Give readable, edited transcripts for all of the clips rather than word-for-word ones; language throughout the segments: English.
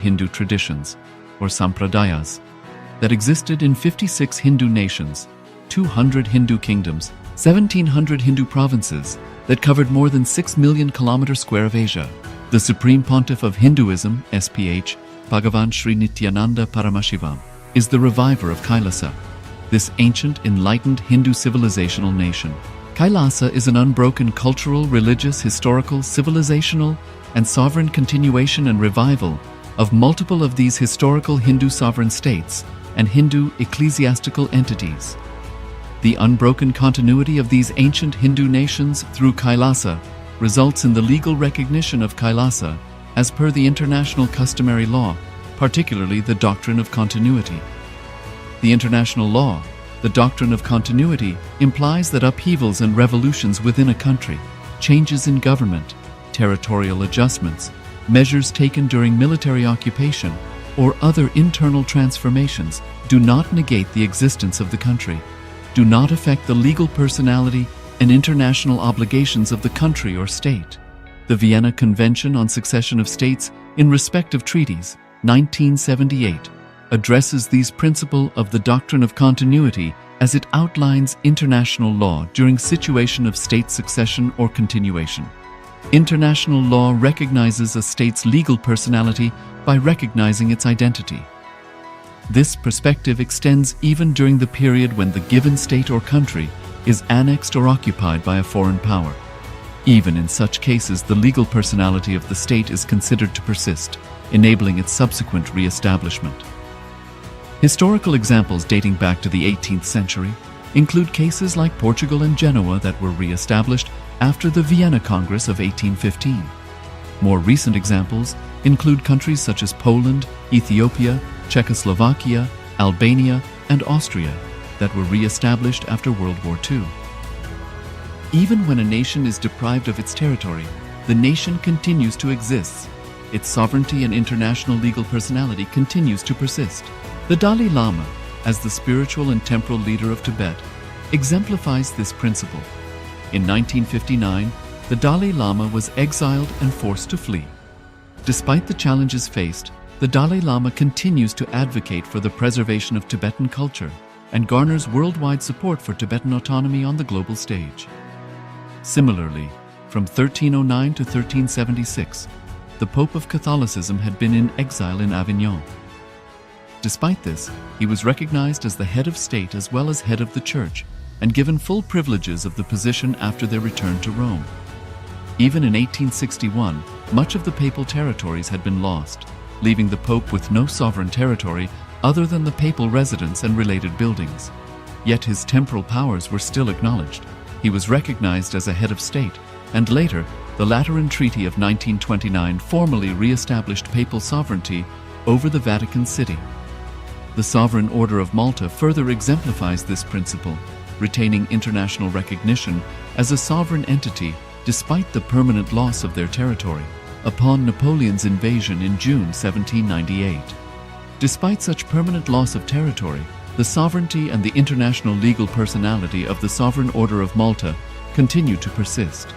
Hindu traditions, or sampradayas, that existed in 56 Hindu nations, 200 Hindu kingdoms, 1,700 Hindu provinces that covered more than 6 million kilometers square of Asia. The Supreme Pontiff of Hinduism, SPH, Bhagavan Sri Nithyananda Paramashivoham, is the reviver of KAILASA, this ancient, enlightened Hindu civilizational nation. KAILASA is an unbroken cultural, religious, historical, civilizational, and sovereign continuation and revival of multiple of these historical Hindu sovereign states and Hindu ecclesiastical entities. The unbroken continuity of these ancient Hindu nations through KAILASA results in the legal recognition of KAILASA as per the international customary law, particularly the doctrine of continuity. The international law, the doctrine of continuity, implies that upheavals and revolutions within a country, changes in government, territorial adjustments, measures taken during military occupation, or other internal transformations do not negate the existence of the country, do not affect the legal personality and international obligations of the country or state. The Vienna Convention on Succession of States in Respect of Treaties, 1978, addresses these principles of the doctrine of continuity as it outlines international law during situation of state succession or continuation. International law recognizes a state's legal personality by recognizing its identity. This perspective extends even during the period when the given state or country is annexed or occupied by a foreign power. Even in such cases, the legal personality of the state is considered to persist, enabling its subsequent re-establishment. Historical examples dating back to the 18th century include cases like Portugal and Genoa that were re-established after the Vienna Congress of 1815. More recent examples include countries such as Poland, Ethiopia, Czechoslovakia, Albania, and Austria that were re-established after World War II. Even when a nation is deprived of its territory, the nation continues to exist. Its sovereignty and international legal personality continues to persist. The Dalai Lama, as the spiritual and temporal leader of Tibet, exemplifies this principle. In 1959, the Dalai Lama was exiled and forced to flee. Despite the challenges faced, the Dalai Lama continues to advocate for the preservation of Tibetan culture and garners worldwide support for Tibetan autonomy on the global stage. Similarly, from 1309 to 1376, the Pope of Catholicism had been in exile in Avignon. Despite this, he was recognized as the head of state as well as head of the church and given full privileges of the position after their return to Rome. Even in 1861, much of the papal territories had been lost, leaving the Pope with no sovereign territory other than the papal residence and related buildings. Yet his temporal powers were still acknowledged. He was recognized as a head of state, and later, the Lateran Treaty of 1929 formally re-established papal sovereignty over the Vatican City. The Sovereign Order of Malta further exemplifies this principle, retaining international recognition as a sovereign entity despite the permanent loss of their territory upon Napoleon's invasion in June 1798. Despite such permanent loss of territory, the sovereignty and the international legal personality of the Sovereign Order of Malta continue to persist.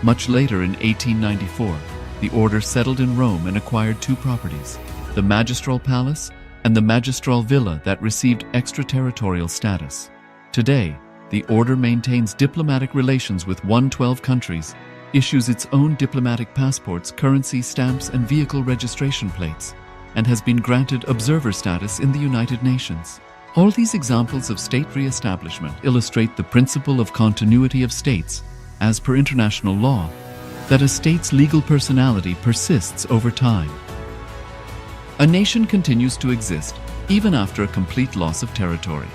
Much later in 1894, the order settled in Rome and acquired two properties, the Magistral Palace and the Magistral Villa that received extraterritorial status. Today, the order maintains diplomatic relations with 112 countries, issues its own diplomatic passports, currency, stamps, and vehicle registration plates, and has been granted observer status in the United Nations. All these examples of state re-establishment illustrate the principle of continuity of states, as per international law, that a state's legal personality persists over time. A nation continues to exist even after a complete loss of territory.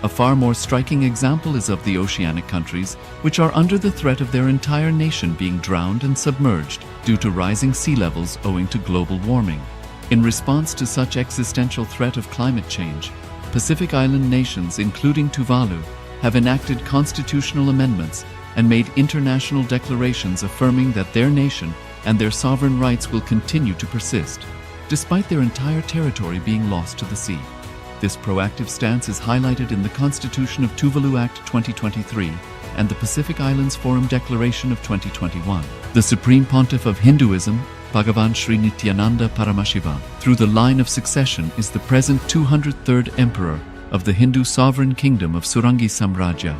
A far more striking example is of the oceanic countries, which are under the threat of their entire nation being drowned and submerged due to rising sea levels owing to global warming. In response to such existential threat of climate change, Pacific Island nations, including Tuvalu, have enacted constitutional amendments and made international declarations affirming that their nation and their sovereign rights will continue to persist, despite their entire territory being lost to the sea. This proactive stance is highlighted in the Constitution of Tuvalu Act 2023 and the Pacific Islands Forum Declaration of 2021. The Supreme Pontiff of Hinduism, Bhagavan Sri Nithyananda Paramashivoham. Through the line of succession is the present 203rd Emperor of the Hindu sovereign kingdom of Surangi Samrajya.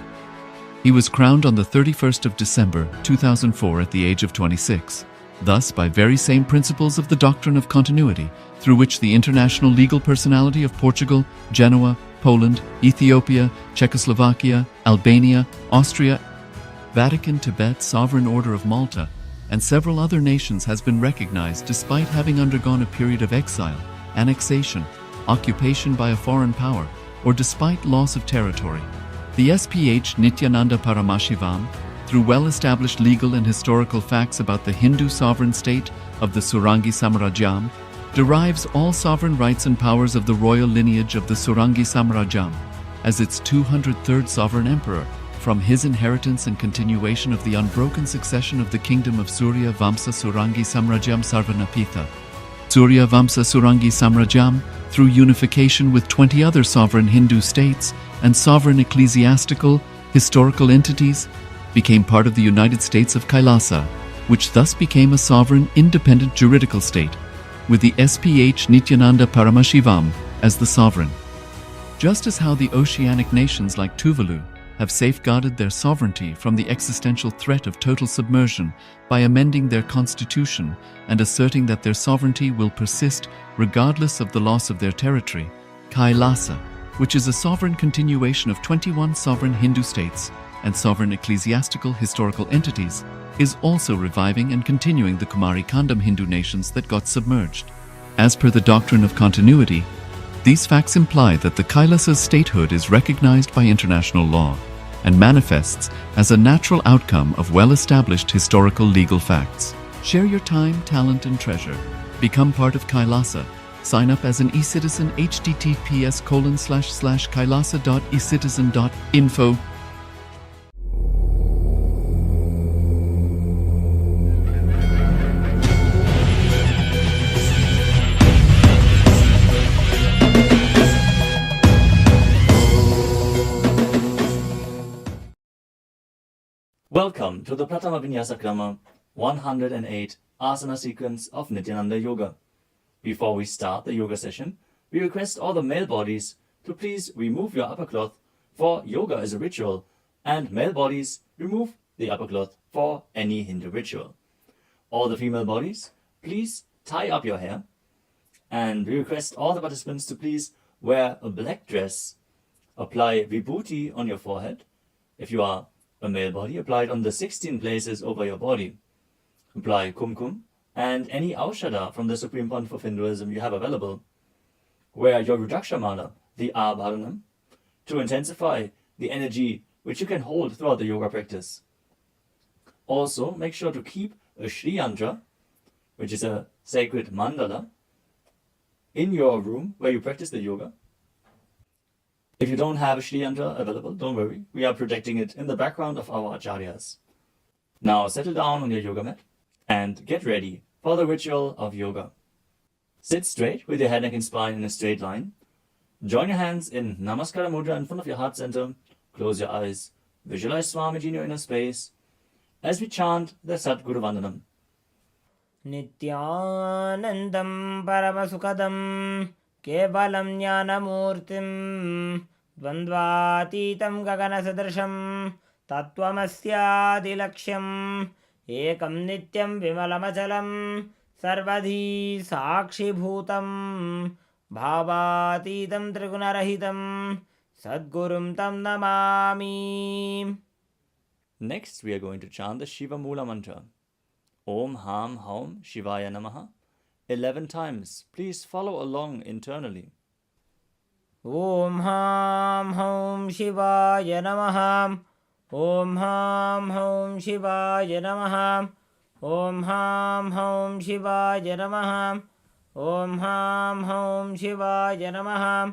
He was crowned on the 31st of December 2004 at the age of 26. Thus, by very same principles of the doctrine of continuity, through which the international legal personality of Portugal, Genoa, Poland, Ethiopia, Czechoslovakia, Albania, Austria, Vatican, Tibet, Sovereign Order of Malta, and several other nations has been recognized despite having undergone a period of exile, annexation, occupation by a foreign power, or despite loss of territory. The SPH Nithyananda Paramashivoham, through well-established legal and historical facts about the Hindu sovereign state of the Surangi Samrajyam, derives all sovereign rights and powers of the royal lineage of the Surangi Samrajyam as its 203rd sovereign emperor, from his inheritance and continuation of the unbroken succession of the kingdom of Surya Vamsa Surangi Samrajyam Sarvanapitha. Surya Vamsa Surangi Samrajyam, through unification with 20 other sovereign Hindu states and sovereign ecclesiastical, historical entities, became part of the United States of KAILASA, which thus became a sovereign, independent juridical state, with the SPH Nithyananda Paramashivoham as the sovereign. Just as how the oceanic nations like Tuvalu have safeguarded their sovereignty from the existential threat of total submersion by amending their constitution and asserting that their sovereignty will persist regardless of the loss of their territory, KAILASA, which is a sovereign continuation of 21 sovereign Hindu states and sovereign ecclesiastical historical entities, is also reviving and continuing the Kumari Kandam Hindu nations that got submerged. As per the doctrine of continuity, these facts imply that the Kailasa's statehood is recognized by international law and manifests as a natural outcome of well-established historical legal facts. Share your time, talent, and treasure. Become part of Kailasa. Sign up as an eCitizen https://kailasa.ecitizen.info. Welcome to the Pratama Vinyasa Krama 108 Asana sequence of Nithyananda Yoga. Before we start the yoga session, we request all the male bodies to please remove your upper cloth, for yoga is a ritual, and male bodies remove the upper cloth for any Hindu ritual. All the female bodies, please tie up your hair, and we request all the participants to please wear a black dress, apply vibhuti on your forehead. If you are a male body, apply it on the 16 places over your body. Apply kumkum and any aushadha from the Supreme Pontiff of Hinduism you have available. Wear your Rudraksha mala, the Abharanam, to intensify the energy which you can hold throughout the yoga practice. Also, make sure to keep a Shri Yantra, which is a sacred mandala, in your room where you practice the yoga. If you don't have a Shri Yantra available, don't worry, we are projecting it in the background of our acharyas. Now settle down on your yoga mat and get ready for the ritual of yoga. Sit straight with your head, neck and spine in a straight line. Join your hands in Namaskara Mudra in front of your heart center. Close your eyes. Visualize Swamiji in your inner space as we chant the Sadguru Vandanam. Nithyanandam Paramasukadam Kevalam Jnanamurtim Dvandvatitam Gaganasadrasham Tattvamasyaadilaksham Ekam Nityam Vimalamachalam Sarvadhi Sakshibhutam Bhavatitam Trigunarahitam Sadgurum Tam Namami. Next, we are going to chant the Shiva Mula mantra. Om Ham Haum Shivaya Namaha 11 times. Please follow along internally. Om Ham Haum Shivaya Namaha. Om Ham Haum Shivaya Namaha. Om Ham Haum Shivaya Namaha. Om Ham Haum Shivaya Namaha.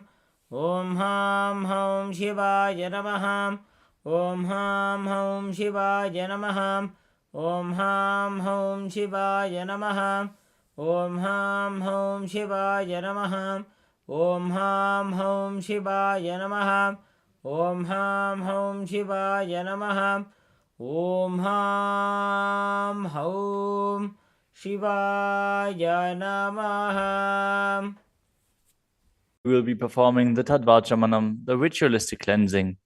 Om Ham Haum Shivaya Namaha. Om Ham Haum Shivaya Namaha. Om Ham Haum Shivaya Namaha. Om Ham Haum Shivaya Namaha. Om Ham Haum Shivaya Namaha. Om Ham Haum Shivaya Namaha. Om Ham Haum Shivaya Namaha. We will be performing the Tadvachamanam, the ritualistic cleansing.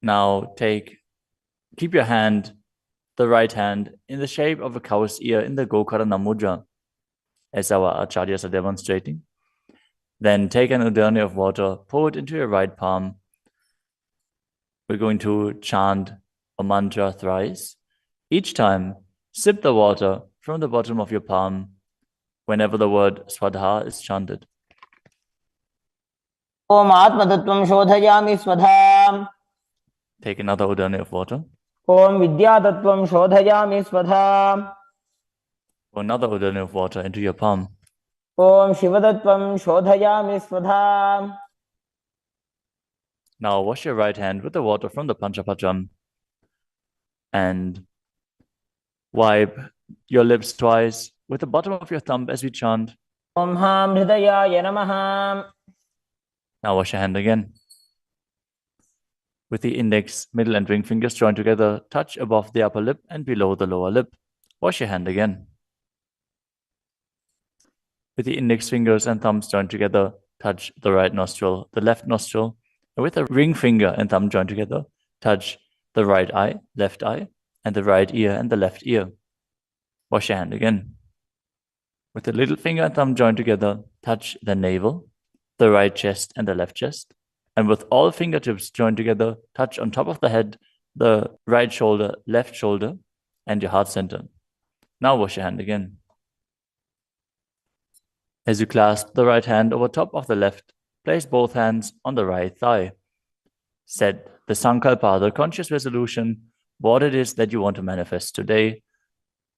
Now keep your hand, the right hand, in the shape of a cow's ear in the Gokarana Mudra, as our acharyas are demonstrating. Then take an udani of water, pour it into your right palm. We're going to chant a mantra thrice. Each time, sip the water from the bottom of your palm whenever the word Swadha is chanted. Om Atmatattvam Shodhayami Swadham. Take another udani of water. Om Vidyatattvam Shodhayami Swadham. Pour another udani of water into your palm. Om Shivadattvam Shodhayami Swadham. Now wash your right hand with the water from the Panchapacham and wipe your lips twice with the bottom of your thumb as we chant. Om Ham Hridayaya Namaha. Now wash your hand again. With the index, middle and ring fingers joined together, touch above the upper lip and below the lower lip. Wash your hand again. With the index fingers and thumbs joined together, touch the right nostril, the left nostril, and with the ring finger and thumb joined together, touch the right eye, left eye, and the right ear and the left ear. Wash your hand again. With the little finger and thumb joined together, touch the navel, the right chest and the left chest. And with all fingertips joined together, touch on top of the head, the right shoulder, left shoulder, and your heart center. Now wash your hand again. As you clasp the right hand over top of the left, place both hands on the right thigh. Set the sankalpa, the conscious resolution, what it is that you want to manifest today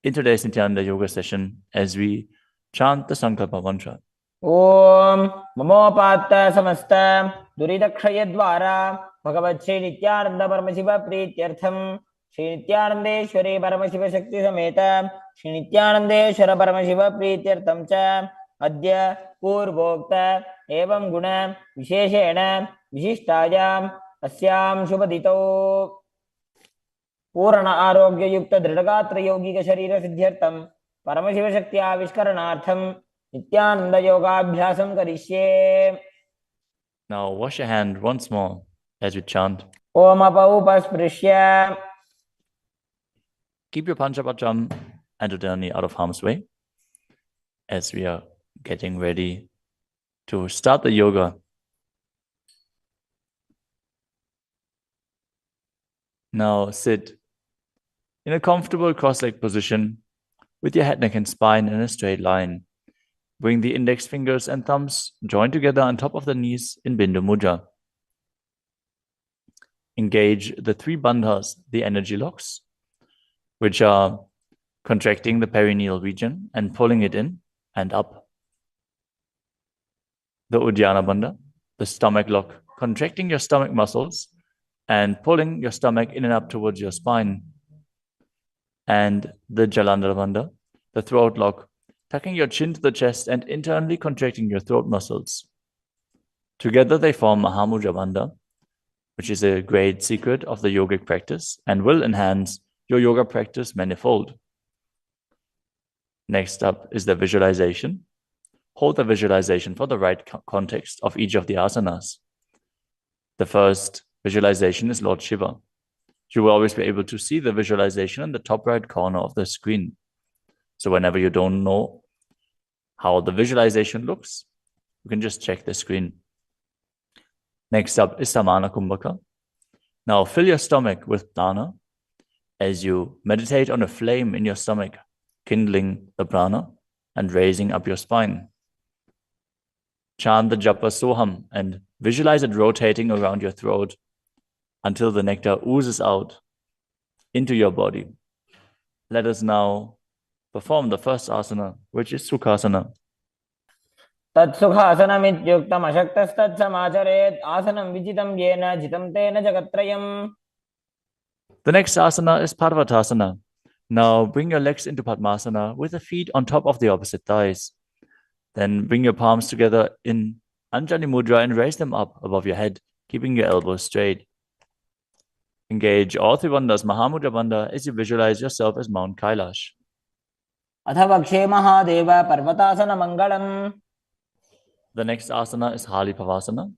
in today's Nithyananda Yoga session as we chant the sankalpa mantra. Om Mamopatta Samasta Duridakshayadvara Bhagavat Shri Nithyananda Paramashiva Prityartham Shri Nithyanandeshwari Paramashiva Shakti Sameta Shri Nithyanandeshwara Paramashiva Prityartham Cha Adya Purvokta Evam Guna Visheshena Vishishtayam Asyam Shubhadito Purana Arogya Yukta Dridagatra Yogika Sharira Siddhyartham Paramashiva Shakti Avishkaranartham Nithyananda Yogabhyasam Karishye. Now wash your hand once more as we chant. Om Apaupasprisya. Keep your Panchapacham and udani out of harm's way as we are getting ready to start the yoga. Now sit in a comfortable cross-legged position with your head, neck, and spine in a straight line. Bring the index fingers and thumbs joined together on top of the knees in Bindu Mudra. Engage the three bandhas, the energy locks, which are contracting the perineal region and pulling it in and up. The Uddiyana Bandha, the stomach lock, contracting your stomach muscles and pulling your stomach in and up towards your spine. And the Jalandhara Bandha, the throat lock, tucking your chin to the chest and internally contracting your throat muscles. Together they form Mahamudra Bandha, which is a great secret of the yogic practice and will enhance your yoga practice manifold. Next up is the visualization. Hold the visualization for the right context of each of the asanas. The first visualization is Lord Shiva. You will always be able to see the visualization in the top right corner of the screen. So whenever you don't know how the visualization looks, you can just check the screen. Next up is Samana Kumbhaka. Now fill your stomach with prana as you meditate on a flame in your stomach, kindling the prana and raising up your spine. Chant the japa soham and visualize it rotating around your throat until the nectar oozes out into your body. Let us now perform the first asana, which is Sukhasana. Tatsukhasanamityuktam ashaktastat samacharet asanam vijitam yena jitam tena jagatrayam. The next asana is Parvatasana. Now bring your legs into Padmasana with the feet on top of the opposite thighs. Then bring your palms together in Anjali Mudra and raise them up above your head, keeping your elbows straight. Engage all three bandhas, Mahamudra Bandha, as you visualize yourself as Mount Kailash. अथ वक्षे महादेव पर्वतासन मंगलम. The next asana is Halipavasana.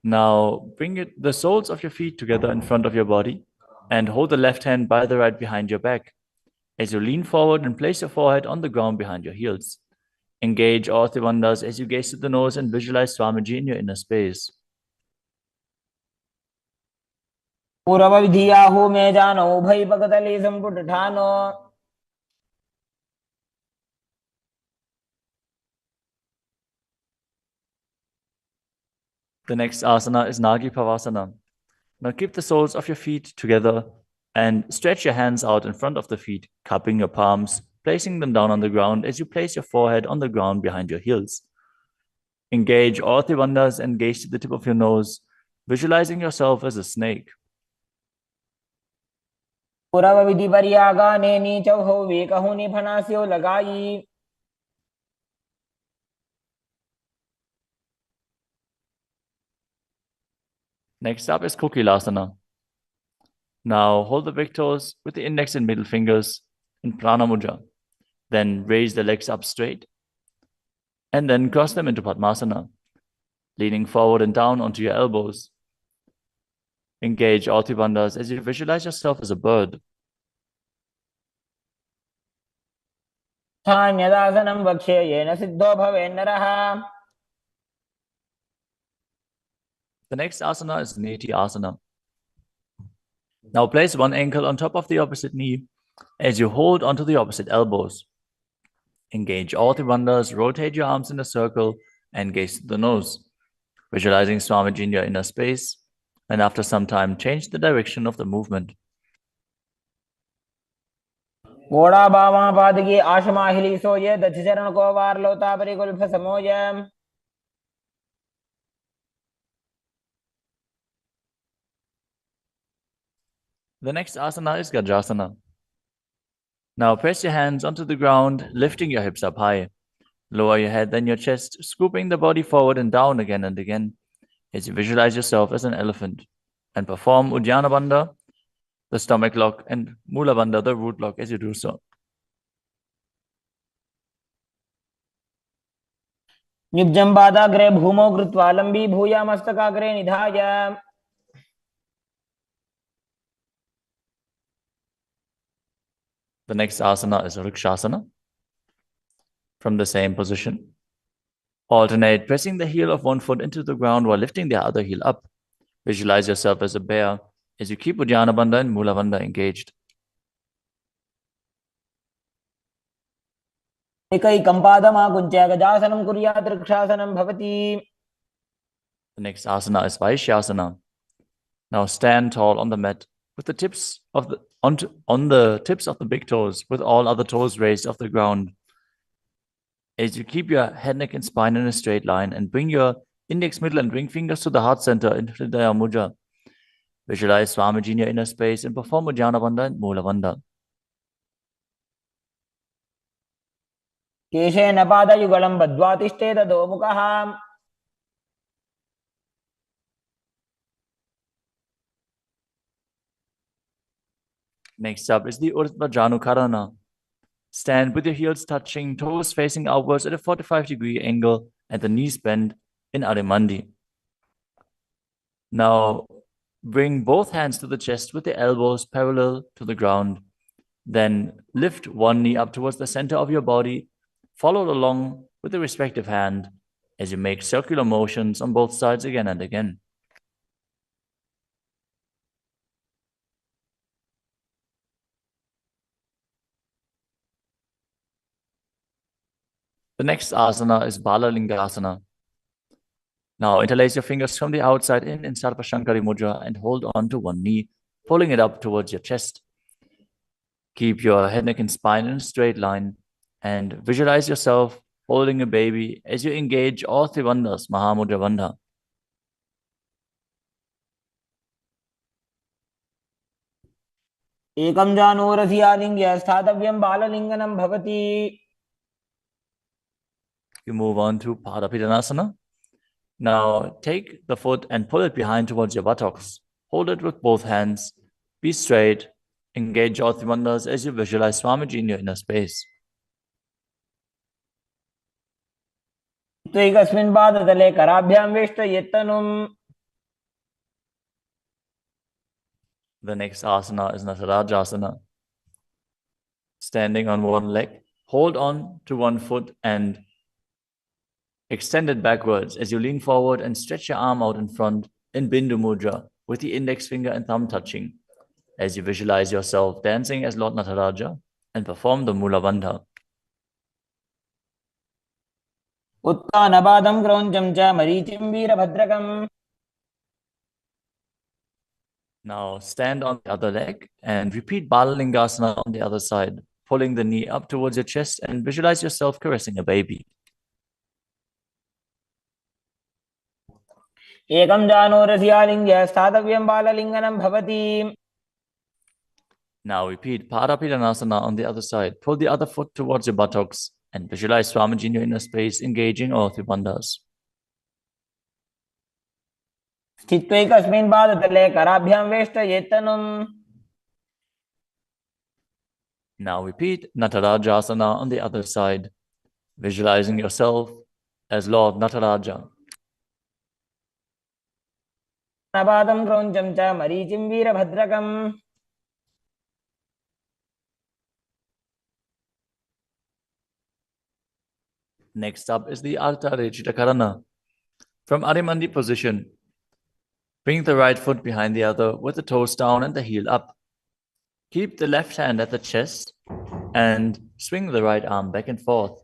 Now bring the soles of your feet together in front of your body and hold the left hand by the right behind your back. As you lean forward and place your forehead on the ground behind your heels. Engage all Trivandhas as you gaze to the nose and visualize Swamiji in your inner space. पूर्व विधियाहु में जानो उभय पगतली संपुट ठानो. The next asana is Nagi Pavasana. Now keep the soles of your feet together and stretch your hands out in front of the feet, cupping your palms, placing them down on the ground as you place your forehead on the ground behind your heels. Engage all Trivandhas and gaze to the tip of your nose, visualizing yourself as a snake. पूर्व विधि परियागा ने नीचौ हो वे कहूँ नि फनास्यो लगाई. Next up is KAILASA. Now hold the big toes with the index and middle fingers in Prana Mudra. Then raise the legs up straight and then cross them into Padmasana, leaning forward and down onto your elbows. Engage all Tribandhas as you visualize yourself as a bird. स्थान्यदासनं वक्ष्ये yen Sidho भवेन्नरः. The next asana is Nithyananda. Now place one ankle on top of the opposite knee as you hold onto the opposite elbows. Engage all Tribandhas, rotate your arms in a circle and gaze to the nose, visualizing Swamiji in your inner space, and after some time change the direction of the movement. घोड़ा बामा पादगी आशमाहिली सोये दक्ष चरण को वार लोता परिकुल्फ समोय. The next asana is Gajasana. Now press your hands onto the ground, lifting your hips up high. Lower your head, then your chest, scooping the body forward and down again and again as you visualize yourself as an elephant. And perform Uddiyana Bandha, the stomach lock, and Mula Bandha, the root lock, as you do so. निब्जम्बादाग्रे भूमौ कृत्वा लम्बी भूया मस्तकाग्रे निधाय. The next asana is Vrikshasana. From the same position, alternate pressing the heel of one foot into the ground while lifting the other heel up. Visualize yourself as a bear as you keep Uddiyana Bandha and Mula Bandha engaged. एकैकम्पादमाकुञ्च्य गजासनं कुर्यात् वृक्षासनं भवति. The next asana is Vaishyasana. Now stand tall on the mat with the tips of the on the tips of the big toes, with all other toes raised off the ground. As you keep your head, neck, and spine in a straight line and bring your index, middle, and ring fingers to the heart center in Hridaya Mudra. Visualize Swamiji in your inner space and perform Uddiyana Bandha and Mula Bandha. केशेन पादयुगलं बद्ध्वा तिष्ठेत अधोमुखः. Next up is the Urdhva Janukarana. Stand with your heels touching, toes facing outwards at a 45-degree angle and the knees bent in Adimandi. Now, bring both hands to the chest with the elbows parallel to the ground. Then lift one knee up towards the center of your body, followed along with the respective hand as you make circular motions on both sides again and again. The next asana is Balalingasana. Now interlace your fingers from the outside in Sarvashankari Mudra and hold on to one knee, pulling it up towards your chest. Keep your head, neck, and spine in a straight line and visualize yourself holding a baby as you engage all three bandhas, Mahamudra Bandha. एकं जानूरधियालिङ्ग्य स्थातव्यं बाललिङ्गनं भवति. You move on to Padapidanasana. Now take the foot and pull it behind towards your buttocks. Hold it with both hands. Be straight Engage all three wonders as you visualize Swamiji in your inner space. त्वैकस्मिन् पादतले कराभ्यां वेष्टयेत्तनुम्. The next asana is Natarajasana. Standing on one leg, hold on to one foot and extend it backwards as you lean forward and stretch your arm out in front in Bindu Mudra with the index finger and thumb touching as you visualize yourself dancing as Lord Nataraja and perform the Mula Bandha. उत्तानपादं क्रौञ्चं च मरीचिं वीरभद्रकम्. Now stand on the other leg and repeat Balalingasana on the other side, pulling the knee up towards your chest and visualize yourself caressing a baby. एकं जानोरस्यालिङ्ग्य स्थातव्यं बाललिङ्गनं भवति. Now repeat Parapidanasana on the other side. Pull the other foot towards your buttocks and visualize Swamiji in your inner space, engaging all three bandhas. स्थित्वैकस्मिन् पादतले कराभ्यां वेष्टयेत्तनुम्. Now repeat Natarajasana on the other side, visualizing yourself as Lord Nataraja. पादं क्रौञ्चं च मरीचिं वीरभद्रकम्. Next up is the Ardha Rechita Karana. From Adimandi position, bring the right foot behind the other with the toes down and the heel up. Keep the left hand at the chest and swing the right arm back and forth,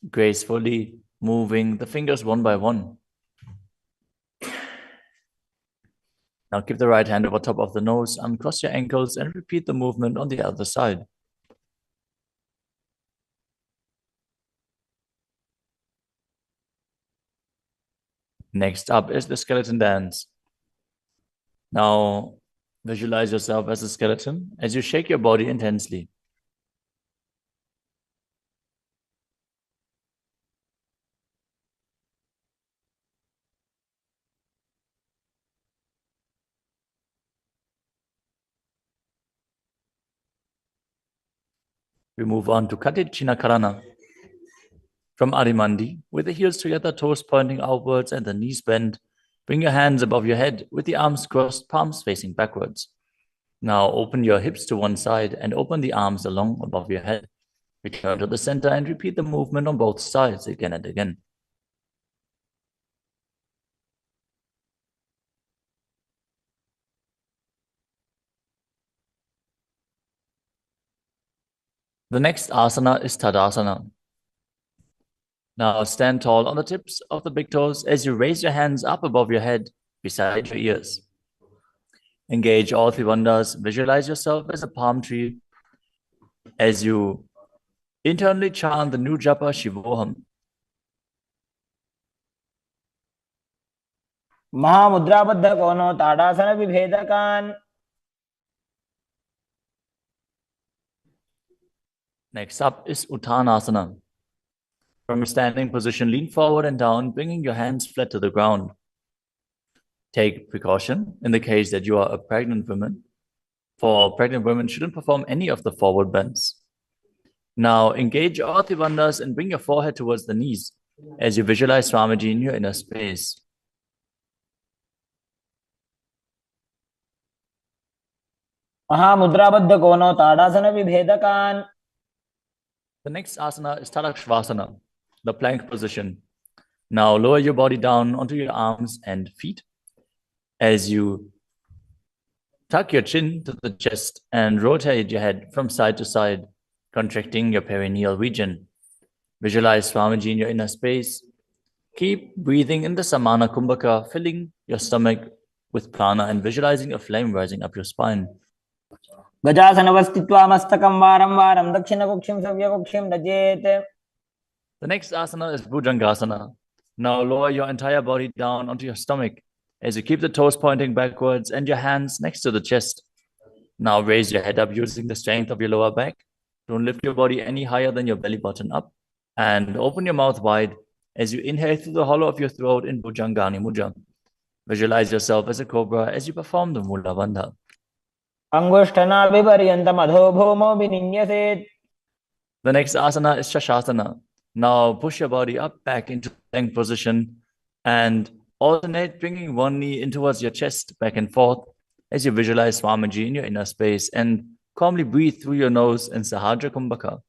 gracefully moving the fingers one by one. Now keep the right hand over top of the nose, uncross your ankles and repeat the movement on the other side. Next up is the skeleton dance. Now visualize yourself as a skeleton as you shake your body intensely. We move on to Katichina Karana. From Adimandi, with the heels together, toes pointing outwards and the knees bent, bring your hands above your head with the arms crossed, palms facing backwards. Now open your hips to one side and open the arms along above your head. Return to the center and repeat the movement on both sides again and again. The next asana is Tadasana. Now stand tall on the tips of the big toes as you raise your hands up above your head, beside your ears. Engage all three bandhas. Visualize yourself as a palm tree as you internally chant the new japa Shivoham. महामुद्राबद्ध कोनो ताड़ासन विभेदकान्. Next up is Uttanasana. From a standing position, lean forward and down, bringing your hands flat to the ground. Take precaution in the case that you are a pregnant woman. For pregnant women, shouldn't perform any of the forward bends. Now engage all three bandhas and bring your forehead towards the knees as you visualize Swamiji in your inner space. महामुद्राबद्ध कोनो ताड़ासन विभेदकान्. The next asana is Tadakshvasana, the plank position. Now lower your body down onto your arms and feet as you tuck your chin to the chest and rotate your head from side to side, contracting your perineal region. Visualize Swamiji in your inner space. Keep breathing in the Samana Kumbhaka, filling your stomach with prana and visualizing a flame rising up your spine. गजासनवस्थित्वा मस्तकं वारं वारं दक्षिणकुक्षिं सव्यकुक्षिं नजेत्. The next asana is Bhujangasana. Now lower your entire body down onto your stomach as you keep the toes pointing backwards and your hands next to the chest. Now raise your head up using the strength of your lower back. Don't lift your body any higher than your belly button up. And open your mouth wide as you inhale through the hollow of your throat in Bhujangani Mudra. Visualize yourself as a cobra as you perform the Mula Bandha. अङ्गुष्ठनाभिपर्यन्तम् अधो भूमौ विनिन्यसेत्. The next asana is Shashasana. Now push your body up back into the plank position and alternate bringing one knee in towards your chest back and forth as you visualize Swamiji in your inner space and calmly breathe through your nose in Sahajra Kumbhaka.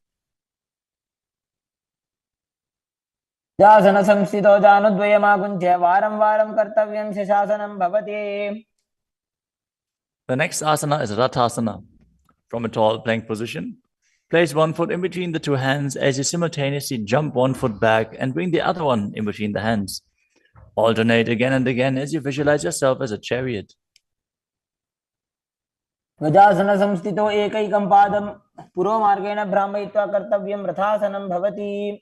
जासनसंस्थितो जानुद्वयमाकुञ्च्य वारं वारं कर्तव्यं शशासनं भवति. The next asana is Rathasana. From a tall plank position, place one foot in between the two hands as you simultaneously jump one foot back and bring the other one in between the hands. Alternate again and again as you visualize yourself as a chariot. गजासनसंस्थितो एकैकं पादं पुरोमार्गेण भ्रामयित्वा कर्तव्यं रथासनं भवति.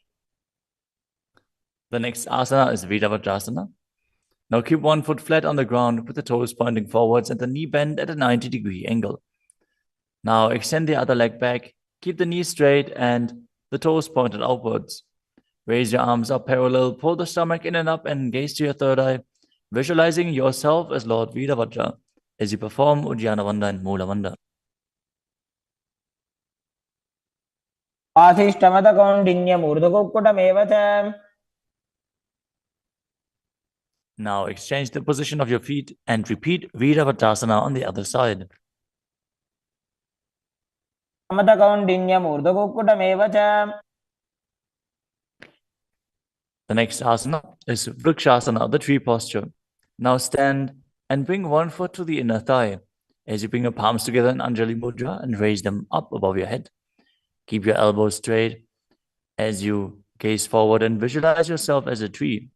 The next asana is Viravatrasana. Now keep one foot flat on the ground with the toes pointing forwards and the knee bent at a 90-degree angle. Now extend the other leg back, keep the knee straight and the toes pointed outwards. Raise your arms up parallel, pull the stomach in and up and gaze to your third eye, visualizing yourself as Lord Virabhadra as you perform Ujjana Vanda and Mula Vanda. आशिष्टमतकौण्डिन्यमूर्धकुक्कुटमेव च. Now exchange the position of your feet and repeat Viravatrasana on the other side. समतकौण्डिन्यमूर्धकुक्कुटमेव च. The next asana is Vrikshasana, the tree posture. Now stand and bring one foot to the inner thigh as you bring your palms together in Anjali Mudra and raise them up above your head. Keep your elbows straight as you gaze forward and visualize yourself as a tree.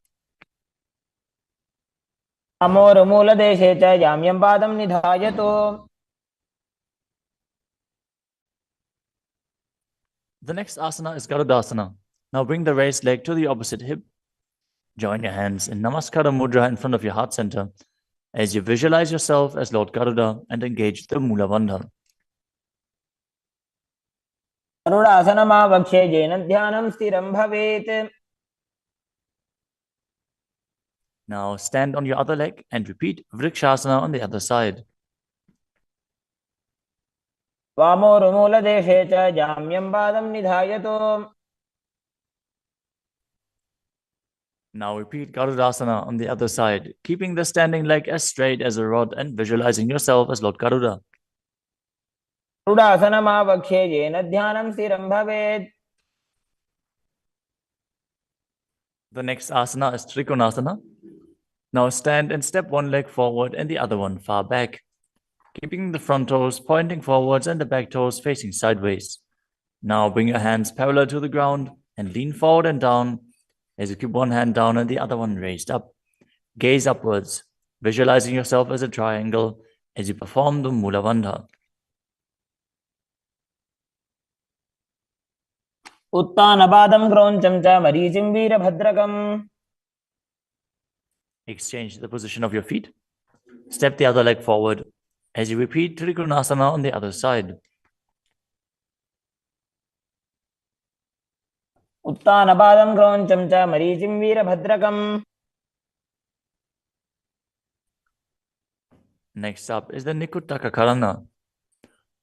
अमोरमूलदेशे च याम्यं पादं निधायतु. The next asana is Garudasana. Now bring the raised leg to the opposite hip. Join your hands in Namaskara Mudra in front of your heart center as you visualize yourself as Lord Garuda and engage the Mula Bandha. गरुडासनमावक्ष्ये येन ध्यानं स्थिरं भवेत्. Now stand on your other leg and repeat Vrikshasana on the other side. वामोरुमूलदेशे च जाम्यं पादं निधायतु. Now repeat Garudasana on the other side, keeping the standing leg as straight as a rod and visualizing yourself as Lord Garuda. गरुडासनमावक्ष्ये येन ध्यानं स्थिरं भवेत्. The next asana is Trikonasana. Now stand and step one leg forward and the other one far back, keeping the front toes pointing forwards and the back toes facing sideways. Now bring your hands parallel to the ground and lean forward and down as you keep one hand down and the other one raised up. Gaze upwards, visualizing yourself as a triangle as you perform the Mula Bandha. उत्तानपादं क्रौञ्चं च मरीचिं वीरभद्रकम्. Exchange the position of your feet. Step the other leg forward as you repeat Trikonasana on the other side. उत्तानपादं क्रौञ्चं च मरीचिं वीरभद्रकम्. Next up is the Nikutaka Karana.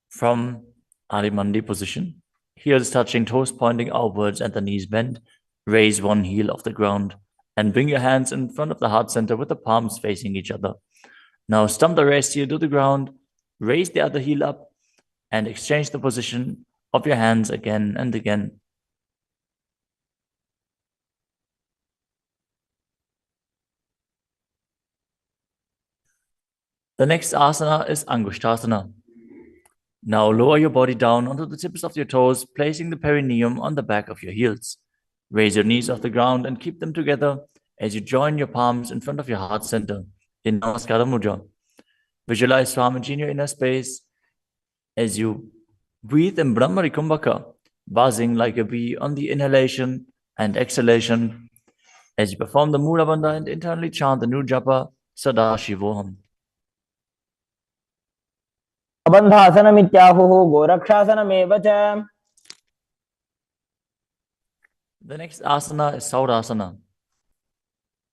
From Adimandi position, heels touching, toes pointing outwards and the knees bent, raise one heel off the ground and bring your hands in front of the heart center with the palms facing each other. Now stump the rest heel to the ground, raise the other heel up and exchange the position of your hands again and again. The next asana is Angushtasana. Now lower your body down onto the tips of your toes, placing the perineum on the back of your heels. Raise your knees off the ground and keep them together as you join your palms in front of your heart center in Namaskara Mudra. Visualize Swamiji in your inner space as you breathe in Brahmari Kumbhaka, buzzing like a bee on the inhalation and exhalation as you perform the Mula Bandha and internally chant the new japa Sadashivoham. बन्धासनमित्याहुः गोरक्षासनमेव च. The next asana is Saurasana.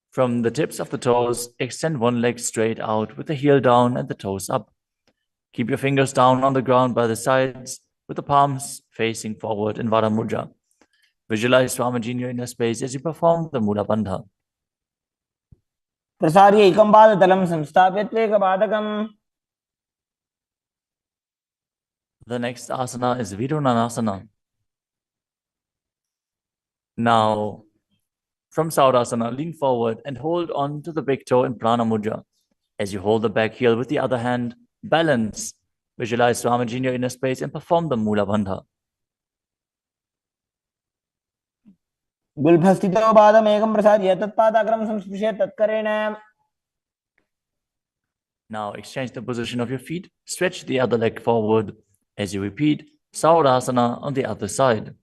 From the tips of the toes, extend one leg straight out with the heel down and the toes up. Keep your fingers down on the ground by the sides with the palms facing forward in Vara Mudra. Visualize Swamiji in your inner space as you perform the Mula Bandha. प्रसार्य एकं पादतलं संस्थाप्य त्वेकपादकम्. The next asana is Vidunanasana. Now, from Saurasana, lean forward and hold on to the big toe in Prana Mudra. As you hold the back heel with the other hand, balance. Visualize Swamiji in your inner space and perform the Mula Bandha. गुल्फस्थितो पादमेकं प्रसार्य तत्पादाग्रं संस्पृश्य तत्करेण. Now exchange the position of your feet. Stretch the other leg forward as you repeat Saurasana on the other side.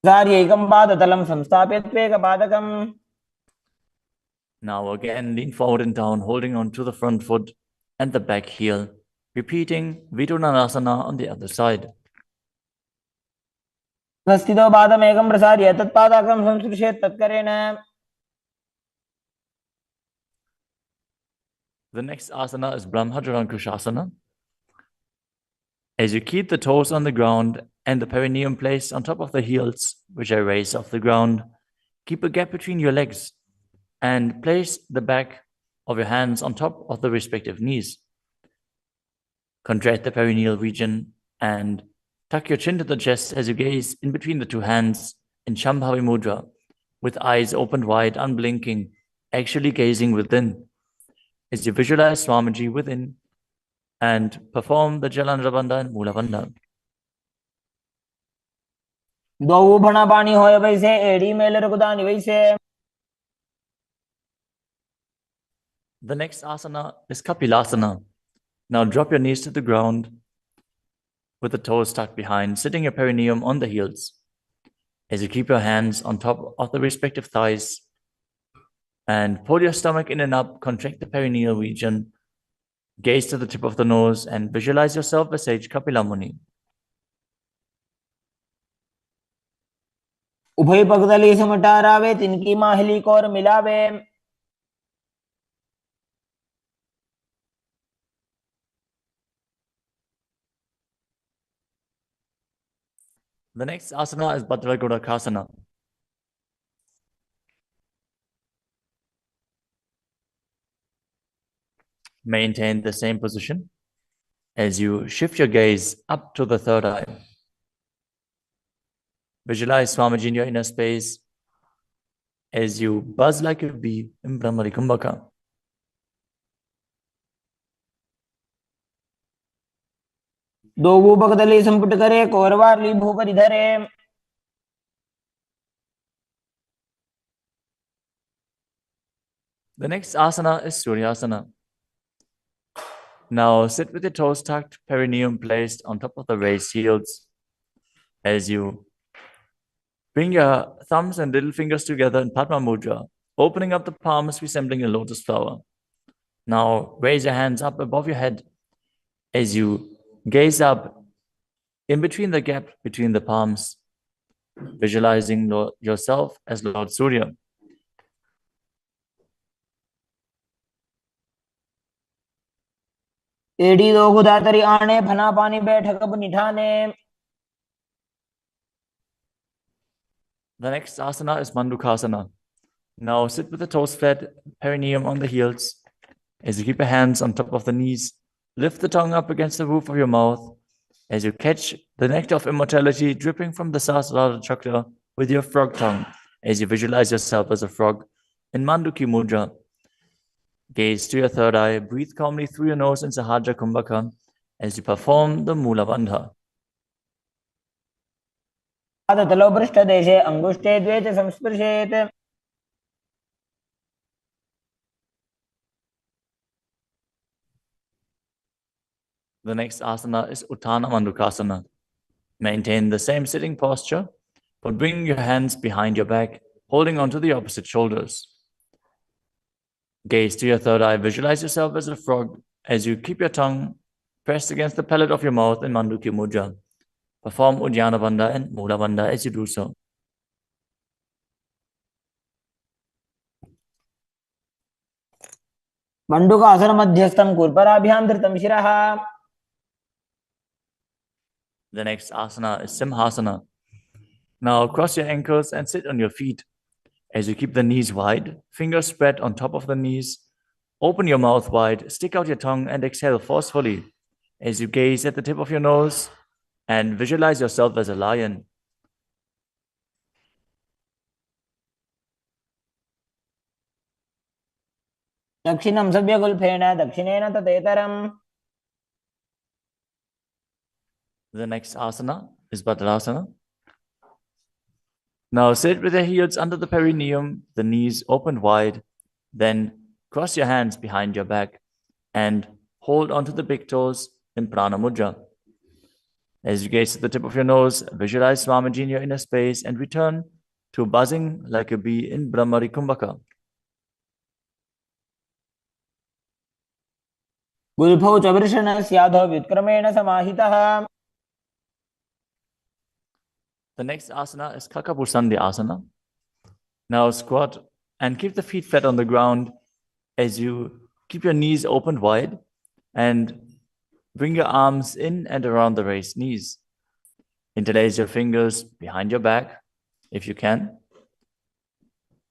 प्रसार्य एकं पादतलं संस्थाप्य त्वेकपादकम्. Now again, lean forward and down, holding on to the front foot and the back heel. Repeating Vidunanasana on the other side. स्थितो पादमेकं प्रसार्य तत्पादाग्रं संस्पृश्य तत्करेण. The next asana is Brahmajarankushasana. As you keep the toes on the ground and the perineum placed on top of the heels, which are raised off the ground, keep a gap between your legs and place the back of your hands on top of the respective knees. Contract the perineal region and tuck your chin to the chest as you gaze in between the two hands in Shambhavi Mudra, with eyes opened wide, unblinking, actually gazing within. As you visualize Swamiji within and perform the Jalandhara Bandha and Mula Bandha. दो भणा पानी होय वैसे एड़ी mail रुकदानी वैसे. The next asana is Kapilasana. Now drop your knees to the ground with the toes tucked behind, sitting your perineum on the heels. As you keep your hands on top of the respective thighs and pull your stomach in and up, contract the perineal region, gaze to the tip of the nose and visualize yourself as Sage Kapila Muni. उभय पगदली समटारावे तिनकी Mahuli core मिलावे. The next asana is Bhadragodakasana. Maintain the same position as you shift your gaze up to the third eye. Visualize Swamiji in your inner space as you buzz like a bee in Brahmari Kumbhaka. दो भूपगदली संपुट करे कोरवारली भूपरि धरे. The next asana is Suryasana. Now sit with your toes tucked, perineum placed on top of the raised heels. As you bring your thumbs and little fingers together in Padma Mudra, opening up the palms resembling a lotus flower. Now raise your hands up above your head as you gaze up in between the gap between the palms, visualizing yourself as Lord Surya. एड़ी दो गुदातरी आने फना पानी बैठक अब निठाने. The next asana is Mandukasana. Now sit with the toes flat, perineum on the heels. As you keep your hands on top of the knees, lift the tongue up against the roof of your mouth. As you catch the nectar of immortality dripping from the Sahasrara chakra with your frog tongue. As you visualize yourself as a frog in Manduki Mudra. Gaze to your third eye, breathe calmly through your nose in Sahaja Kumbhaka as you perform the Mula Bandha. पादतलो पृष्ठदेशे अंगुष्ठे द्वे च संस्पृशेत्. The next asana is Uttana Mandukasana. Maintain the same sitting posture, but bring your hands behind your back, holding onto the opposite shoulders. Gaze to your third eye, visualize yourself as a frog as you keep your tongue pressed against the palate of your mouth in Manduki Mudra. Perform Uddiyana Bandha and Mula Bandha as you do so. मण्डूकासनमध्यस्थं कुर्पराभ्यां धृतं शिरः. The next asana is Simhasana. Now cross your ankles and sit on your feet. As you keep the knees wide, fingers spread on top of the knees. Open your mouth wide, stick out your tongue, and exhale forcefully. As you gaze at the tip of your nose and visualize yourself as a lion. दक्षिणं सव्यगुल्फेन दक्षिणेन तदेतरम्. The next asana is Bhadrasana. Now sit with your heels under the perineum, the knees open wide. Then cross your hands behind your back and hold onto the big toes in Prana Mudra. As you gaze at the tip of your nose, visualize Swamiji in your inner space and return to buzzing like a bee in Brahmari Kumbhaka. गुल्फौ च वृषणस्याधो व्युत्क्रमेण समाहितः. The next asana is Kakapusandi asana. Now squat and keep the feet flat on the ground as you keep your knees open wide and bring your arms in and around the raised knees. Interlace your fingers behind your back if you can.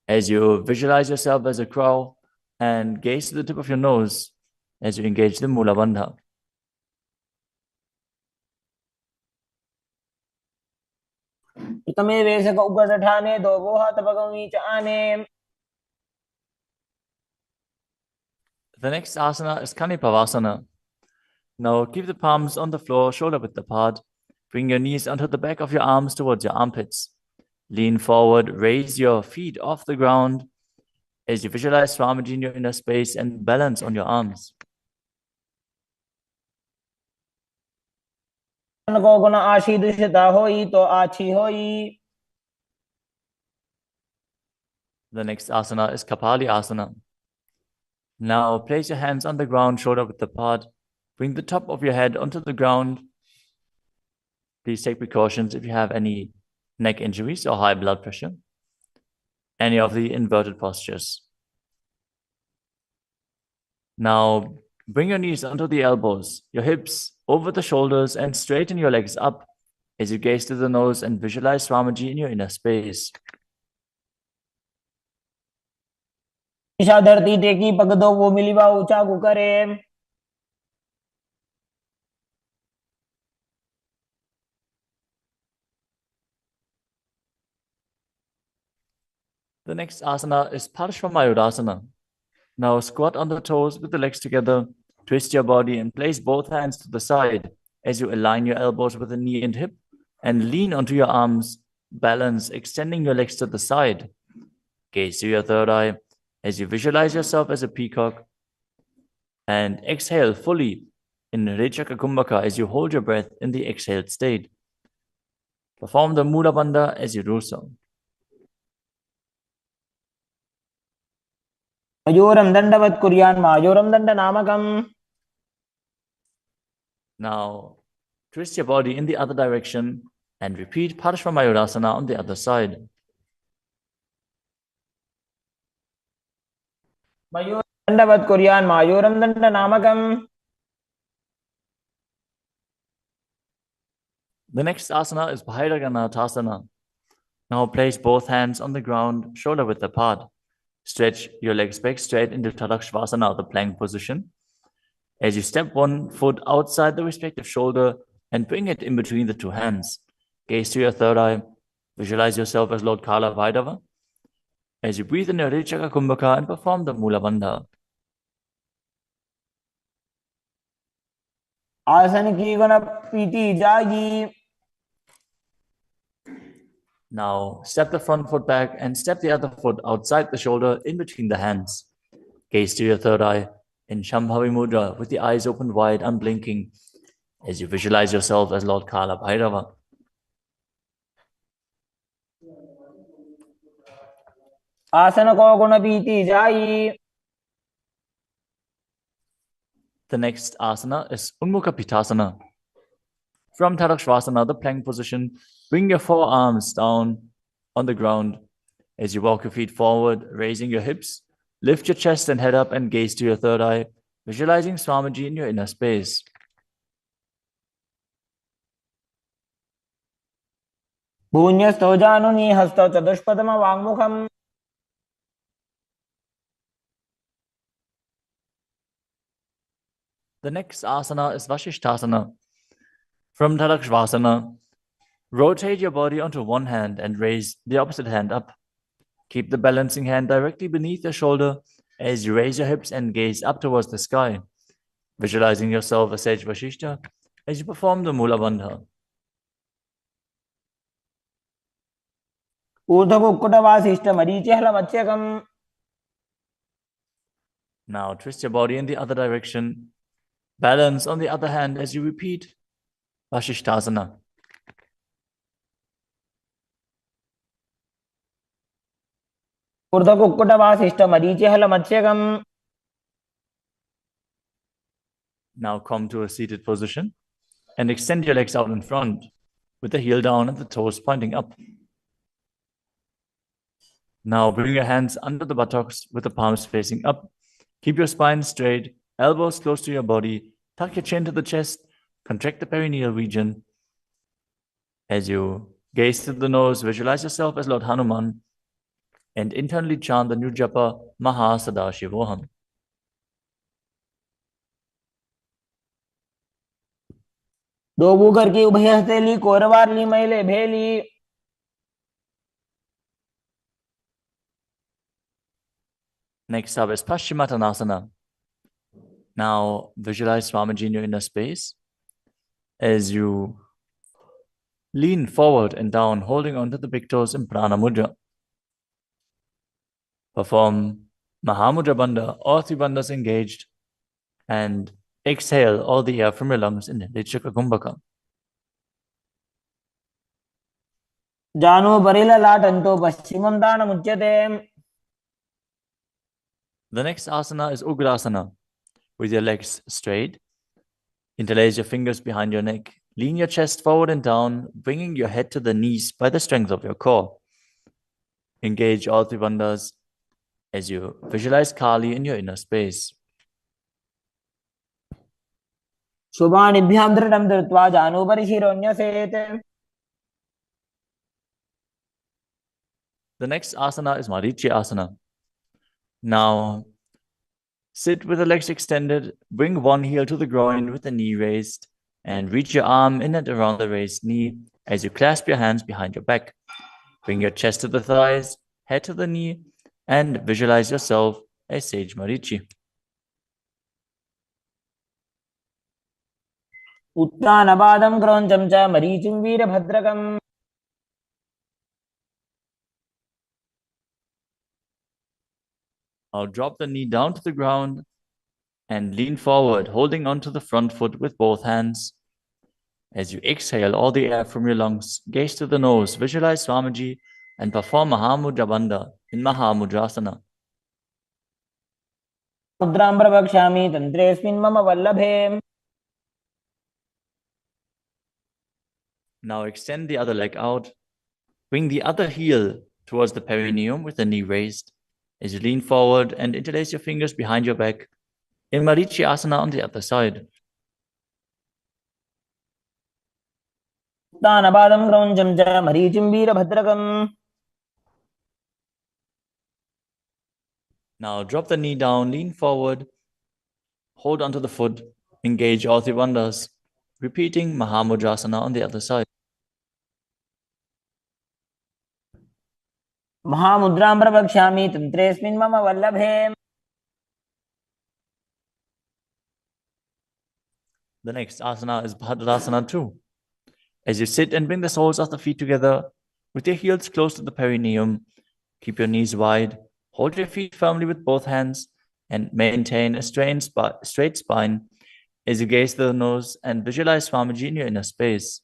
As you visualize yourself as a crow and gaze to the tip of your nose as you engage the Mula Bandha. प्रथमे वेशक उपदठाने दो वोहा तपगमी च आने. The next asana is Kanipavasana. Now keep the palms on the floor, shoulder width apart. Bring your knees onto the back of your arms towards your armpits. Lean forward, raise your feet off the ground as you visualize Swamiji in your inner space and balance on your arms. को गुण आशी दुष्टता होई तो आछी होई. The next asana is Kapali asana. Now place your hands on the ground, shoulder width apart. Bring the top of your head onto the ground. Please take precautions if you have any neck injuries or high blood pressure. Any of the inverted postures. Now bring your knees onto the elbows, your hips over the shoulders, and straighten your legs up as you gaze to the nose and visualize Swamiji in your inner space. Isha धरती टेकी पग दो वो मिलीवा ऊंचा करे. The next asana is Parshvamayurasana. Now squat on the toes with the legs together, twist your body and place both hands to the side as you align your elbows with the knee and hip and lean onto your arms, balance, extending your legs to the side. Gaze to your third eye as you visualize yourself as a peacock and exhale fully in Rechaka Kumbhaka as you hold your breath in the exhaled state. Perform the Mula Bandha as you do so. मयूरं दंडवत् कुर्यान् मायूरं दंडनामकम्. Now twist your body in the other direction and repeat Parshvamayurasana on the other side. मयूरं दंडवत् कुर्यान् मायूरं दंडनामकम्. The next asana is Bhairaganathasana. Now place both hands on the ground, shoulder width apart. Stretch your legs back straight into Tadakshvasana, the plank position. As you step one foot outside the respective shoulder and bring it in between the two hands. Gaze to your third eye. Visualize yourself as Lord Kala Bhairava. As you breathe in your Rechaka Kumbhaka and perform the Mula Bandha. आसन की गुण पीती जागी. Now step the front foot back and step the other foot outside the shoulder in between the hands. Gaze to your third eye in Shambhavi Mudra with the eyes open wide, unblinking, as you visualize yourself as Lord Kala Bhairava. आसन को गुण पीती जाई. The next asana is Unmukha Pitasana. From Tadakshvasana, the plank position, bring your forearms down on the ground as you walk your feet forward, raising your hips, Lift your chest and head up and gaze to your third eye, visualizing Swamiji in your inner space. भून्यस्थो जानुनी हस्तौ चतुष्पदम वाङ्मुखम् The next asana is Vashishthasana. From Tadakshvasana, rotate your body onto one hand and raise the opposite hand up. Keep the balancing hand directly beneath your shoulder as you raise your hips and gaze up towards the sky, visualizing yourself as Sage Vashishta as you perform the Mula Bandha. ऊर्ध्वकुक्कुटवासिष्ठ मरीचिहलमत्स्यकम्. Now twist your body in the other direction. Balance on the other hand as you repeat Vashishthasana. ऊर्ध्वकुक्कुटवासिष्ठ मरीचिहलमत्स्यकम्. Now come to a seated position and extend your legs out in front with the heel down and the toes pointing up. Now bring your hands under the buttocks with the palms facing up. Keep your spine straight, elbows close to your body. Tuck your chin to the chest. Contract the perineal region. As you gaze through the nose, visualize yourself as Lord Hanuman and internally chant the new japa Paramashivoham. दो Booker की उभय हथेली कोरवारली मैले भेली. Next up is Paschimottanasana. Now visualize Swamiji in your inner space as you lean forward and down, holding onto the big toes in Prana Mudra. Perform Mahamudra Bandha, all three bandhas engaged, and exhale all the air from your lungs in Lichaka Kumbhaka. जानो बरिललाटन्तो पश्चिमं दानमुच्यते. The next asana is Ugrasana. With your legs straight, interlace your fingers behind your neck. Lean your chest forward and down, bringing your head to the knees by the strength of your core. Engage all three bandhas as you visualize Kali in your inner space. शुभानिभ्यां दृढं धृत्वा जानुपरि शिरोन्यसेत्. The next asana is Marichi Asana. Now, sit with the legs extended, bring one heel to the groin with the knee raised, and reach your arm in and around the raised knee as you clasp your hands behind your back. Bring your chest to the thighs, head to the knee, and visualize yourself as Sage Marichi. उत्तानपादं क्रौञ्चं च मरीचिं वीरभद्रकम्. Now drop the knee down to the ground and lean forward, holding onto the front foot with both hands. As you exhale all the air from your lungs, gaze to the nose, visualize Swamiji, and perform Mahamudra Bandha in Mahamudrasana. मुद्रां प्रवक्ष्यामि तन्त्रेऽस्मिन् मम वल्लभे. Now extend the other leg out. Bring the other heel towards the perineum with the knee raised. As you lean forward and interlace your fingers behind your back in Marichi Asana on the other side. उत्तानपादं क्रौञ्चं च मरीचिं वीरभद्रकम्. Now drop the knee down, lean forward, hold onto the foot, engage all three bandhas, repeating Mahamudrasana on the other side. महामुद्रां प्रवक्ष्यामि तन्त्रेऽस्मिन् मम वल्लभे. The next asana is Bhadrasana 2. As you sit and bring the soles of the feet together with your heels close to the perineum, keep your knees wide, hold your feet firmly with both hands, and maintain a straight spine as you gaze to the nose and visualize Swamiji in your inner space.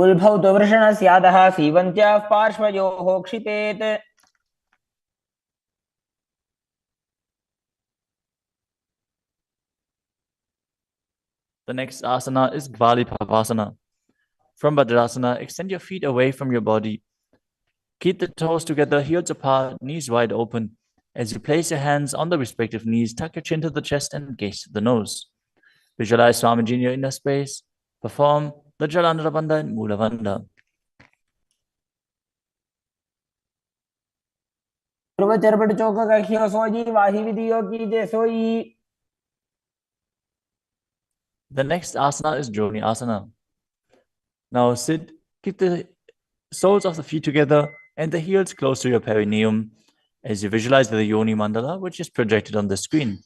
उल्भौ तु वृषणस्यादः सीवन्त्याः पार्श्वयोः क्षिपेत्. The next asana is Gvali Pavasana. From Bhadrasana, extend your feet away from your body. Keep the toes together, heels apart, knees wide open. As you place your hands on the respective knees, tuck your chin to the chest and gaze to the nose. Visualize Swamiji in your inner space. Perform the Jalandhara Bandha and Mula Bandha. पूर्व चरपट चौक कखियो सोजी वाही विधियो की जे सोई. The next asana is Joni Asana. Now sit, keep the soles of the feet together and the heels close to your perineum as you visualize the Yoni Mandala, which is projected on the screen.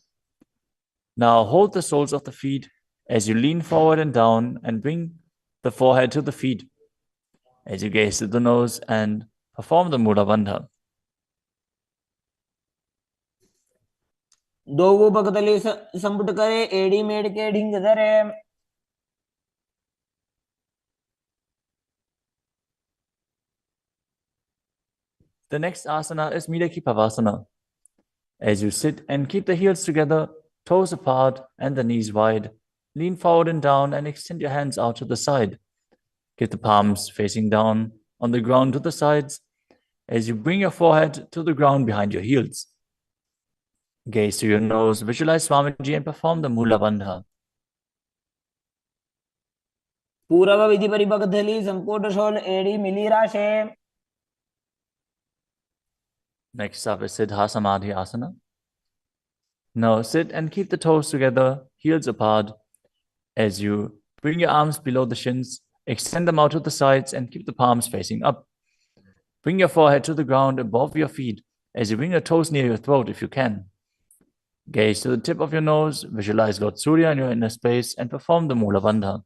Now hold the soles of the feet as you lean forward and down and bring the forehead to the feet as you gaze to the nose and perform the Mula Bandha. दो बगदली संपुट करे एड़ी मेड़ के ढिंग धरे. The next asana is Midaki Pavasana. As you sit and keep the heels together, toes apart and the knees wide, lean forward and down and extend your hands out to the side. Keep the palms facing down on the ground to the sides as you bring your forehead to the ground behind your heels. Gaze to your nose, visualize Swamiji and perform the Mula Bandha. पूर्व विधि परिबगदली संपुट शोल एड़ी मिली राशे. Next up is Siddha Samadhi Asana. Now sit and keep the toes together, heels apart, as you bring your arms below the shins, extend them out to the sides and keep the palms facing up. Bring your forehead to the ground above your feet as you bring your toes near your throat if you can. Gaze to the tip of your nose, visualize Lord Surya in your inner space and perform the Mula Bandha.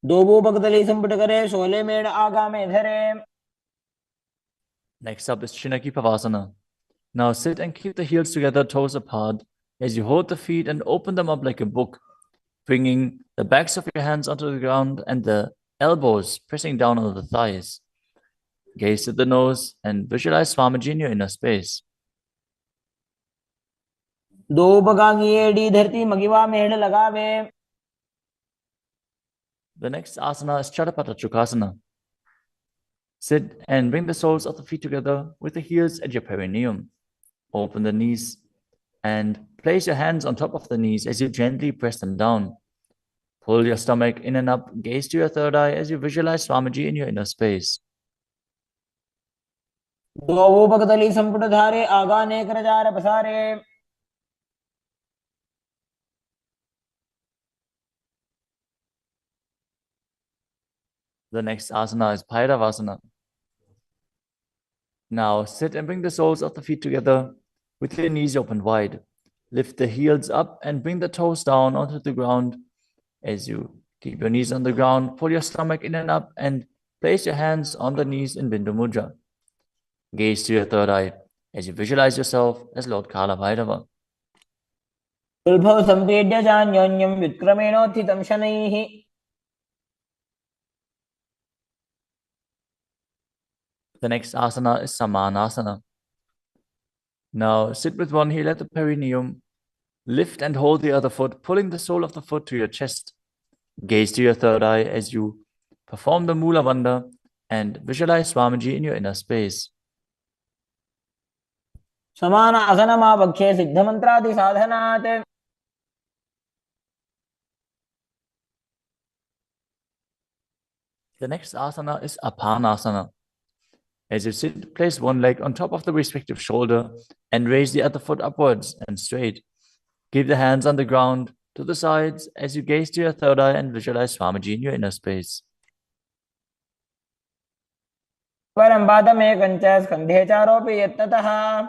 दो बगदली संपुट करे शोले मेड़ आगा में धरे. Next up is Chinaki Pavasana. Now sit and keep the heels together, toes apart, as you hold the feet and open them up like a book, bringing the backs of your hands onto the ground and the elbows pressing down on the thighs. Gaze at the nose and visualize Swamiji in your inner space. दो बगांगी एड़ी धरती मगिवा मेड़ लगावे. The next asana is Chadapata Chukasana. Sit and bring the soles of the feet together with the heels at your perineum. Open the knees and place your hands on top of the knees as you gently press them down. Pull your stomach in and up, gaze to your third eye as you visualize Swamiji in your inner space. दो बगदली संपुट धारे आगा नेक रजार पसारे. The next asana is Bhairavasana. Now sit and bring the soles of the feet together with your knees open wide. Lift the heels up and bring the toes down onto the ground. As you keep your knees on the ground, pull your stomach in and up and place your hands on the knees in Bindu Mudra. Gaze to your third eye as you visualize yourself as Lord Kala Bhairava. उल्भव संपेड्य जान्योन्यं विक्रमेणोत्थितं शनैः. The next asana is Samanasana. Now sit with one heel at the perineum. Lift and hold the other foot, pulling the sole of the foot to your chest. Gaze to your third eye as you perform the Mula Bandha and visualize Swamiji in your inner space. समान आसनमावक्षे सिद्धमन्त्रादि साधनात्. The next asana is Apanasana. As you sit, place one leg on top of the respective shoulder and raise the other foot upwards and straight. Keep the hands on the ground to the sides as you gaze to your third eye and visualize Swamiji in your inner space. परं पादमेकञ्च स्कन्धे चारोऽपि यत्नतः.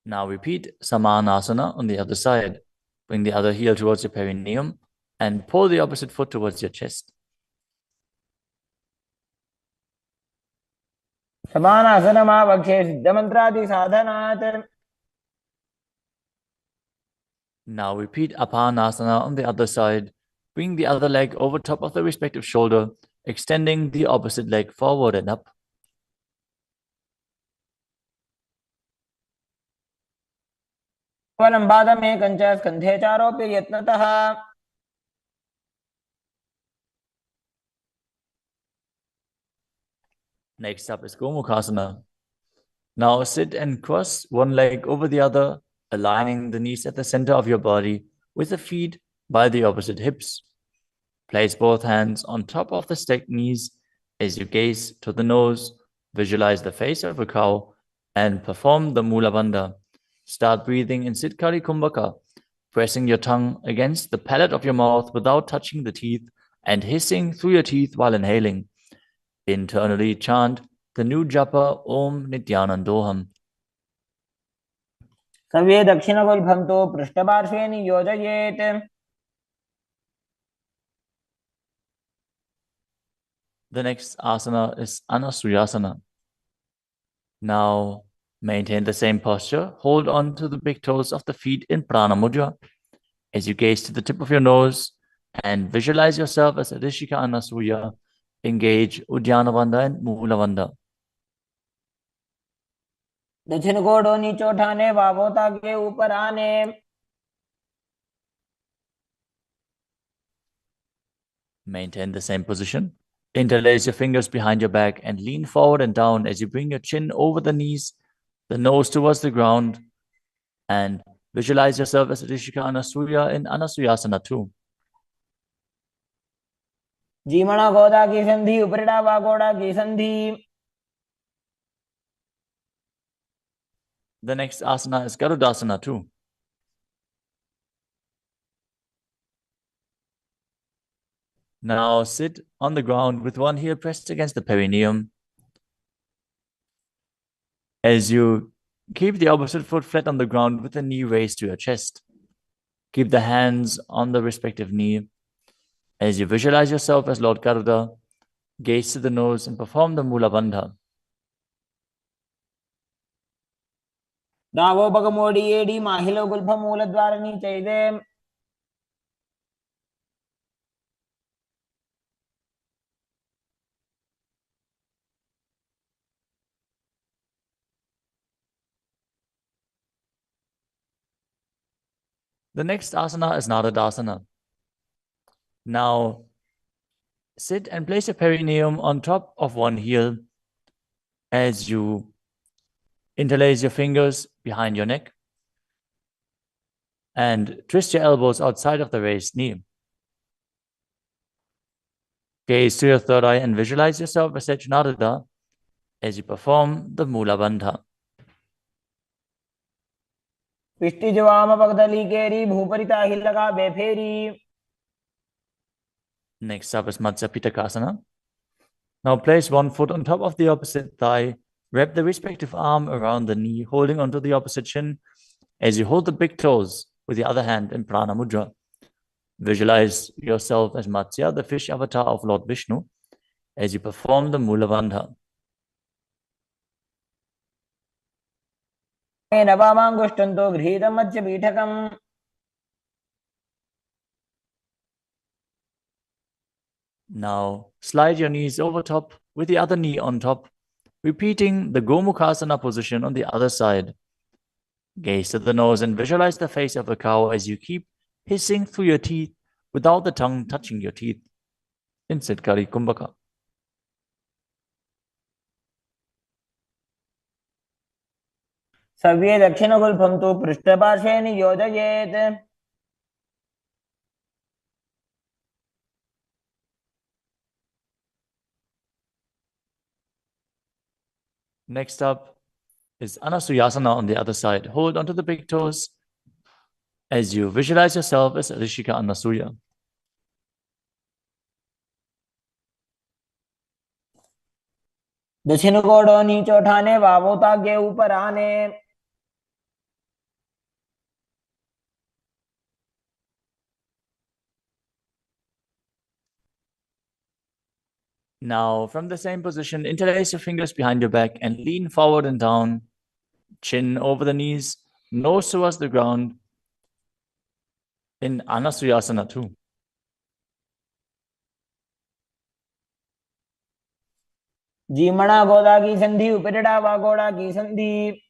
Now repeat Samanasana on the other side. Bring the other heel towards your perineum and pull the opposite foot towards your chest. समान आसनमावक्षे सिद्धमन्त्रादि साधनात्. Now repeat Apanasana on the other side. Bring the other leg over top of the respective shoulder, extending the opposite leg forward and up. परं पादमेकञ्च स्कन्धे चारोऽपि यत्नतः. Next up is Gomukhasana. Now sit and cross one leg over the other, aligning the knees at the center of your body with the feet by the opposite hips. Place both hands on top of the stacked knees as you gaze to the nose, visualize the face of a cow, and perform the Mula Bandha. Start breathing in Siddhkari Kumbhaka, pressing your tongue against the palate of your mouth without touching the teeth and hissing through your teeth while inhaling. Internally chant the new japa Om Nithyanandoham. सर्वे दक्षिणगुल्फं तु पृष्ठपार्श्वे नियोजयेत्. The next asana is Anasuyasana. Now maintain the same posture. Hold on to the big toes of the feet in Prana Mudra as you gaze to the tip of your nose and visualize yourself as Rishika Anasuya. Engage Uddiyana Bandha and Mula Bandha. दक्षिण कोडो नीचे उठाने, वावोता के ऊपर आने. Maintain the same position. Interlace your fingers behind your back and lean forward and down as you bring your chin over the knees, the nose towards the ground, and visualize yourself as Rishika Anasuya in Anasuyasana too. जीमणा गोदा की संधि, उपरिड़ा वागोड़ा की संधि. The next asana is Garudasana too. Now sit on the ground with one heel pressed against the perineum. As you keep the opposite foot flat on the ground with the knee raised to your chest. Keep the hands on the respective knee. As you visualize yourself as Lord Garuda, gaze to the nose and perform the Mula Bandha. दावो बगमोडी AD माहिलो Gulf मूलद्वार नीचे दे. The next asana is Nadadasana. Now, sit and place your perineum on top of one heel as you interlace your fingers behind your neck and twist your elbows outside of the raised knee. Gaze to your third eye and visualize yourself as Sejnadada as you perform the Mula Bandha. पिष्टि जवाम पगदली केरी, भूपरिता हिल लगा बेफेरी. Next up is Matsya Pitakasana. Now place one foot on top of the opposite thigh. Wrap the respective arm around the knee, holding onto the opposite shin as you hold the big toes with the other hand in Prana Mudra. Visualize yourself as Matsya, the fish avatar of Lord Vishnu, as you perform the Mula Bandha. नवामांगुष्टन्तो गृहीतं Matsya पीठकम्. Now slide your knees over top with the other knee on top, repeating the Gomukhasana position on the other side. Gaze to the nose and visualize the face of a cow as you keep hissing through your teeth without the tongue touching your teeth in Siddhkari Kumbhaka. सर्वे दक्षिणगुल्फं तु पृष्ठपार्श्वे नियोजयेत्. Next up is Anasuyasana on the other side. Hold onto the big toes as you visualize yourself as Rishika Anasuya. दक्षिण कोडो नीचे उठाने, वावोता के ऊपर आने. Now, from the same position, interlace your fingers behind your back and lean forward and down, chin over the knees, nose towards the ground in Anasuyasana too. जीमणा गोदा की संधि, उपरिड़ा वागोड़ा की संधि.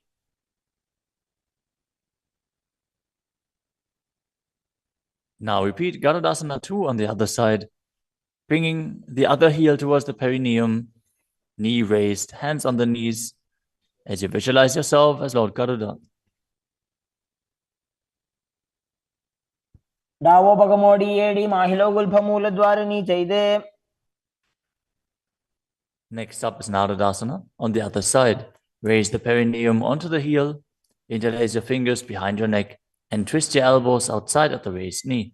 Now repeat Garudasana 2 on the other side, bringing the other heel towards the perineum, knee raised, hands on the knees, as you visualize yourself as Lord Garuda. डावो पगमोडी एडी माहिलो गुल्फमूल द्वार नीचे दे. Next up is Narudasana on the other side. Raise the perineum onto the heel, interlace your fingers behind your neck, and twist your elbows outside of the raised knee,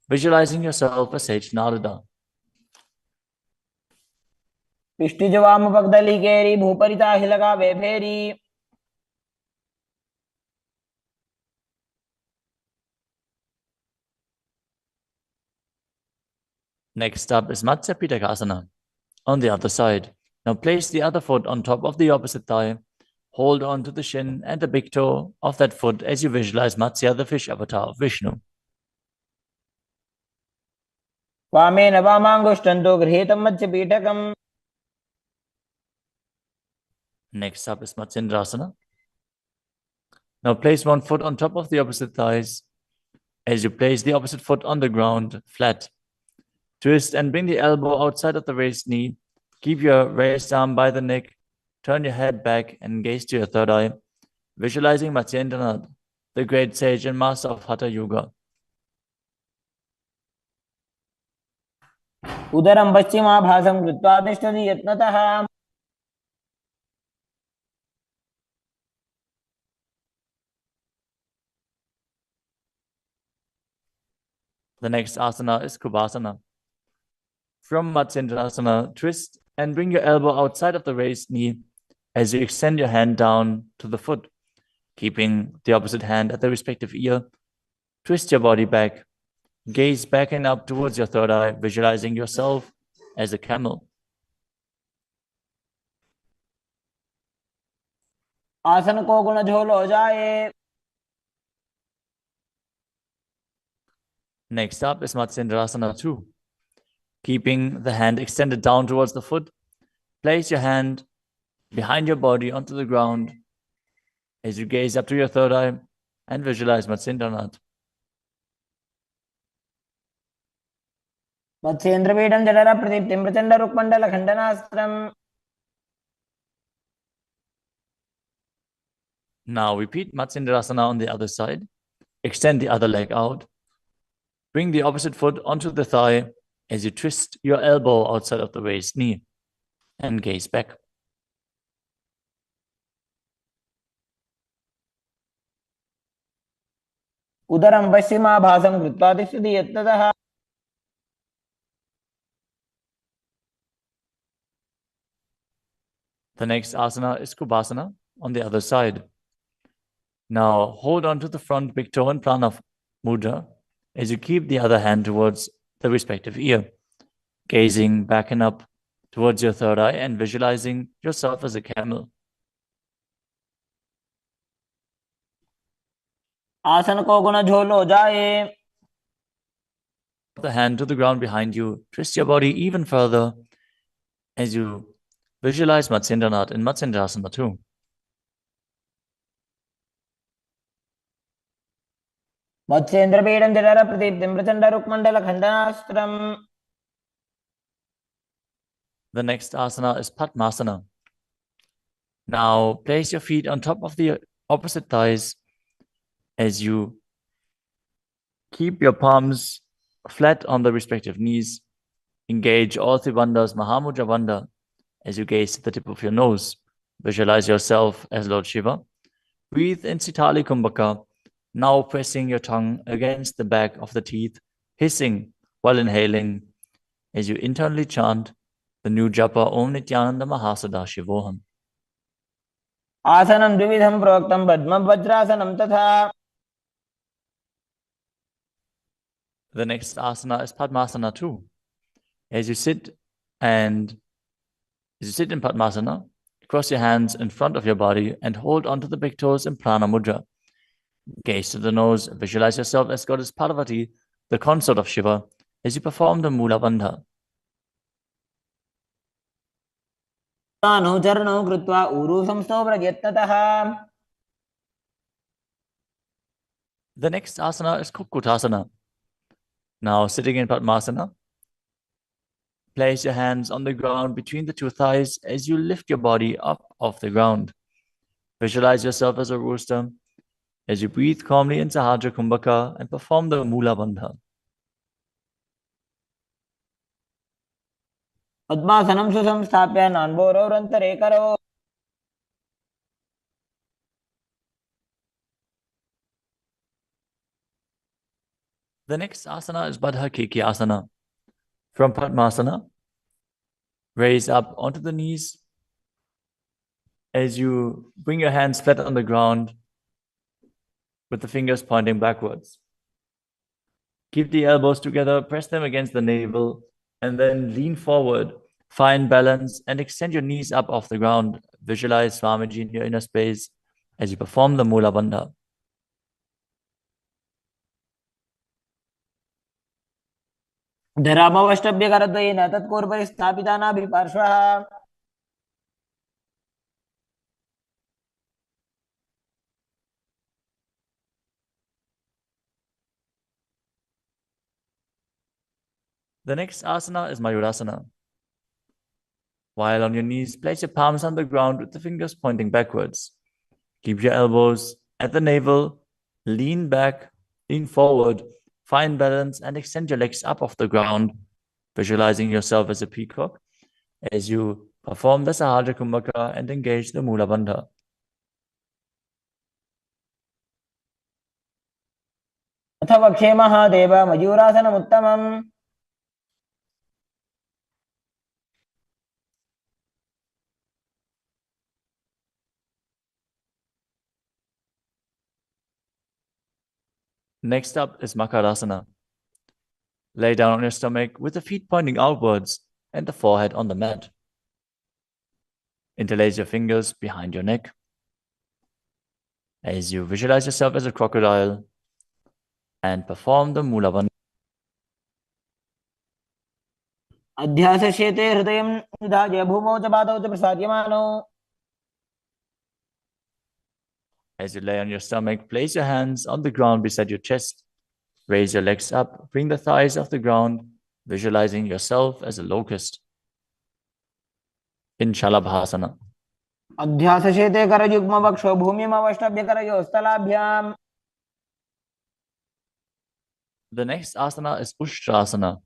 visualizing yourself as Sage Naruda. पिष्टि जवाम पगदली केरी भूपरिता हिलगा वे फेरी. Next up is Matsya Pitakasana on the other side. Now place the other foot on top of the opposite thigh. Hold on to the shin and the big toe of that foot as you visualize Matsya, the fish avatar of Vishnu. वामेन वामांगुष्टन्तो गृहीतं मत्स्यपीठकम्. Next up is Matsindrasana. Now place one foot on top of the opposite thighs as you place the opposite foot on the ground, flat. Twist and bring the elbow outside of the raised knee. Keep your raised arm by the neck. Turn your head back and gaze to your third eye, visualizing Matsyendranath, the great sage and master of Hatha Yoga. उदरं पश्चिमाभासं कृत्वा तिष्ठति यत्नतः. The next asana is Kubhasana. From Matsyendrasana, twist and bring your elbow outside of the raised knee as you extend your hand down to the foot, keeping the opposite hand at the respective ear. Twist your body back. Gaze back and up towards your third eye, visualizing yourself as a camel. आसन को गुण झोल हो जाए. Next up is Matsyendrasana 2. Keeping the hand extended down towards the foot, place your hand behind your body onto the ground as you gaze up to your third eye and visualize Matsyendranath. मत्स्येन्द्रपीठं जठर प्रदीप्तिं Prachanda रुक्मण्डल खण्डनास्त्रम्. Now repeat Matsyendrasana on the other side. Extend the other leg out. Bring the opposite foot onto the thigh as you twist your elbow outside of the raised knee and gaze back. उदरं पश्चिमाभासं कृत्वा तिष्ठति यत्नतः. The next asana is Kubhasana on the other side. Now hold on to the front big toe and Prana Mudra as you keep the other hand towards the respective ear, gazing back and up towards your third eye and visualizing yourself as a camel. आसन को गुण झोल हो जाए. The hand to the ground behind you. Twist your body even further as you visualize Matsyendranath in Matsyendrasana 2. मत्स्येन्द्रपीठं जठर प्रदीप्तिं Prachanda रुक्मण्डल खण्डनास्त्रम्. The next asana is Padmasana. Now place your feet on top of the opposite thighs as you keep your palms flat on the respective knees. Engage all three bandhas, Mahamudra Bandha, as you gaze to the tip of your nose. Visualize yourself as Lord Shiva. Breathe in Sitali Kumbhaka, now pressing your tongue against the back of the teeth, hissing while inhaling as you internally chant the new japa Om Nithyananda Mahasadaशिवोहम. आसनं द्विविधं प्रोक्तं पद्मं वज्रासनं तथा. The next asana is Padmasana 2. As you sit in Padmasana, cross your hands in front of your body and hold onto the big toes in Prana Mudra. Gaze to the nose, visualize yourself as Goddess Parvati, the consort of Shiva, as you perform the Mula Bandha. अनुचरणं कृत्वा ऊरू संस्थो यत्नतः. The next asana is Kukutasana. Now sitting in Padmasana, Place your hands on the ground between the two thighs as you lift your body up off the ground. Visualize yourself as a rooster as you breathe calmly into Sahasrara Kumbhaka and perform the Mula Bandha. पद्मासनं सुसंस्थाप्य नान्भोरौरन्तरे करौ The next asana is Baddha Keki Asana. From Padmasana, raise up onto the knees as you bring your hands flat on the ground with the fingers pointing backwards. Keep the elbows together, press them against the navel, and then lean forward. Find balance and extend your knees up off the ground. Visualize Swamiji in your inner space as you perform the Mula Bandha. धरामवष्टभ्यकरद्वयेन तत्पूर्वपरि स्थापिता नाभिपार्श्वः The next asana is Mayurasana. While on your knees, place your palms on the ground with the fingers pointing backwards. Keep your elbows at the navel, lean back, lean forward, find balance, and extend your legs up off the ground, visualizing yourself as a peacock as you perform the Sahasrara Kumbhaka and engage the Mula Bandha. अथ वक्षे Mahadev मयूरासनमुत्तमम् Next up is Makarasana. Lay down on your stomach with the feet pointing outwards and the forehead on the mat. Interlace your fingers behind your neck as you visualize yourself as a crocodile and perform the Mula Bandha. अध्यासश्येते हृदयं निधाय भूमौ च पादौ च प्रसाद्यमानौ As you lay on your stomach, place your hands on the ground beside your chest. Raise your legs up, bring the thighs off the ground, visualizing yourself as a locust. In Shalabhasana. अध्यासश्येते करयुग्मवक्षो भूमिमवष्टभ्यकरयोस्तलाभ्याम् The next asana is Ushtrasana.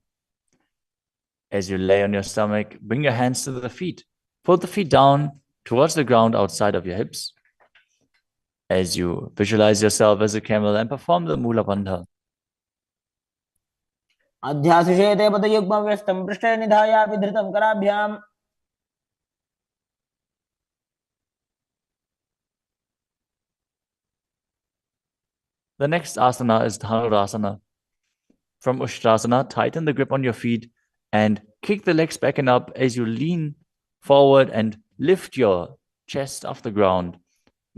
As you lay on your stomach, bring your hands to the feet. Pull the feet down towards the ground outside of your hips. As you visualize yourself as a camel and perform the Mula Bandha. अध्यासश्येते पदयुग्मव्यस्तं पृष्ठे निधाय विधृतं कराभ्याम् The next asana is Dhanurasana. From Ushtrasana, tighten the grip on your feet and kick the legs back and up as you lean forward and lift your chest off the ground.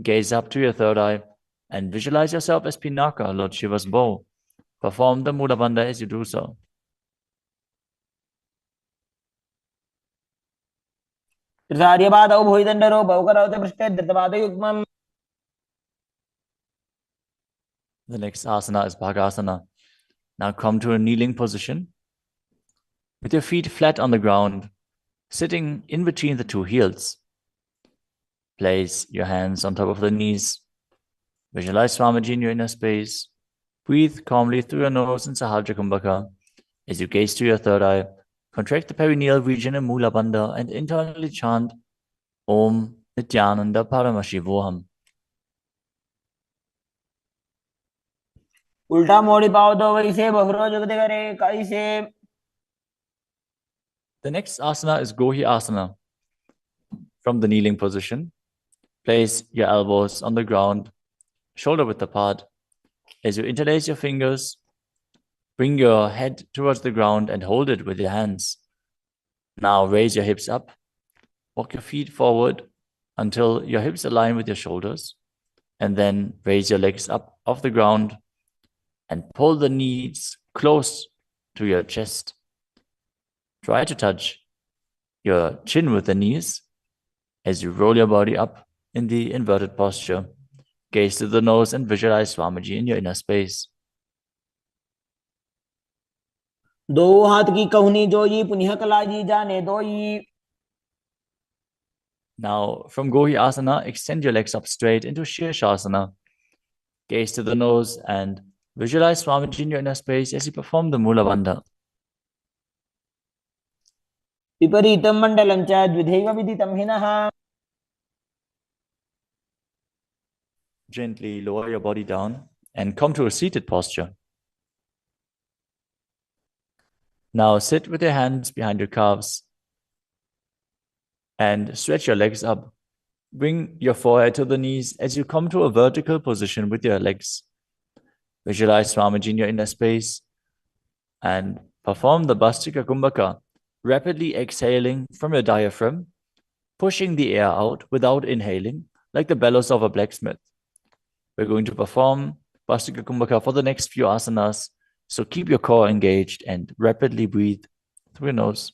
Gaze up to your third eye and visualize yourself as Pinaka, Lord Shiva's bow. Perform the Mula Bandha as you do so. त्रिसार्यपादौ भुविदण्डरूपौ करौ च पृष्ठे धृतपादयुग्मम् The next asana is Bhagasana. Now come to a kneeling position with your feet flat on the ground, sitting in between the two heels. Place your hands on top of the knees. Visualize Swamiji in your inner space. Breathe calmly through your nose in Sahasrara Kumbhaka. As you gaze to your third eye, contract the perineal region in Mula Bandha and internally chant Om Nithyananda Paramashivoham. उल्टा मोड़ी पाओ दो वैसे बहुरो जगते करे कैसे The next asana is Gohi Asana. From the kneeling position, place your elbows on the ground, shoulder width apart. As you interlace your fingers, bring your head towards the ground and hold it with your hands. Now raise your hips up. Walk your feet forward until your hips align with your shoulders. And then raise your legs up off the ground and pull the knees close to your chest. Try to touch your chin with the knees as you roll your body up in the inverted posture. Gaze to the nose and visualize Swamiji in your inner space. दो हाथ की कहुनी जोई पुनिह कलाजी जाने दोई. Now, from Gohi Asana, extend your legs up straight into Shirshasana. Gaze to the nose and visualize Swamiji in your inner space as you perform the Mula Bandha. विपरीतं मण्डलं च द्विधैव विदितं हिनः. Gently lower your body down and come to a seated posture. Now sit with your hands behind your calves and stretch your legs up. Bring your forehead to the knees as you come to a vertical position with your legs. Visualize Swamiji in your inner space and perform the Bhastika Kumbhaka, rapidly exhaling from your diaphragm, pushing the air out without inhaling, like the bellows of a blacksmith. We're going to perform Bhastika Kumbhaka for the next few asanas, so keep your core engaged and rapidly breathe through your nose.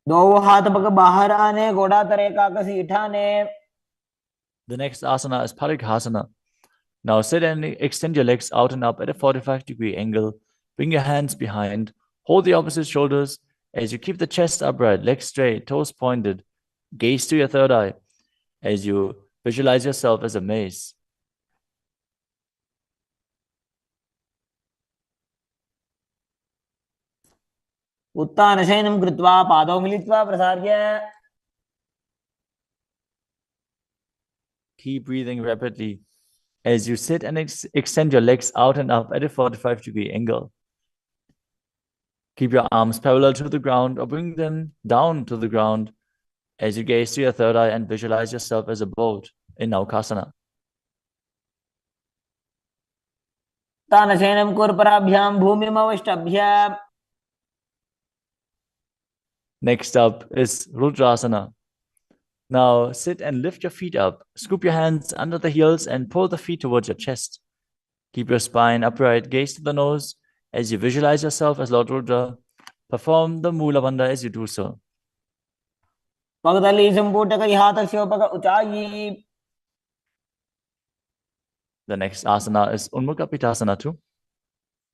दो हाथ पग बाहर आने घोड़ा तरे का घसीटा ने. The next asana is Parikhasana. Now sit and extend your legs out and up at a 45-degree angle. Bring your hands behind. Hold the opposite shoulders as you keep the chest upright, legs straight, toes pointed. Gaze to your third eye as you visualize yourself as a mace. उत्तानशयनं कृत्वा पादौ मिलित्वा प्रसार्य. Keep breathing rapidly as you sit and extend your legs out and up at a 45-degree angle. Keep your arms parallel to the ground or bring them down to the ground as you gaze to your third eye and visualize yourself as a boat in Naukasana. तानशयनं कुर्पराभ्यां भूमिमवष्टभ्य. Next up is Rudrasana. Now sit and lift your feet up. Scoop your hands under the heels and pull the feet towards your chest. Keep your spine upright, gaze to the nose as you visualize yourself as Lord Rudra. Perform the Mula Bandha as you do so. पगदली संपुटक हाथस्योपक ऊंचाई. The next asana is Unmukha Pitasana too.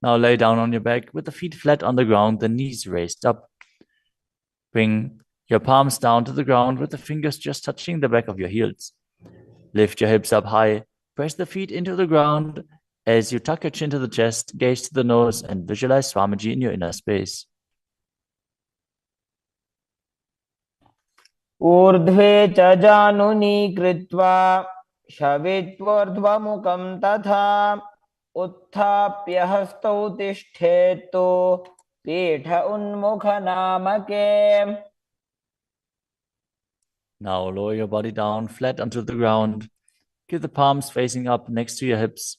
Now lay down on your back with the feet flat on the ground, the knees raised up. Bring your palms down to the ground with the fingers just touching the back of your heels. Lift your hips up high. Press the feet into the ground as you tuck your chin to the chest, gaze to the nose, and visualize Swamiji in your inner space. ऊर्ध्वे च जानुनी कृत्वा शवित्वोर्ध्वमुखं तथा उत्थाप्य हस्तौ तिष्ठेतु पीठ उन्मुख नामके. Now lower your body down flat onto the ground. Keep the palms facing up next to your hips.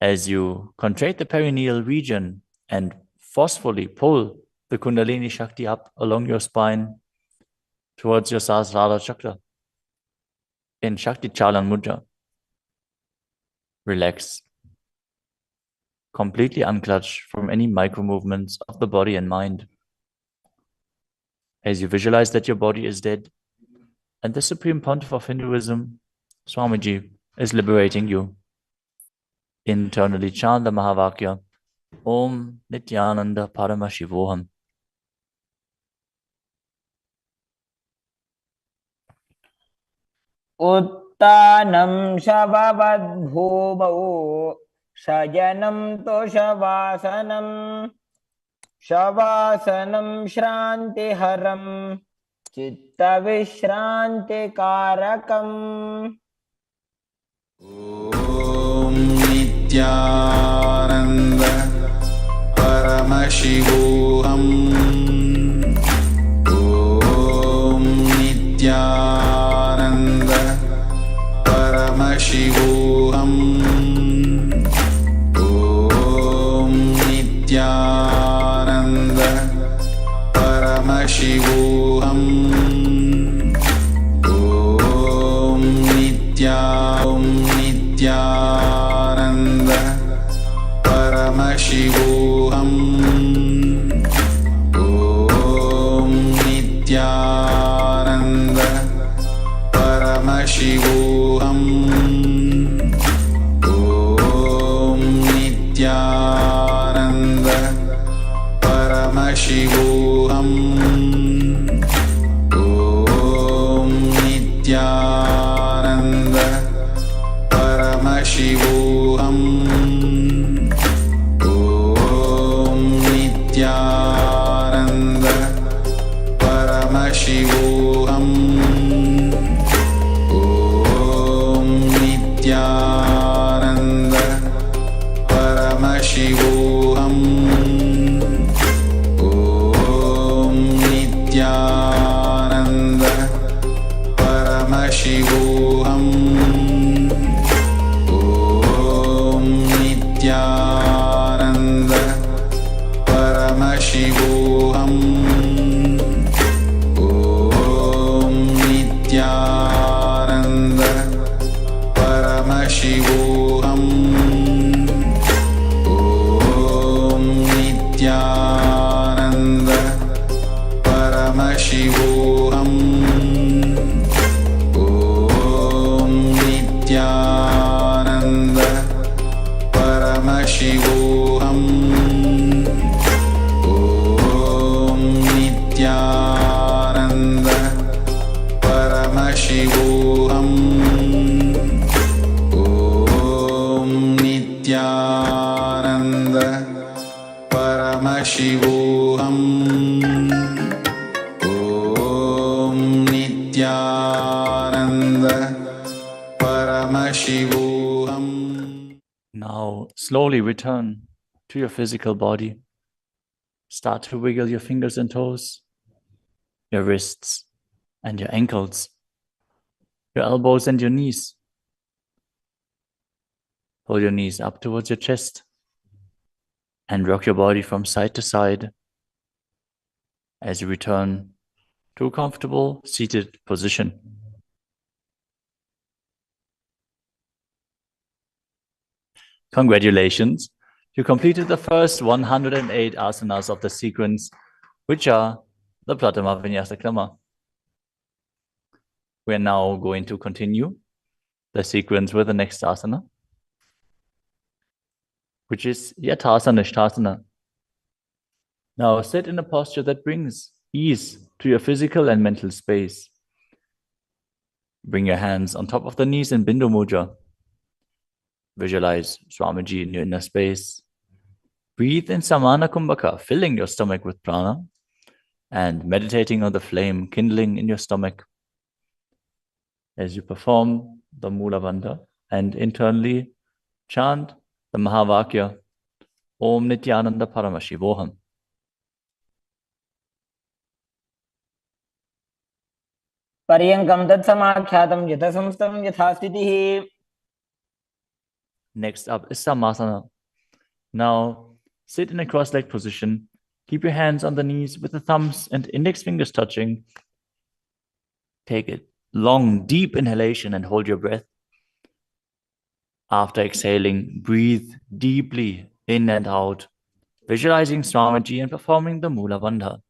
As you contract the perineal region and forcefully pull the Kundalini Shakti up along your spine towards your Sahasrara Chakra in Shakti Chalan Mudra. Relax. Completely unclutch from any micro movements of the body and mind. As you visualize that your body is dead and the Supreme Pontiff of Hinduism, Swamiji, is liberating you. Internally chant the Mahavakya, Om Nithyananda Paramashivoham. उत्तानं शववद्भूमौ शयनं तोषवासनं शवासनं श्रान्तिहरं चित्तविश्रान्तिकारकम्. ॐ नित्यानन्द परमशिवोऽहम्. ॐ नित्यानन्द परमशिवोऽहम्. ॐ नित्यानन्द परमशिवोऽहम्. ॐ नित्यानन्द परमशिवोऽहम्. ॐ नित्यानन्द परमशिवोऽहम्. ॐ Nityanand Paramashivoham Om Nithyananda Paramashivoham Om Nithyananda Paramashivoham Om Nithyananda Paramashivoham Om Nithyananda Paramashivoham Om Nithyananda Paramashivoham Om Nithyananda Paramashivoham Om Nithyananda Paramashivoham Om Nithyananda Paramashivoham Om Nithyananda Paramashivoham Om Nithyananda Paramashivoham Om Nithyananda Paramashivoham. Now, slowly return to your physical body. Start to wiggle your fingers and toes, your wrists and your ankles, your elbows and your knees. Pull your knees up towards your chest and rock your body from side to side as you return to a comfortable seated position. Congratulations! You completed the first 108 asanas of the sequence, which are the Pratama Vinyasa Krama. We are now going to continue the sequence with the next asana, which is Yathasana Nishthasana. Now sit in a posture that brings ease to your physical and mental space. Bring your hands on top of the knees in Bindu Mudra. Visualize Swamiji in your inner space. Breathe in Samana Kumbhaka, filling your stomach with prana and meditating on the flame kindling in your stomach as you perform the Mula Bandha and internally chant the Mahavakya Om Nithyananda Paramashivoham. पर्यङ्कं तत्समाख्यातं यथासंस्थं यथा स्थितिः. Next up is Samasana. Now sit in a cross-legged position. Keep your hands on the knees with the thumbs and index fingers touching. Take a long, deep inhalation and hold your breath. After exhaling, breathe deeply in and out, visualizing Swamiji and performing the Mula Bandha.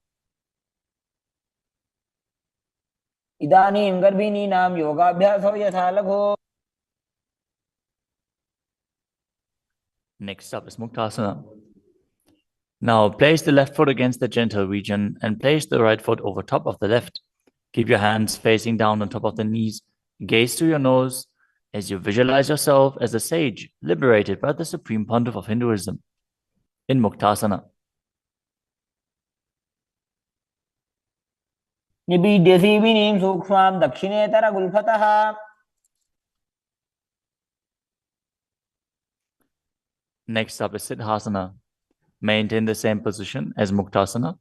इदानीं गर्भिणीनां योगाभ्यासो यथा लघु. Next up is Muktasana. Now place the left foot against the genital region and place the right foot over top of the left. Keep your hands facing down on top of the knees. Gaze to your nose as you visualize yourself as a sage liberated by the Supreme Pontiff of Hinduism in Muktasana. निबीड्य सीविनीं सूक्ष्मां दक्षिणेतरगुल्फतः. Next up is Siddhasana. Maintain the same position as Muktasana.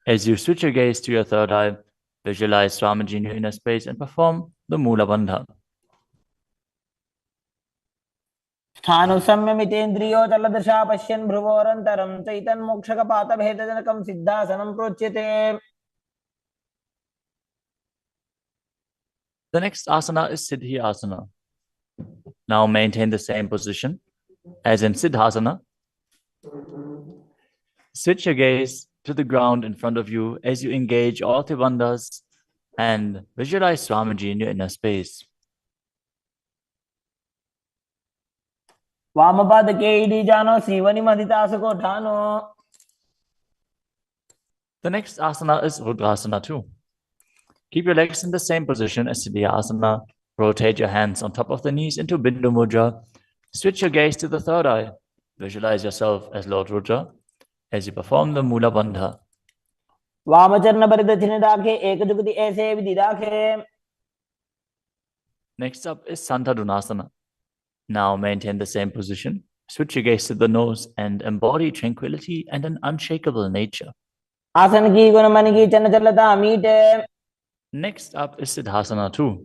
As you switch your gaze to your third eye, visualize Swamiji in your inner space and perform the Mula Bandha. स्थानुसंयमितेन्द्रियो तलदशा पश्यन् भ्रुवोरन्तरं चैतन्मोक्षकपातभेदजनकं सिद्धासनं प्रोच्यते. The next asana is Siddhi Asana. Now maintain the same position as in Siddhasana. Switch your gaze to the ground in front of you as you engage all Tribandhas and visualize Swamiji in your inner space. वामपादके इडीजानो सीवनिमधितासुको ठानो. The next asana is Rudrasana 2. Keep your legs in the same position as Siddhyasana. Rotate your hands on top of the knees into Bindu Mudra. Switch your gaze to the third eye. Visualize yourself as Lord Rudra as you perform the Mula Bandha. वामचरण परिदक्षिण दाखे एक जुगति ऐसे विधि दाखे. Next up is Santadunasana. Now maintain the same position. Switch your gaze to the nose and embody tranquility and an unshakable nature. आसन की गुण मन की चंचलता मीटे. Next up is Siddhasana 2.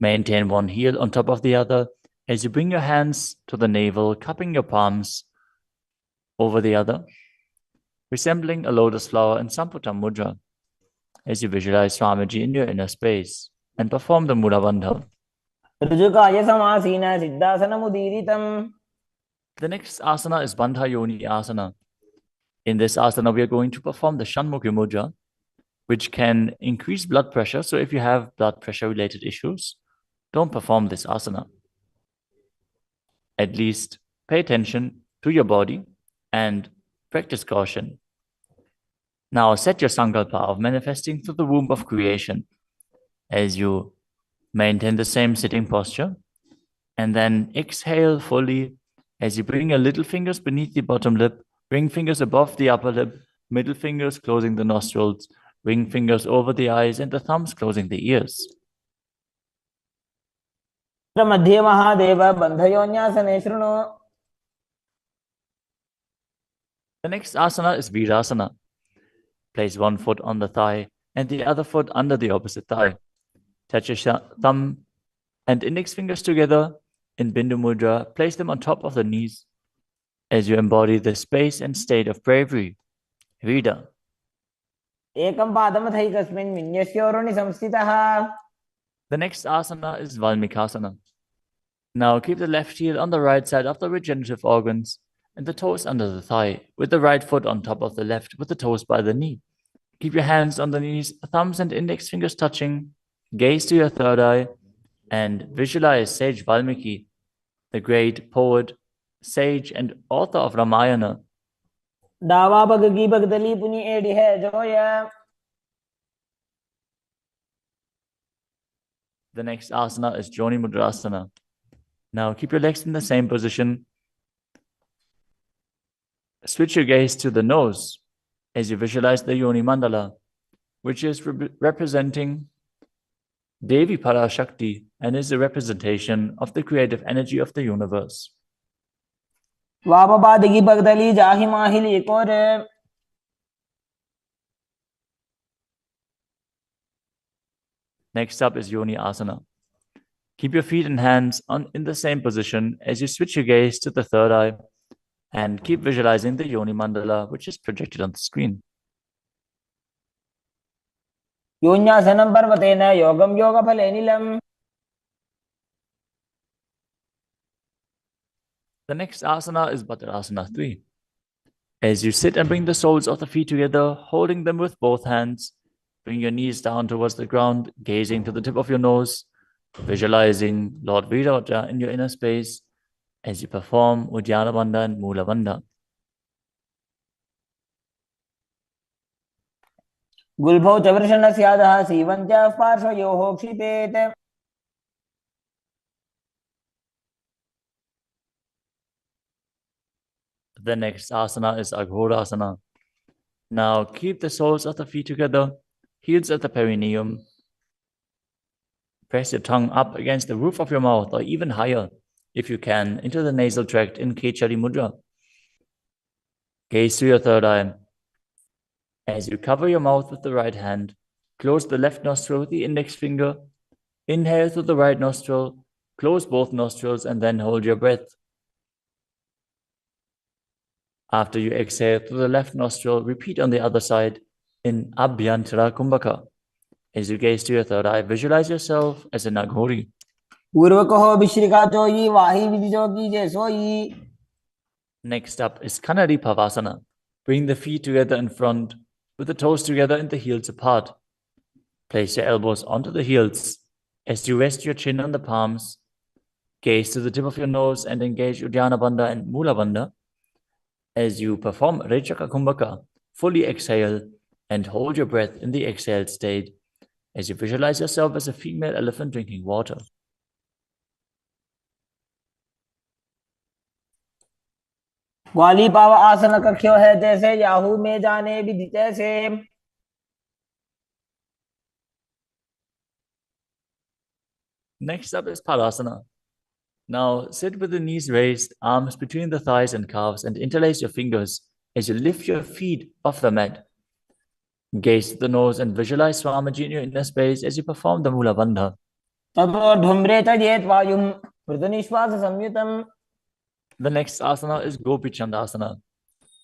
Maintain one heel on top of the other as you bring your hands to the navel, cupping your palms over the other, resembling a lotus flower in Samputa Mudra, as you visualize Swamiji in your inner space and perform the Mula Bandha. ऋजुकाय समासीन सिद्धासनमुदीरितम्. The next asana is Bandha Yoni Asana. In this asana, we are going to perform the Shanmukhi Mudra, which can increase blood pressure. So if you have blood pressure related issues, don't perform this asana. At least pay attention to your body and practice caution. Now set your sankalpa of manifesting through the womb of creation as you maintain the same sitting posture, and then exhale fully as you bring your little fingers beneath the bottom lip, ring fingers above the upper lip, middle fingers closing the nostrils, ring fingers over the eyes, and the thumbs closing the ears. मध्ये महादेव बन्धयोन्यासने शृणु. The next asana is Virasana. Place one foot on the thigh and the other foot under the opposite thigh. Touch your thumb and index fingers together in Bindu Mudra. Place them on top of the knees as you embody the space and state of bravery. Vida. एकं पादमथैकस्मिन् विन्यस्योरुणि संस्थितः. The next asana is Valmikasana. Now keep the left heel on the right side of the regenerative organs and the toes under the thigh, with the right foot on top of the left, with the toes by the knee. Keep your hands on the knees, thumbs and index fingers touching. Gaze to your third eye and visualize Sage Valmiki, the great poet, sage, and author of Ramayana. डावा पग की भगदली पुनि एड़ी है Zoya. The next asana is Joni Mudrasana. Now keep your legs in the same position. Switch your gaze to the nose as you visualize the Yoni Mandala, which is representing Devi Parashakti and is a representation of the creative energy of the universe. वामपाद की भगदली जाहि माहिली कोरे. Next up is Yoni Asana. Keep your feet and hands in the same position as you switch your gaze to the third eye and keep visualizing the Yoni Mandala, which is projected on the screen. योन्यासनं पर्वतेन योगं योगफलेनिलम्. The next asana is Bhadrasana 3. As you sit and bring the soles of the feet together, holding them with both hands, bring your knees down towards the ground, gazing to the tip of your nose, visualizing Lord Virata in your inner space as you perform Uddiyana Bandha and Mula Bandha. गुल्भौ च वृषणस्यादः सीवञ्च पार्श्वयोः क्षिपेत्. The next asana is Aghorasana. Now keep the soles of the feet together, heels at the perineum. Press your tongue up against the roof of your mouth or even higher, if you can, into the nasal tract in Kechari Mudra. Gaze to your third eye. As you cover your mouth with the right hand, close the left nostril with the index finger. Inhale through the right nostril, close both nostrils, and then hold your breath. After you exhale through the left nostril, repeat on the other side in Abhyantara Kumbhaka. As you gaze to your third eye, visualize yourself as an Aghori. Next up is Kanadi Pavasana. Bring the feet together in front, with the toes together and the heels apart. Place your elbows onto the heels as you rest your chin on the palms. Gaze to the tip of your nose and engage Uddiyana Bandha and Mula Bandha. As you perform Rechaka Kumbhaka, fully exhale and hold your breath in the exhaled state as you visualize yourself as a female elephant drinking water. ग्वाली पाव आसन कख्यो है जैसे Yahoo में जाने विधि तैसे। Next up is Padasana. Now sit with the knees raised, arms between the thighs and calves, and interlace your fingers as you lift your feet off the mat. Gaze to the nose and visualize Swamiji in your inner space as you perform the Mula Bandha. The next asana is Gopi Chandasana.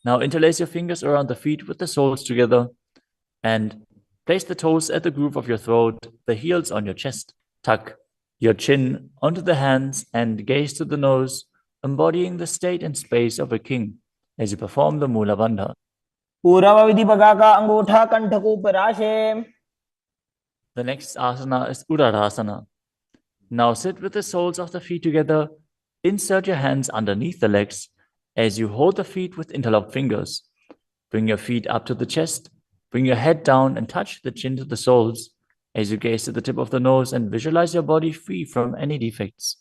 Now interlace your fingers around the feet with the soles together and place the toes at the groove of your throat, the heels on your chest. Tuck your chin onto the hands and gaze to the nose, embodying the state and space of a king as you perform the Mula Bandha. The next asana is Uddarasana. Now sit with the soles of the feet together. Insert your hands underneath the legs as you hold the feet with interlocked fingers. Bring your feet up to the chest. Bring your head down and touch the chin to the soles as you gaze to the tip of the nose and visualize your body free from any defects.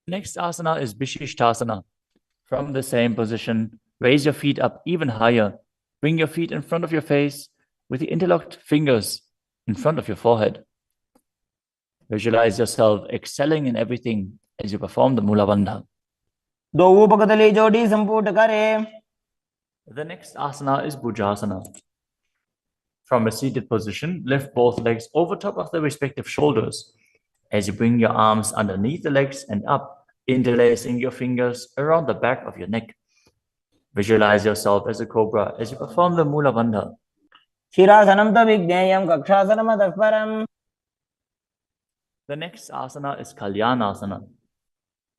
Next asana is Vishishtasana. From the same position, raise your feet up even higher. Bring your feet in front of your face with the interlocked fingers in front of your forehead. Visualize yourself excelling in everything as you perform the Mula Bandha. The next asana is Bhujasana. From a seated position, lift both legs over top of the respective shoulders as you bring your arms underneath the legs and up, interlacing your fingers around the back of your neck. Visualize yourself as a cobra as you perform the Mula Bandha. The next asana is Kalyanasana.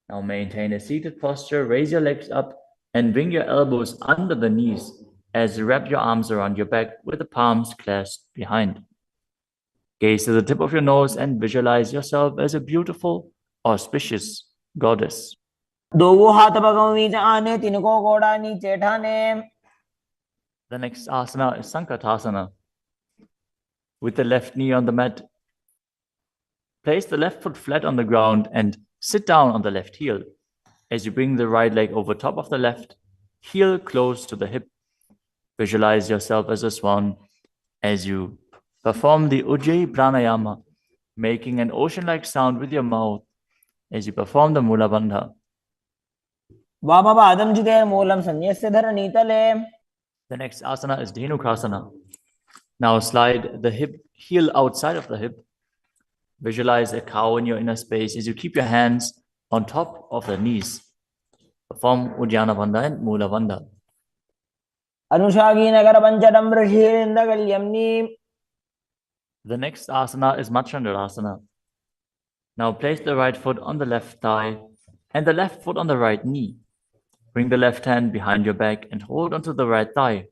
Now maintain a seated posture, raise your legs up and bring your elbows under the knees as you wrap your arms around your back with the palms clasped behind. Gaze to the tip of your nose and visualize yourself as a beautiful, auspicious goddess. The next asana is Sankatasana. With the left knee on the mat, place the left foot flat on the ground and sit down on the left heel as you bring the right leg over top of the left, heel close to the hip. Visualize yourself as a swan as you perform the Ujjayi Pranayama, making an ocean-like sound with your mouth as you perform the Mula Bandha. The next asana is Dhenukasana. Now slide the heel outside of the hip. Visualize a cow in your inner space as you keep your hands on top of the knees. Perform Uddiyana Bandha and Mula Bandha. The next asana is Machandrasana. Now place the right foot on the left thigh and the left foot on the right knee. Bring the left hand behind your back and hold onto the right thigh.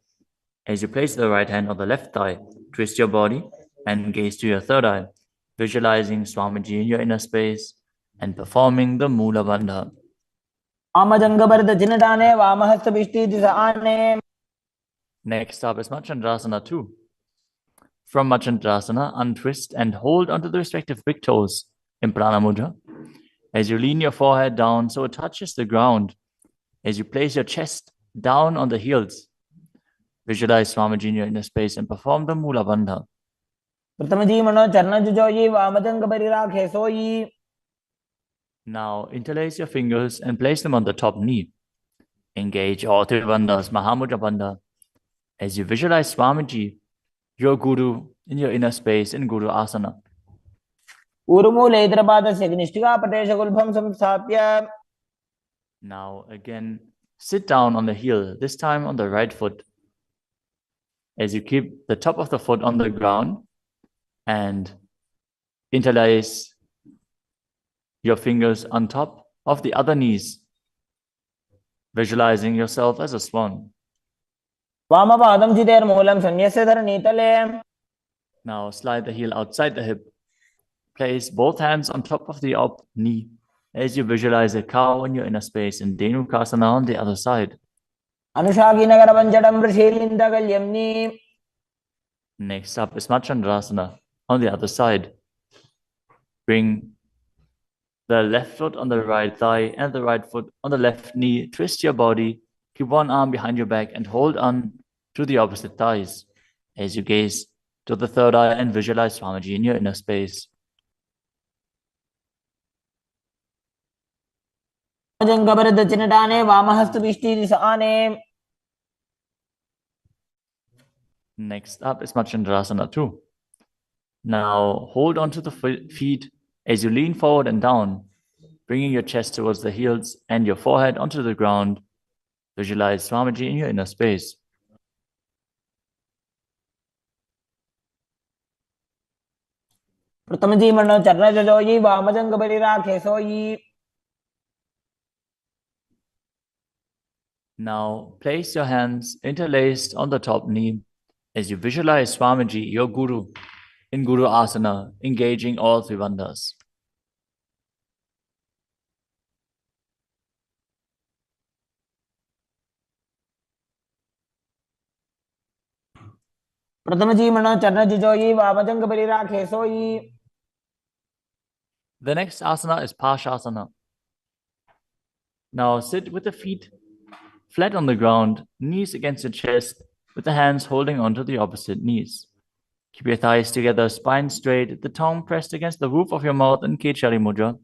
As you place the right hand on the left thigh, twist your body and gaze to your third eye, visualizing Swamiji in your inner space and performing the Mula Bandha. Next up is Machandrasana 2. From Machandrasana, untwist and hold onto the respective big toes in Prana Mudra as you lean your forehead down so it touches the ground. As you place your chest down on the heels, visualize Swamiji in your inner space and perform the Mula Bandha. Now interlace your fingers and place them on the top knee. Engage all three bandhas, Mahamudra Bandha, as you visualize Swamiji, your Guru, in your inner space in Guru Asana. Now again, sit down on the heel, this time on the right foot, as you keep the top of the foot on the ground and interlace your fingers on top of the other knees, visualizing yourself as a swan. Now slide the heel outside the hip. Place both hands on top of the up knee as you visualize a cow in your inner space and Dhenukasana on the other side. Anushagi Nagara Panchadam Rishilinda Galyamni. Next up is Machandrasana on the other side. Bring the left foot on the right thigh and the right foot on the left knee. Twist your body. Keep one arm behind your back and hold on to the opposite thighs as you gaze to the third eye and visualize Swamiji in your inner space. Jangabara Chinatane, Vamahasta Vishti Sane. Next up is Machandrasana 2. Now hold on to the feet as you lean forward and down, bringing your chest towards the heels and your forehead onto the ground. Visualize Swamiji in your inner space. Pratamaji Mano Charna Joji, Vamajangabari Rakhe Soyi. Now place your hands interlaced on the top knee as you visualize Swamiji, your Guru, in Guru Asana, engaging all three bandhas. Pratamaji Mano Charna Joji, Vamajangabari Rakhe Soyi. The next asana is Pashasana. Now sit with the feet flat on the ground, knees against your chest, with the hands holding onto the opposite knees. Keep your thighs together, spine straight, the tongue pressed against the roof of your mouth in Kechari Mudra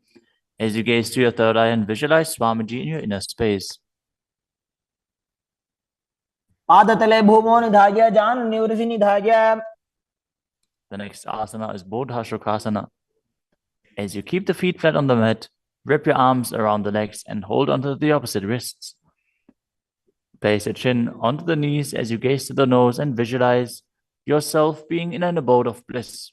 as you gaze to your third eye and visualize Swamiji in your inner space. Padatale Bhumo Nidhaya, Jan Nivrisi Nidhaya. The next asana is Bodhashokasana. As you keep the feet flat on the mat, wrap your arms around the legs and hold onto the opposite wrists. Place your chin onto the knees as you gaze to the nose and visualize yourself being in an abode of bliss.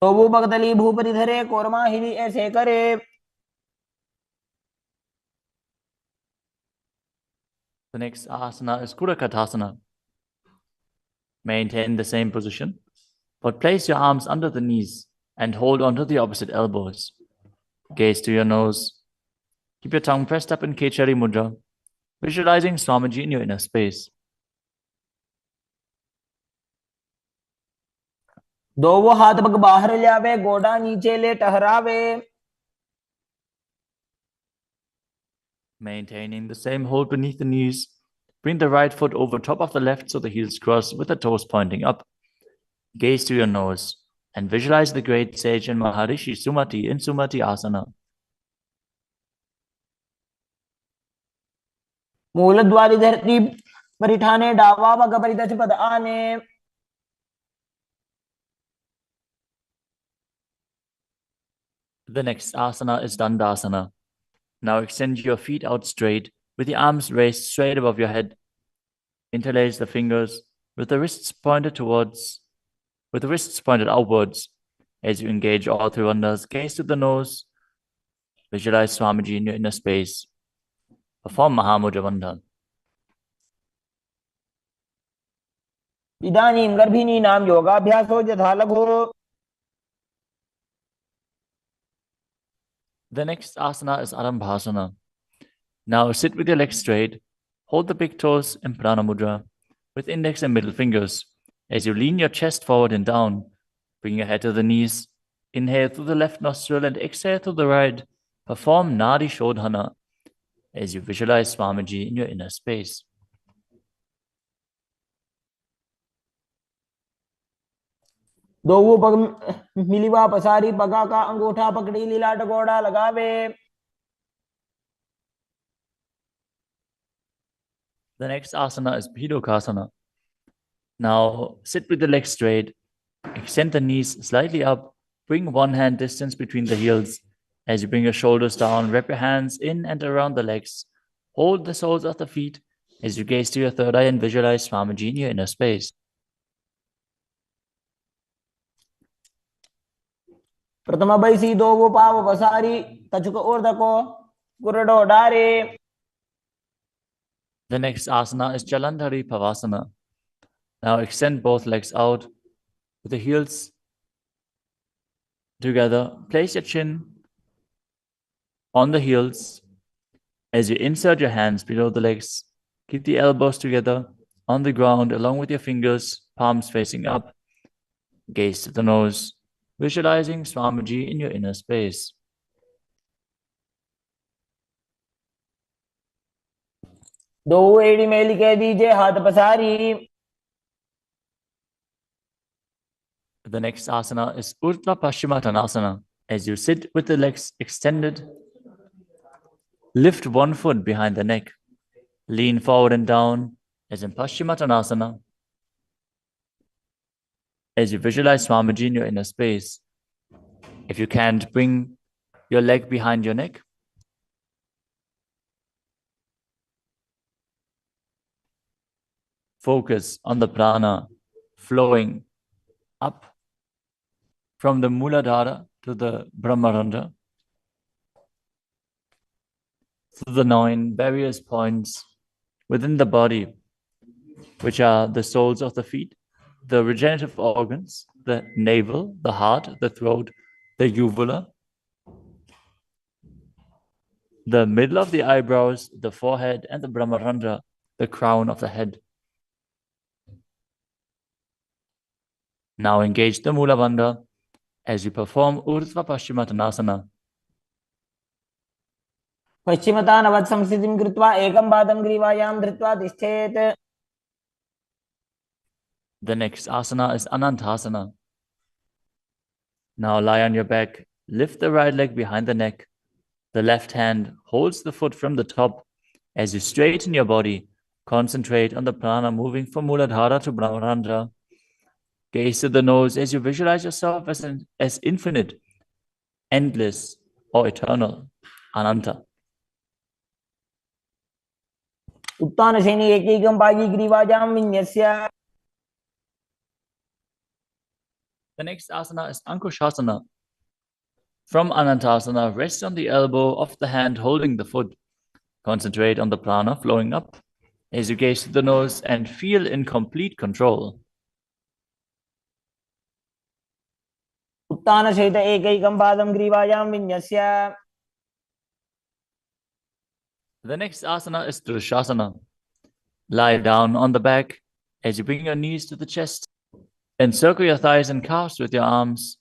Tobu Bhagdali Bhuparidhare, Korma Hiri Esekare. The next asana is Kudakatasana. Maintain the same position, but place your arms under the knees and hold onto the opposite elbows. Gaze to your nose. Keep your tongue pressed up in Kechari Mudra, visualizing Swamiji in your inner space. दोवो हाथ पग बाहर लावे, गोडा नीचे ले टहरावे. Maintaining the same hold beneath the knees, bring the right foot over top of the left so the heels cross with the toes pointing up. Gaze to your nose and visualize the great sage and Maharishi Sumati in Sumati Asana. मूलद्वारी धरती परिठाने डावा पग परिदच पद आने. The next asana is Dandasana. Now extend your feet out straight with your arms raised straight above your head. Interlace the fingers with the wrists pointed outwards. As you engage all three bandhas, gaze to the nose. Visualize Swamiji in your inner space. Perform Mahamudra Bandha. इदानीं गर्भिणीनां योगाभ्यासो यथा लघु. The next asana is Arambhasana. Now sit with your legs straight. Hold the big toes in Prana Mudra with index and middle fingers. As you lean your chest forward and down, bring your head to the knees. Inhale through the left nostril and exhale through the right. Perform Nadi Shodhana as you visualize Swamiji in your inner space. दोवो पग मिलिवा पसारी पगा का अंगूठा पकड़ी लीला टकोड़ा लगावे. The next asana is Bhidokasana. Now sit with the legs straight. Extend the knees slightly up. Bring one hand distance between the heels. As you bring your shoulders down, wrap your hands in and around the legs. Hold the soles of the feet as you gaze to your third eye and visualize Swamiji in your inner space. प्रथम बैसी दोवो पाव पसारी तचुक ऊर्धको गुरडो डारे. The next asana is Jalandhari Pavasana. Now extend both legs out with the heels Together, place your chin on the heels. As you insert your hands below the legs, keep the elbows together on the ground along with your fingers, palms facing up. Gaze to the nose, visualizing Swamiji in your inner space. दो एड़ी mail के दीजिए हाथ पसारी. The next asana is Urdhva Paschimottanasana. As you sit with the legs extended, lift one foot behind the neck. Lean forward and down as in Paschimottanasana. As you visualize Swamiji in your inner space. If you can't, bring your leg behind your neck. Focus on the prana flowing up from the Muladhara to the Brahmarandha, through the 9 various points within the body, which are the soles of the feet, the regenerative organs, the navel, the heart, the throat, the uvula, the middle of the eyebrows, the forehead, and the Brahmarandha, the crown of the head. Now engage the Mula Bandha as you perform Urdhva Paschimottanasana. पश्चिमतानवत् संस्थितिं कृत्वा एकं पादं ग्रीवायां धृत्वा तिष्ठेत्. The next asana is Anantasana. Now lie on your back, lift the right leg behind the neck. The left hand holds the foot from the top. As you straighten your body, concentrate on the prana moving from Muladhara to Brahmarandha. Gaze to the nose as you visualize yourself as infinite, endless, or eternal, Ananta. उत्तानशयनि एकैकं पायी ग्रीवायां विन्यस्य. The next asana is Ankushasana. From Anantasana, rest on the elbow of the hand holding the foot. Concentrate on the prana flowing up as you gaze to the nose and feel in complete control. उत्तानशयित एकैकं पादं ग्रीवायां विन्यस्य. The next asana is Drushasana. Lie down on the back as you bring your knees to the chest. Encircle your thighs and calves with your arms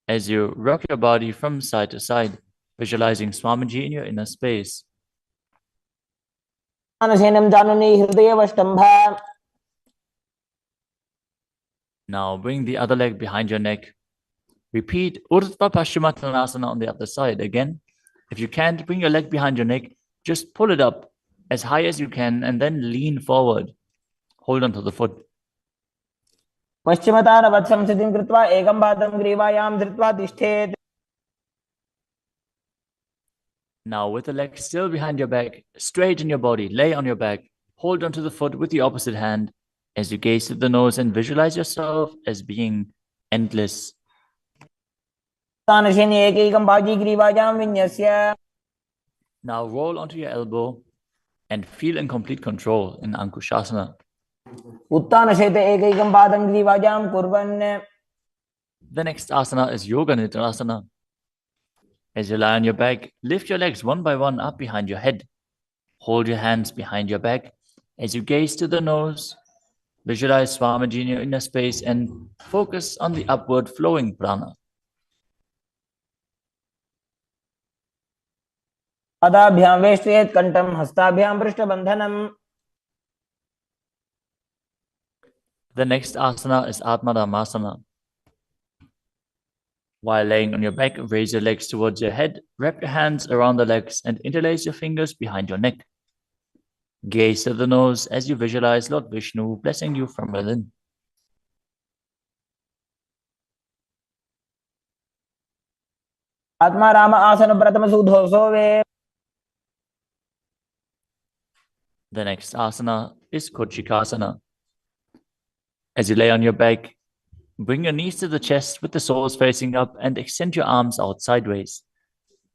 as you rock your body from side to side, visualizing Swamiji in your inner space. उत्तानशयनं जानुनि हृदयवष्टम्भ. Now bring the other leg behind your neck. Repeat Urdhva Paschimottanasana on the other side. Again, if you can't bring your leg behind your neck, just pull it up as high as you can and then lean forward. Hold on to the foot. पश्चिमतानवत् संस्थितिं कृत्वा एकं पादं ग्रीवायां धृत्वा तिष्ठेत्. Now with the leg still behind your back, straighten your body, lay on your back, hold onto the foot with the opposite hand as you gaze to the nose and visualize yourself as being endless. उत्तानशयनि एकैकं पायी ग्रीवायां विन्यस्य. Now roll onto your elbow and feel in complete control in Ankushasana. उत्तानशयित एकैकं पादं ग्रीवायां कुर्वन्. The next asana is Yoga Nidra. As you lie on your back, lift your legs one by one up behind your head. Hold your hands behind your back as you gaze to the nose. Visualize Swamiji in your inner space and focus on the upward flowing prana. पादाभ्यां वेष्टयेत् कण्ठं हस्ताभ्यां पृष्ठबन्धनम्. The next asana is Atmadhammasana. While laying on your back, raise your legs towards your head, wrap your hands around the legs and interlace your fingers behind your neck. Gaze to the nose as you visualize Lord Vishnu blessing you from within. आत्मा राम आसन प्रथम सुधो सोवे. The next asana is Kochikasana. As you lay on your back, bring your knees to the chest with the soles facing up and extend your arms out sideways.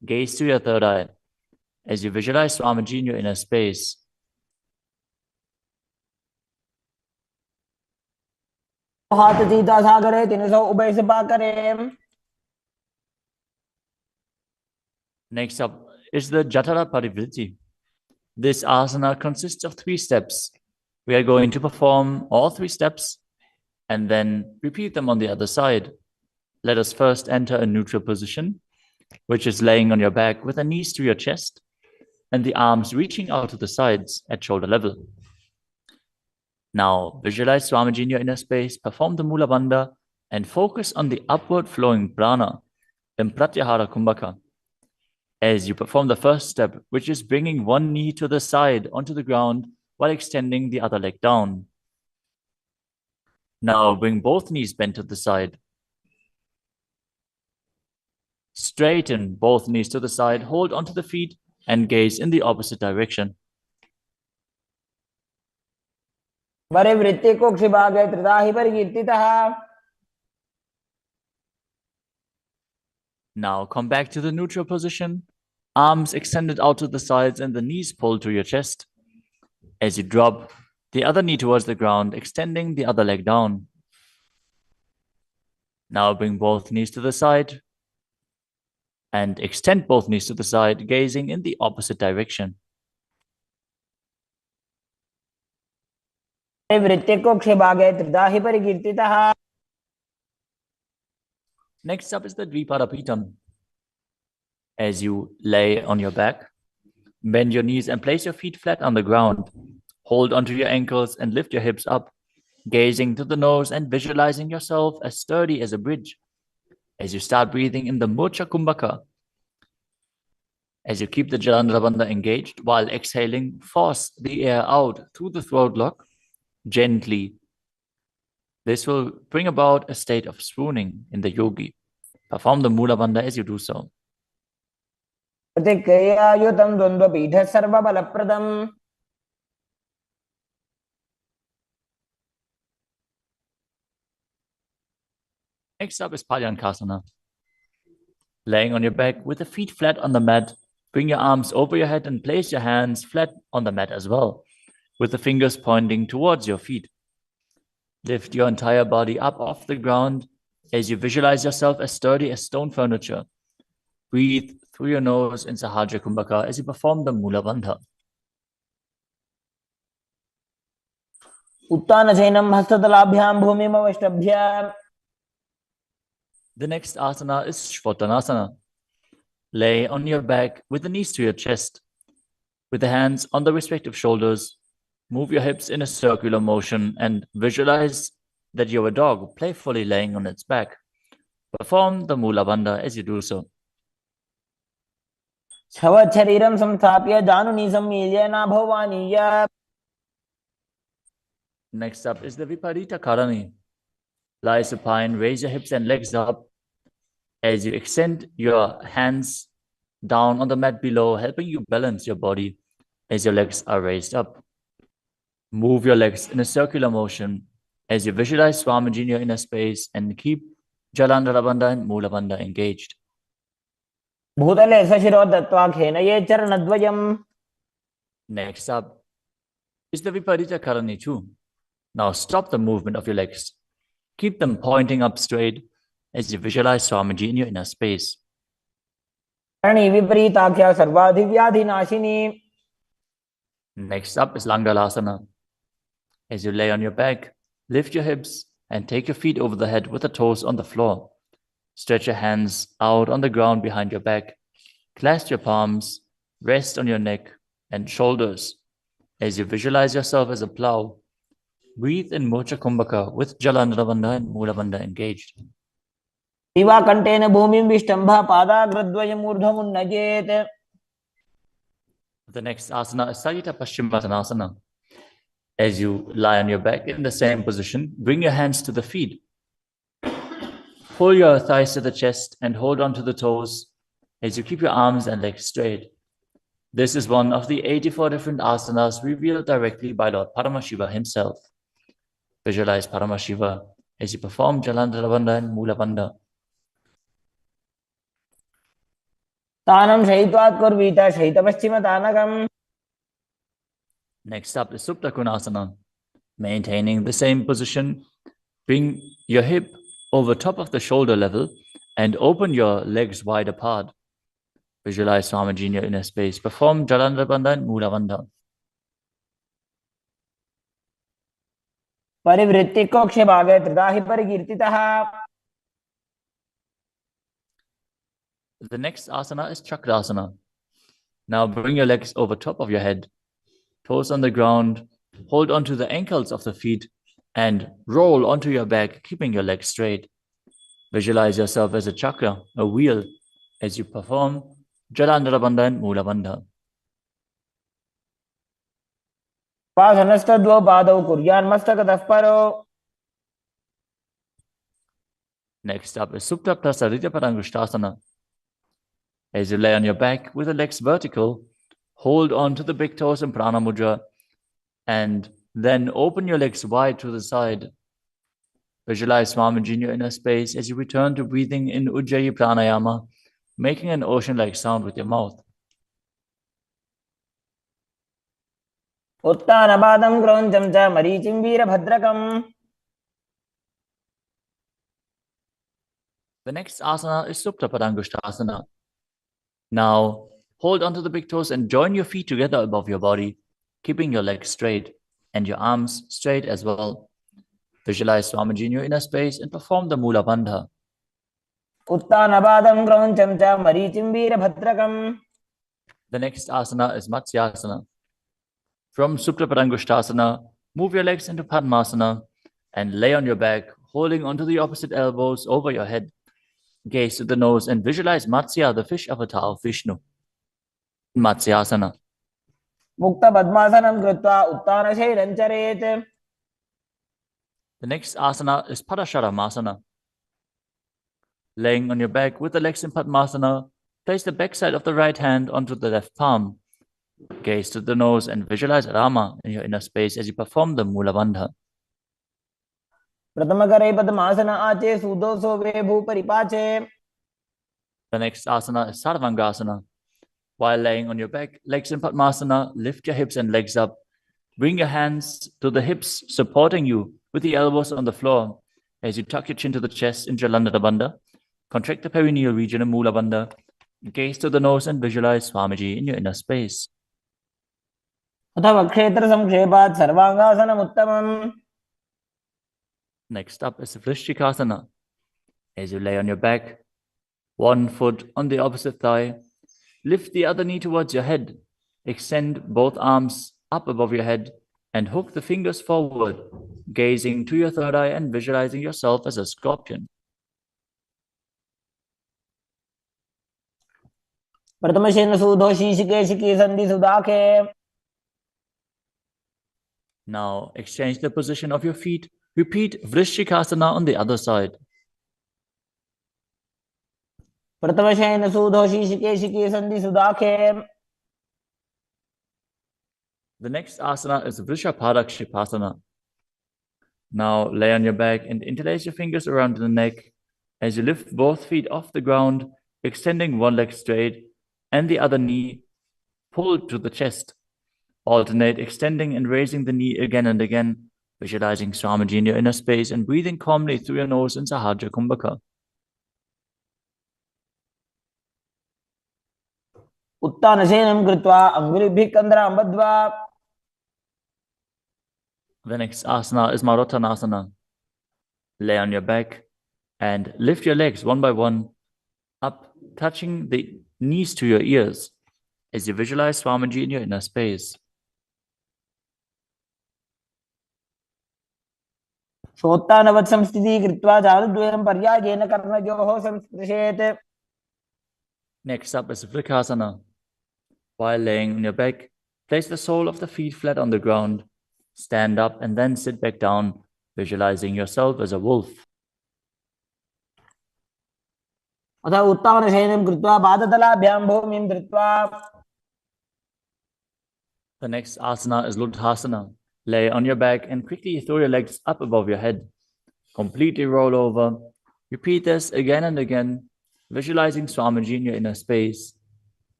Gaze to your third eye as you visualize Swamiji in your inner space. हाथ सीधा सागरे 300 उभय सभा करे. Next up is the Jatara Parivritti. This asana consists of 3 steps. We are going to perform all 3 steps and then repeat them on the other side. Let us first enter a neutral position, which is laying on your back with the knees to your chest and the arms reaching out to the sides at shoulder level. Now visualize Swamiji in your inner space, perform the Mula Bandha, and focus on the upward flowing prana in Pratyahara Kumbhaka. As you perform the first step, which is bringing one knee to the side onto the ground while extending the other leg down. Now bring both knees bent to the side. Straighten both knees to the side, hold onto the feet, and gaze in the opposite direction. परिवृत्ति कुक्षिभागे त्रिधाहि परिकीर्तितः. Now come back to the neutral position, arms extended out to the sides and the knees pulled to your chest. As you drop the other knee towards the ground, extending the other leg down. Now bring both knees to the side and extend both knees to the side, gazing in the opposite direction. परिवृत्ति कुक्षिभागे त्रिधाहि परिकीर्तितः. Next up is the Dvipadapitam. As you lay on your back, bend your knees and place your feet flat on the ground. Hold onto your ankles and lift your hips up, gazing to the nose and visualizing yourself as sturdy as a bridge. As you start breathing in the Mocha Kumbhaka, as you keep the Jalandhara Bandha engaged while exhaling, force the air out through the throat lock gently. This will bring about a state of swooning in the yogi. Perform the Mula Bandha as you do so. प्रतिक्रियायुतं द्वन्द्वपीठः सर्वबलप्रदम्. Next up is Palyankasana. Laying on your back with the feet flat on the mat, bring your arms over your head and place your hands flat on the mat as well, with the fingers pointing towards your feet. Lift your entire body up off the ground as you visualize yourself as sturdy as stone furniture. Breathe through your nose in Sahaja Kumbhaka as you perform the Mula Bandha. उत्तानशयनं हस्ततलाभ्यां भूमिमवष्टभ्य. The next asana is Shvatanasana. Lay on your back with the knees to your chest. With the hands on the respective shoulders, move your hips in a circular motion and visualize that you're a dog playfully laying on its back. Perform the Mula Bandha as you do so. शरीरं संस्थाप्य जानुनी सम्मील्य नाभवानीय. Next up is the Viparita Karani. Lie supine, raise your hips and legs up as you extend your hands down on the mat below, helping you balance your body as your legs are raised up. Move your legs in a circular motion as you visualize Swamiji in your inner space and keep Jalandhara Bandha and Mula Bandha engaged. भूतले सशिरो दत्त्वा खेनये चरणद्वयम्. Next up is the Viparita Karani too. Now stop the movement of your legs. Keep them pointing up straight as you visualize Swamiji in your inner space. Karni विपरीताख्या सर्वाधिव्याधिनाशिनी. Next up is Langalasana. As you lay on your back, lift your hips and take your feet over the head with the toes on the floor. Stretch your hands out on the ground behind your back. Clasp your palms, rest on your neck and shoulders as you visualize yourself as a plow. Breathe in Mocha Kumbhaka with Jalandhara Bandha and Mula Bandha engaged. दिवाकण्ठेन भूमिं विष्टम्भा पादाग्रद्वयम् ऊर्ध्वमुन्नयेत्. The next asana is Sajita Paschimottanasana. As you lie on your back in the same position, bring your hands to the feet. Pull your thighs to the chest and hold on to the toes as you keep your arms and legs straight. This is one of the 84 different asanas revealed directly by Lord Paramashiva himself. Visualize Paramashiva as you perform Jalandhara Bandha and Mula Bandha. तानं शयित्वात् कुर्वीत शयितपश्चिमतानकम्. Next up is Supta Konasana. Maintaining the same position, bring your hip over top of the shoulder level and open your legs wide apart. Visualize Swamiji in your inner space. Perform Jalandhara Bandha and Mula Bandha. परिवृत्तिको क्षभागे त्रिदाहि परिकीर्तितः. The next asana is Chakrasana. Now bring your legs over top of your head, toes on the ground, hold onto the ankles of the feet, and roll onto your back, keeping your legs straight. Visualize yourself as a chakra, a wheel, as you perform Jalandhara Bandha and Mula Bandha. पासनस्तद्वौ पादौ कुर्यान्मस्तकतः परो. Next up is Supta Prasarita Padangushtasana. As you lay on your back with the legs vertical, hold on to the big toes in Prana Mudra, and then open your legs wide to the side. Visualize Swamiji in your inner space as you return to breathing in Ujjayi Pranayama, making an ocean-like sound with your mouth. उत्तानपादं क्रौञ्चं च मरीचिं वीरभद्रकम्. The next asana is Supta Padangushtasana. Now, hold onto the big toes and join your feet together above your body, keeping your legs straight and your arms straight as well. Visualize Swamiji in your inner space and perform the Mula Bandha. उत्तानपादं क्रौञ्चं च मरीचिं वीरभद्रकम्. The next asana is Matsyasana. From Supta Padangushtasana, move your legs into Padmasana and lay on your back, holding onto the opposite elbows over your head. Gaze to the nose and visualize Matsya, the fish avatar of Vishnu. Matsyasana. मुक्तपद्मासनं कृत्वा उत्तानशैलं चरेत्. The next asana is Padasharamasana. Laying on your back with the legs in Padmasana, place the backside of the right hand onto the left palm. Gaze to the nose and visualize Rama in your inner space as you perform the Mula Bandha. प्रथमकरे पद्मासन आचे सुदोषो वे भूपरिपाचे. The next asana is Sarvangasana. While laying on your back, legs in Padmasana, lift your hips and legs up. Bring your hands to the hips, supporting you with the elbows on the floor. As you tuck your chin to the chest in Jalandhara Bandha, contract the perineal region in Mula Bandha. Gaze to the nose and visualize Swamiji in your inner space. अथवा क्षेत्र संक्षेपात् सर्वांगासनम् उत्तमम्. Next up is Vrishchikasana. As you lay on your back, one foot on the opposite thigh, lift the other knee towards your head, extend both arms up above your head, and hook the fingers forward, gazing to your third eye and visualizing yourself as a scorpion. प्रथमशेन सूधो शीशिके संधि सुदाखे. Now exchange the position of your feet. Repeat Vrishchikasana on the other side. प्रथमशेन सूधो शीशिके संधि सुदाखे. The next asana is Vrishapadakshipasana. Now lay on your back and interlace your fingers around the neck as you lift both feet off the ground, extending one leg straight and the other knee pulled to the chest. Alternate extending and raising the knee again and again, visualizing Swamiji in your inner space and breathing calmly through your nose in Sahaja Kumbhaka. उत्तानशयनं कृत्वा अङ्गुलिभिः कन्धरां बद्ध्वा. The next asana is Marottanasana. Lay on your back and lift your legs one by one up, touching the knees to your ears as you visualize Swamiji in your inner space. शोत्तानवत् संस्थितिः कृत्वा जानुद्वयं पर्यायेन कर्णयोः संस्पृशेत्. Next up is Vrikasana. While laying on your back, place the sole of the feet flat on the ground. Stand up and then sit back down, visualizing yourself as a wolf. अथ उत्तानशयनं कृत्वा पादतलाभ्यां भूमिं धृत्वा. The next asana is Luddhasana. Lay on your back and quickly throw your legs up above your head. Completely roll over. Repeat this again and again, visualizing Swamiji in your inner space.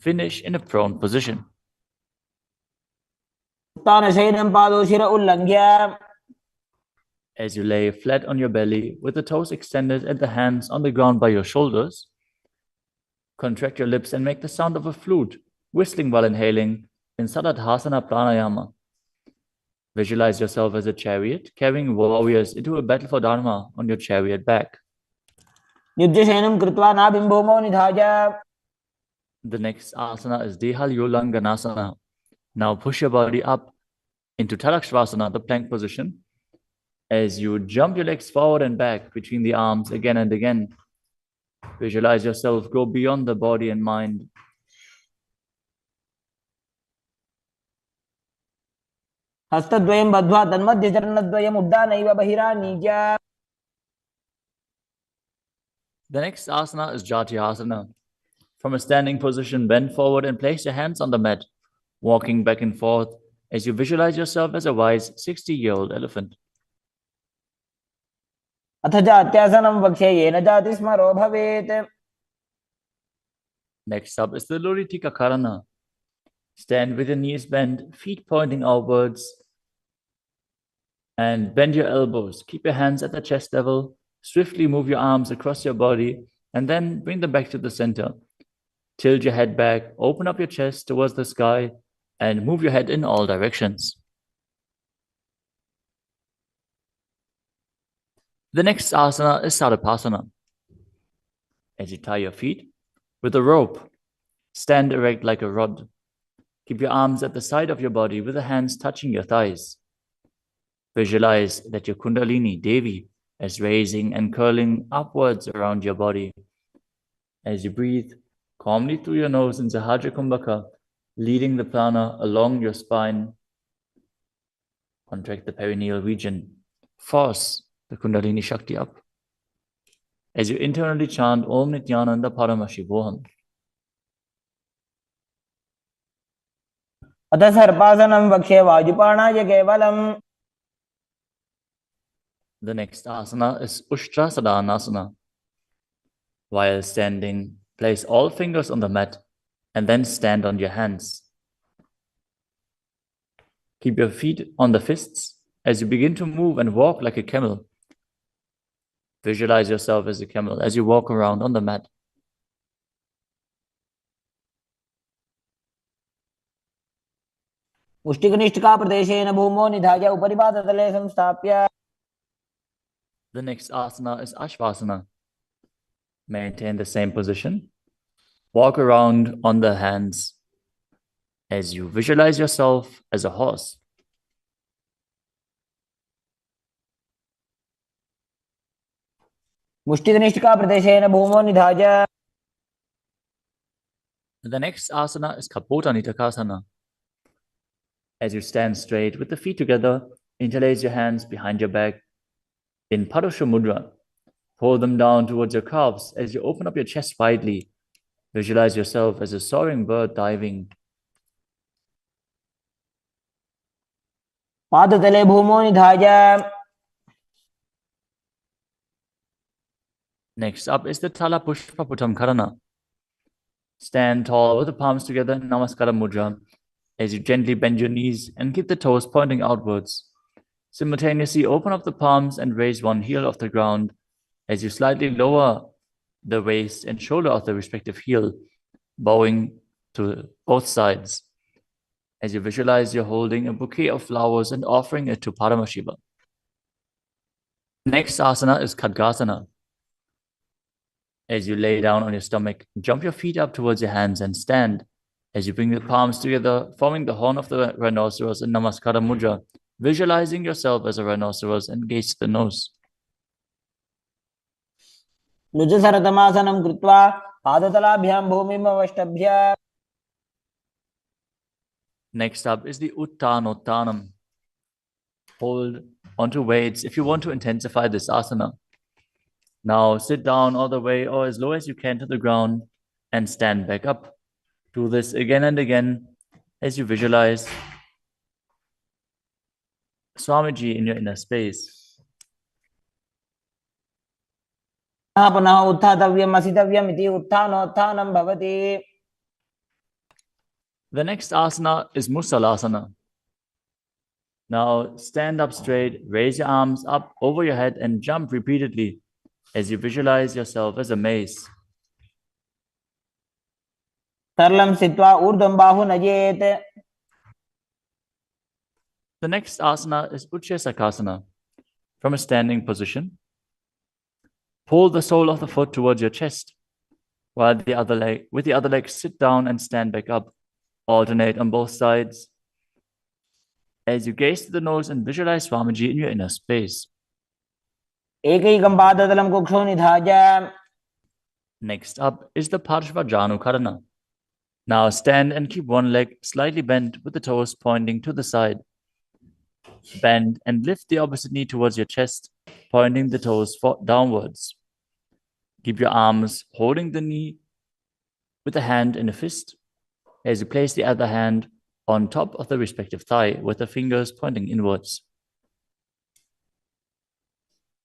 Finish in a prone position. उत्तानशयनं पादौ शिर उल्लङ्घ्य. As you lay flat on your belly with the toes extended and the hands on the ground by your shoulders, Contract your lips and make the sound of a flute, whistling while inhaling in Sadatthasana Pranayama. Visualize yourself as a chariot, carrying warriors into a battle for Dharma on your chariot back. युज्यशयनं कृत्वा नाभिं भूमौ निधाय. The next asana is Dehalyolanganasana. Now push your body up into Tadakshvasana, the plank position, as you jump your legs forward and back between the arms again and again. Visualize yourself go beyond the body and mind. हस्तद्वयं बद्ध्वा तन्मध्यचरणद्वयम् उड्डानैव बहिरानीय. The next asana is Jatyasana. From a standing position, bend forward and place your hands on the mat, walking back and forth as you visualize yourself as a wise 60-year-old elephant. अथ जात्यासनं वक्ष्ये येन जाति स्मरो भवेत्. Next up is the Luritika Karana. Stand with your knees bent, feet pointing outwards, and bend your elbows. Keep your hands at the chest level. Swiftly move your arms across your body and then bring them back to the center. Tilt your head back, open up your chest towards the sky, and move your head in all directions. The next asana is Sarapasana. As you tie your feet with a rope, stand erect like a rod. Keep your arms at the side of your body with the hands touching your thighs. Visualize that your Kundalini, Devi, is raising and curling upwards around your body. As you breathe calmly through your nose in Sahajra Kumbhaka, leading the prana along your spine. Contract the perineal region. Force the Kundalini Shakti up. As you internally chant Om Nithyananda Paramashivoham. अथ सर्पासनं वक्ष्ये वायुपाणाय केवलम्. The next asana is Ushtrasadhanasana. While standing, place all fingers on the mat and then stand on your hands. Keep your feet on the fists as you begin to move and walk like a camel. Visualize yourself as a camel as you walk around on the mat. मुष्टिकनिष्ठिकाप्रदेशेन भूमौ निधाय उपरिपादतले संस्थाप्य. The next asana is Ashvasana. Maintain the same position. Walk around on the hands as you visualize yourself as a horse. मुष्टिकनिष्ठिकाप्रदेशेन भूमौ निधाय. The next asana is Kapota Nitakasana. As you stand straight with the feet together, interlace your hands behind your back in Padusha Mudra. Pull them down towards your calves as you open up your chest widely. Visualize yourself as a soaring bird diving. पादतले भूमौ निधाय. Next up is the Tala Pushpaputam Karana. Stand tall with the palms together in Namaskara Mudra as you gently bend your knees and keep the toes pointing outwards. Simultaneously open up the palms and raise one heel off the ground as you slightly lower the waist and shoulder of the respective heel, bowing to both sides. As you visualize you're holding a bouquet of flowers and offering it to Paramashiva. Next asana is Khadgasana. As you lay down on your stomach, jump your feet up towards your hands and stand. As you bring the palms together, forming the horn of the rhinoceros in Namaskara Mudra, visualizing yourself as a rhinoceros and gaze to the nose. लुजसरतमासनं कृत्वा पादतलाभ्यां भूमिम् अवष्टभ्य. Next up is the Uttanottanam. Hold onto weights if you want to intensify this asana. Now sit down all the way or as low as you can to the ground and stand back up. Do this again and again as you visualize Swamiji in your inner space. पुनः उत्थातव्यम् असितव्यम् इति उत्थानोत्थानं भवति. The next asana is Musalasana. Now stand up straight, raise your arms up over your head and jump repeatedly as you visualize yourself as a mace. सरलं स्थित्वा ऊर्ध्वं बाहु नयेत्. The next asana is Utshesakasana. From a standing position, pull the sole of the foot towards your chest, while with the other leg, sit down and stand back up. Alternate on both sides. As you gaze to the nose and visualize Swamiji in your inner space. एकैकं पादतलं कुक्षौ निधाय. Next up is the Parshvajanukarana. Now stand and keep one leg slightly bent with the toes pointing to the side. Bend and lift the opposite knee towards your chest, pointing the toes downwards. Keep your arms holding the knee with a hand in a fist as you place the other hand on top of the respective thigh with the fingers pointing inwards.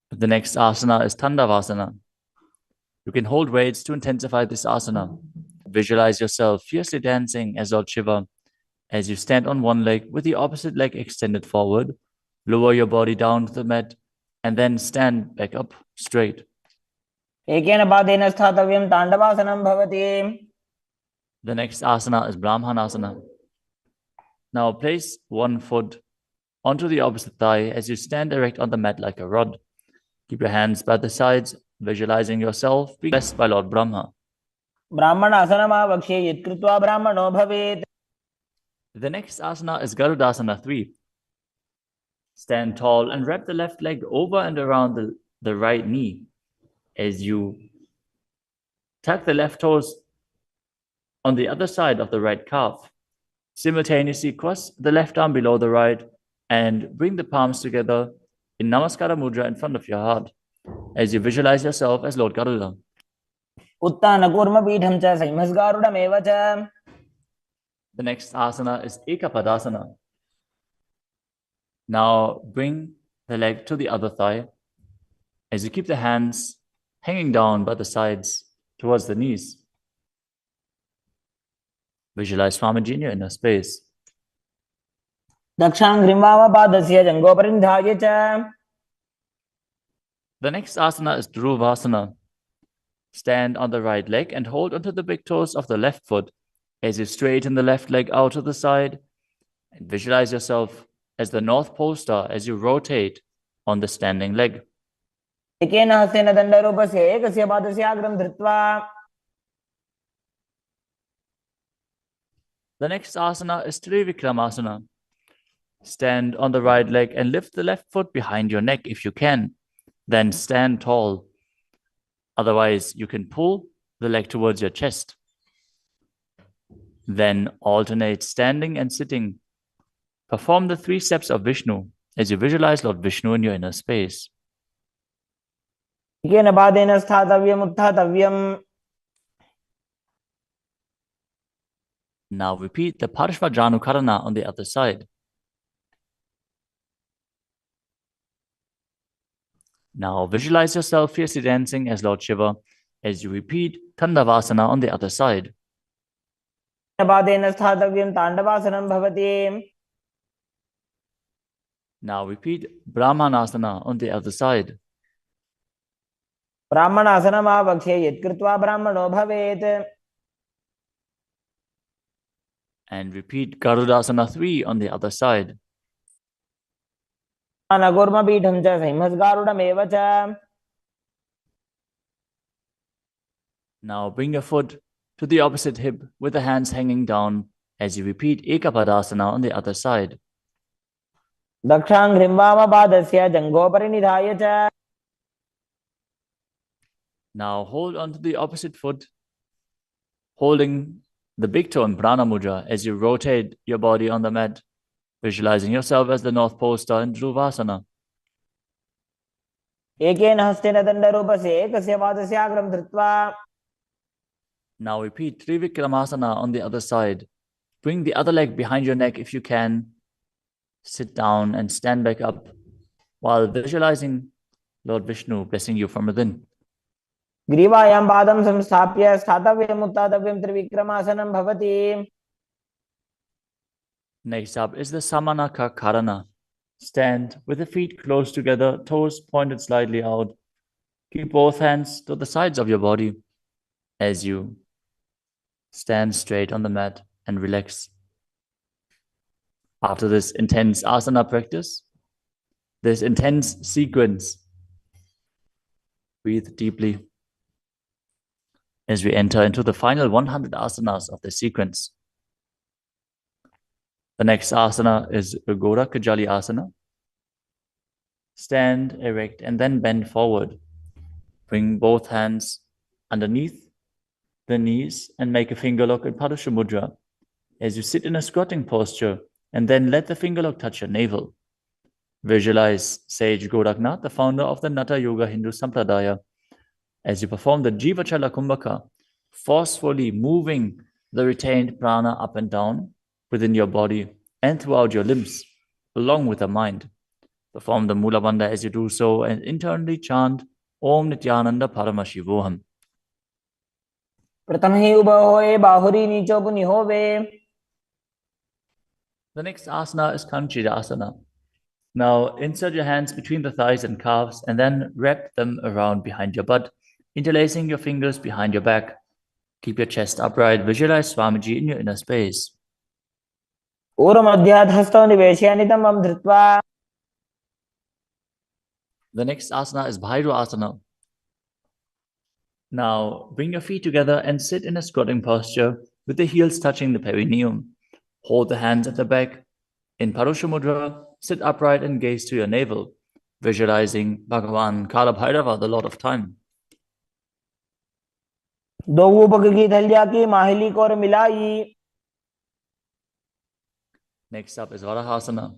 The next asana is Tandavasana. You can hold weights to intensify this asana. Visualize yourself fiercely dancing as Lord Shiva as you stand on one leg with the opposite leg extended forward. Lower your body down to the mat and then stand back up straight. एकेन पादेन स्थातव्यं ताण्डवासनं भवति. The next asana is Brahmanasana. Now place one foot onto the opposite thigh as you stand erect on the mat like a rod. Keep your hands by the sides, visualizing yourself being blessed by Lord Brahma. ब्राह्मणासनमावक्ष्ये यत्कृत्वा ब्राह्मणो भवेत्. The next asana is Garudasana 3. Stand tall and wrap the left leg over and around the right knee as you tuck the left toes on the other side of the right calf. Simultaneously cross the left arm below the right and bring the palms together in Namaskara Mudra in front of your heart as you visualize yourself as Lord Garuda. उत्तानकूर्मपीठं च संहिमस्गारुडमेव च. The next asana is Ekapadasana. Now bring the leg to the other thigh as you keep the hands hanging down by the sides towards the knees. Visualize Swamiji in your inner space. दक्षाङ्घ्रिं वामपादस्य जङ्घोपरि निधाय च. The next asana is Dhruvasana. Stand on the right leg and hold onto the big toes of the left foot as you straighten the left leg out to the side and visualize yourself as the North Pole star as you rotate on the standing leg. एकेन हस्तेन दण्डरूपस्य एकस्य पादस्य अग्रं धृत्वा. The next asana is Trivikramasana. Stand on the right leg and lift the left foot behind your neck if you can. Then stand tall. Otherwise, you can pull the leg towards your chest. Then alternate standing and sitting. Perform the 3 steps of Vishnu as you visualize Lord Vishnu in your inner space. एकेन पादेन स्थातव्यम् उत्थातव्यम्. Now repeat the Parshvajanukarana on the other side. Now visualize yourself fiercely dancing as Lord Shiva as you repeat Tandavasana on the other side. पादेन स्थातव्यं ताण्डवासनं भवति. Now repeat Brahmanasana on the other side. ब्राह्मणासनमावक्ष्ये यत्कृत्वा ब्राह्मणो भवेत्. And repeat Garudasana 3 on the other side. उत्तानकूर्मपीठं च संहिमस्गारुडमेव च. Now bring your foot to the opposite hip with the hands hanging down as you repeat Ekapadasana on the other side. दक्षाङ्घ्रिं वामपादस्य जङ्घोपरि निधाय च. Now hold on to the opposite foot, holding the big toe in Prana Mudra as you rotate your body on the mat, visualizing yourself as the North Pole star in Dhruvasana. एकेन हस्तेन दण्डरूपस्य एकस्य पादस्य अग्रं धृत्वा. Now repeat Trivikramasana on the other side. Bring the other leg behind your neck if you can. Sit down and stand back up while visualizing Lord Vishnu blessing you from within. ग्रीवायां पादं संस्थाप्य स्थातव्यम् उत्थातव्यं त्रिविक्रमासनं भवति. Next up is the Samanaka Karana. Stand with the feet close together, toes pointed slightly out. Keep both hands to the sides of your body as you Stand straight on the mat and relax. After this intense asana practice, this intense sequence, breathe deeply as we enter into the final 100 asanas of the sequence. The next asana is Gora Kajali Asana. Stand erect and then bend forward. Bring both hands underneath the knees and make a finger lock in Padusha Mudra as you sit in a squatting posture, and then let the finger lock touch your navel. Visualize Sage Goraknath, the founder of the Natha Yoga Hindu Sampradaya, as you perform the Jivachala Kumbhaka, forcefully moving the retained prana up and down within your body and throughout your limbs, along with the mind. Perform the Mula Bandha as you do so and internally chant Om Nithyananda Paramashivoham. प्रथम ही उभं होय बाहुरी नीचो पुनि होवे. The next asana is Kanchita Asana. Now insert your hands between the thighs and calves and then wrap them around behind your butt, interlacing your fingers behind your back. Keep your chest upright. Visualize Swamiji in your inner space. ऊर्ध्वमध्यात् हस्तौ निवेशयानितं वं धृत्वा. The next asana is Bhairu Asana. Now bring your feet together and sit in a squatting posture with the heels touching the perineum. Hold the hands at the back. In Parusha Mudra, sit upright and gaze to your navel, visualizing Bhagavan Kala Bhairava, the Lord of Time. दो ऊपक की थलिया की माहिली को और मिलाई. Next up is Varahasana.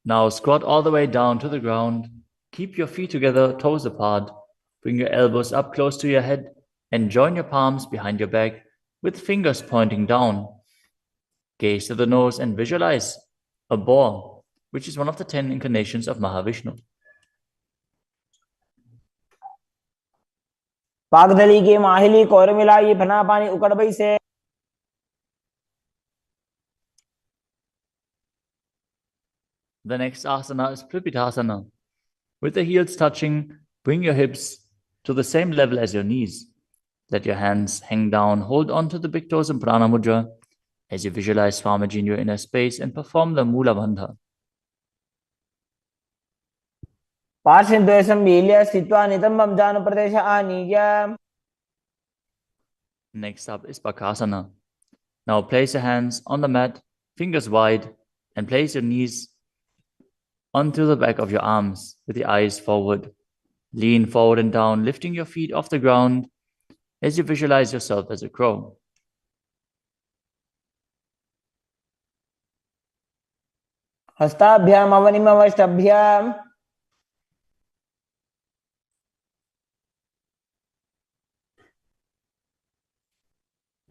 Now squat all the way down to the ground. Keep your feet together, toes apart. Bring your elbows up close to your head and join your palms behind your back with fingers pointing down. Gaze to the nose and visualize a boar, which is one of the 10 incarnations of Mahavishnu. पागदली की माहिली को और मिलाई फना पानी उकड़बई से. The next asana is Pripitasana. With the heels touching, bring your hips to the same level as your knees. Let your hands hang down. Hold on to the big toes in Prana Mudra as you visualize Swamiji in your inner space and perform the Mula Bandha. पार्श्वद्वयं मील्य स्थित्वा नितम्बं जानुप्रदेश आनीय. Next up is Bakasana. Now place your hands on the mat, fingers wide, and place your knees onto the back of your arms with the eyes forward. Lean forward and down, lifting your feet off the ground as you visualize yourself as a crow. हस्ताभ्याम अवनिमवष्टभ्याम.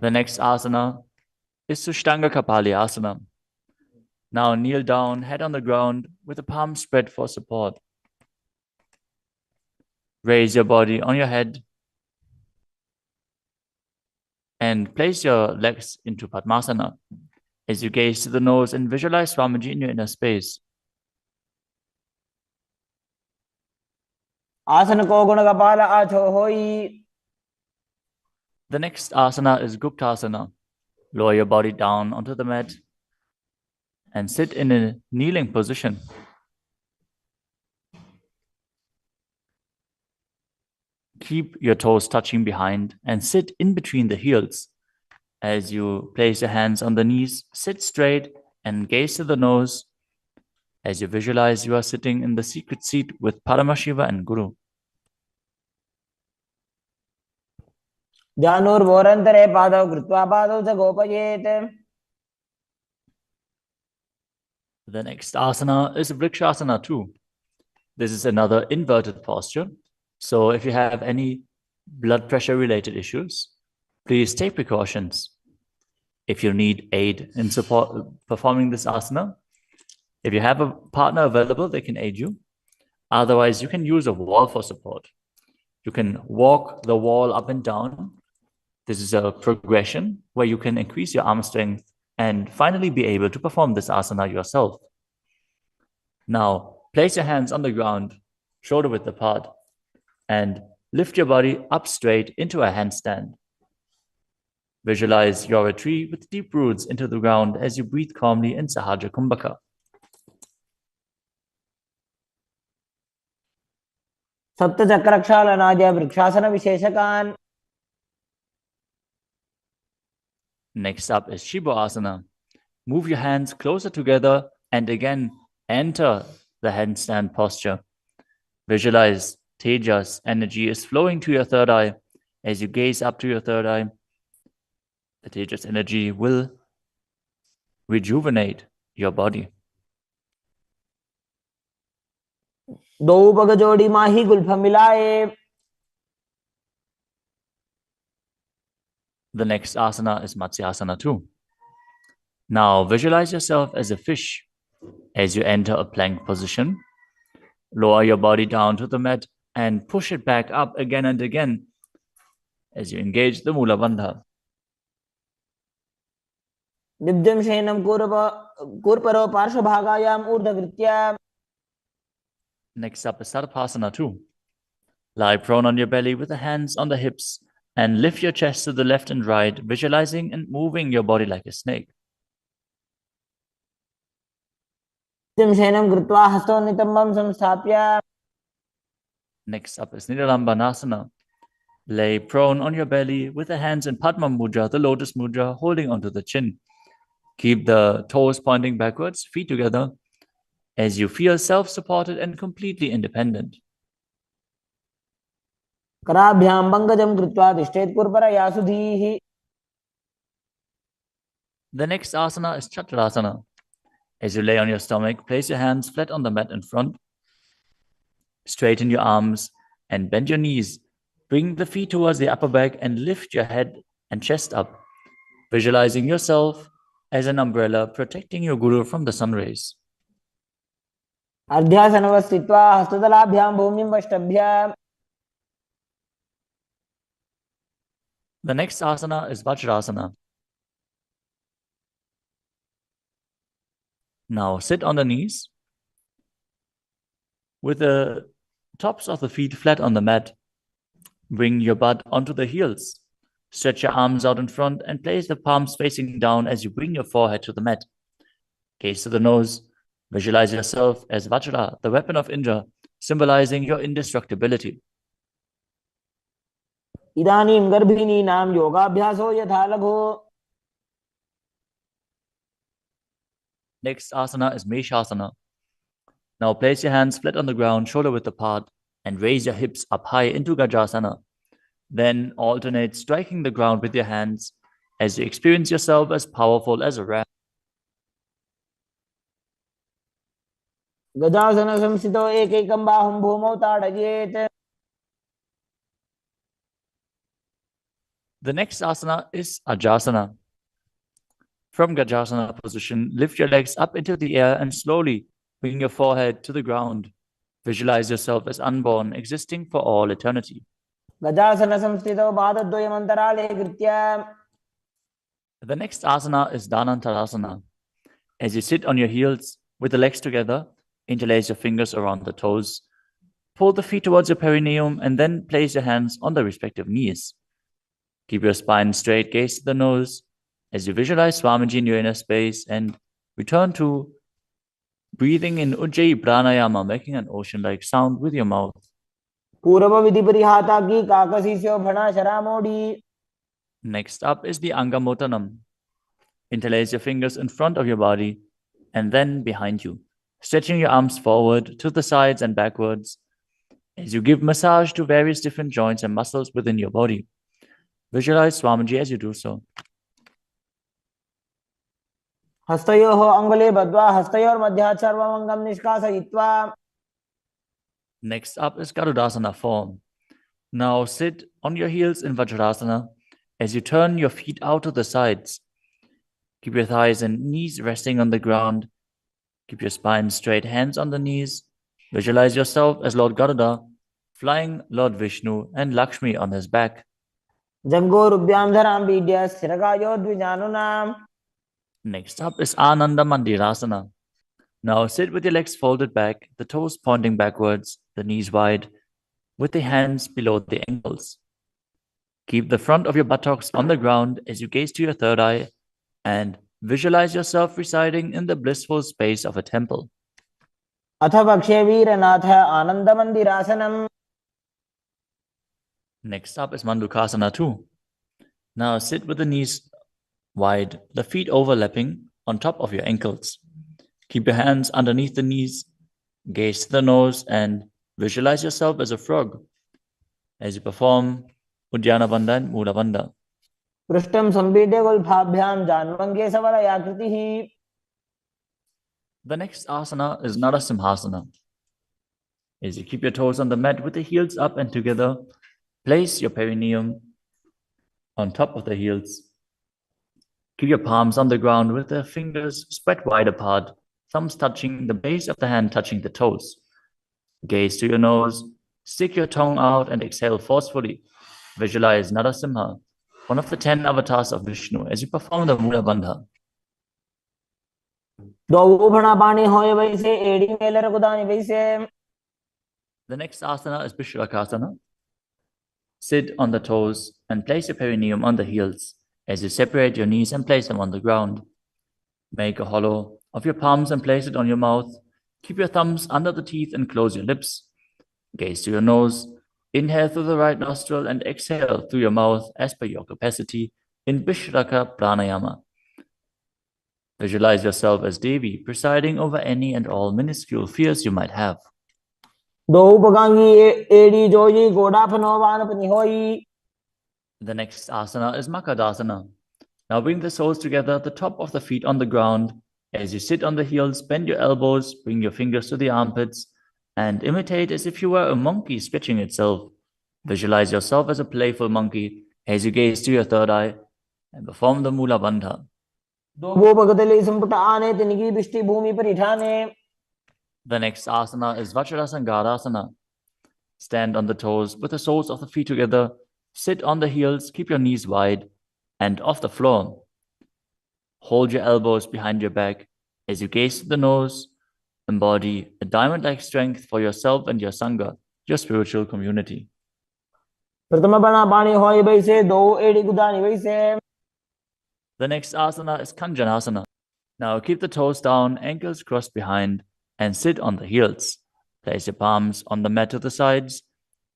The next asana is Sushtanga Kapali Asana. Now kneel down, head on the ground with the palms spread for support. Raise your body on your head and place your legs into Padmasana as you gaze to the nose and visualize Swamiji in your inner space. आसन को गुण कपाल आछो होई. The next asana is Guptasana. Lower your body down onto the mat and sit in a kneeling position. Keep your toes touching behind and sit in between the heels. As you place your hands on the knees, sit straight and gaze to the nose as you visualize you are sitting in the secret seat with Paramashiva and Guru. ध्यानोर्वोरन्तरे पादौ कृत्वा पादौ च गोपयेत्. The next asana is Vrikshasana too. This is another inverted posture. So if you have any blood pressure related issues, please take precautions. If you need aid in support performing this asana, if you have a partner available, they can aid you. Otherwise, you can use a wall for support. You can walk the wall up and down. This is a progression where you can increase your arm strength and finally be able to perform this asana yourself. Now, place your hands on the ground, shoulder width apart, and Lift your body up straight into a handstand. Visualize you're a tree with deep roots into the ground as you breathe calmly in Sahaja Kumbhaka. सप्तचक्रक्षालनाद्य vrikshasana विशेषकान्. Next up is Shiva Asana. Move your hands closer together and again enter the handstand posture. Visualize Tejas energy is flowing to your third eye. As you gaze up to your third eye, the Tejas energy will rejuvenate your body. दो पग जोड़ी माही Gulf मिलाए. The next asana is Matsyasana too. Now visualize yourself as a fish as you enter a plank position. Lower your body down to the mat and push it back up again and again as you engage the Mula Bandha. दिव्यं शयनं कूर्परो पार्श्वभागायाम् ऊर्ध्वकृत्य. Next up is Sarpasana too. Lie prone on your belly with the hands on the hips and lift your chest to the left and right, visualizing and moving your body like a snake. Next up is Nidalambanasana. Lay prone on your belly with the hands in Padma Mudra, the lotus mudra, holding onto the chin. Keep the toes pointing backwards, feet together, as you feel self-supported and completely independent. The next asana is Chakrasana. As you lay on your stomach, place your hands flat on the mat in front. Straighten your arms and bend your knees. Bring the feet towards the upper back and lift your head and chest up, visualizing yourself as an umbrella protecting your guru from the sun rays. The next asana is Vajrasana. Now sit on the knees with the tops of the feet flat on the mat. Bring your butt onto the heels. Stretch your arms out in front and place the palms facing down as you bring your forehead to the mat. Gaze to the nose. Visualize yourself as Vajra, the weapon of Indra, symbolizing your indestructibility. इदानीं गर्भिणीनां योगाभ्यासो यथा लघु. Next asana is Meshasana. Now place your hands flat on the ground, shoulder width apart, and raise your hips up high into Gajasana. Then alternate striking the ground with your hands as you experience yourself as powerful as a ram. गजासन संस्थितो एकैकं बाहुं भूमौ ताडयेत्. The next asana is Ajasana. From Gajasana position, lift your legs up into the air and slowly bring your forehead to the ground. Visualize yourself as unborn, existing for all eternity. गजासन संस्थितो पादद्वयम् अन्तराले कृत्य. The next asana is Dhanantarasana. As you sit on your heels with the legs together, interlace your fingers around the toes. Pull the feet towards your perineum and then place your hands on the respective knees. Keep your spine straight, gaze to the nose as you visualize Swamiji in your inner space and return to breathing in Ujjayi Pranayama, making an ocean-like sound with your mouth. Next up is the Angamotanam. Interlace your fingers in front of your body and then behind you, stretching your arms forward to the sides and backwards as you give massage to various different joints and muscles within your body. Visualize Swamiji as you do so. हस्तयोः अङ्गुले बद्ध्वा हस्तयोर्मध्यात् सर्वम् अङ्गं निष्कासयित्वा. Next up is Garudasana form. Now sit on your heels in Vajrasana as you turn your feet out to the sides. Keep your thighs and knees resting on the ground. Keep your spine straight, hands on the knees. Visualize yourself as Lord Garuda, flying Lord Vishnu and Lakshmi on his back. Next up is Ananda Mandirasana. Now sit with your legs folded back, the toes pointing backwards, the knees wide. with the hands below the ankles. Keep the front of your buttocks on the ground as you gaze to your third eye and visualize yourself residing in the blissful space of a temple. अथ वक्षे वीरनाथ आनन्दमन्दिरासनम्. Next up is Mandukasana 2. Now sit with the knees wide, the feet overlapping on top of your ankles. Keep your hands underneath the knees, gaze to the nose, and visualize yourself as a frog as you perform Uddiyana Bandha and Mula Bandha. पृष्ठं सम्पीड्य गुल्फाभ्यां जान्वङ्गे सवलयाकृतिः. The next asana is Narasimhasana. As you keep your toes on the mat with the heels up and together, place your perineum on top of the heels. Keep your palms on the ground with the fingers spread wide apart, thumbs touching the base of the hand, touching the toes. Gaze to your nose, stick your tongue out and exhale forcefully. Visualize Narasimha, one of the 10 avatars of Vishnu, as you perform the Mula Bandha. The next asana is Vishrakasana. Sit on the toes and place your perineum on the heels as you separate your knees and place them on the ground. Make a hollow of your palms and place it on your mouth. Keep your thumbs under the teeth and close your lips. Gaze to your nose. Inhale through the right nostril and exhale through your mouth as per your capacity in Vishraka Pranayama. Visualize yourself as Devi, presiding over any and all minuscule fears you might have. The next asana is Makadasana. Now bring the soles together, the top of the feet on the ground. As you sit on the heels, bend your elbows, bring your fingers to the armpits, and imitate as if you were a monkey stretching itself. Visualize yourself as a playful monkey as you gaze to your third eye and perform the Mula Bandha. The next asana is Vajrasangarasana. Stand on the toes with the soles of the feet together. Sit on the heels, keep your knees wide and off the floor. Hold your elbows behind your back as you gaze to the nose. Embody a diamond-like strength for yourself and your Sangha, your spiritual community. The next asana is Kanjanasana. Now keep the toes down, ankles crossed behind, and sit on the heels. Place your palms on the mat to the sides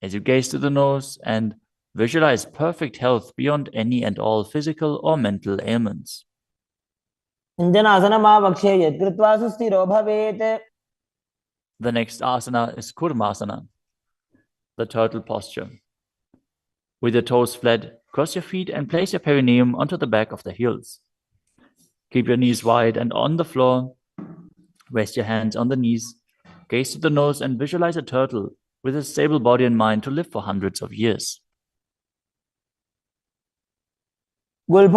as you gaze to the nose and visualize perfect health beyond any and all physical or mental ailments. The next asana is Kurmasana, the turtle posture. With your toes flat, cross your feet and place your perineum onto the back of the heels. Keep your knees wide and on the floor. Rest your hands on the knees. Gaze to the nose and visualize a turtle with a stable body and mind to live for hundreds of years. The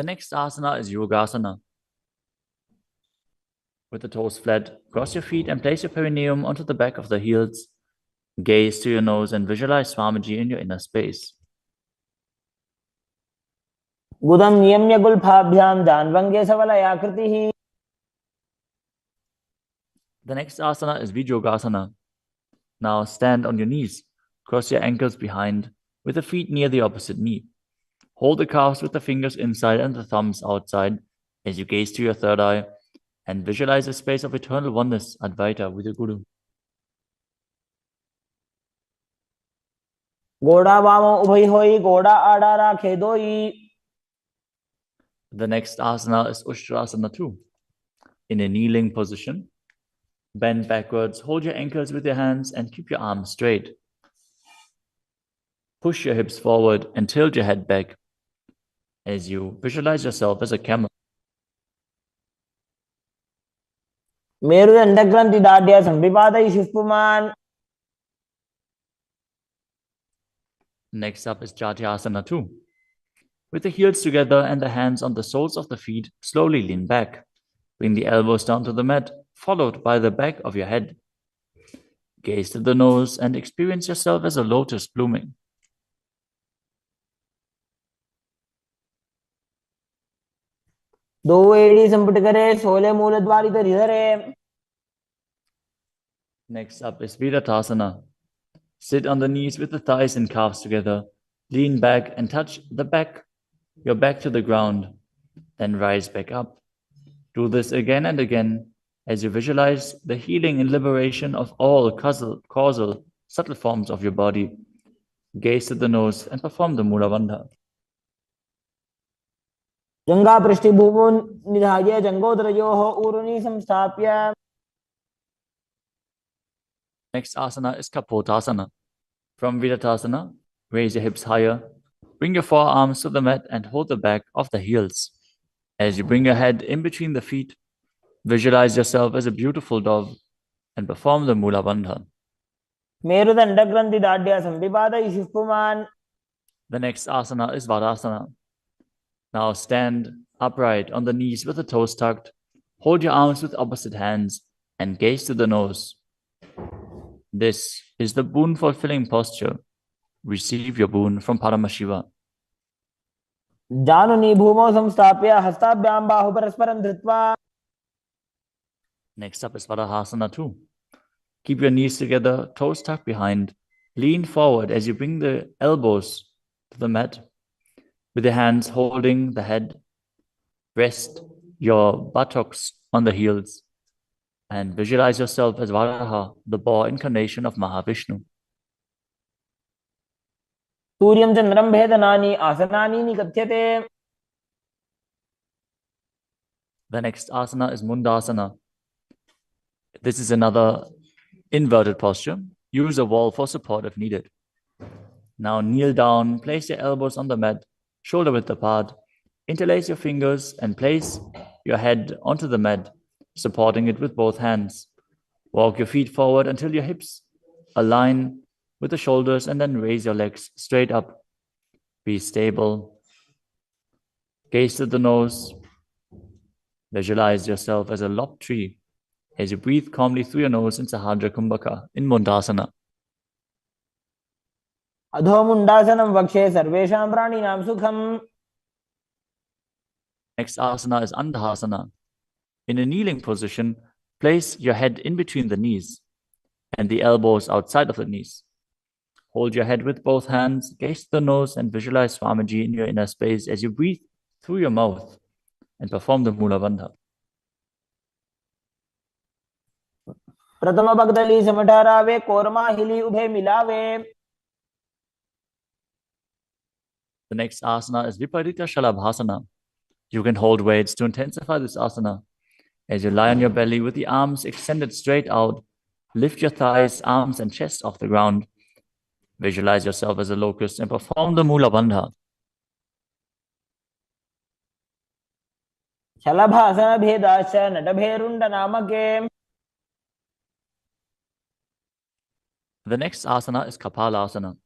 next asana is Yogasana. With the toes flat, cross your feet and place your perineum onto the back of the heels. Gaze to your nose and visualize Swamiji in your inner space. The next asana is Vijogasana. Now stand on your knees. Cross your ankles behind with the feet near the opposite knee. Hold the calves with the fingers inside and the thumbs outside as you gaze to your third eye and visualize a space of eternal oneness, Advaita, with your Guru. The next asana is Ushtrasana 2. In a kneeling position, bend backwards, hold your ankles with your hands and keep your arms straight. Push your hips forward and tilt your head back as you visualize yourself as a camel. Next up is Jatyasana 2. With the heels together and the hands on the soles of the feet, slowly lean back. Bring the elbows down to the mat, followed by the back of your head. Gaze to the nose and experience yourself as a lotus blooming. दो एड़ी संपुट करे, 16 मूलद्वार इधर इधर है. Next up is Virattasana. Sit on the knees with the thighs and calves together. Lean back and touch your back to the ground. Then rise back up. Do this again and again as you visualize the healing and liberation of all causal subtle forms of your body. Gaze to the nose and perform the Mula Bandha. जंगा पृष्ठभूमो निधाय जंगोदरयोः ऊरुनि संस्थाप्य. Next asana is Kapotasana. From Virattasana, raise your hips higher. Bring your forearms to the mat and hold the back of the heels. As you bring your head in between the feet, visualize yourself as a beautiful dove and perform the Mula Bandha. मेरुदंड ग्रंथि दाढ़्य संविपादयिषुः पुमान्. The next asana is Vadasana. Now stand upright on the knees with the toes tucked. Hold your arms with opposite hands and gaze to the nose. This is the boon fulfilling posture. Receive your boon from Paramashiva. जानुनि भूमौ संस्थाप्य हस्ताभ्यां बाहु परस्परं धृत्वा. Next up is Vadahasana 2. Keep your knees together, toes tucked behind. Lean forward as you bring the elbows to the mat. With your hands holding the head, rest your buttocks on the heels and visualize yourself as Varaha, the boar incarnation of Mahavishnu. सूर्यं चन्द्रं भेदनानि आसनानि निकथ्यते. The next asana is Mundasana. This is another inverted posture. Use a wall for support if needed. Now kneel down, place your elbows on the mat, shoulder width apart. Interlace your fingers and place your head onto the mat, supporting it with both hands. Walk your feet forward until your hips align with the shoulders and then raise your legs straight up. Be stable. Gaze to the nose. Visualize yourself as a lopped tree as you breathe calmly through your nose in Sahadra Kumbhaka in Mundasana. अधो मुंडासनं वक्षे सर्वेषां प्राणिनां सुखम्. Next asana is Andhasana. In a kneeling position, place your head in between the knees and the elbows outside of the knees. Hold your head with both hands, gaze to the nose, and visualize Swamiji in your inner space as you breathe through your mouth and perform the Mula Bandha. प्रथम भगदली समठारावे कोरमा हिली उभे मिलावे. The next asana is Viparita Shalabhasana. You can hold weights to intensify this asana. As you lie on your belly with the arms extended straight out, lift your thighs, arms, and chest off the ground. Visualize yourself as a locust and perform the Mula Bandha. शलभासन भेदाश्च नटभेरुण्ड नामके. The next asana is Kapalasana.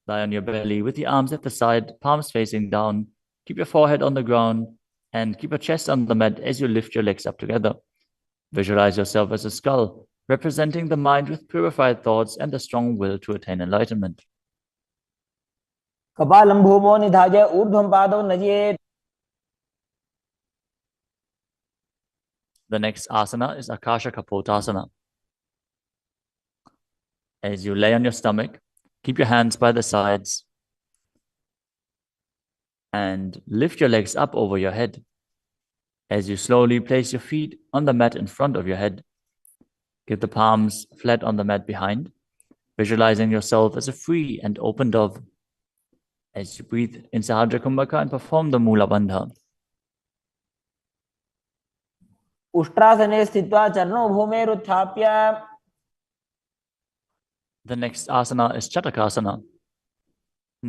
Lie on your belly with the arms at the side, palms facing down. Keep your forehead on the ground and keep your chest on the mat as you lift your legs up together. Visualize yourself as a skull, representing the mind with purified thoughts and the strong will to attain enlightenment. कपालं भूमो निधाय ऊर्ध्वं पादौ नयेत्. The next asana is Akasha Kapotasana. As you lay on your stomach, keep your hands by the sides and lift your legs up over your head. As you slowly place your feet on the mat in front of your head, keep the palms flat on the mat behind, visualizing yourself as a free and open dove. As you breathe in Sahadra Kumbhaka and perform the Mula Bandha. उष्ट्रासने स्थित्वा चरणौ भूमेरुत्थाप्य. The next asana is Chatakasana.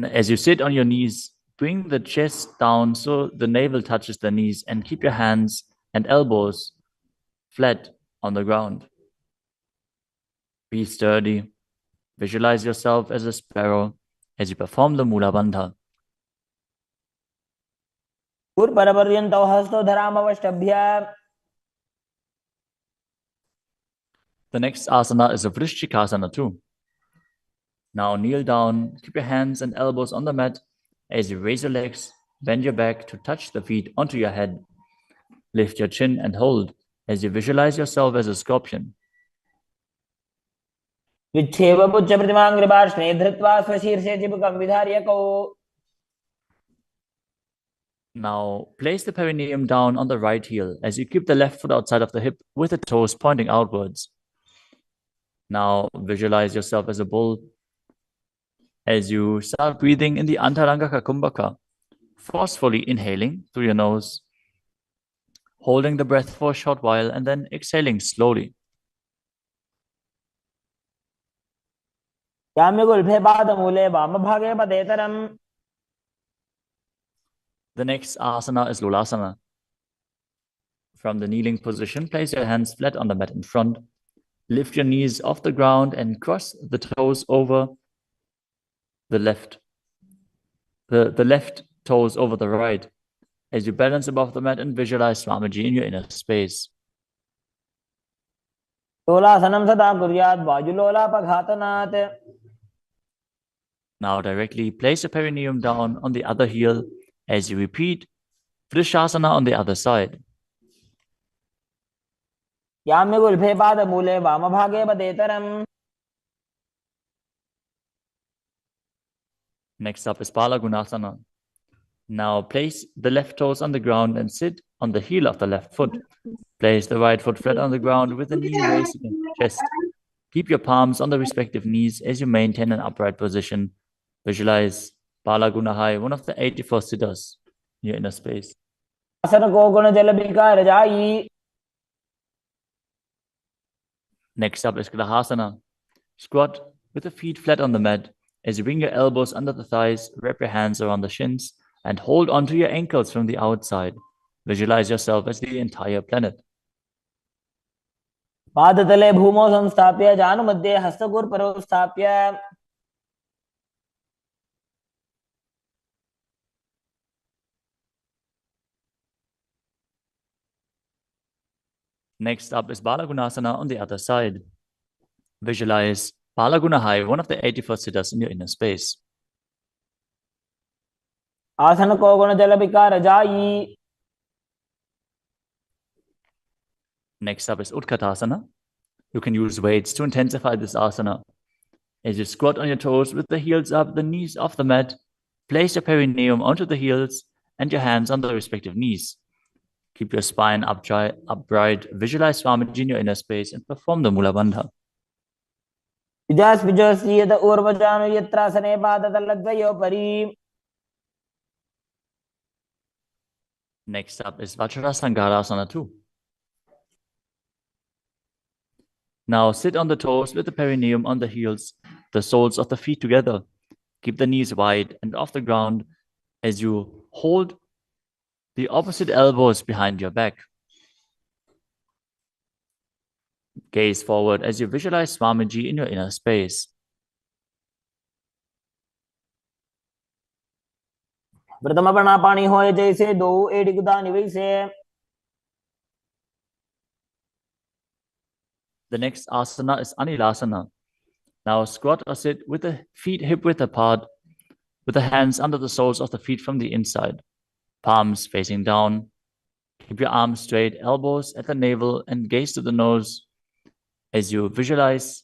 As you sit on your knees, bring the chest down so the navel touches the knees and keep your hands and elbows flat on the ground. Be sturdy. Visualize yourself as a sparrow as you perform the Mula Bandha. पूर्वपर्यन्तौ हस्तौ धरामवष्टभ्य. The next asana is a Vrishchikasana too. Now kneel down, keep your hands and elbows on the mat. As you raise your legs, bend your back to touch the feet onto your head. Lift your chin and hold as you visualize yourself as a scorpion. विच्छेव पुच्छ प्रतिमांग्रिभाष्णे धृत्वा स्वशीर्षे चिबुकं विधार्य कौ. Now, place the perineum down on the right heel as you keep the left foot outside of the hip with the toes pointing outwards. Now, visualize yourself as a bull as you start breathing in the Antarangaka Kumbhaka, forcefully inhaling through your nose, holding the breath for a short while, and then exhaling slowly. याम्यगुल्फे पादमूले वामभागे पदेतरम्. The next asana is Lulasana. From the kneeling position, place your hands flat on the mat in front. Lift your knees off the ground and cross the toes over the left. The left toes over the right as you balance above the mat and visualize Swamiji in your inner space. लोलासनं सदा कुर्यात् वायुलोलापघातनात्. Now directly place your perineum down on the other heel as you repeat Vrishasana on the other side. याम्यगुल्फे पादमूले वामभागे पदेतरम्. Next up is Palagunasana. Now place the left toes on the ground and sit on the heel of the left foot. Place the right foot flat on the ground with the knee raised against the chest. Keep your palms on the respective knees as you maintain an upright position. Visualize Palagunahai, one of the 84 siddhas in your inner space. आसन को गुण जल बिकार जाई. Next up is Grahasana. Squat with the feet flat on the mat as you bring your elbows under the thighs, wrap your hands around the shins, and hold onto your ankles from the outside. Visualize yourself as the entire planet. पादतले भूमौ संस्थाप्य जानुमध्ये हस्तगुर्परौ स्थाप्य. Next up is Balagunasana on the other side. Visualize Palagunahai, one of the 84 siddhas in your inner space. आसन को गुण जल बिकार जाई. Next up is Utkatasana. You can use weights to intensify this asana. As you squat on your toes with the heels up, the knees off the mat, place your perineum onto the heels and your hands on the respective knees. Keep your spine upright, visualize Swamiji in your inner space, and perform the Mula Bandha. विजास्पिजोस्येत ऊर्वजानु यत्रासने पादतलद्वयोपरि. Next up is Vajrasangarasana 2. Now sit on the toes with the perineum on the heels, the soles of the feet together. Keep the knees wide and off the ground as you hold the opposite elbows behind your back. Gaze forward as you visualize Swamiji in your inner space. प्रथम प्राणापानी होए जैसे दो एड़ी गुदानी वैसे. The next asana is Anilasana. Now squat or sit with the feet hip-width apart, with the hands under the soles of the feet from the inside. Palms facing down. Keep your arms straight, elbows at the navel, and gaze to the nose as you visualize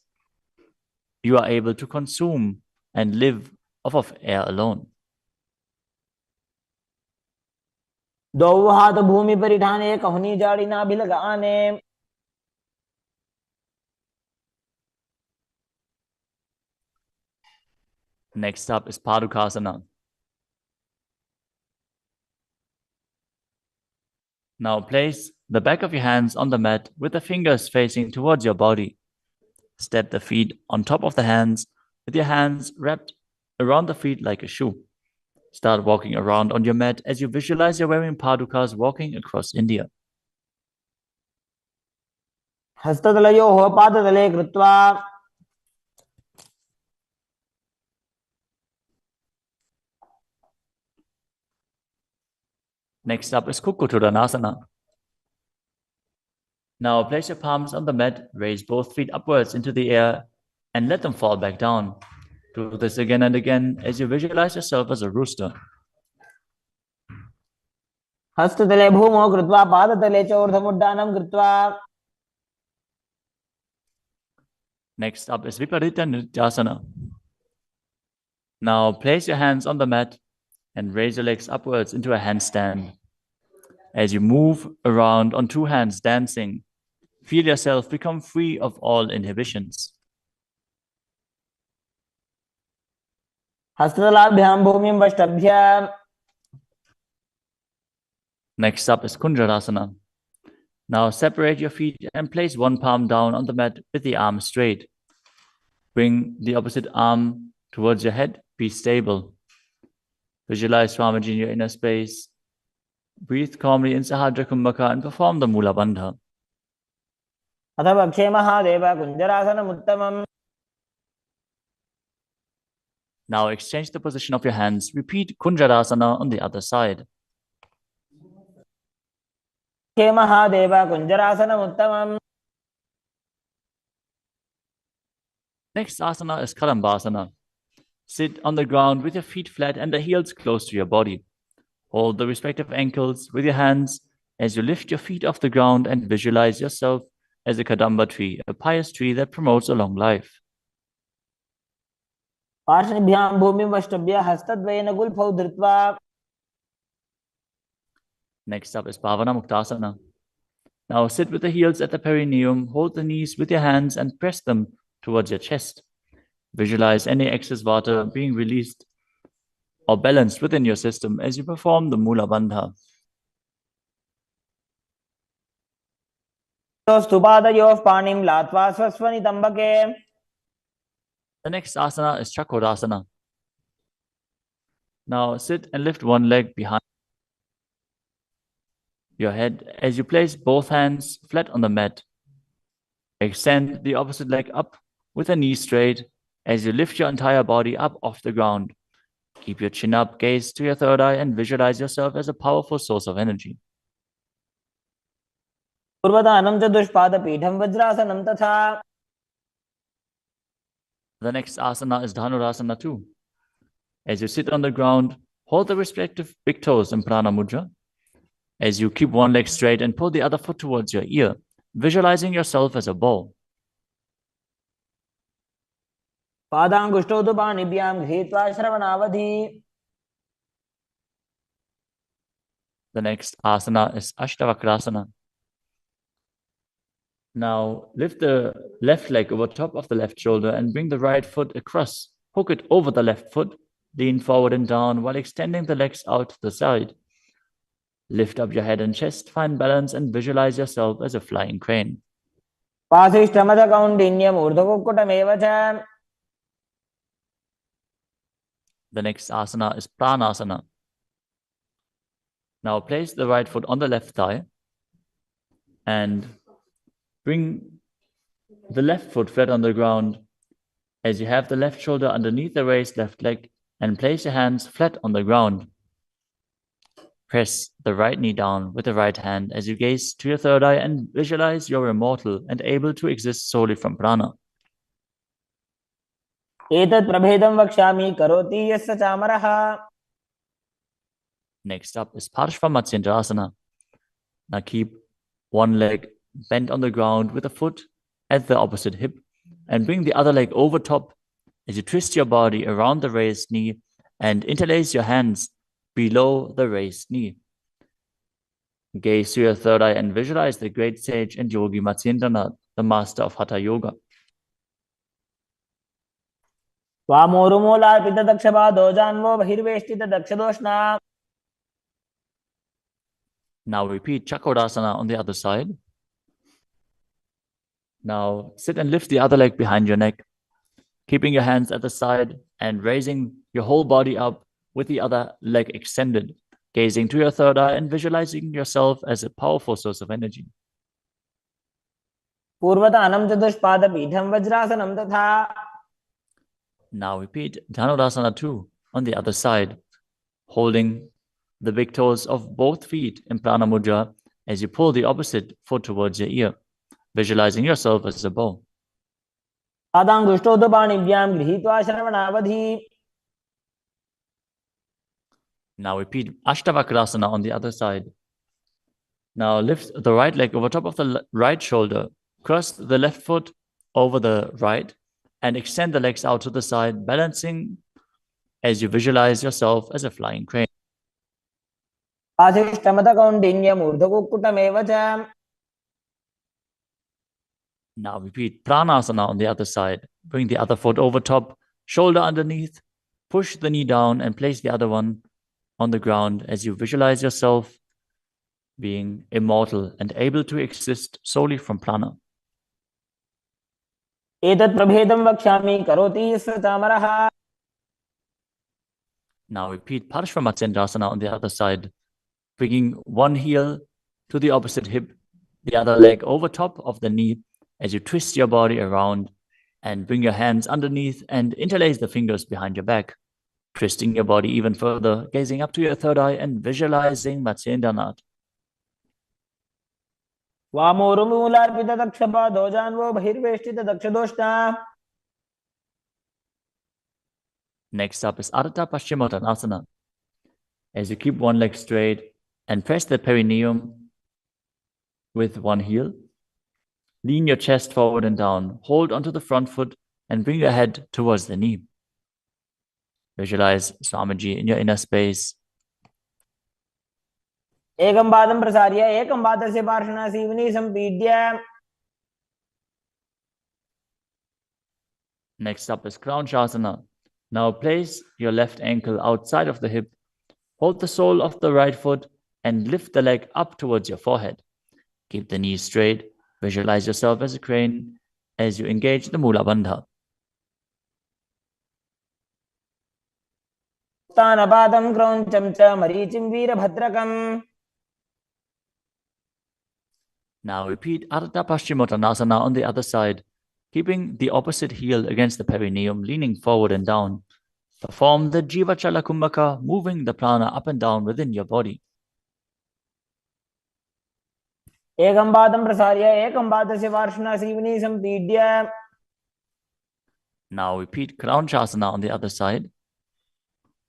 you are able to consume and live off of air alone. दो हाथ भूमि पर ठाने कहनी जाड़ी ना भी लगाने. Next up is Padukasana. Now place the back of your hands on the mat with the fingers facing towards your body. Step the feet on top of the hands with your hands wrapped around the feet like a shoe. Start walking around on your mat as you visualize you're wearing padukas walking across India. हस्ततलयोः पादतले कृत्वा. Next up is Kukkuttanasana. Now place your palms on the mat, raise both feet upwards into the air, and let them fall back down. Do this again and again as you visualize yourself as a rooster. हस्ततले भूमौ कृत्वा पादतले च ऊर्ध्वमुड्डानं कृत्वा. Next up is Viparita Nrityasana. Now place your hands on the mat and raise your legs upwards into a handstand. As you move around on two hands dancing, feel yourself become free of all inhibitions. हस्ततलाभ्यां भूमिं वष्टभ्य. Next up is Kunjarasana. Now separate your feet and place one palm down on the mat with the arm straight. Bring the opposite arm towards your head. Be stable. Visualize Swamiji in your inner space. Breathe calmly in Sahadra Kumbhaka and perform the Mula Bandha. अथ वक्षे Mahadev कुञ्जरासनमुत्तमम्. Now exchange the position of your hands. Repeat Kunjarasana on the other side. वक्षे Mahadev कुञ्जरासनमुत्तमम्. Next asana is Kadambasana. Sit on the ground with your feet flat and the heels close to your body. Hold the respective ankles with your hands as you lift your feet off the ground and visualize yourself as a Kadamba tree, a pious tree that promotes a long life. पार्श्वभ्यां भूमिं वष्टभ्य हस्तद्वयेन गुल्फौ धृत्वा. Next up is Bhavana Muktasana. Now sit with the heels at the perineum, hold the knees with your hands and press them towards your chest. Visualize any excess water being released or balanced within your system as you perform the Mula Bandha. स्तुपादयोः पाणिं लात्वा स्वस्वनितम्बके. The next asana is Chakrasana. Now sit and lift one leg behind your head as you place both hands flat on the mat. Extend the opposite leg up with the knee straight as you lift your entire body up off the ground. Keep your chin up, gaze to your third eye and visualize yourself as a powerful source of energy. पूर्वदानं च दुष्पादपीठं वज्रासनं तथा. The next asana is Dhanurasana too. As you sit on the ground, hold the respective big toes in Prana Mudra. As you keep one leg straight and pull the other foot towards your ear, visualizing yourself as a bow. पादाङ्गुष्ठौ तु पाणिभ्यां गृहीत्वा श्रवणावधि. The next asana is Ashtavakrasana. Now lift the left leg over top of the left shoulder and bring the right foot across. Hook it over the left foot. Lean forward and down while extending the legs out to the side. Lift up your head and chest, find balance and visualize yourself as a flying crane. पाशिष्ठमथ कौण्डिन्यम् ऊर्ध्वकुक्कुटमेव च. The next asana is Pranasana. Now place the right foot on the left thigh and bring the left foot flat on the ground as you have the left shoulder underneath the raised left leg and place your hands flat on the ground. Press the right knee down with the right hand as you gaze to your third eye and visualize you're immortal and able to exist solely from prana. एतत् प्रभेदं वक्ष्यामि करोति यस्य चामरः. Next up is Parshvamatyendrasana. Now keep one leg bent on the ground with a foot at the opposite hip and bring the other leg over top as you twist your body around the raised knee and interlace your hands below the raised knee. Gaze to your third eye and visualize the great sage and yogi Matsyendranath, the master of Hatha Yoga. वामोरुमूलार्पितदक्षपादो जान्वो बहिर्वेष्टितदक्षदोष्णा. Now repeat Chakrasana on the other side. Now sit and lift the other leg behind your neck, keeping your hands at the side and raising your whole body up with the other leg extended, gazing to your third eye and visualizing yourself as a powerful source of energy. पूर्वदानं च दुष्पादपीठं वज्रासनं तथा. Now repeat Dhanurasana 2 on the other side, holding the big toes of both feet in Prana Mudra as you pull the opposite foot towards your ear, visualizing yourself as a bow. पादाङ्गुष्ठौ तु पाणिभ्यां गृहीत्वा श्रवणावधि. Now repeat Ashtavakrasana on the other side, Now lift the right leg over top of the right shoulder. Cross the left foot over the right and extend the legs out to the side, balancing as you visualize yourself as a flying crane. वासिष्ठमतकौण्डिन्यमूर्धकुक्कुटमेव च. Now repeat Pranasana on the other side. Bring the other foot over top, shoulder underneath, push the knee down and place the other one on the ground as you visualize yourself being immortal and able to exist solely from prana. एतत् प्रभेदं वक्ष्यामि करोति यस्य चामरः. Now repeat Parshvamatsyendrasana on the other side, bringing one heel to the opposite hip, the other leg over top of the knee as you twist your body around and bring your hands underneath and interlace the fingers behind your back, twisting your body even further, gazing up to your third eye and visualizing Matsyendranath. वामोरुमूलार्पितदक्षपादो जान्वो बहिर्वेष्टितदक्षदोष्टा. Next up is Ardha Paschimottanasana. As you keep one leg straight and press the perineum with one heel, lean your chest forward and down, hold onto the front foot and bring your head towards the knee. Visualize Swamiji in your inner space. एकं पादं प्रसार्य एकं पादस्य पार्श्वनासीवनी सम्पीड्य. Next up is Kraunchasana. Now place your left ankle outside of the hip, hold the sole of the right foot and lift the leg up towards your forehead. Keep the knees straight. Visualize yourself as a crane as you engage the Mula Bandha. उत्तानपादं क्रौञ्चं च मरीचिं वीरभद्रकम्. Now repeat Ardha Paschimottanasana on the other side, keeping the opposite heel against the perineum, leaning forward and down. Perform the Jiva Chala Kumbhaka, moving the prana up and down within your body. एकं पादं प्रसार्य एकं पादस्य पार्श्वनासीवनी सम्पीड्य. Now repeat Kraunchasana on the other side.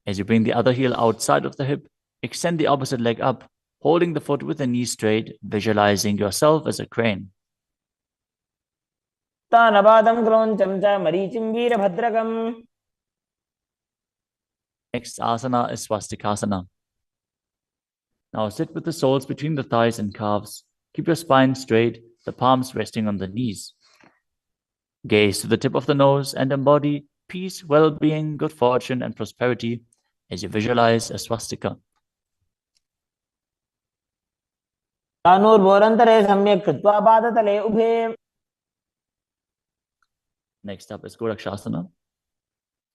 As you bring the other heel outside of the hip, extend the opposite leg up, holding the foot with the knee straight, visualizing yourself as a crane. उत्तानपादं क्रौञ्चं च मरीचिं वीरभद्रकम्. Next asana is Swastikasana. Now sit with the soles between the thighs and calves. Keep your spine straight, the palms resting on the knees. Gaze to the tip of the nose and embody peace, well-being, good fortune, and prosperity as you visualize a swastika. तानूर्भोरन्तरे सम्यक् कृत्वा पादतले उभे. Next up is Gorakshasana.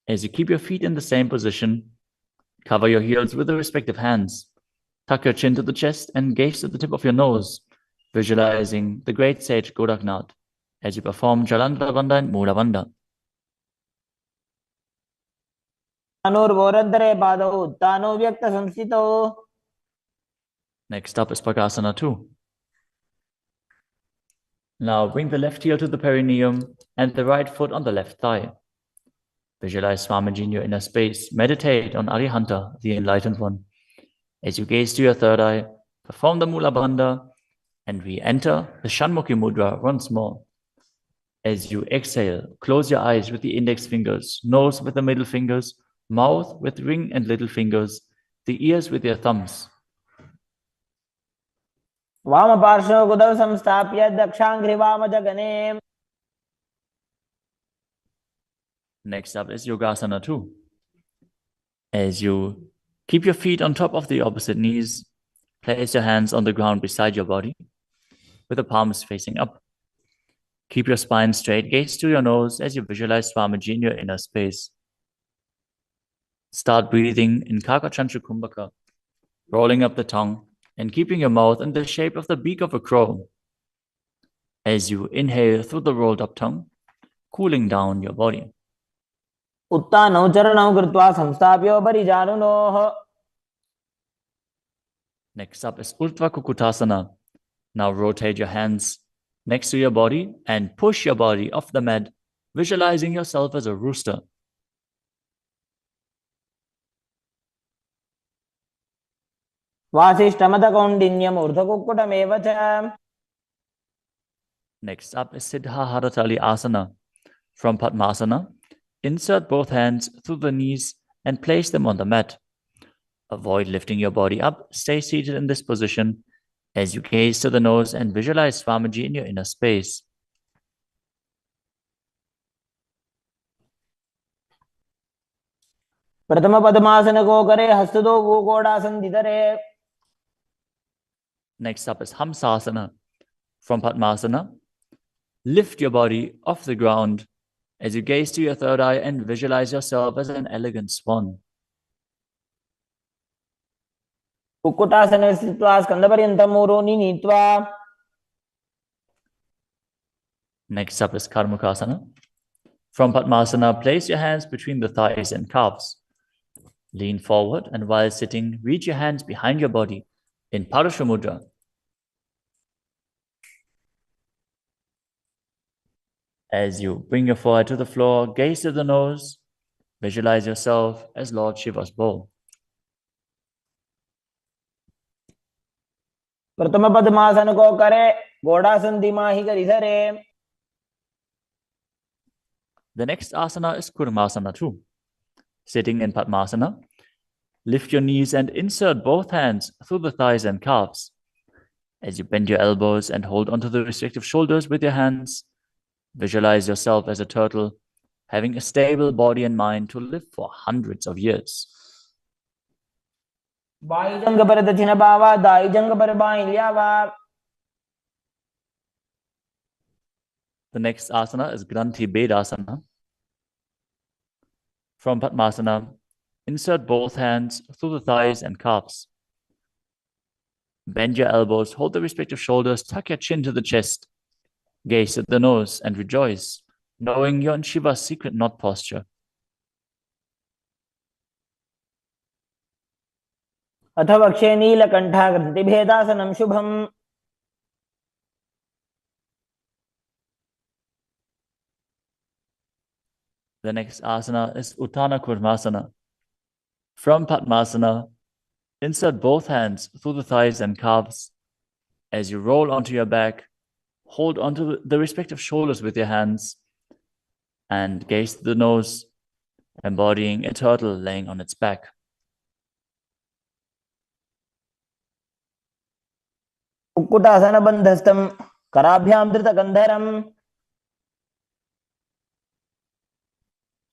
As you keep your feet in the same position, cover your heels with the respective hands. Tuck your chin to the chest and gaze to the tip of your nose, visualizing the great sage Goraknath as you perform Jalandhara Bandha and Mula Bandha. तानूर्भोरन्तरे पादौ उत्तानो व्यक्तसंस्थितौ. Next up is Pakasana 2. Now bring the left heel to the perineum and the right foot on the left thigh. Visualize Swamiji in your inner space. Meditate on Arihanta, the Enlightened One. As you gaze to your third eye, perform the Mula Bandha and re-enter the Shanmukhi Mudra once more. As you exhale, close your eyes with the index fingers, nose with the middle fingers, mouth with ring and little fingers, the ears with your thumbs. वामपार्श्वौ गुदौ संस्थाप्य दक्षाङ्घ्रिवामजगने. Next up is Yogasana 2. As you keep your feet on top of the opposite knees, place your hands on the ground beside your body with the palms facing up. Keep your spine straight, gaze to your nose as you visualize Swamiji in your inner space. Start breathing in Kakachantra Kumbhaka, rolling up the tongue and keeping your mouth in the shape of the beak of a crow. As you inhale through the rolled up tongue, cooling down your body. उत्तानौ चरणौ कृत्वा संस्थाप्योपरि जानुनोः. Next up is Urdhva Kukutasana. Now rotate your hands next to your body and push your body off the mat, visualizing yourself as a rooster. वासिष्ठमदकौण्डिन्यम् ऊर्ध्वकुक्कुटमेव च. Next up is Siddha Haratali Asana. From Padmasana, insert both hands through the knees and place them on the mat. Avoid lifting your body up. Stay seated in this position as you gaze to the nose and visualize Swamiji in your inner space. प्रथम पद्मासन को करे, हस्त दो वो गोड़ासन धरे. Next up is Hamsasana. From Padmasana, lift your body off the ground as you gaze to your third eye and visualize yourself as an elegant swan. कुक्कुटासने स्थित्वा स्कन्धपर्यन्तं मूरोनि नीत्वा. Next up is Karmukasana. From Padmasana, place your hands between the thighs and calves. Lean forward and while sitting, reach your hands behind your body in Parashu Mudra. As you bring your forehead to the floor, gaze to the nose, visualize yourself as Lord Shiva's bowl. प्रथम पद्मासन को करे, गोड़ासन दिमाही करी धरे. The next asana is Kurmasana too. Sitting in Padmasana, lift your knees and insert both hands through the thighs and calves. As you bend your elbows and hold onto the respective shoulders with your hands, visualize yourself as a turtle, having a stable body and mind to live for hundreds of years. बाईजंग पर दक्षिण बावा, दाईजंग पर बाईं ल्यावा. The next asana is Granthi Bedasana. From Padmasana, insert both hands through the thighs and calves. Bend your elbows, hold the respective shoulders, tuck your chin to the chest, gaze at the nose and rejoice, knowing you're in Shiva's secret knot posture. अथ वक्षे नीलकण्ठाकृतिभेदासनं शुभम्. The next asana is Uttana Kurmasana. From Padmasana, insert both hands through the thighs and calves. As you roll onto your back, hold onto the respective shoulders with your hands and gaze to the nose, embodying a turtle laying on its back. Kukkutasana बन्धस्थं कराभ्यां धृतकन्धरम्.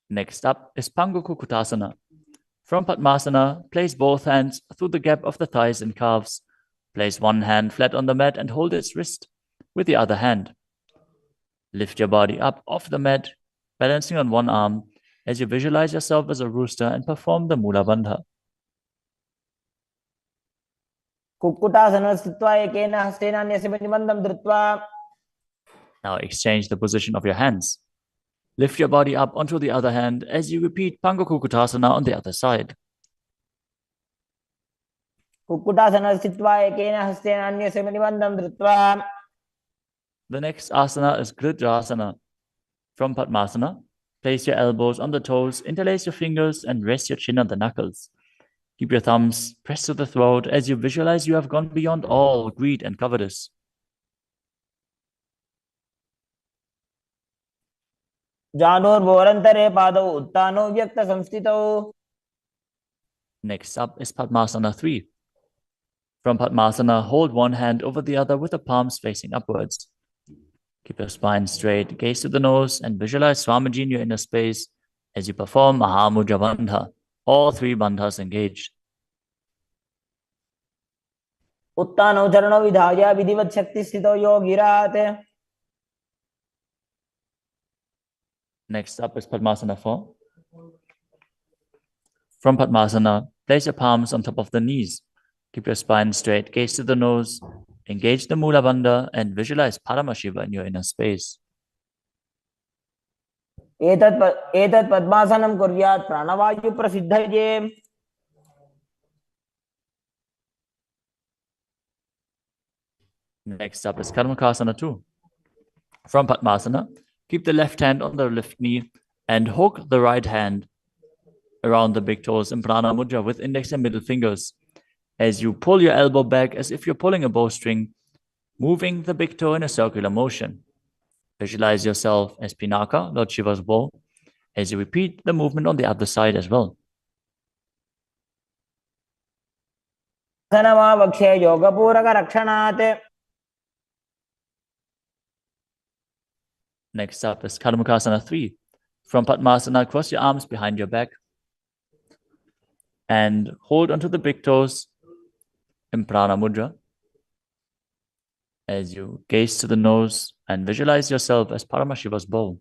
Next up is Pangukukutasana. From Padmasana, place both hands through the gap of the thighs and calves. Place one hand flat on the mat and hold its wrist with the other hand. Lift your body up off the mat, balancing on one arm as you visualize yourself as a rooster and perform the Mula Bandha. Kukkutasana स्थित्वा एकेन हस्तेन अन्यस्य प्रतिबन्धं धृत्वा. Now exchange the position of your hands. Lift your body up onto the other hand as you repeat Pangukukutasana on the other side. Kukkutasana स्थित्वा एकेन हस्तेन अन्यस्य प्रतिबन्धं धृत्वा. The next asana is Gridrasana. From Padmasana, place your elbows on the toes, interlace your fingers, and rest your chin on the knuckles. Keep your thumbs pressed to the throat as you visualize you have gone beyond all greed and covetous. जानोर्भोरन्तरे पादौ उत्तानो व्यक्तसंस्थितौ. Next up is Padmasana 3. From Padmasana, hold one hand over the other with the palms facing upwards. Keep your spine straight, gaze to the nose, and visualize Swamiji in your inner space as you perform Mahamudra Bandha. All three bandhas engaged. उत्तानौ चरणौ विधाय विधिवत् शक्तिस्थितौ योगिरात्. Next up is Padmasana 4. From Padmasana, place your palms on top of the knees. Keep your spine straight, gaze to the nose, engage the Mula Bandha, and visualize Paramashiva in your inner space. एतत् पद्मासनं कुर्यात् प्राणवायु प्रसिद्धये. Next up is Karmakasana 2. From Padmasana, keep the left hand on the left knee and hook the right hand around the big toes in Prana Mudra with index and middle fingers. as you pull your elbow back as if you're pulling a bowstring, moving the big toe in a circular motion. Visualize yourself as Pinaka, Lord Shiva's bow, as you repeat the movement on the other side as well. वक्षे योगपूरक रक्षणात्. Next up is Karmakasana 3. From Padmasana, cross your arms behind your back and hold onto the big toes in Prana Mudra as you gaze to the nose and visualize yourself as Paramashiva's bow.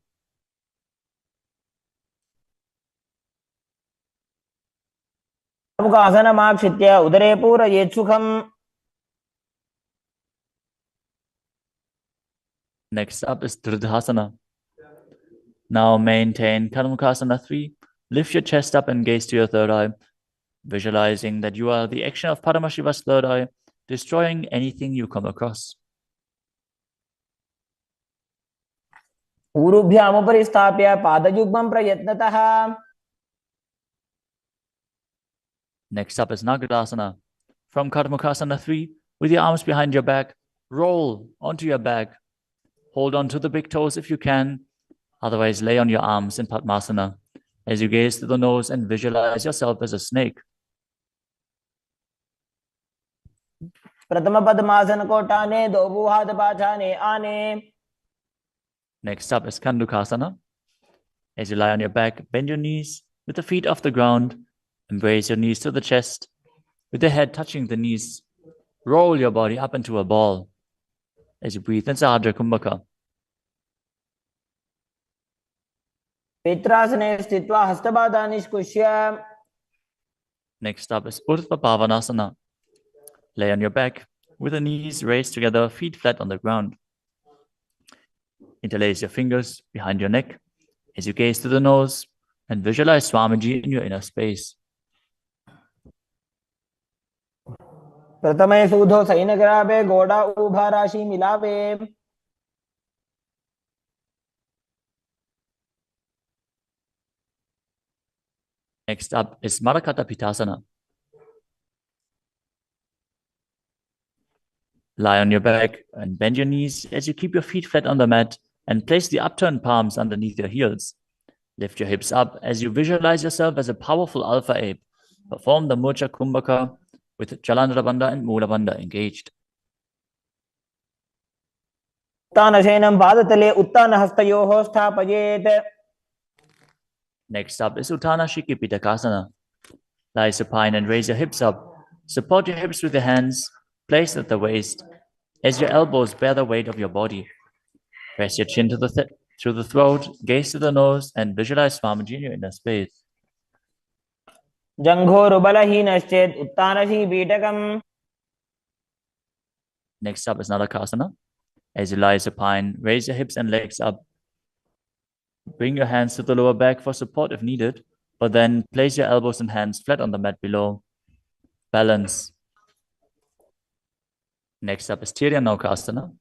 आसनमाक्षित्य उदरे पूरयेत् सुखम्. Next up is Dridhasana. Now maintain Karmakasana 3. Lift your chest up and gaze to your third eye, visualizing that you are the action of Paramashiva's third eye, destroying anything you come across. ऊरुभ्यामुपरि स्थाप्य पादयुग्मं प्रयत्नतः. Next up is Nagadasana. From Karmakasana 3, with your arms behind your back, roll onto your back. Hold on to the big toes if you can. Otherwise, lay on your arms in Padmasana as you gaze to the nose and visualize yourself as a snake. प्रथम पद्मासन को टाने, दो हाथ पाछाने आने. Next up is Kandukasana. As you lie on your back, bend your knees with the feet off the ground. Embrace your knees to the chest, with the head touching the knees. Roll your body up into a ball as you breathe in Sahadra Kumbhaka. पित्रासने स्थित्वा हस्तपादान् निष्कुष्य. Next up is Urdhva Pavanasana. Lay on your back with the knees raised together, feet flat on the ground. Interlace your fingers behind your neck as you gaze to the nose and visualize Swamiji in your inner space. प्रथमे सूधो सैनग्राभे गोडा उभा राशि मिलावे. Next up is Marakata Pitasana. Lie on your back and bend your knees as you keep your feet flat on the mat and place the upturned palms underneath your heels. Lift your hips up as you visualize yourself as a powerful alpha ape. Perform the Murcha Kumbhaka with Jalandhara Bandha and Mula Bandha engaged. उत्तानशयनं पादतले उत्तानहस्तयोः स्थापयेत्. Next up is Uttana Shiki Pitakasana. Lie supine and raise your hips up. Support your hips with your hands, placed at the waist, as your elbows bear the weight of your body. Press your chin to through the throat, gaze to the nose, and visualize Swamiji in your inner space. जङ्घोरुबलहीनश्चेत् उत्तानशी पीठकम्. Next up is Nadakasana. As you lie supine, raise your hips and legs up. Bring your hands to the lower back for support if needed, but then place your elbows and hands flat on the mat below. Balance. Next up is Tiryanokasana.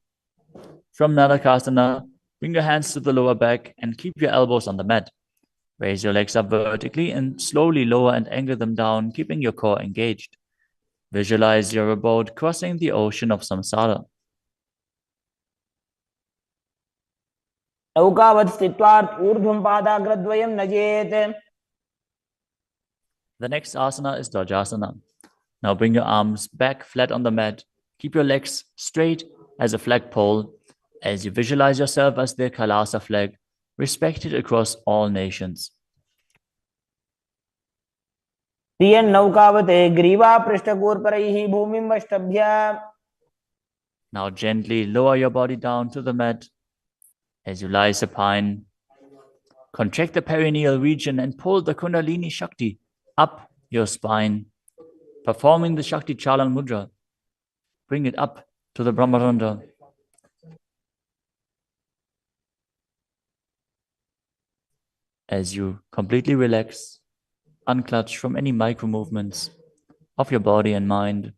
From Nadakasana, bring your hands to the lower back and keep your elbows on the mat. Raise your legs up vertically and slowly lower and angle them down, keeping your core engaged. Visualize your abode crossing the ocean of samsara. नौकावत् स्थित्वा ऊर्ध्वं पादाग्रद्वयं नजेत्. The next asana is Dvajasana. Now bring your arms back flat on the mat. Keep your legs straight as a flagpole as you visualize yourself as the KAILASA flag, respected across all nations. प्रियं नौकावते ग्रीवा पृष्ठकूर्परैः भूमिं वष्टभ्य. Now gently lower your body down to the mat as you lie supine. Contract the perineal region and pull the Kundalini Shakti up your spine, performing the Shakti Chalan Mudra. Bring it up to the Brahmarandha. As you completely relax, unclutch from any micro movements of your body and mind.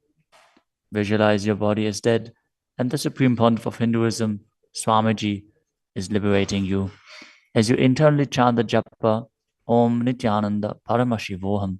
Visualize your body as dead, and the Supreme Pontiff of Hinduism, Swamiji, is liberating you as you internally chant the japa Om Nithyananda Paramashivoham.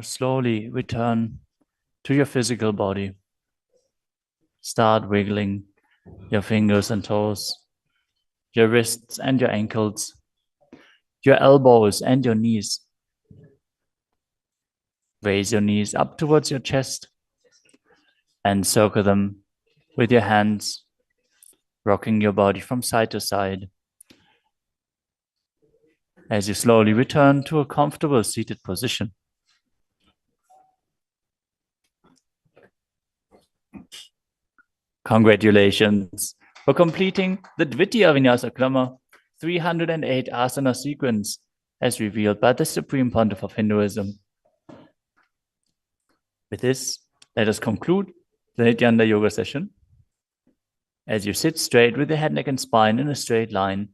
Now slowly return to your physical body. Start wiggling your fingers and toes, your wrists and your ankles, your elbows and your knees. Raise your knees up towards your chest and circle them with your hands, rocking your body from side to side. As you slowly return to a comfortable seated position. Congratulations for completing the Dvitiya Vinyasa Krama 308 asana sequence as revealed by the Supreme Pontiff of Hinduism. With this, let us conclude the Nithyananda Yoga session. As you sit straight with your head, neck, and spine in a straight line,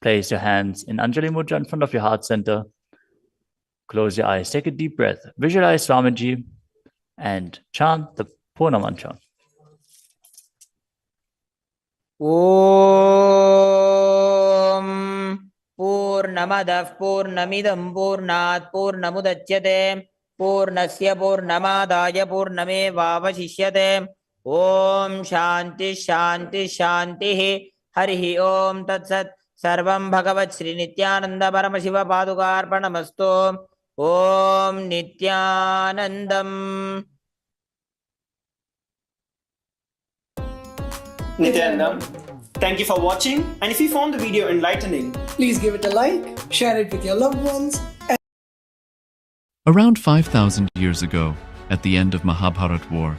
place your hands in Anjali Mudra in front of your heart center. Close your eyes, take a deep breath, visualize Swamiji, and chant the Purna Mantra. ॐ पूर्णमदः पूर्णमिदं पूर्णात् पूर्णमुदच्यते पूर्णस्य पूर्णमादाय पूर्णमेवावशिष्यते ॐ शान्ति शान्ति शान्तिः हरिः ॐ तत्सत् सर्वं भगवत् श्री नित्यानंद परमशिव पादुकार्पणमस्तु ॐ नित्यानन्दम् Nithyananda, thank you for watching, and if you found the video enlightening, please give it a like, share it with your loved ones. Around 5,000 years ago, at the end of Mahabharat War,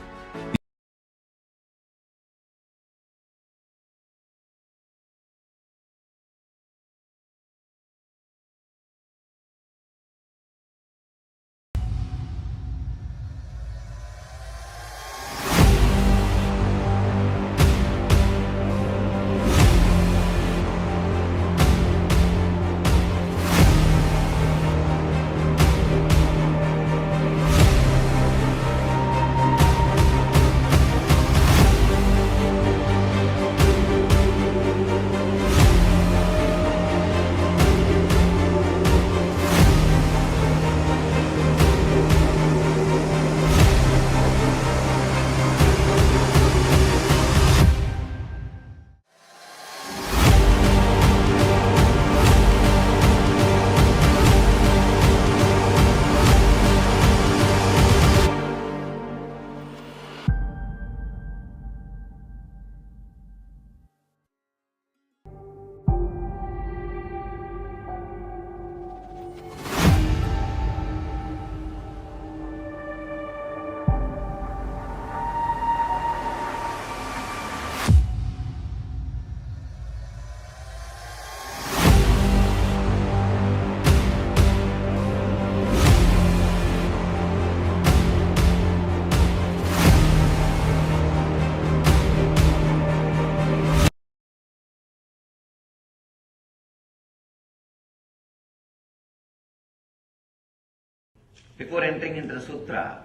Before entering into the sutra,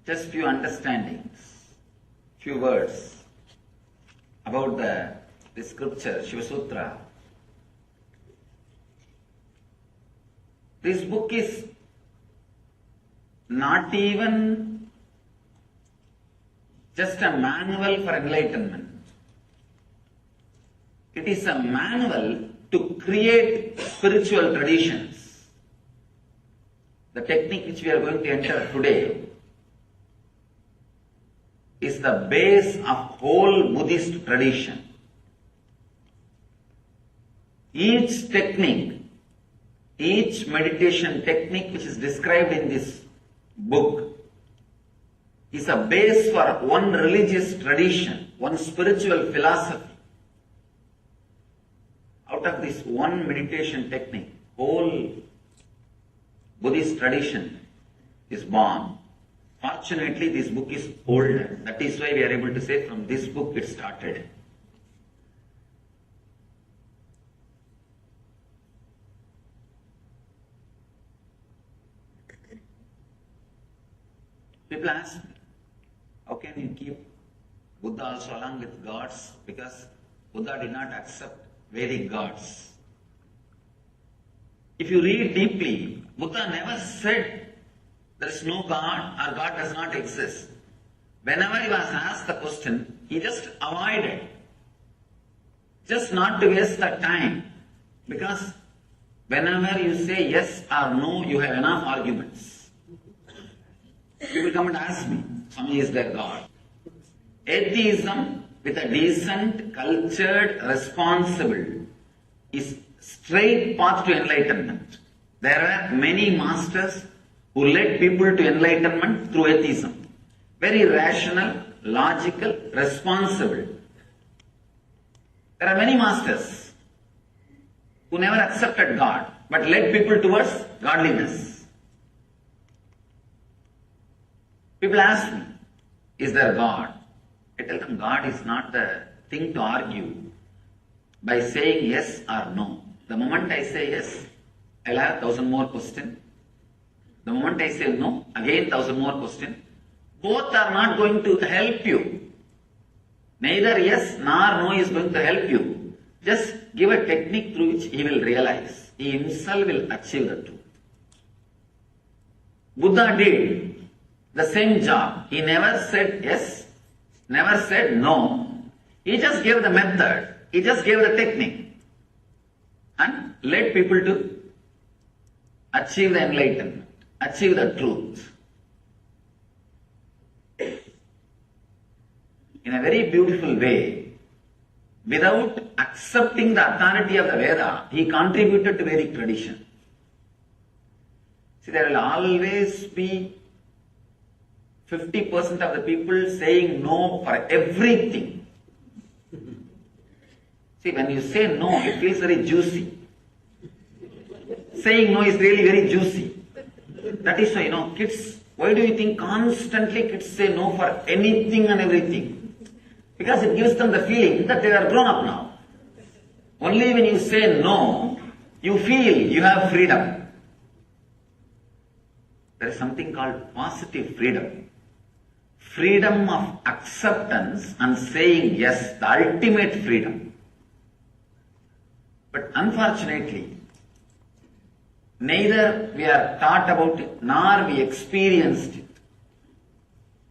just few understandings, few words about the scripture, Shiva Sutra. This book is not even just a manual for enlightenment. It is a manual to create spiritual traditions. The technique which we are going to enter today is the base of whole Buddhist tradition. Each technique, each meditation technique which is described in this book is a base for one religious tradition, one spiritual philosophy. Out of this one meditation technique, whole Buddhist tradition is born. Fortunately, this book is older. That is why we are able to say from this book it started. People ask, how can you keep Buddha also along with gods? Because Buddha did not accept Vedic gods. if you read deeply, Buddha never said there is no God or God does not exist. Whenever he was asked the question, he just avoided. Just not to waste the time. Because whenever you say yes or no, you have enough arguments. People come and ask me, Swami, is there God? Atheism with a decent, cultured, responsible is straight path to enlightenment. There are many masters who led people to enlightenment through atheism. Very rational, logical, responsible. There are many masters who never accepted God but led people towards godliness. People ask me, is there God? I tell them God is not the thing to argue by saying yes or no. The moment I say yes, I'll have 1,000 more questions. The moment I say no, again 1,000 more questions. Both are not going to help you. Neither yes nor no is going to help you. Just give a technique through which he will realize. He himself will achieve the truth. Buddha did the same job. He never said yes, never said no. He just gave the method. He just gave the technique. And led people to achieve the enlightenment, achieve the truth. In a very beautiful way, without accepting the authority of the Veda, he contributed to Vedic tradition. See, there will always be 50% of the people saying no for everything. See, when you say no, it feels very juicy. Saying no is really very juicy. That is why, kids, why do you think constantly kids say no for anything and everything? Because it gives them the feeling that they are grown up now. Only when you say no, you feel you have freedom. There is something called positive freedom. Freedom of acceptance and saying yes, the ultimate freedom. But unfortunately, neither we are taught about it, nor we experienced it.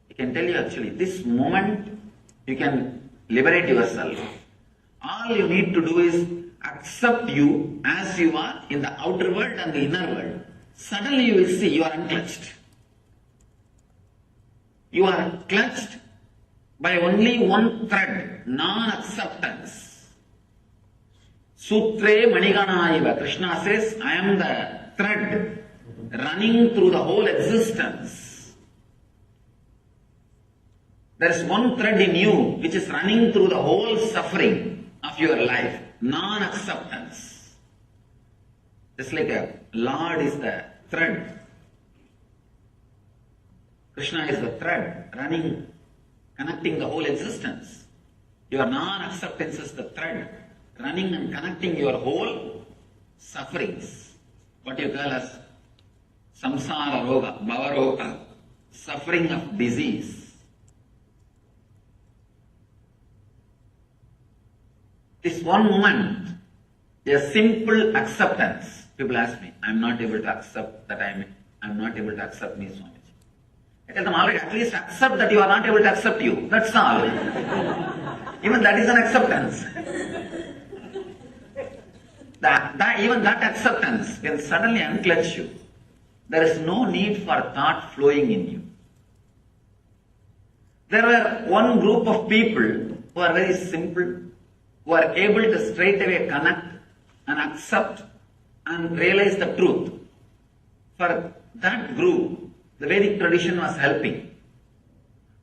I can tell you actually, this moment you can liberate yourself. All you need to do is accept you as you are in the outer world and the inner world. Suddenly you will see you are unclutched. You are clutched by only one thread, non-acceptance. Sutre Maniganaiva, Krishna says, I am the thread running through the whole existence. There is one thread in you which is running through the whole suffering of your life, non-acceptance. Just like a Lord is the thread. Krishna is the thread running, connecting the whole existence. Your non-acceptance is the thread running and connecting your whole sufferings. What you call as samsara roga, bhava roga, suffering of disease. This one moment, a simple acceptance. People ask me, I am not able to accept that I am not able to accept me, Swamiji. I tell them already, at least accept that you are not able to accept you. That's all. Even that is an acceptance. Even that acceptance can suddenly unclutch you. There is no need for thought flowing in you. There were one group of people who are very simple, who are able to straight away connect and accept and realize the truth. For that group, the Vedic tradition was helping.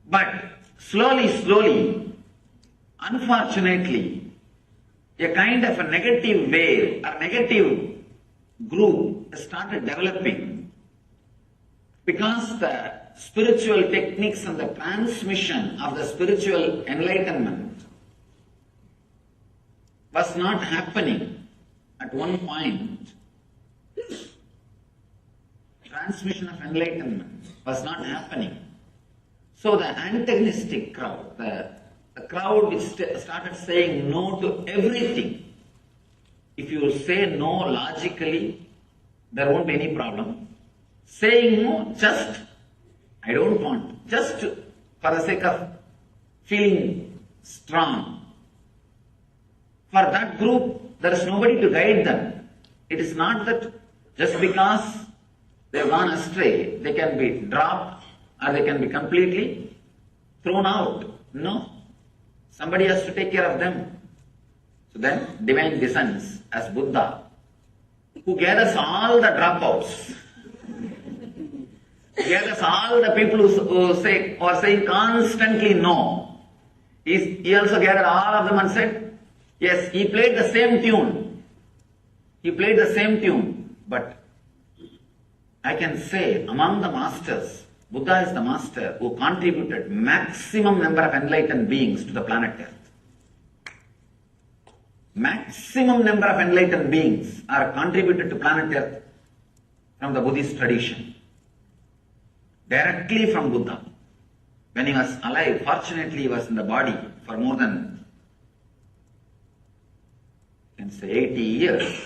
But slowly, unfortunately, a kind of a negative wave or negative group started developing because the spiritual techniques and the transmission of the spiritual enlightenment was not happening at one point. Transmission of enlightenment was not happening. So the antagonistic crowd, the crowd which started saying no to everything. If you say no logically, there won't be any problem. Saying no, just, I don't want, just for the sake of feeling strong. For that group, there is nobody to guide them. It is not that just because they have gone astray, they can be dropped or they can be completely thrown out. No. Somebody has to take care of them. So then, divine descends as Buddha, who gathers all the dropouts, gathers all the people who are saying constantly no. He also gathered all of them and said, yes, he played the same tune. He played the same tune. But I can say among the masters, Buddha is the master who contributed maximum number of enlightened beings to the planet Earth. Maximum number of enlightened beings are contributed to planet Earth from the Buddhist tradition. Directly from Buddha. When he was alive, fortunately he was in the body for more than, you can say, 80 years.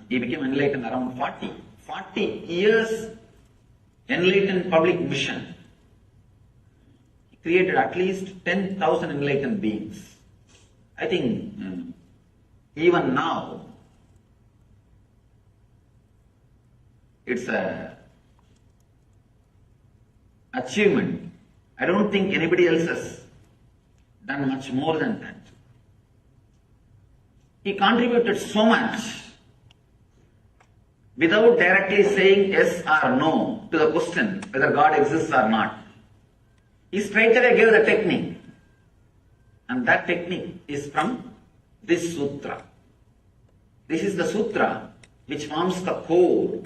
He became enlightened around 40. 40 years enlightened public mission. He created at least 10,000 enlightened beings. I think even now, it's a achievement. I don't think anybody else has done much more than that. He contributed so much without directly saying yes or no to the question whether God exists or not. He straightaway gave the technique. And that technique is from this sutra. This is the sutra which forms the core,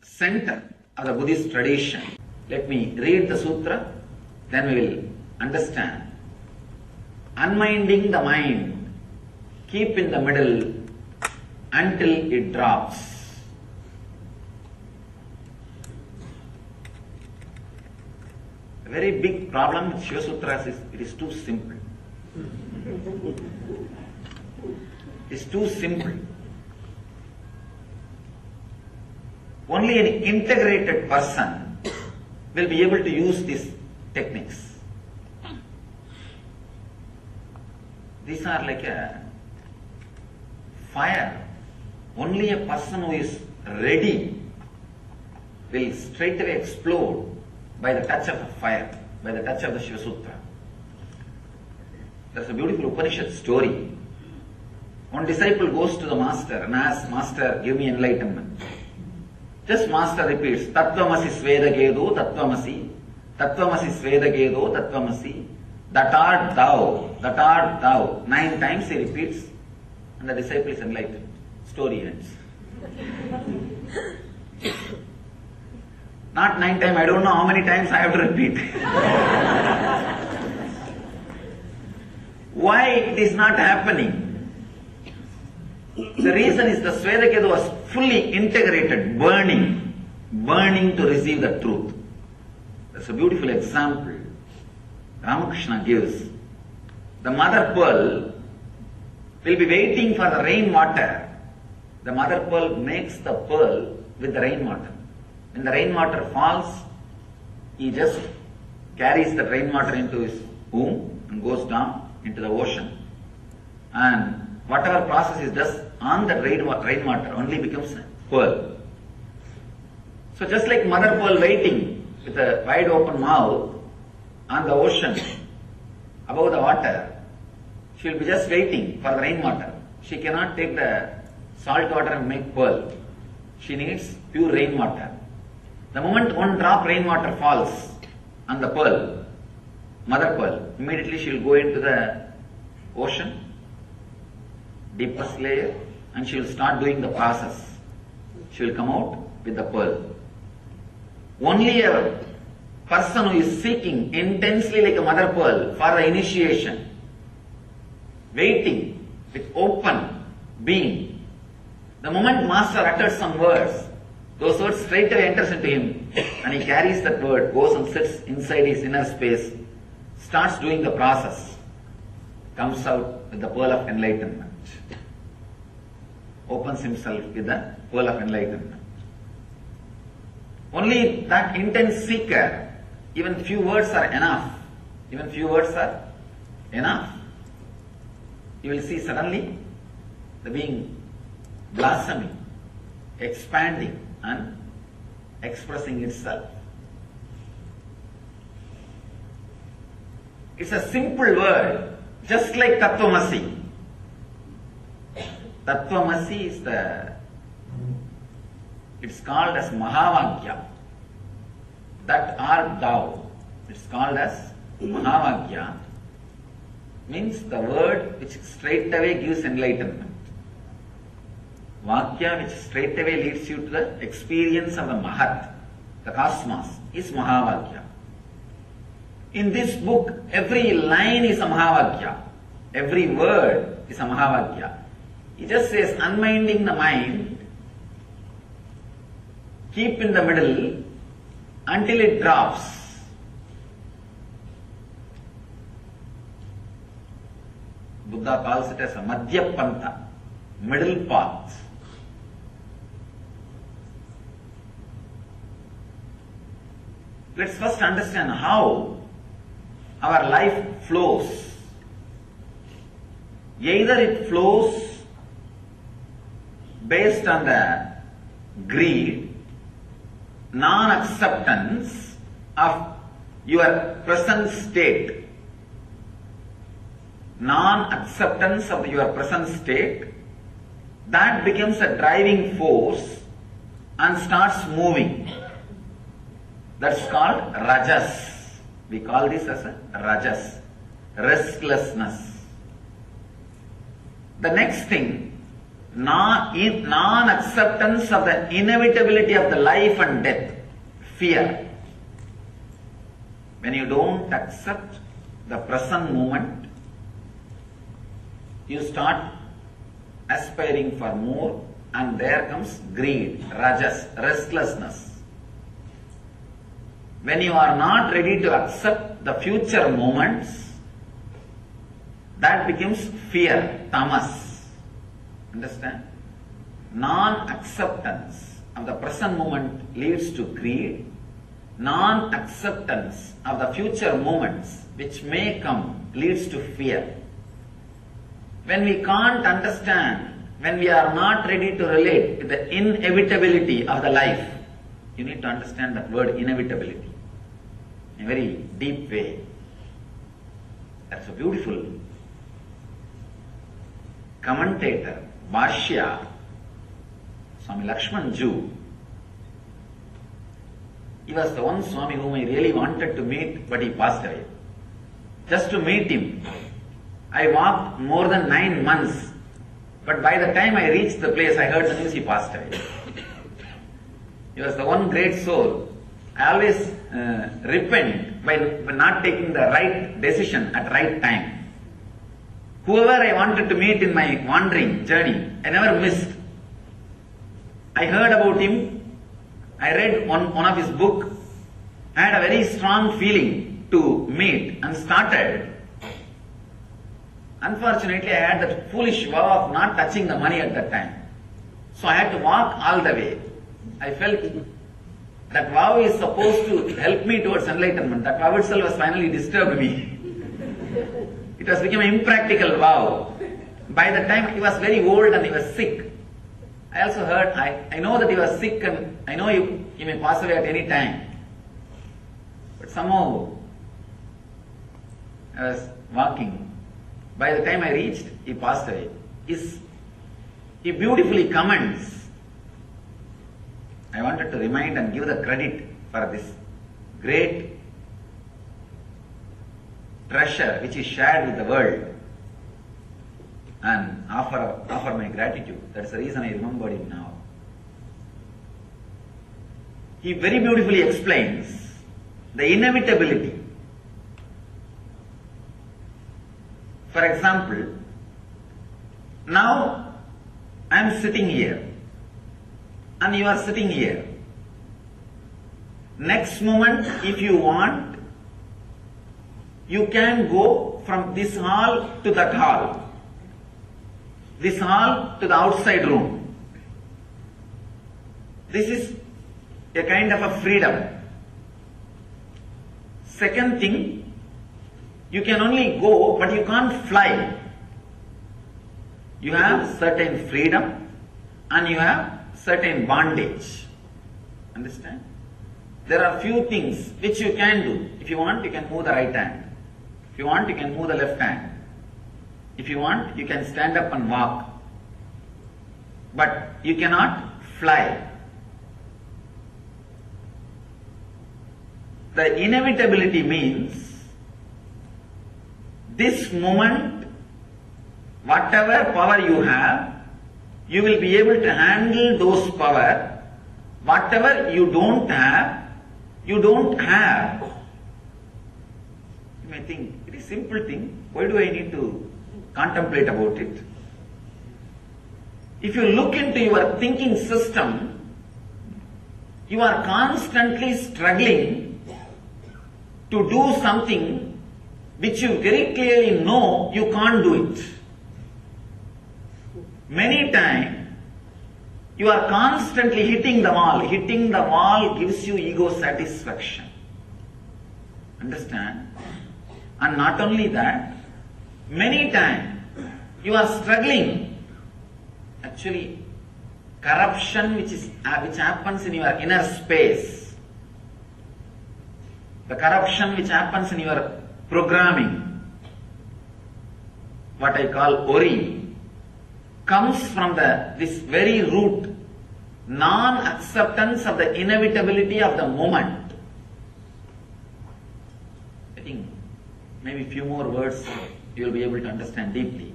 center of the Buddhist tradition. Let me read the sutra, then we will understand. Unminding the mind, keep in the middle until it drops. A very big problem with Shiva Sutras is it is too simple. It's too simple. Only an integrated person will be able to use these techniques. These are like a fire. Only a person who is ready will straightaway explode by the touch of the fire, by the touch of the Shiva Sutra. There's a beautiful Upanishad story. One disciple goes to the master and asks, Master, give me enlightenment. Just master repeats, Tattvamasi Svedagedo Tattvamasi, Tattvamasi Svedagedo Tattvamasi, that art thou, that art thou. 9 times he repeats and the disciple is enlightened. Story ends. Not 9 times, I don't know how many times I have to repeat. Why it is not happening? The reason is the Svedaketu was fully integrated, burning to receive the truth. That's a beautiful example Ramakrishna gives. The mother pearl will be waiting for the rainwater. The mother pearl makes the pearl with the rainwater. When the rainwater falls, he just carries the rainwater into his womb and goes down into the ocean. And whatever process he does on that rainwater only becomes a pearl. So just like mother pearl waiting with a wide open mouth on the ocean above the water, she will be just waiting for the rainwater. She cannot take the salt water and make pearl. She needs pure rainwater. The moment one drop rainwater falls on the pearl, mother pearl, immediately she will go into the ocean, deepest layer, and she will start doing the process. She will come out with the pearl. Only a person who is seeking intensely like a mother pearl for the initiation, waiting with open being. The moment master utters some words, those words straight away enters into him and he carries that word, goes and sits inside his inner space, starts doing the process, comes out with the pearl of enlightenment. opens himself with the pearl of enlightenment. Only that intense seeker, even few words are enough. Even few words are enough. You will see suddenly the being blossoming, expanding and expressing itself. It's a simple word, just like Tattvamasi. Tattvamasi is it's called as Mahavagya. That art thou, it's called as Mahavagya, means the word which straight away gives enlightenment. Vakya which straight away leads you to the experience of the Mahat, the cosmos, is Mahavagya. In this book, every line is a Mahavagya. Every word is a Mahavagya. He just says, unminding the mind, keep in the middle until it drops. Buddha calls it as a Madhyapanta, middle path. Let's first understand how our life flows. Either it flows based on the greed, non-acceptance of your present state, non-acceptance of your present state, that becomes a driving force and starts moving. That's called rajas. We call this as a rajas, restlessness. The next thing, non-acceptance of the inevitability of the life and death, fear. When you don't accept the present moment, you start aspiring for more, and there comes greed, rajas, restlessness. When you are not ready to accept the future moments, that becomes fear, tamas. Understand? Non-acceptance of the present moment leads to greed. Non-acceptance of the future moments which may come leads to fear. When we can't understand, when we are not ready to relate to the inevitability of the life, you need to understand that word inevitability in a very deep way. That's a beautiful commentator, Bhashya, Swami Lakshman Ju. He was the one Swami whom I really wanted to meet, but he passed away. Just to meet him, I walked more than 9 months, but by the time I reached the place, I heard the news he passed away. He was the one great soul. I always repent by not taking the right decision at right time. Whoever I wanted to meet in my wandering journey, I never missed. I heard about him, I read one of his book, I had a very strong feeling to meet and started. Unfortunately, I had that foolish vow of not touching the money at that time. So I had to walk all the way. I felt that vow is supposed to help me towards enlightenment. That vow itself has finally disturbed me. It has become an impractical vow. By the time he was very old and he was sick, I also heard, I know that he was sick and I know he may pass away at any time. But somehow, I was walking. By the time I reached, he passed away. He beautifully comments. I wanted to remind and give the credit for this great treasure which is shared with the world, and offer my gratitude. That's the reason I remembered him now. He very beautifully explains the inevitability. For example, now I am sitting here and you are sitting here. Next moment, if you want, you can go from this hall to that hall. this hall to the outside room. This is a kind of a freedom. Second thing, you can only go, but you can't fly. You have certain freedom and you have certain bondage. Understand? There are few things which you can do. If you want, you can move the right hand. If you want, you can move the left hand. If you want, you can stand up and walk. But you cannot fly. The inevitability means this moment, whatever power you have, you will be able to handle those power. Whatever you don't have, you don't have. You may think, it is a simple thing. Why do I need to contemplate about it? If you look into your thinking system, you are constantly struggling to do something which you very clearly know you can't do it. Many times, you are constantly hitting the wall. Hitting the wall gives you ego satisfaction. Understand? And not only that, many times, you are struggling. Actually, corruption which happens in your inner space, the corruption which happens in your programming, what I call ori, comes from this very root, non-acceptance of the inevitability of the moment. I think maybe a few more words you will be able to understand deeply.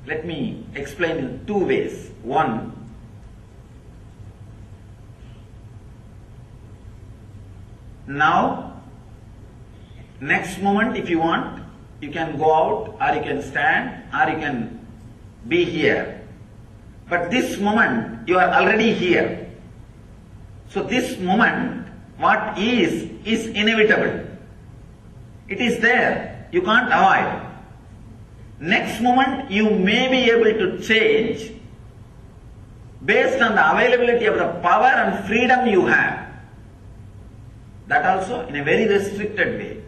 Let me explain in two ways. One, now, next moment if you want, you can go out or you can stand or you can be here. But this moment, you are already here. So this moment, what is inevitable. It is there. You can't avoid. Next moment, you may be able to change based on the availability of the power and freedom you have. That also in a very restricted way.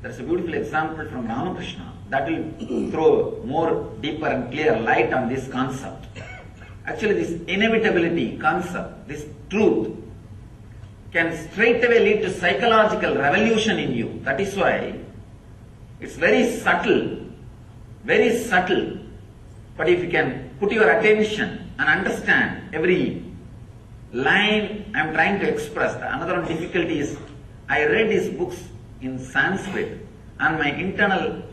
There is a beautiful example from Ramakrishna that will throw more deeper and clear light on this concept. Actually, this inevitability concept, this truth, can straightaway lead to psychological revolution in you. That is why it's very subtle, very subtle. But if you can put your attention and understand every line I am trying to express, another difficulty is I read his books in Sanskrit and my internal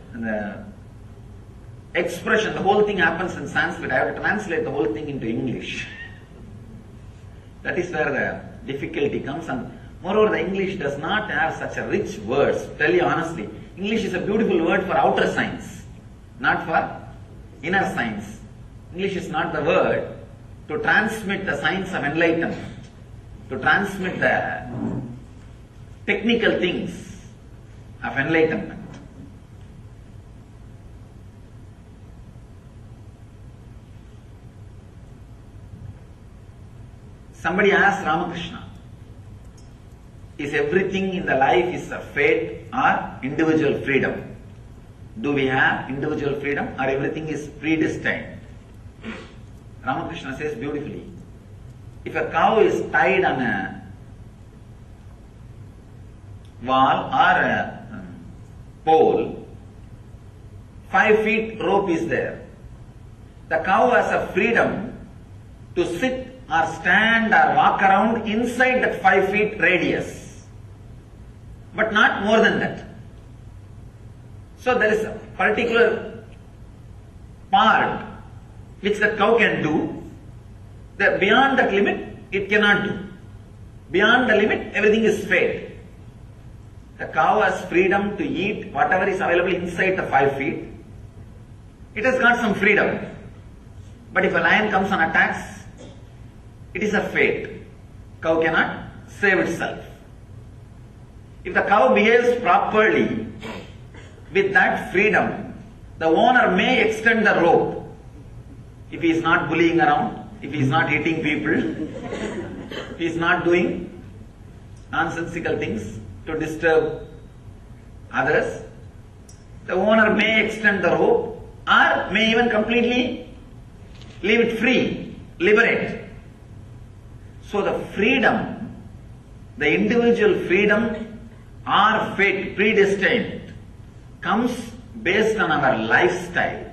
expression, the whole thing happens in Sanskrit. I have to translate the whole thing into English. That is where the difficulty comes, and moreover the English does not have such a rich words. To tell you honestly, English is a beautiful word for outer science, not for inner science. English is not the word to transmit the science of enlightenment, to transmit the technical things of enlightenment. Somebody asked Ramakrishna, is everything in the life is a fate or individual freedom? Do we have individual freedom or everything is predestined? Ramakrishna says beautifully, if a cow is tied on a wall or a pole, 5 feet rope is there. The cow has a freedom to sit or stand or walk around inside that 5 feet radius, but not more than that. So there is a particular part which the cow can do, that beyond that limit it cannot do. Beyond the limit everything is fate. The cow has freedom to eat whatever is available inside the 5 feet. It has got some freedom. But if a lion comes and attacks, it is a fate. Cow cannot save itself. If the cow behaves properly with that freedom, The owner may extend the rope if he is not bullying around, if he is not hitting people, if he is not doing nonsensical things to disturb others. The owner may extend the rope or may even completely leave it free, liberate. So the freedom, the individual freedom or fate, predestined, comes based on our lifestyle.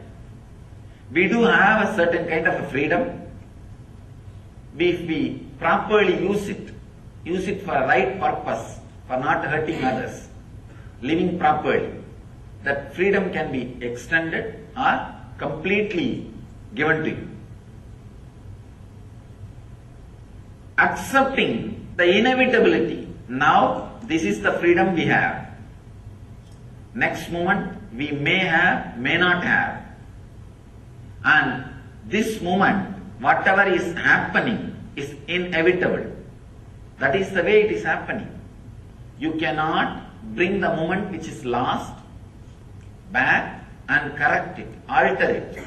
We do have a certain kind of a freedom if we properly use it for a right purpose, for not hurting others, living properly. That freedom can be extended or completely given to you. Accepting the inevitability. Now, this is the freedom we have. Next moment, we may have, may not have. And this moment, whatever is happening is inevitable. That is the way it is happening. You cannot bring the moment which is lost back and correct it, alter it.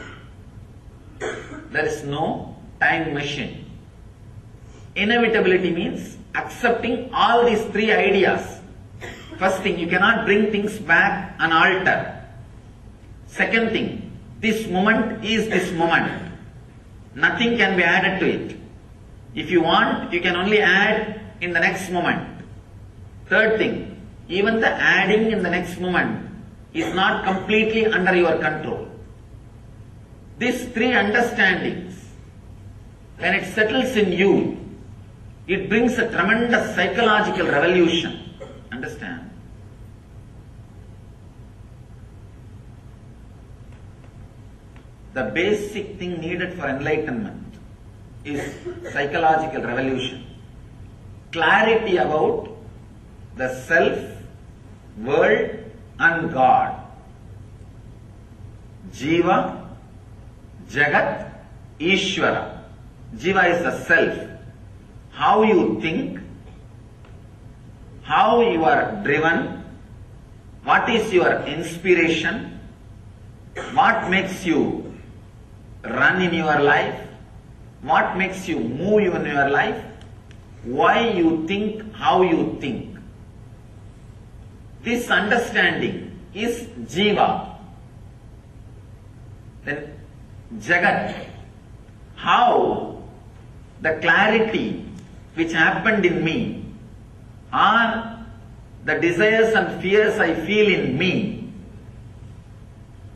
There is no time machine. Inevitability means accepting all these three ideas. First thing, you cannot bring things back and alter. Second thing, this moment is this moment. Nothing can be added to it. If you want, you can only add in the next moment. Third thing, even the adding in the next moment is not completely under your control. These three understandings, when it settles in you, it brings a tremendous psychological revolution. Understand? The basic thing needed for enlightenment is psychological revolution. Clarity about the self, world and God. Jiva, Jagat, Ishvara. Jiva is the self. How you think, how you are driven, what is your inspiration, what makes you run in your life, what makes you move in your life, why you think, how you think. This understanding is Jiva. Then Jagat, how the clarity which happened in me or the desires and fears I feel in me,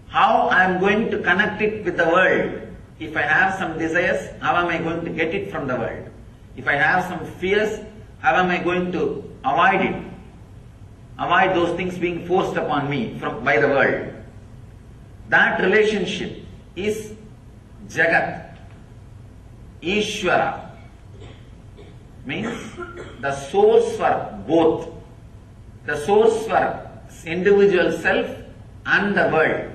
how I am going to connect it with the world. If I have some desires, how am I going to get it from the world? If I have some fears, how am I going to avoid it? Avoid those things being forced upon me by the world. That relationship is Jagat. Ishvara means the source for both. The source for individual self and the world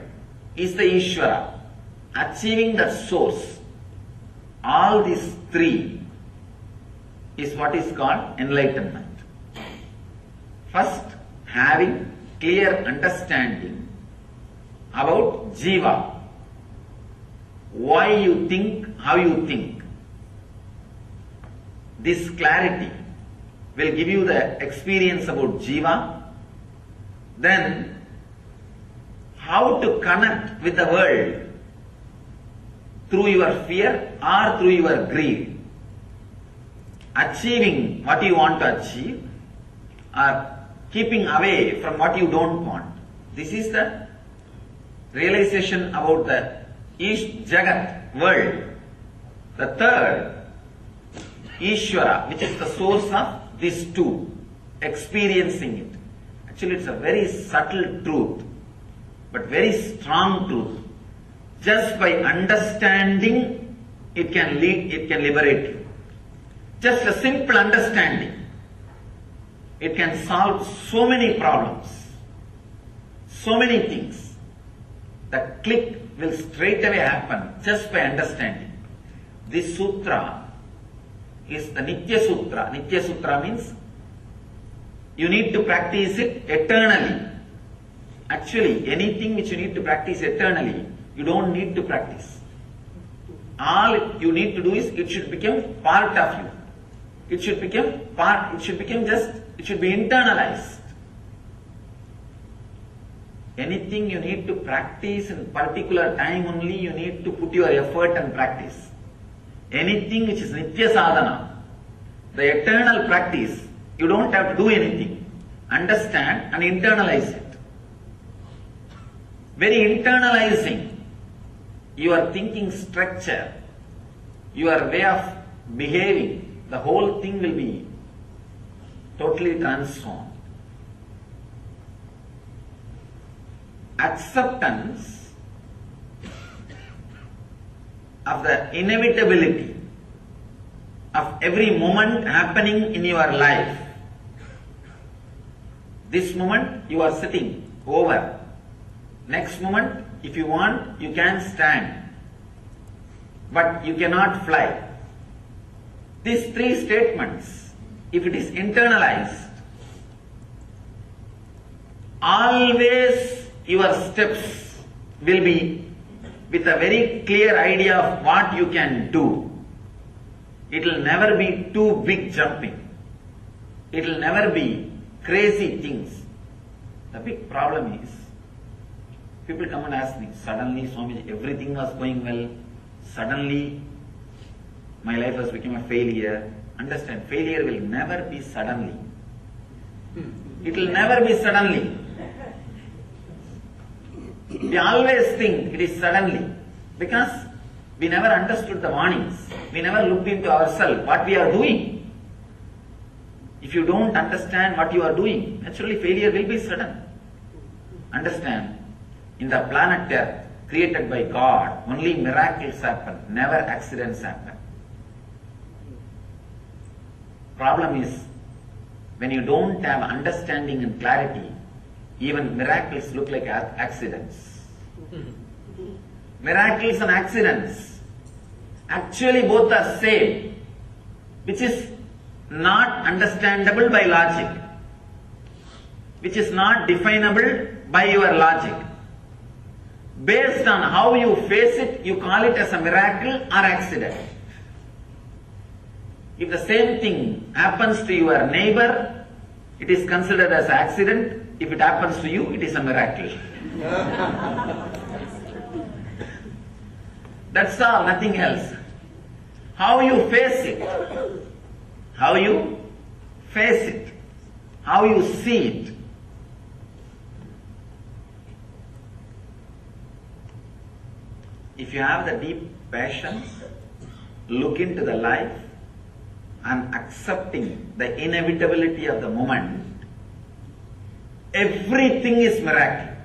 is the Ishvara. Achieving that source, all these three is what is called enlightenment. First, having clear understanding about Jiva, why you think, how you think. This clarity will give you the experience about Jiva. Then, how to connect with the world through your fear or through your greed. Achieving what you want to achieve or keeping away from what you don't want. This is the realization about the Jagat, world. The third, Ishvara, which is the source of these two, experiencing it. Actually, it's a very subtle truth, but very strong truth. Just by understanding, it can liberate you. Just a simple understanding, it can solve so many problems, so many things. The click will straight away happen just by understanding. This sutra is the Nitya Sutra. Nitya Sutra means you need to practice it eternally. Actually, anything which you need to practice eternally, you don't need to practice. All you need to do is it should become part of you. It should be internalized. Anything you need to practice in particular time only, you need to put your effort and practice. Anything which is Nitya Sadhana, the eternal practice, you don't have to do anything. Understand and internalize it. Very internalizing your thinking structure, your way of behaving, the whole thing will be totally transformed. Acceptance of the inevitability of every moment happening in your life. This moment you are sitting over. Next moment, if you want, you can stand. But you cannot fly. These three statements, if it is internalized, always your steps will be with a very clear idea of what you can do. It will never be too big jumping. It will never be crazy things. The big problem is, people come and ask me, suddenly Swamiji, everything was going well. Suddenly, my life has become a failure. Understand, failure will never be suddenly. It will never be suddenly. We always think it is suddenly because we never understood the warnings. We never looked into ourselves, what we are doing. If you don't understand what you are doing, naturally failure will be sudden. Understand, in the planet Earth, created by God, only miracles happen, never accidents happen. Problem is, when you don't have understanding and clarity, even miracles look like accidents. Miracles and accidents, actually both are same, which is not understandable by logic, which is not definable by your logic. Based on how you face it, you call it as a miracle or accident. If the same thing happens to your neighbor, it is considered as accident. If it happens to you, it is a miracle. That's all, nothing else. How you face it, how you face it, how you see it. If you have the deep passion, look into the life and accepting the inevitability of the moment, everything is miracle.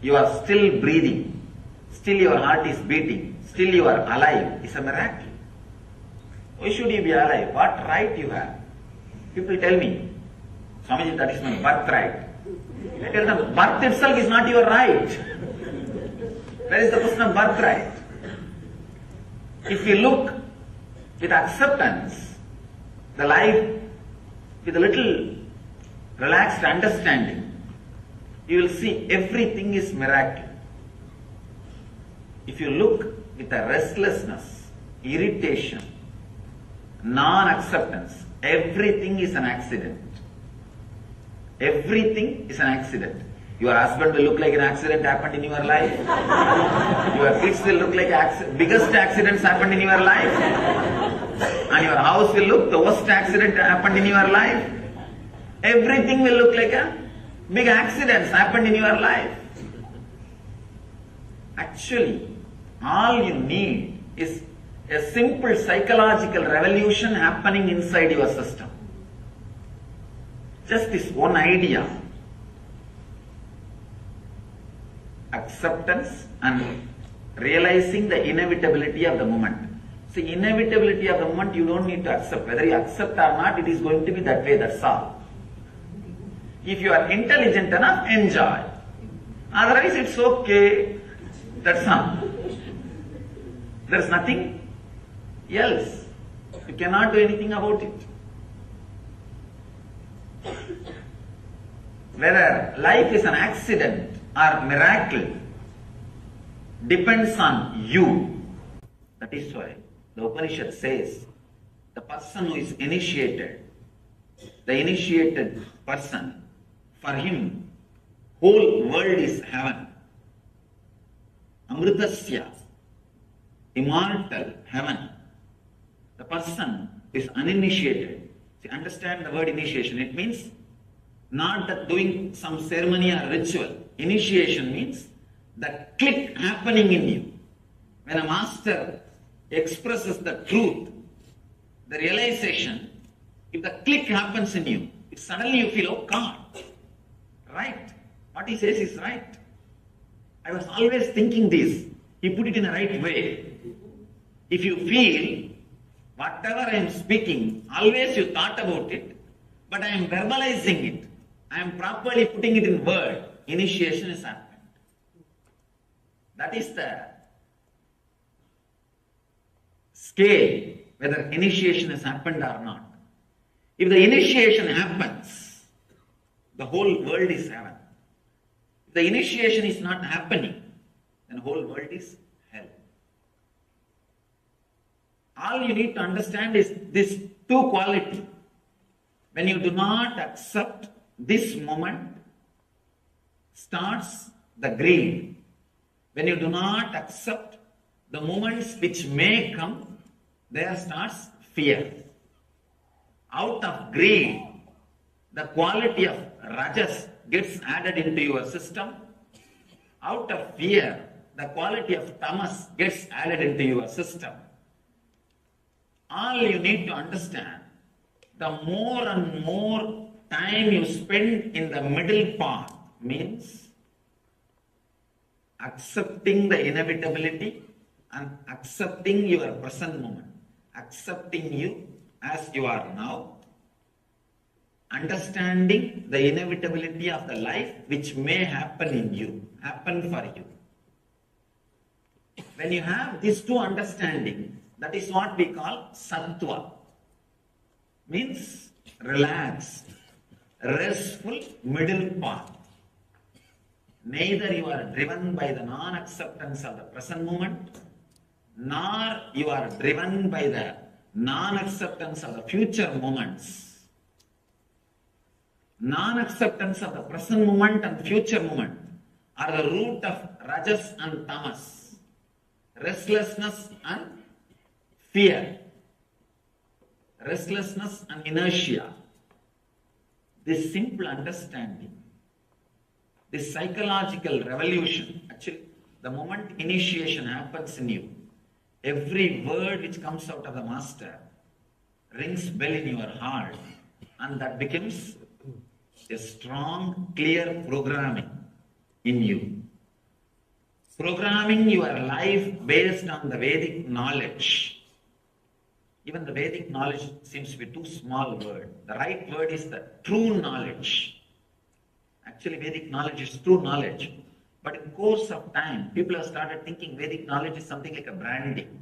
You are still breathing, still your heart is beating, still you are alive. It's a miracle. Why should you be alive? What right you have? People tell me, Swamiji, that is my birthright. I tell them, birth itself is not your right. Where is the question of birthright? If you look with acceptance, the life with a little relaxed understanding, you will see everything is miracle. If you look with a restlessness, irritation, non-acceptance, everything is an accident. Everything is an accident. Your husband will look like an accident happened in your life. Your kids will look like biggest accidents happened in your life. And your house will look the worst accident happened in your life. Everything will look like a big accidents happened in your life. Actually, all you need is a simple psychological revolution happening inside your system. Just this one idea. Acceptance and realizing the inevitability of the moment. See, inevitability of the moment you don't need to accept. Whether you accept or not, it is going to be that way, that's all. If you are intelligent enough, enjoy. Otherwise, it's okay. That's all. There's nothing else. You cannot do anything about it. whether life is an accident or miracle depends on you. That is why the Upanishad says the person who is initiated, the initiated person, for him, whole world is heaven. Amritasya, immortal heaven. The person is uninitiated. See, understand the word initiation. It means not that doing some ceremony or ritual. Initiation means the click happening in you. When a master expresses the truth, the realization, if the click happens in you, if suddenly you feel, oh God, right, what he says is right. I was always thinking this. He put it in the right way. If you feel, whatever I am speaking, always you thought about it, but I am verbalizing it. I am properly putting it in word. Initiation is happened. That is the scale, whether initiation has happened or not. If the initiation happens, the whole world is heaven. If the initiation is not happening, then the whole world is hell. All you need to understand is this two quality. When you do not accept this moment, starts the greed. When you do not accept the moments which may come, there starts fear. Out of greed, the quality of rajas gets added into your system. Out of fear, the quality of tamas gets added into your system. All you need to understand, the more and more time you spend in the middle path means accepting the inevitability and accepting your present moment, accepting you as you are now, understanding the inevitability of the life which may happen in you, happen for you. When you have these two understanding, that is what we call sattva, means relaxed, restful middle path. Neither you are driven by the non-acceptance of the present moment, nor you are driven by the non-acceptance of the future moments. Non-acceptance of the present moment and future moment are the root of rajas and tamas, restlessness and fear, restlessness and inertia. This simple understanding, this psychological revolution, actually, the moment initiation happens in you, every word which comes out of the master rings bell in your heart, and that becomes a strong, clear programming in you. Programming your life based on the Vedic knowledge. Even the Vedic knowledge seems to be too small a word. The right word is the true knowledge. Actually, Vedic knowledge is true knowledge. But in course of time, people have started thinking Vedic knowledge is something like a branding.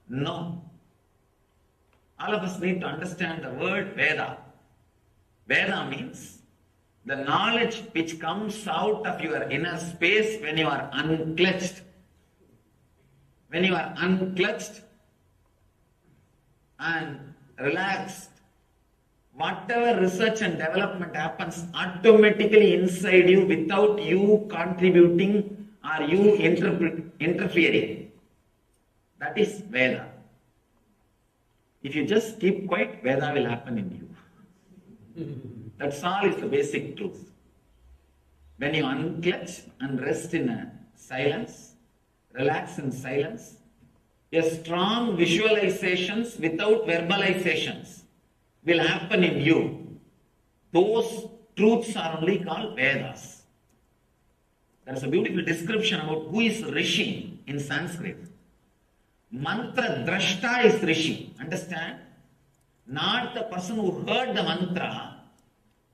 No. All of us need to understand the word Veda. Veda means the knowledge which comes out of your inner space when you are unclutched. When you are unclutched and relaxed, whatever research and development happens automatically inside you without you contributing or you interfering. That is Veda. If you just keep quiet, Veda will happen in you. That's all is the basic truth. When you unclutch and rest in a silence, relax in silence, a strong visualizations without verbalizations will happen in you. Those truths are only called Vedas. There is a beautiful description about who is Rishi in Sanskrit. Mantra drashta is Rishi. Understand? Not the person who heard the mantra,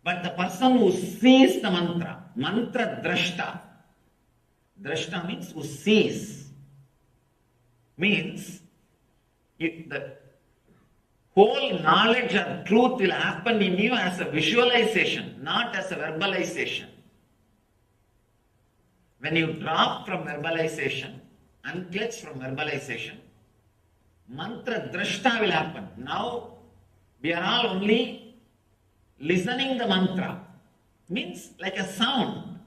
but the person who sees the mantra. Mantra drashta. Drashta means who sees. Means the whole knowledge and truth will happen in you as a visualization, not as a verbalization. When you drop from verbalization, unclutch from verbalization, mantra drashta will happen. Now, we are all only listening the mantra. Means like a sound,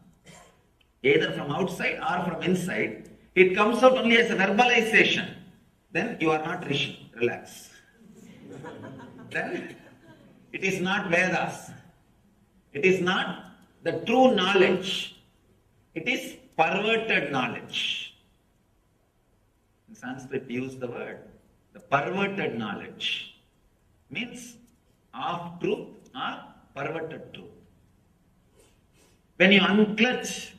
either from outside or from inside. It comes out only as a verbalization. Then you are not Rishi. Relax. Then it is not Vedas. It is not the true knowledge. It is perverted knowledge. In Sanskrit, we use the word. The perverted knowledge means half truth or perverted truth. When you unclutch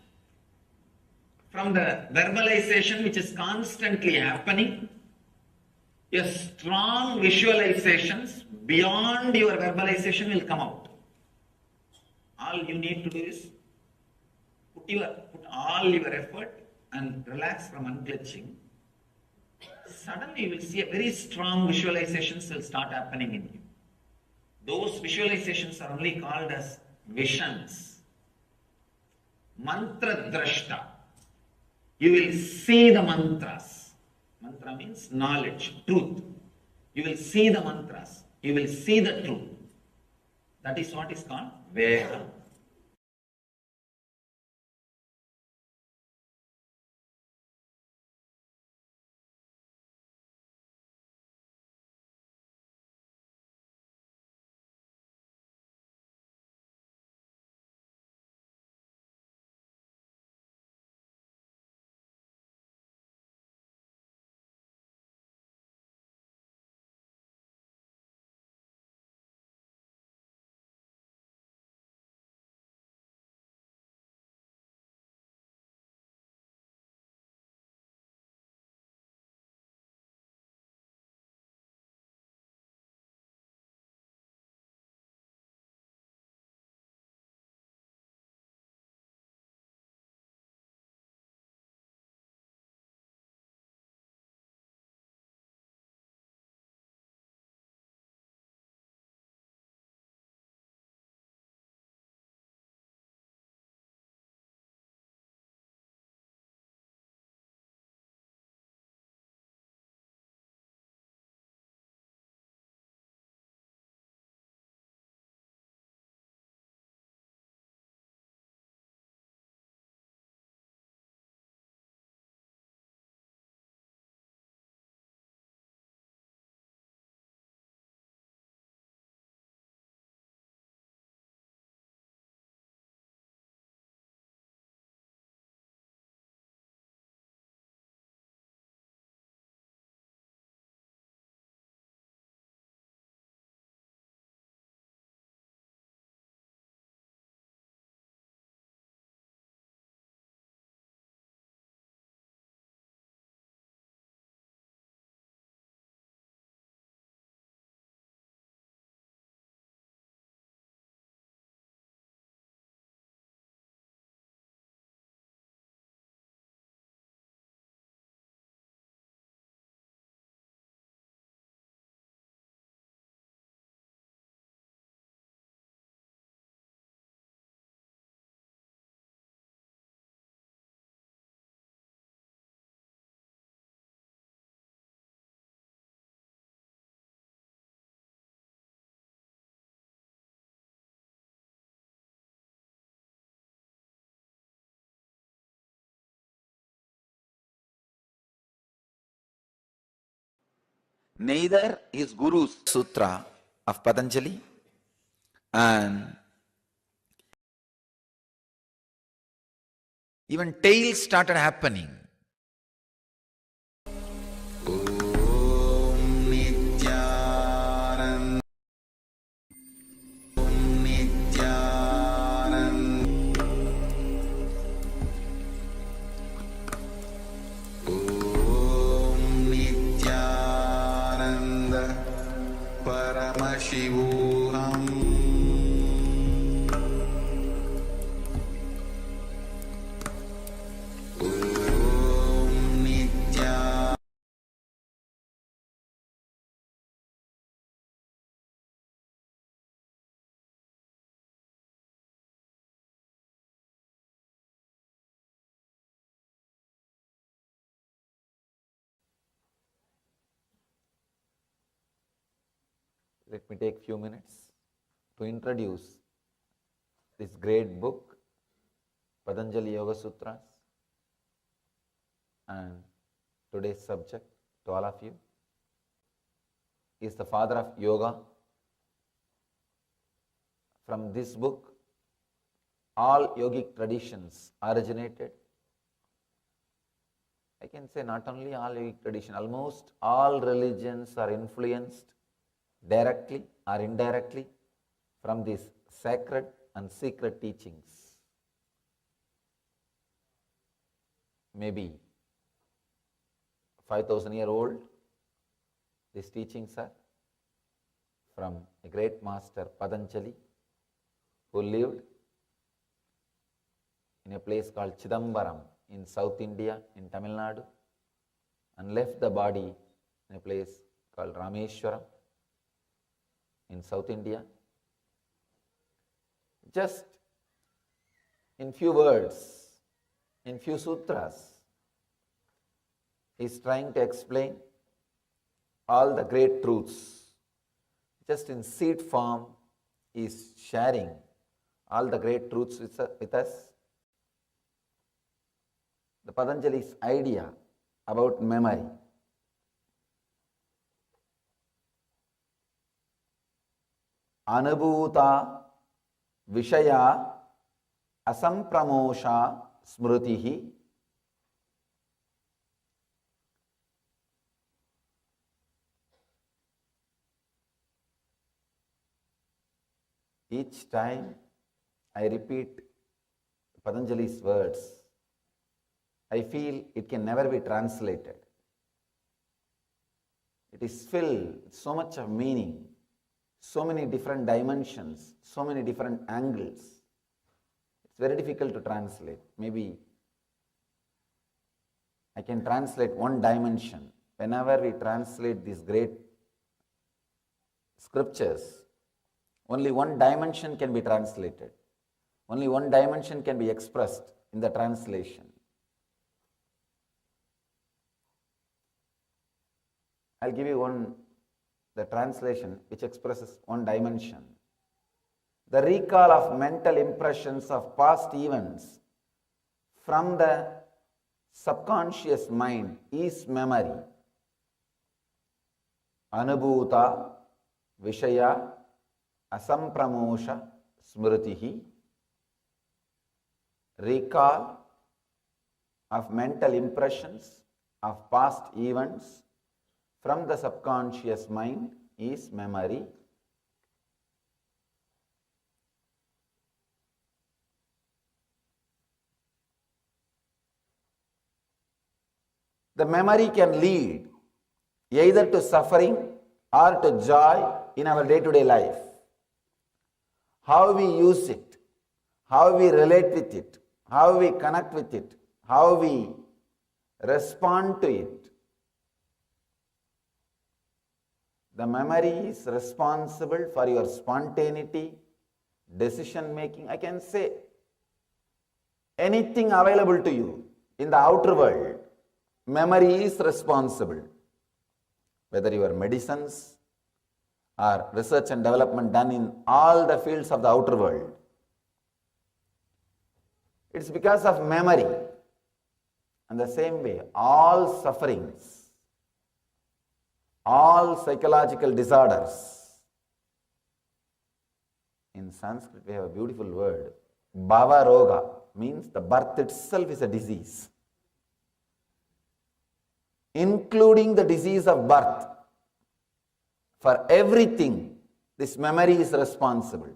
from the verbalization which is constantly happening, your strong visualizations beyond your verbalization will come out. All you need to do is put all your effort and relax from unclutching. Suddenly you will see a very strong visualizations will start happening in you. Those visualizations are only called as visions. Mantra drashta. You will see the mantras. Mantra means knowledge, truth. You will see the mantras. You will see the truth. That is what is called Veda. Neither his Guru's Sutra of Patanjali and even tails started happening. Om Nithyananda. Om Nithyananda. Om Nithyananda. Paramashivoham. Om let me take few minutes to introduce this great book, Patanjali Yoga Sutras, and today's subject to all of you is the father of yoga. From this book, all yogic traditions originated. I can say not only all yogic tradition, almost all religions are influenced directly or indirectly from these sacred and secret teachings. Maybe 5,000 years old, these teachings are from a great master Patanjali, who lived in a place called Chidambaram in South India, in Tamil Nadu, and left the body in a place called Rameshwaram in South India. Just in few words, in few sutras, he is trying to explain all the great truths. Just in seed form, he is sharing all the great truths with us. The Patanjali's idea about memory. Anubhuta Vishaya Asampramosha Smrutihi. Each time I repeat Patanjali's words, I feel it can never be translated. It is filled with so much of meaning, so many different dimensions, so many different angles. It's very difficult to translate. Maybe I can translate one dimension. Whenever we translate these great scriptures, only one dimension can be translated. Only one dimension can be expressed in the translation. I'll give you the translation which expresses one dimension. The recall of mental impressions of past events from the subconscious mind is memory. Anubhuta Vishaya Asampramosha Smritihi. Recall of mental impressions of past events from the subconscious mind is memory. The memory can lead either to suffering or to joy in our day-to-day life. How we use it, how we relate with it, how we connect with it, how we respond to it. The memory is responsible for your spontaneity, decision making. I can say anything available to you in the outer world, memory is responsible. Whether your medicines or research and development done in all the fields of the outer world, it's because of memory. And the same way, all sufferings, all psychological disorders. In Sanskrit, we have a beautiful word, Bhava Roga, means the birth itself is a disease, including the disease of birth. For everything, this memory is responsible.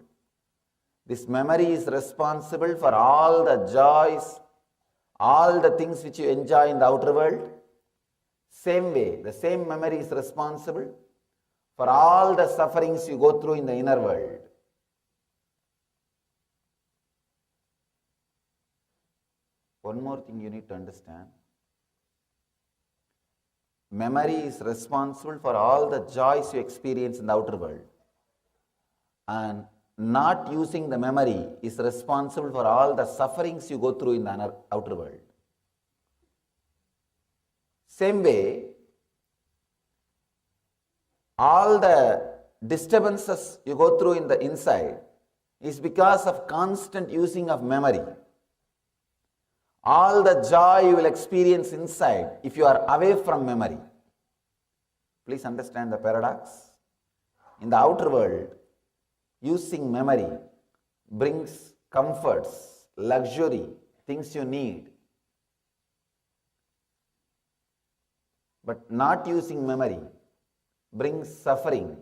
This memory is responsible for all the joys, all the things which you enjoy in the outer world. Same way, the same memory is responsible for all the sufferings you go through in the inner world. One more thing you need to understand. Memory is responsible for all the joys you experience in the outer world. And not using the memory is responsible for all the sufferings you go through in the outer world. Same way, all the disturbances you go through in the inside is because of constant using of memory. All the joy you will experience inside if you are away from memory. Please understand the paradox. In the outer world, using memory brings comforts, luxury, things you need. But not using memory brings suffering,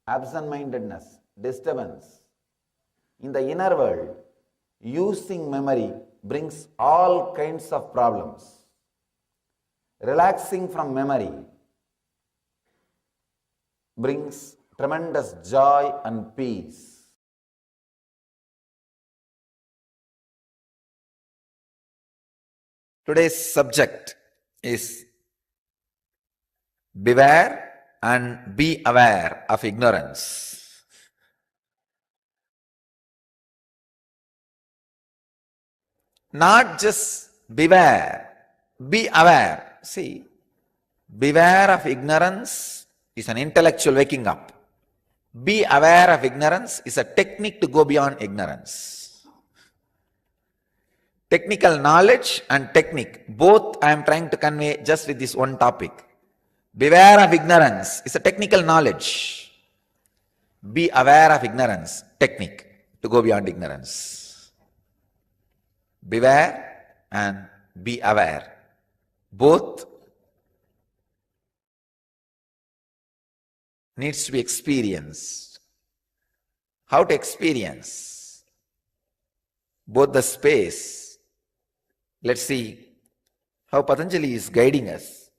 absent-mindedness, disturbance. In the inner world, using memory brings all kinds of problems. Relaxing from memory brings tremendous joy and peace. Today's subject is beware and be aware of ignorance. Not just beware, be aware. See, beware of ignorance is an intellectual waking up. Be aware of ignorance is a technique to go beyond ignorance. Technical knowledge and technique, both I am trying to convey just with this one topic. Beware of ignorance is a technical knowledge. Be aware of ignorance, technique to go beyond ignorance. Beware and be aware. Both needs to be experienced. How to experience both the space? Let's see how Patanjali is guiding us.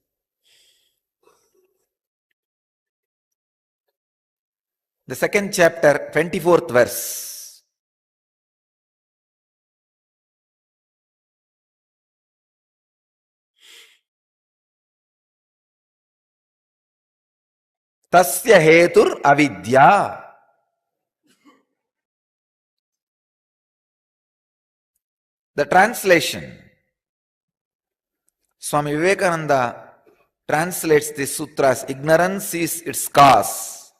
The second chapter, 24th verse. Tasya hetur avidya. The translation. Swami Vivekananda translates this sutra as ignorance is its cause.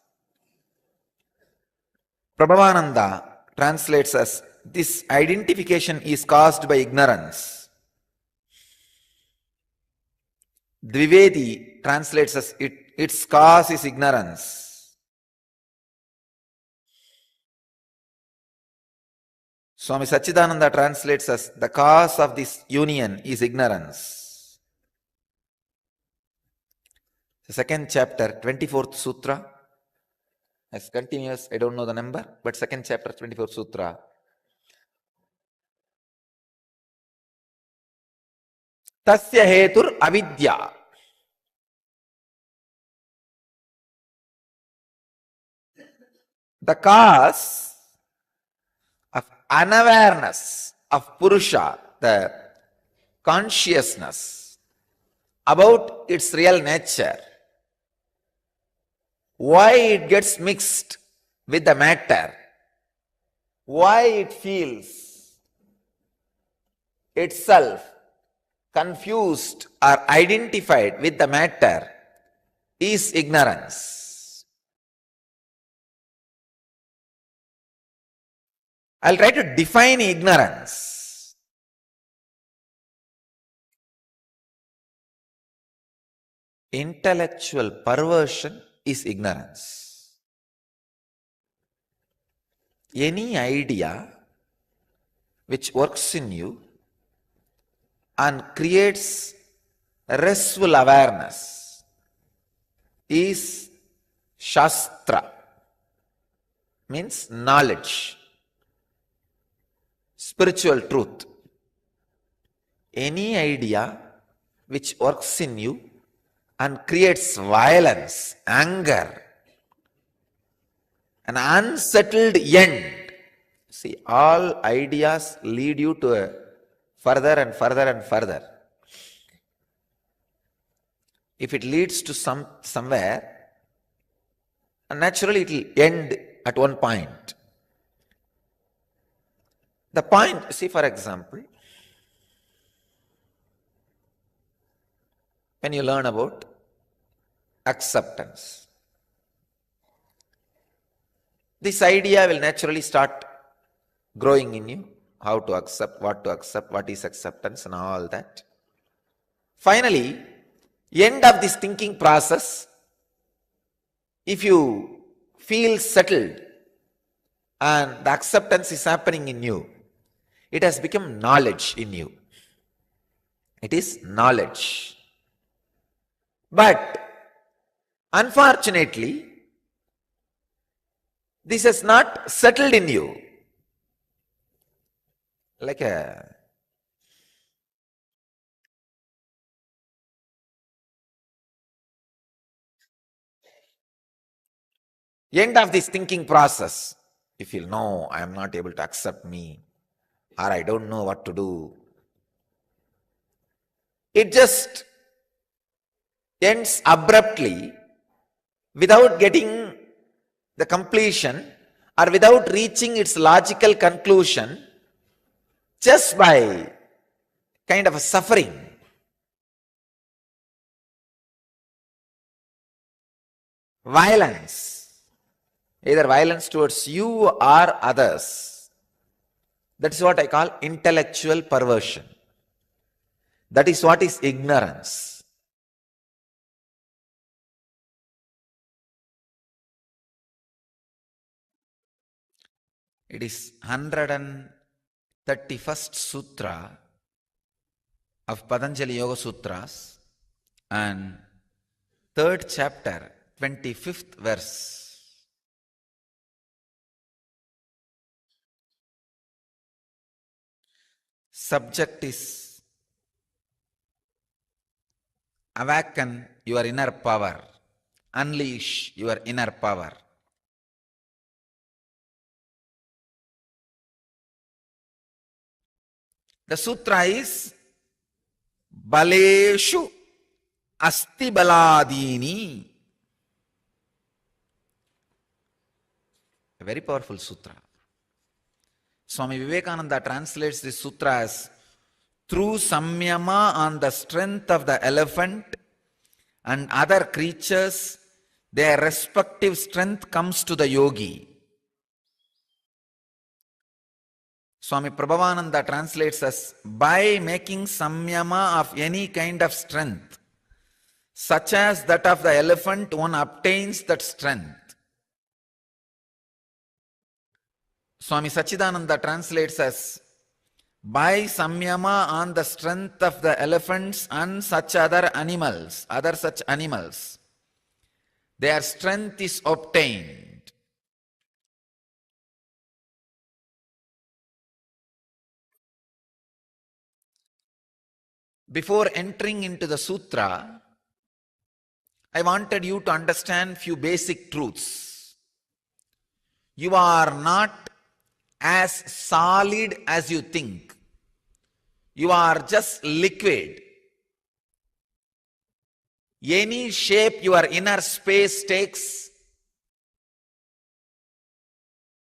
Prabhavananda translates as this identification is caused by ignorance. Dvivedi translates as its cause is ignorance. Swami Sachidananda translates as the cause of this union is ignorance. The second chapter, 24th sutra, as continuous, I don't know the number, but second chapter, 24th sutra. Tasya hetur avidya. The cause of unawareness of Purusha, the consciousness about its real nature, why it gets mixed with the matter, why it feels itself confused or identified with the matter is ignorance. I'll try to define ignorance. Intellectual perversion is ignorance. Any idea which works in you and creates restful awareness is Shastra, means knowledge, spiritual truth. Any idea which works in you and creates violence, anger, an unsettled end. See, all ideas lead you to a further and further and further. If it leads to somewhere, naturally it will end at one point. The point, see, for example, when you learn about acceptance, this idea will naturally start growing in you. How to accept, what is acceptance and all that. Finally, end of this thinking process, if you feel settled and the acceptance is happening in you, it has become knowledge in you. It is knowledge. But unfortunately, this has not settled in you. Like a end of this thinking process, you feel, no, I am not able to accept me, or I don't know what to do. It just ends abruptly without getting the completion or without reaching its logical conclusion, just by kind of a suffering. Violence, either violence towards you or others. That is what I call intellectual perversion. That is what is ignorance. It is 131st Sutra of Patanjali Yoga Sutras and 3rd chapter, 25th verse. Subject is awaken your inner power, unleash your inner power. The sutra is Baleshu Asti Baladini. A very powerful sutra. Swami Vivekananda translates this sutra as, through samyama on the strength of the elephant and other creatures, their respective strength comes to the yogi. Swami Prabhavananda translates as, by making samyama of any kind of strength, such as that of the elephant, one obtains that strength. Swami Sachidananda translates as, by samyama on the strength of the elephants and such other such animals, their strength is obtained. Before entering into the sutra, I wanted you to understand few basic truths. You are not as solid as you think. You are just liquid. Any shape your inner space takes,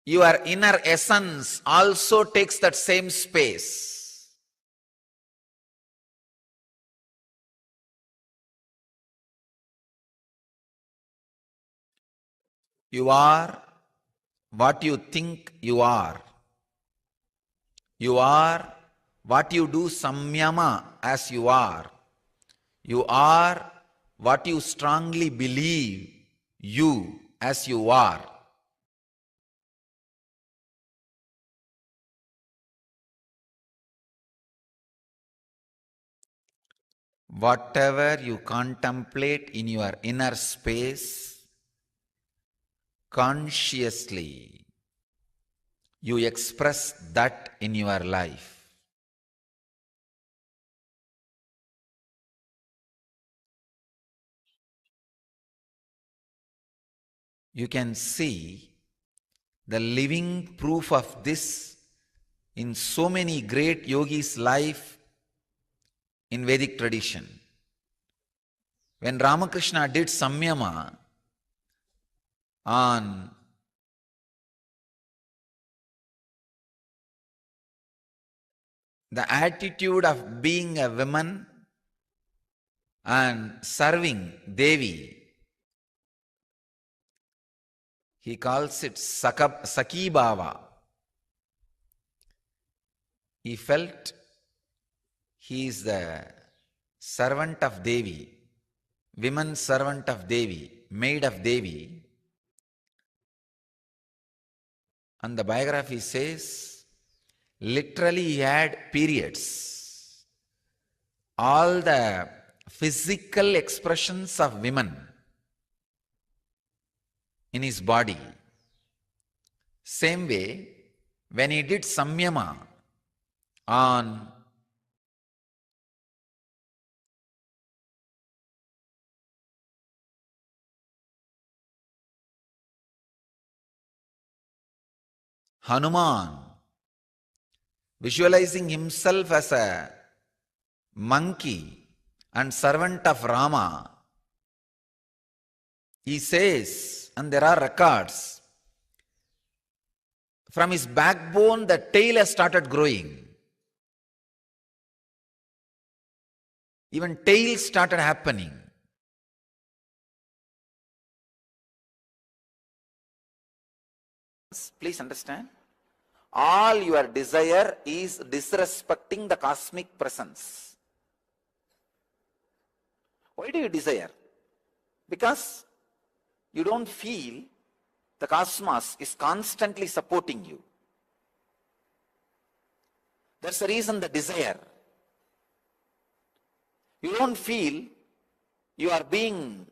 your inner essence also takes that same space. You are what you think you are. You are what you do samyama as you are. You are what you strongly believe you as you are. Whatever you contemplate in your inner space, consciously, you express that in your life. You can see the living proof of this in so many great yogis' life in Vedic tradition. When Ramakrishna did samyama on the attitude of being a woman and serving Devi, He calls it Saki Bhava. He felt he is the servant of Devi, woman servant of Devi, maid of Devi. And the biography says, literally he had periods. All the physical expressions of women in his body. Same way, when he did samyama on Hanuman, visualizing himself as a monkey and servant of Rama, he says, and there are records, from his backbone the tail has started growing. Even tail started happening. Please understand, all your desire is disrespecting the cosmic presence. Why do you desire? Because you don't feel the cosmos is constantly supporting you. That's the reason the desire. You don't feel you are being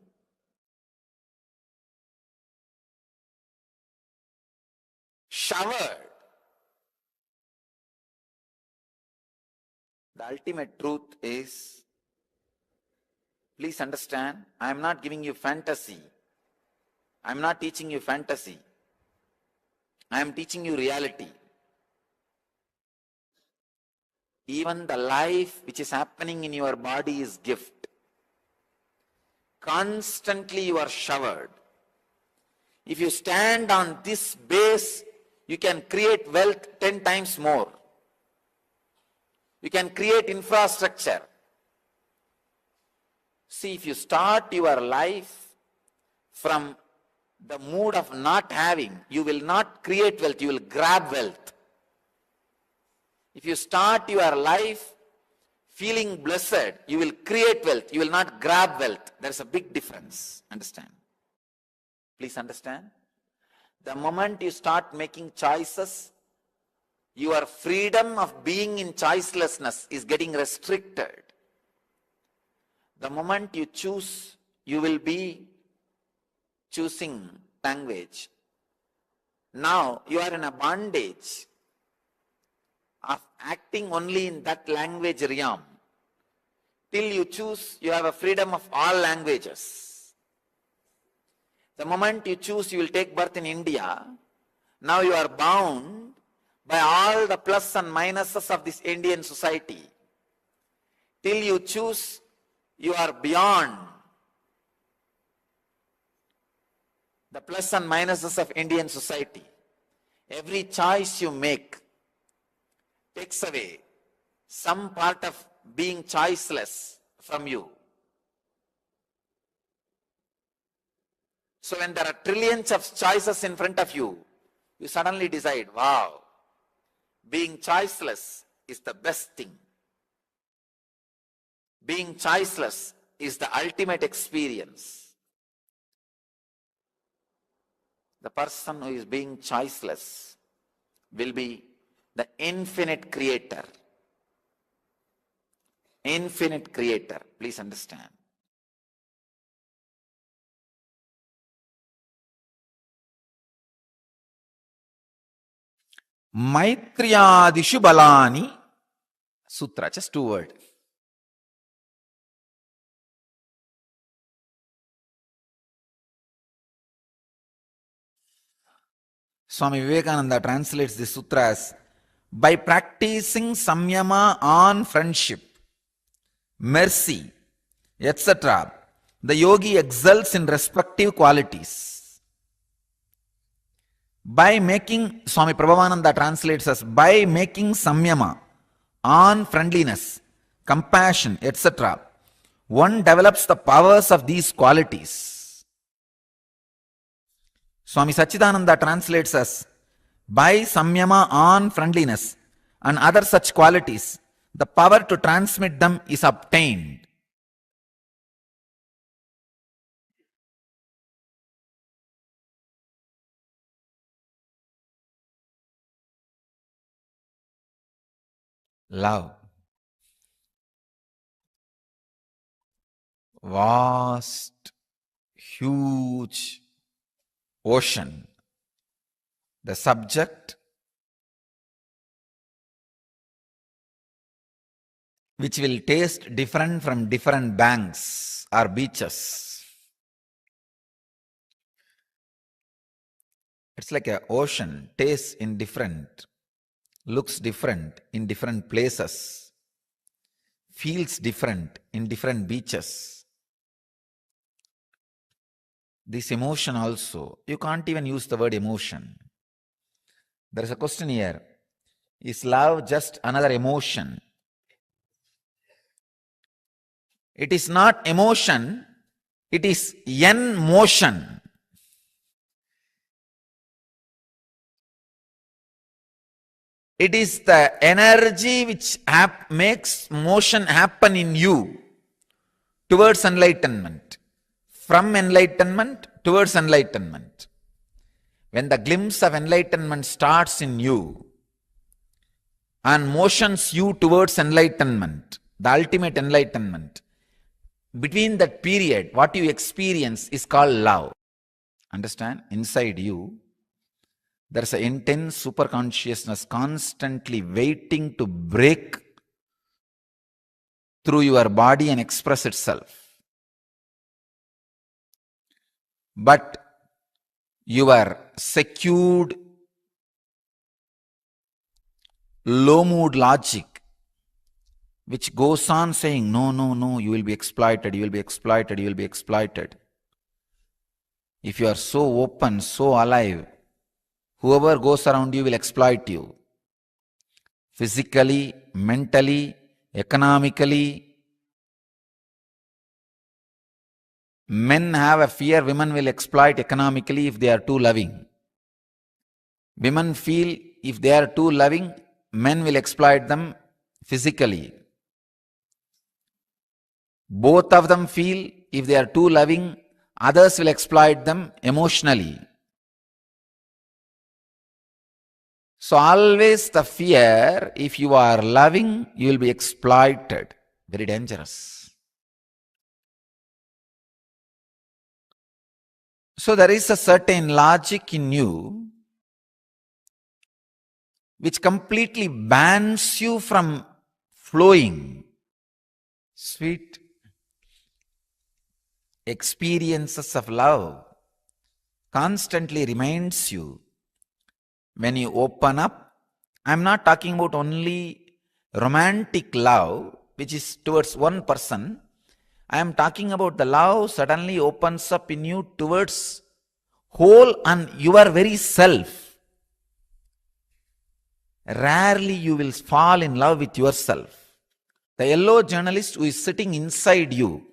showered. The ultimate truth is, please understand, I am not giving you fantasy. I am not teaching you fantasy. I am teaching you reality. Even the life which is happening in your body is gift. Constantly you are showered. If you stand on this base, you can create wealth 10 times more. You can create infrastructure. See, if you start your life from the mood of not having, you will not create wealth, you will grab wealth. If you start your life feeling blessed, you will create wealth, you will not grab wealth. There is a big difference. Understand? Please understand. The moment you start making choices, your freedom of being in choicelessness is getting restricted. The moment you choose, you will be choosing language. Now you are in a bondage of acting only in that language realm. Till you choose, you have a freedom of all languages. The moment you choose, you will take birth in India. Now you are bound by all the plus and minuses of this Indian society. Till you choose, you are beyond the plus and minuses of Indian society. Every choice you make takes away some part of being choiceless from you. So when there are trillions of choices in front of you, you suddenly decide, wow, being choiceless is the best thing. Being choiceless is the ultimate experience. The person who is being choiceless will be the infinite creator. Infinite creator. Please understand. Maitriyadishu balani sutra, just 2 words. Swami Vivekananda translates this sutra as, by practicing samyama on friendship, mercy, etc., the yogi exalts in respective qualities. By making, Swami Prabhavananda translates as, by making samyama on friendliness, compassion, etc., one develops the powers of these qualities. Swami Sachidananda translates as, by samyama on friendliness and other such qualities, the power to transmit them is obtained. Love. Vast, huge ocean. The subject, which will taste different from different banks or beaches. It's like an ocean, tastes in different, looks different in different places, feels different in different beaches. This emotion also, you can't even use the word emotion. There is a question here. Is love just another emotion? It is not emotion, it is eN-motion. It is the energy which makes motion happen in you towards enlightenment, from enlightenment towards enlightenment. When the glimpse of enlightenment starts in you and motions you towards enlightenment, the ultimate enlightenment, between that period, what you experience is called love. Understand? Inside you, there is an intense superconsciousness constantly waiting to break through your body and express itself. But your secured, low mood logic, which goes on saying, no, no, no, you will be exploited, you will be exploited, you will be exploited. If you are so open, so alive, whoever goes around you will exploit you. Physically, mentally, economically. Men have a fear women will exploit economically if they are too loving. Women feel if they are too loving, men will exploit them physically. Both of them feel if they are too loving, others will exploit them emotionally. So always the fear, if you are loving, you will be exploited. Very dangerous. So there is a certain logic in you which completely bans you from flowing. Sweet experiences of love constantly reminds you when you open up. I'm not talking about only romantic love, which is towards one person. I am talking about the love suddenly opens up in you towards whole and your very self. Rarely you will fall in love with yourself. The yellow journalist who is sitting inside you,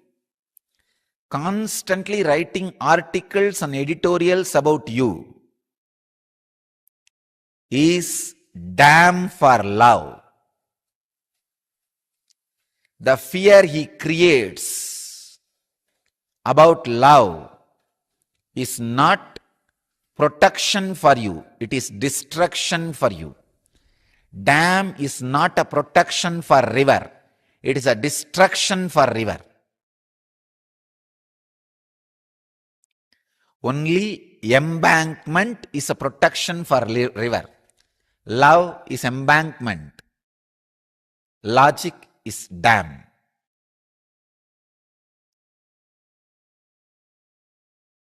constantly writing articles and editorials about you, is damn for love. The fear he creates about love is not protection for you, it is destruction for you. Dam is not a protection for river, it is a destruction for river. Only embankment is a protection for river. Love is embankment. Logic is dam.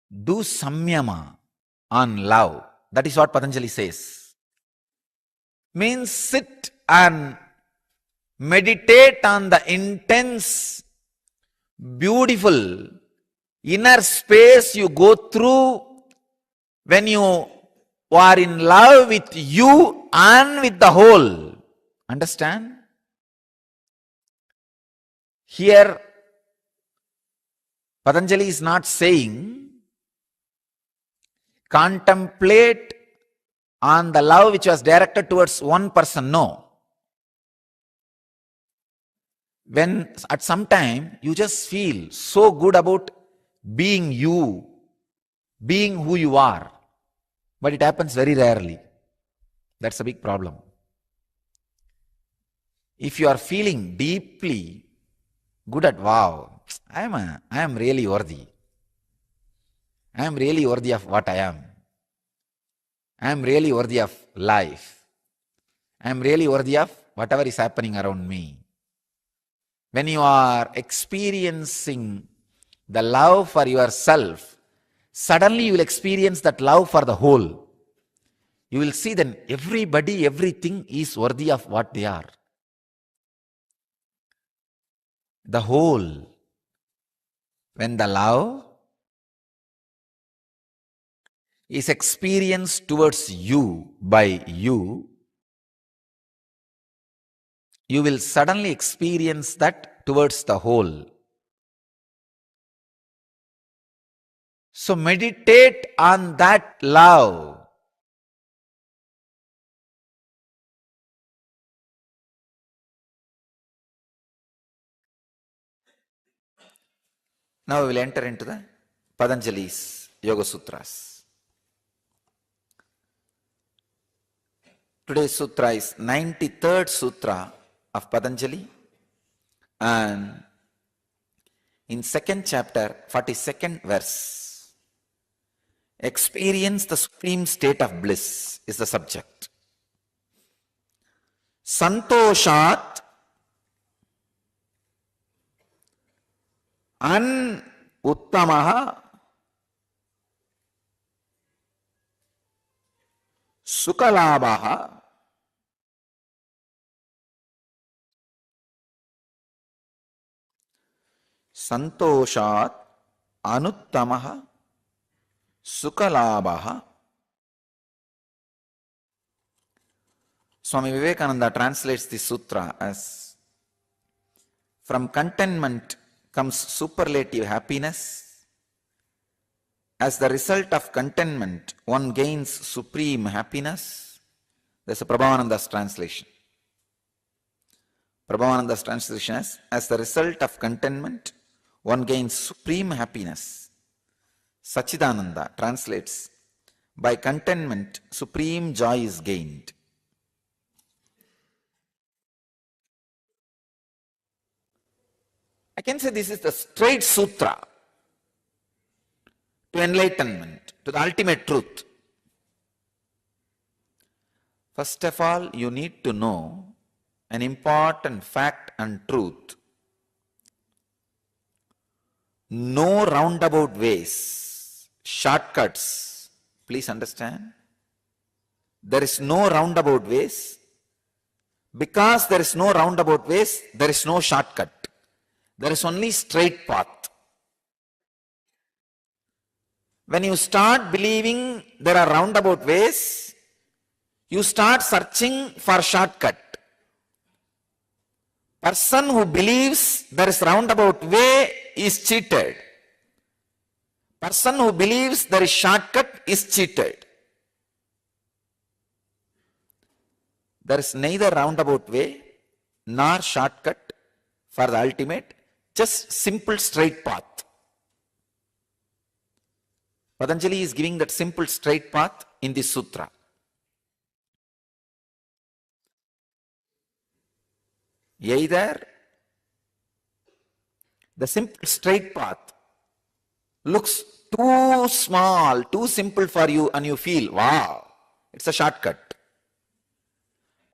Do samyama on love. That is what Patanjali says. Means sit and meditate on the intense, beautiful inner space you go through when you are in love with you and with the whole. Understand? Here, Patanjali is not saying contemplate on the love which was directed towards one person. No. When at some time you just feel so good about being you, being who you are, but it happens very rarely. That's a big problem. If you are feeling deeply good at, wow, I am really worthy. I am really worthy of what I am. I am really worthy of life. I am really worthy of whatever is happening around me. When you are experiencing the love for yourself, suddenly you will experience that love for the whole. You will see that everybody, everything is worthy of what they are. The whole. When the love is experienced towards you by you, you will suddenly experience that towards the whole. So meditate on that love. Now we will enter into the Patanjali's Yoga Sutras. Today's sutra is 93rd sutra of Patanjali, and in 2nd chapter, 42nd verse, experience the supreme state of bliss is the subject. Santoshat an uttamaha sukalabaha santoshat anuttamaha sukalabaha. Swami Vivekananda translates this sutra as, from contentment comes superlative happiness. As the result of contentment, one gains supreme happiness. That's a Prabhavananda's translation. Prabhavananda's translation is, as the result of contentment, one gains supreme happiness. Sachidananda translates, by contentment, supreme joy is gained. I can say this is the straight sutra to enlightenment, to the ultimate truth. First of all, you need to know an important fact and truth. No roundabout ways, shortcuts. Please understand. There is no roundabout ways. Because there is no roundabout ways, there is no shortcut. There is only straight path. When you start believing there are roundabout ways, you start searching for shortcut. Person who believes there is roundabout way is cheated. Person who believes there is shortcut is cheated. There is neither roundabout way nor shortcut for the ultimate, just simple straight path. Patanjali is giving that simple straight path in this sutra. Either the simple straight path looks too small, too simple for you, and you feel, wow, it's a shortcut.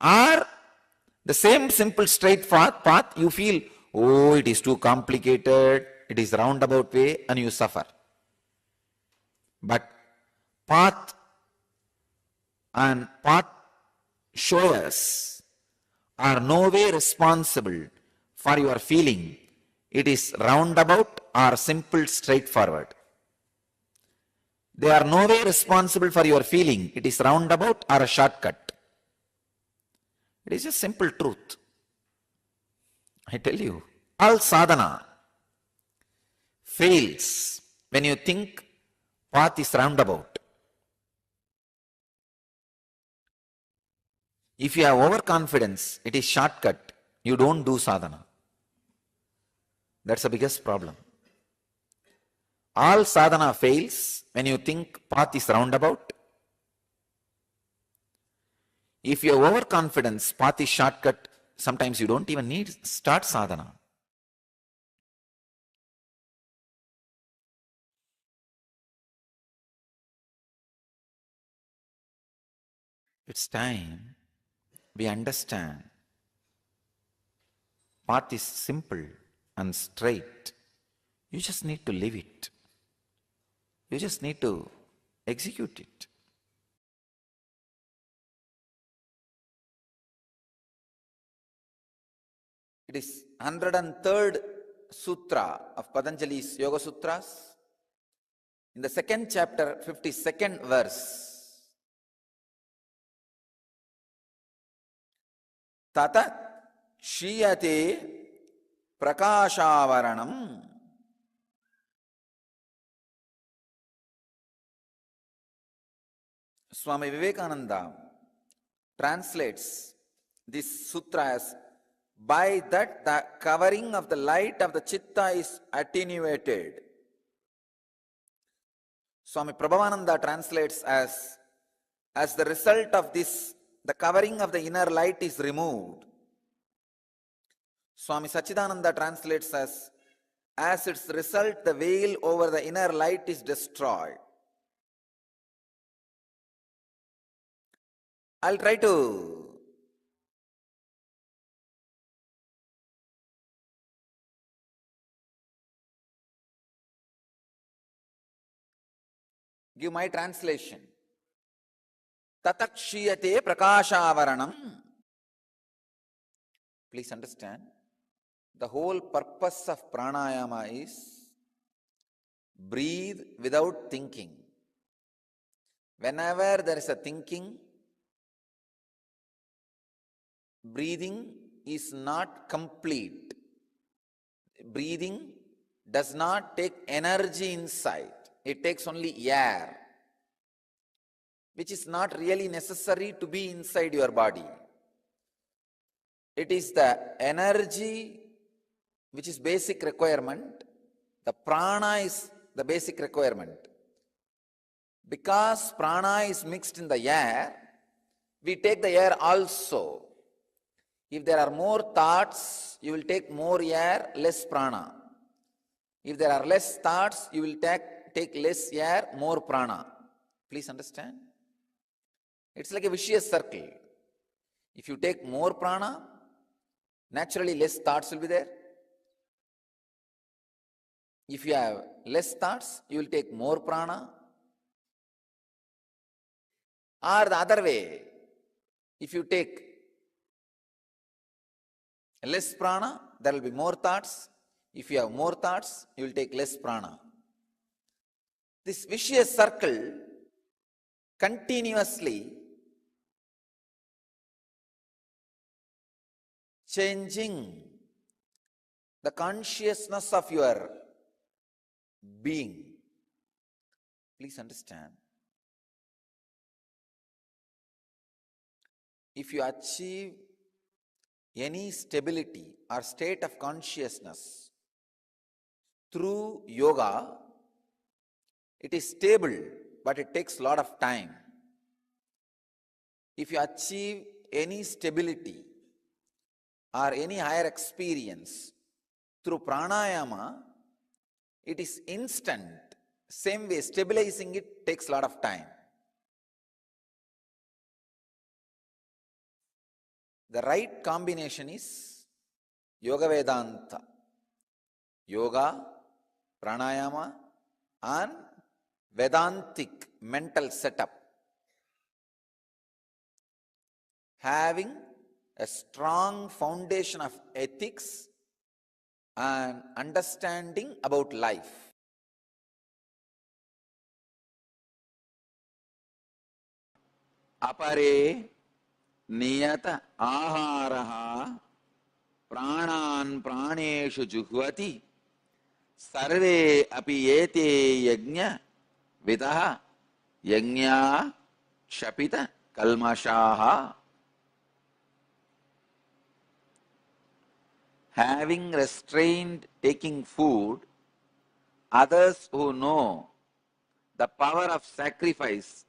Or the same simple straight path, you feel, oh, it is too complicated, it is roundabout way, and you suffer. But path and path showers are no way responsible for your feeling it is roundabout or simple straightforward. They are no way responsible for your feeling it is roundabout or a shortcut. It is a simple truth. I tell you, all sadhana fails when you think path is roundabout. If you have overconfidence, it is shortcut. You don't do sadhana. That's the biggest problem. All sadhana fails when you think path is roundabout. If you have overconfidence, path is shortcut, sometimes you don't even need start sadhana. It's time we understand path is simple and straight. You just need to live it. You just need to execute it. It is 103rd Sutra of Patanjali's Yoga Sutras. In the second chapter, 52nd verse. Tata Shiyate Prakashavaranam Swami Vivekananda translates this sutra as, by that the covering of the light of the chitta is attenuated. Swami Prabhavananda translates as the result of this, the covering of the inner light is removed. Swami Sachidananda translates as its result, the veil over the inner light is destroyed. I'll try to give my translation. Tatakshiyate prakashavaranam. Please understand, the whole purpose of pranayama is breathe without thinking. Whenever there is a thinking, breathing is not complete. Breathing does not take energy inside. It takes only air, which is not really necessary to be inside your body. It is the energy which is basic requirement. The prana is the basic requirement. Because prana is mixed in the air, we take the air also. If there are more thoughts, you will take more air, less prana. If there are less thoughts, you will take less air, more prana. Please understand? It's like a vicious circle. If you take more prana, naturally less thoughts will be there. If you have less thoughts, you will take more prana. Or the other way, if you take less prana, there will be more thoughts. If you have more thoughts, you will take less prana. This vicious circle continuously changing the consciousness of your being. Please understand. If you achieve any stability or state of consciousness through yoga, it is stable, but it takes a lot of time. If you achieve any stability or any higher experience through pranayama, it is instant. Same way, stabilizing it takes a lot of time. The right combination is Yoga Vedanta. Yoga, pranayama, and Vedantic mental setup. Having a strong foundation of ethics and understanding about life. Apare niyata aharaha pranan praneshu juhvati sarve api ete yajna vidaha yajna shapita kalmashaha. having restrained taking food, others who know the power of sacrifice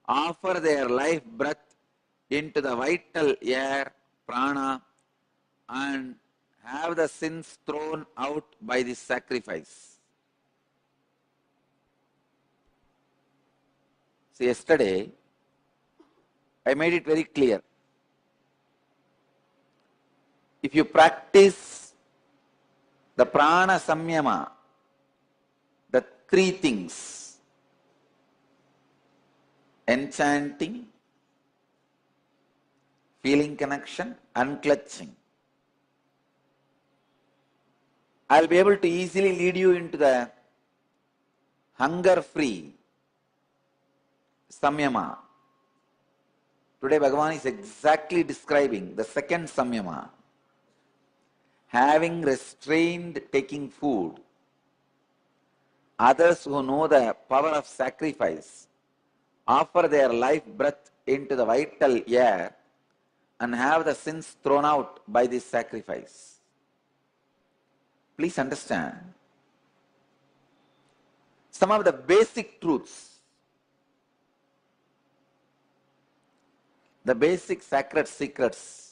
offer their life breath into the vital air, prana, and have the sins thrown out by this sacrifice. So yesterday, I made it very clear. If you practice the prana samyama, the three things, enchanting, feeling connection, unclutching, I'll be able to easily lead you into the hunger-free samyama. Today Bhagavan is exactly describing the second samyama. Having restrained taking food, others who know the power of sacrifice offer their life breath into the vital air and have the sins thrown out by this sacrifice. Please understand some of the basic truths, the basic sacred secrets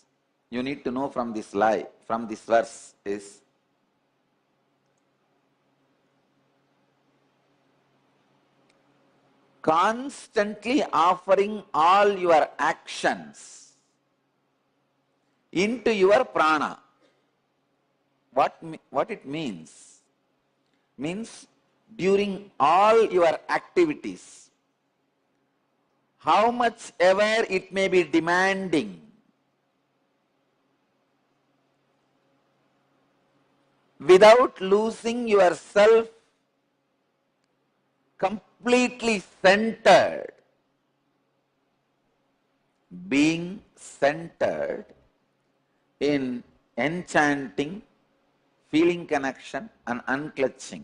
you need to know from this verse is constantly offering all your actions into your prana. What it means? Means during all your activities, how much ever it may be demanding, without losing yourself, completely centered, being centered in enchanting, feeling connection and unclutching.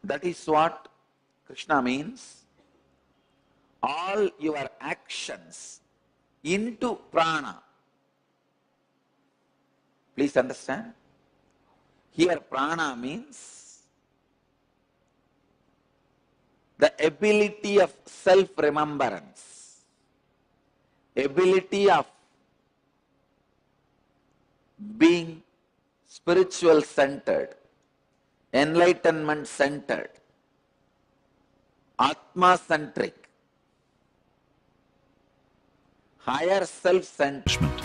That is what Krishna means. All your actions into prana. Please understand. Here prana means the ability of self-remembrance, ability of being spiritual centered, enlightenment centered, atma centric, higher self centered.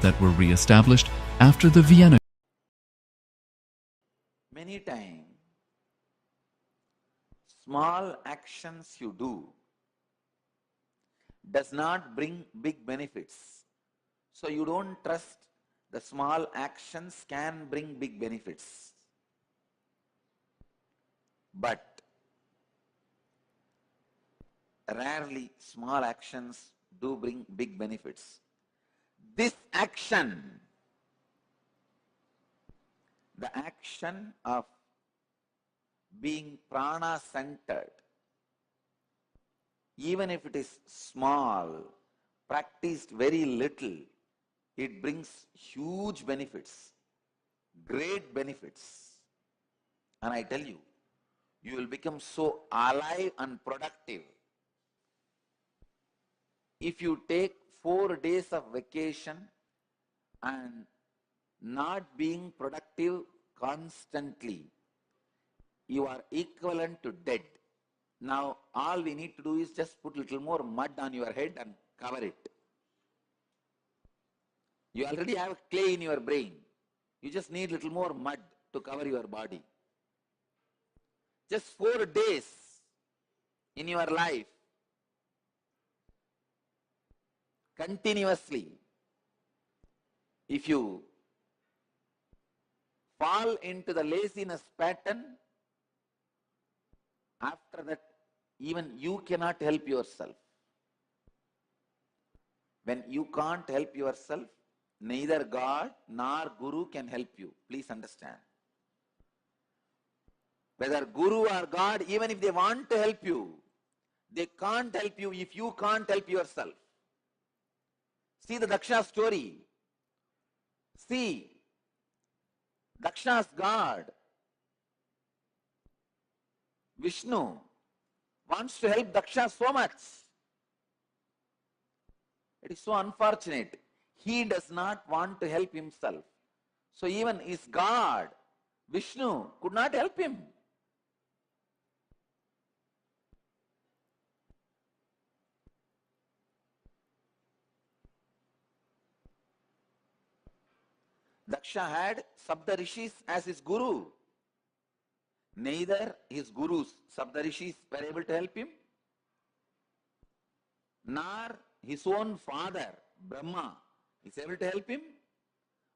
That were re-established after the Vienna. Many times, small actions you do does not bring big benefits. So you don't trust the small actions can bring big benefits. But rarely small actions do bring big benefits. This action, the action of being prana centered, even if it is small, practiced very little, it brings huge benefits, great benefits. And I tell you, you will become so alive and productive. If you take 4 days of vacation and not being productive constantly, you are equivalent to dead. Now, all we need to do is just put a little more mud on your head and cover it. You already have clay in your brain. You just need a little more mud to cover your body. Just 4 days in your life, continuously, if you fall into the laziness pattern, after that, even you cannot help yourself. When you can't help yourself, neither God nor Guru can help you. Please understand. Whether Guru or God, even if they want to help you, they can't help you if you can't help yourself. See the Daksha story. See, Dakshina's God, Vishnu, wants to help Daksha so much. It is so unfortunate. He does not want to help himself. So even his God, Vishnu, could not help him. Daksha had Saptarishis as his guru. Neither his gurus, Saptarishis, were able to help him, nor his own father, Brahma, is able to help him,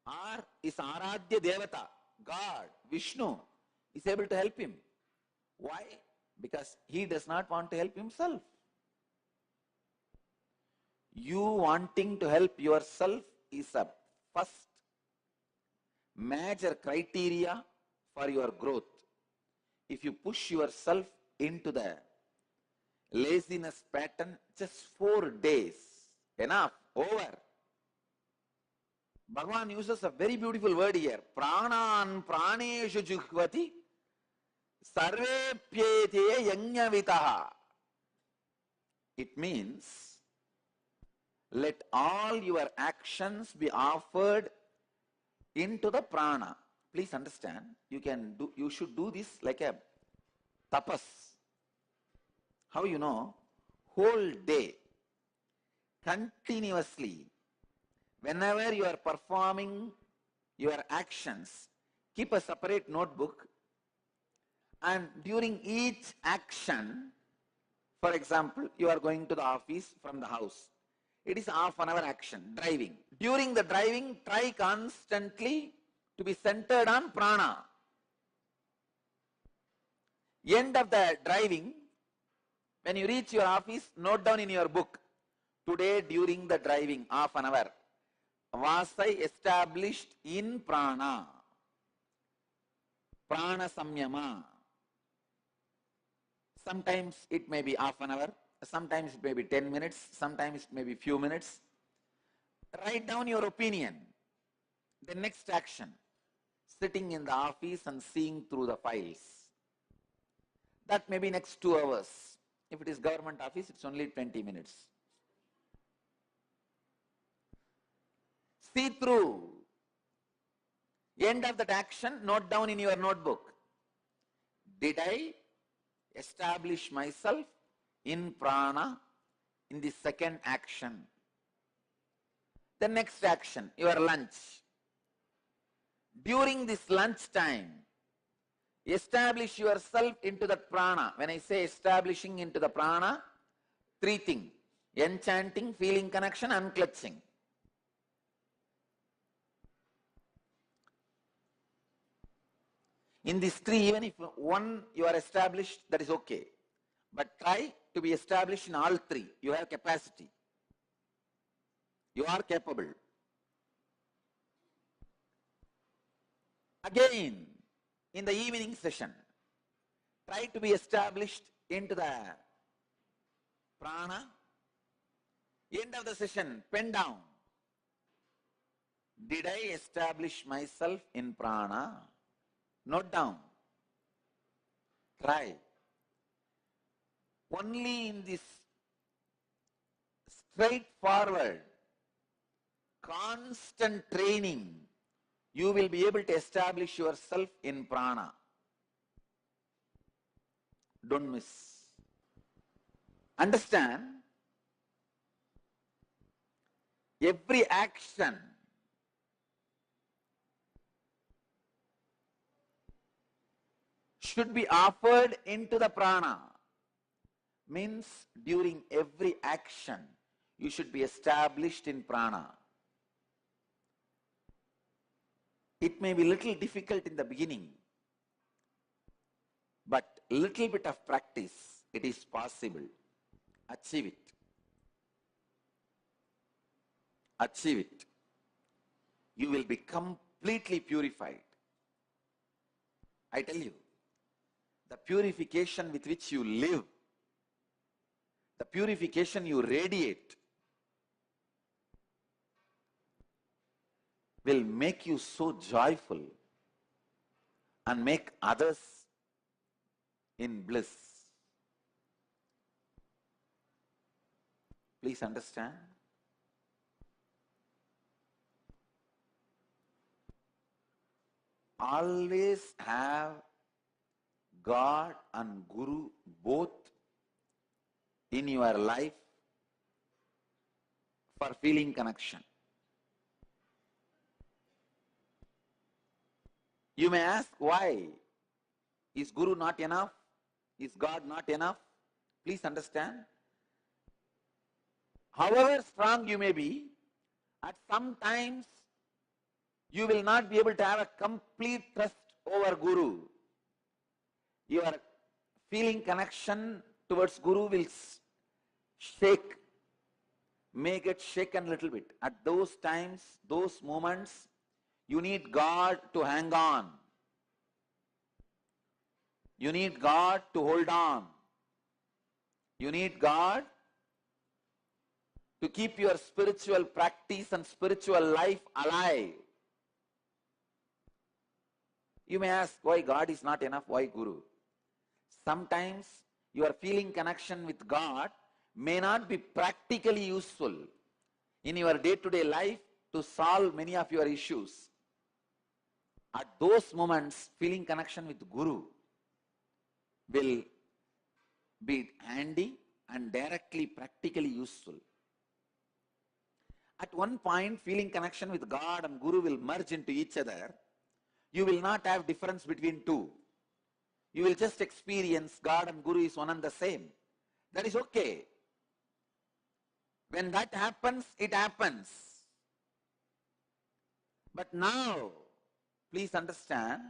or his Aradhya Devata, God, Vishnu, is able to help him. Why? Because he does not want to help himself. You wanting to help yourself is a first major criteria for your growth. If you push yourself into the laziness pattern, just 4 days, enough, over. Bhagavan uses a very beautiful word here. Pranan praneshu juhvati sarvepyete yajnavitaha. It means, let all your actions be offered into the prana. Please understand, you should do this like a tapas. How you know? Whole day, continuously, whenever you are performing your actions, keep a separate notebook, and during each action, for example, you are going to the office from the house. It is half an hour action, driving. During the driving, try constantly to be centered on prana. End of the driving, when you reach your office, note down in your book, today during the driving, half an hour, was I established in prana? Prana samyama. Sometimes it may be half an hour, sometimes it may be 10 minutes, sometimes it may be few minutes. Write down your opinion. The next action, sitting in the office and seeing through the files. That may be next 2 hours. If it is government office, it's only 20 minutes. See through. End of that action, note down in your notebook. Did I establish myself in prana in the second action? The next action, your lunch. During this lunch time, establish yourself into the prana. When I say establishing into the prana, 3 things. Enchanting, feeling connection, unclutching. In these 3, even if one you are established, that is okay. But try to be established in all 3. You have capacity. You are capable. Again, in the evening session, try to be established into the prana. End of the session, pen down. Did I establish myself in prana? Note down. Try. Only in this straightforward, constant training, you will be able to establish yourself in prana. Don't miss. Understand? Every action should be offered into the prana. Means during every action, you should be established in prana. It may be little difficult in the beginning, but little bit of practice, it is possible. Achieve it. Achieve it. You will be completely purified. I tell you, the purification with which you live, the purification you radiate, will make you so joyful and make others in bliss. Please understand. Always have God and Guru both in your life for feeling connection. You may ask, why? Is Guru not enough? Is God not enough? Please understand. However strong you may be, at some times you will not be able to have a complete trust over Guru. Your feeling connection towards Guru will shake, may get shaken a little bit. At those times, those moments, you need God to hang on. You need God to hold on. You need God to keep your spiritual practice and spiritual life alive. You may ask, why God is not enough? Why Guru? Sometimes your feeling connection with God may not be practically useful in your day-to-day life to solve many of your issues. At those moments, feeling connection with Guru will be handy and directly practically useful. At one point, feeling connection with God and Guru will merge into each other. You will not have difference between two. You will just experience God and Guru is one and the same. That is okay. When that happens, it happens. But now, please understand,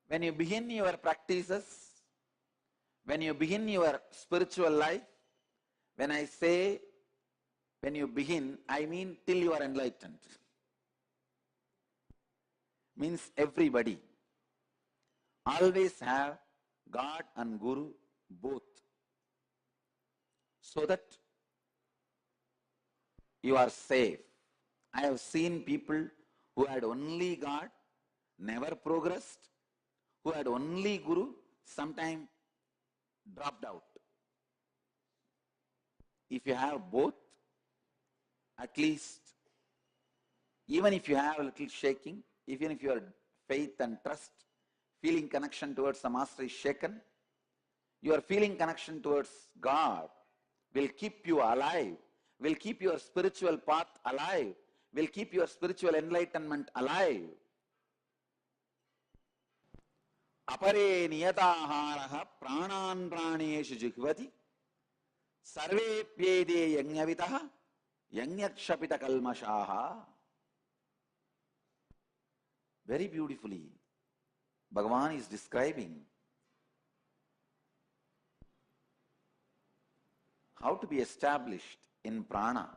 when you begin your practices, when you begin your spiritual life, when I say when you begin, I mean till you are enlightened. Means everybody. Always have God and Guru both, so that you are safe. I have seen people who had only God, never progressed, who had only Guru, sometime dropped out. If you have both, at least, even if you have a little shaking, even if your faith and trust, feeling connection towards the Master is shaken, your feeling connection towards God will keep you alive, will keep your spiritual path alive, will keep your spiritual enlightenment alive. Apare niyataharaha pranan praneshu juhvati sarvepyede yajnavitaha yajnakshapita kalmashaha. Very beautifully, Bhagavan is describing how to be established in prana.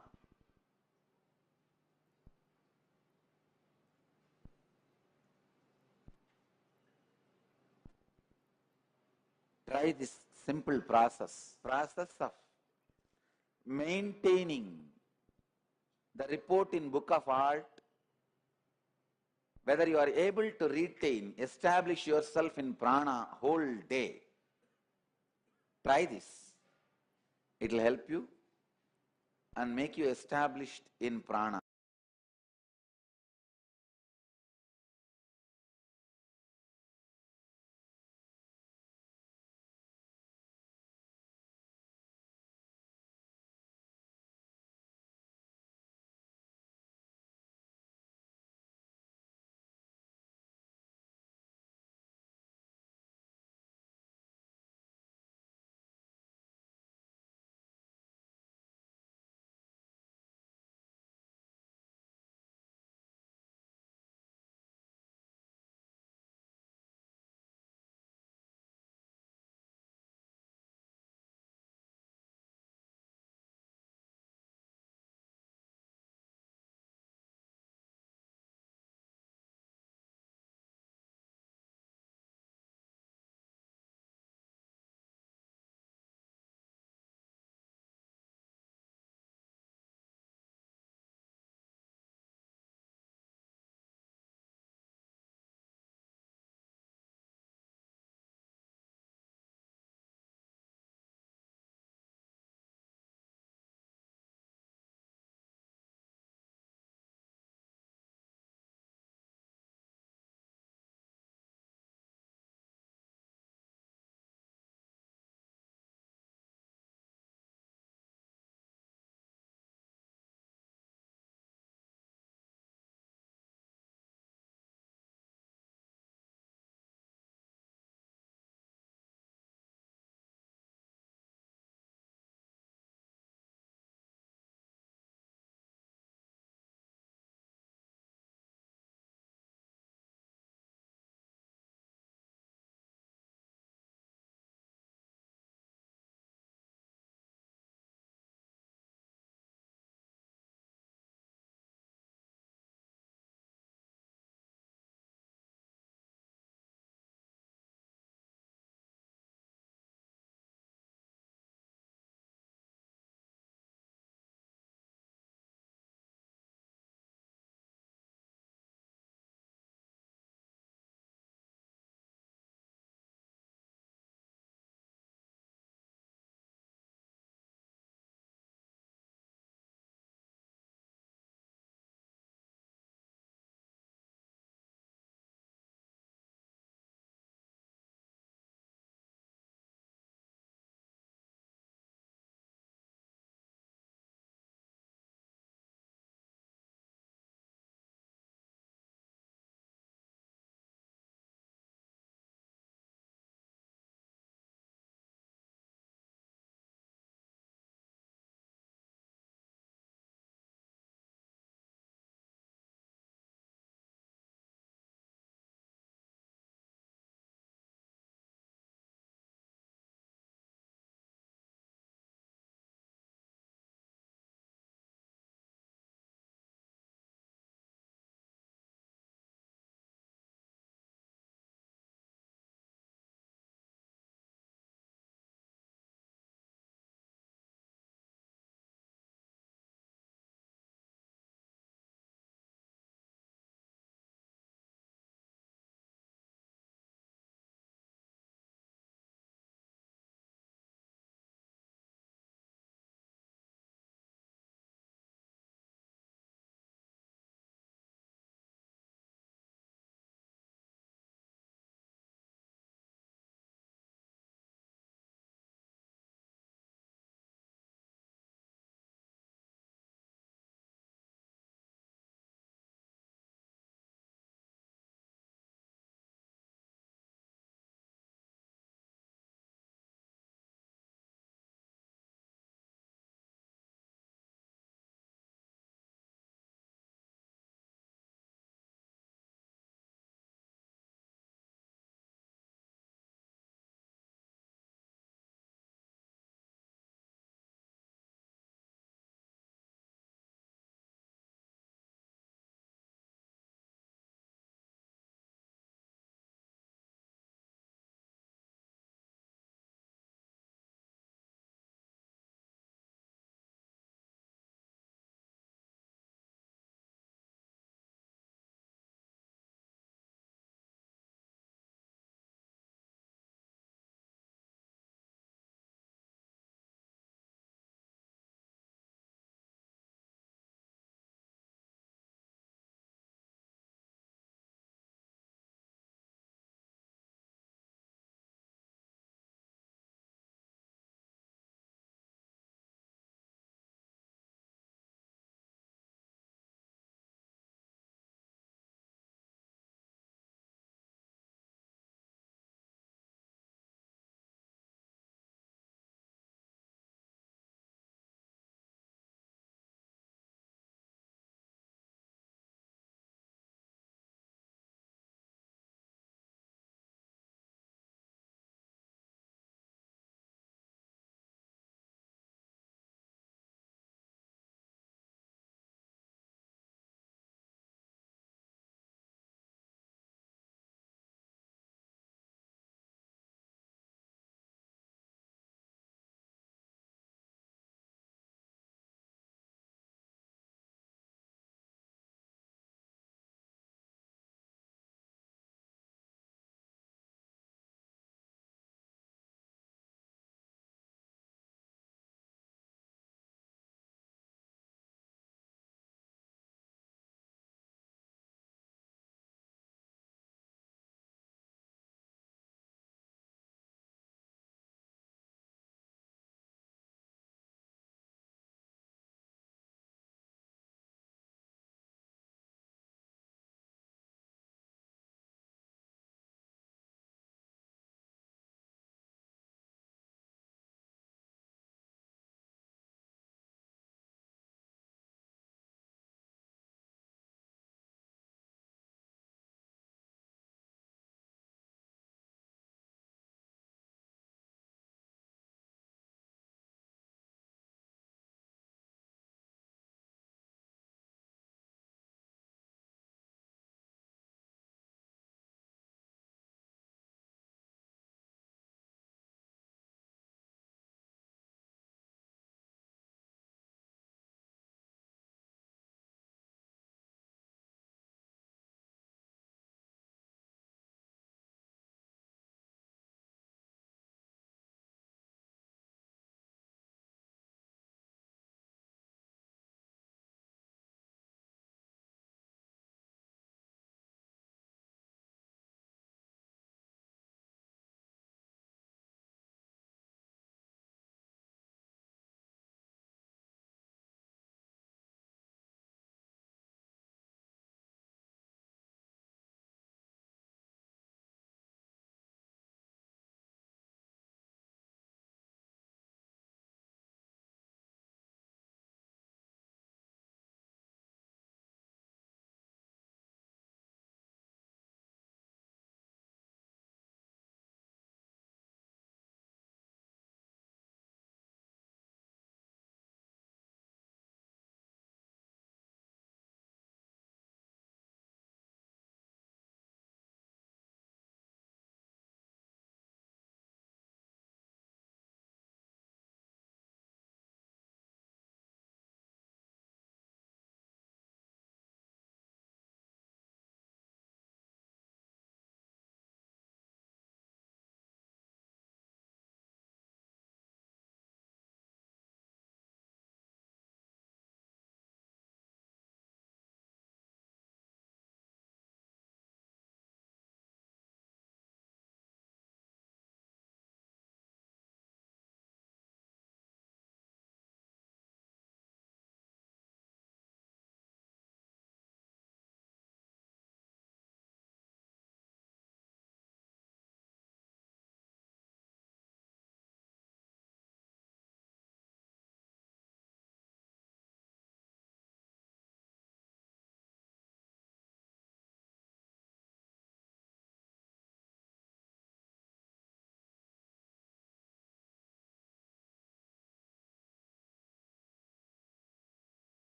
Try this simple process of maintaining the report in Book of Art, whether you are able to retain, establish yourself in prana whole day. Try this. It will help you and make you established in prana.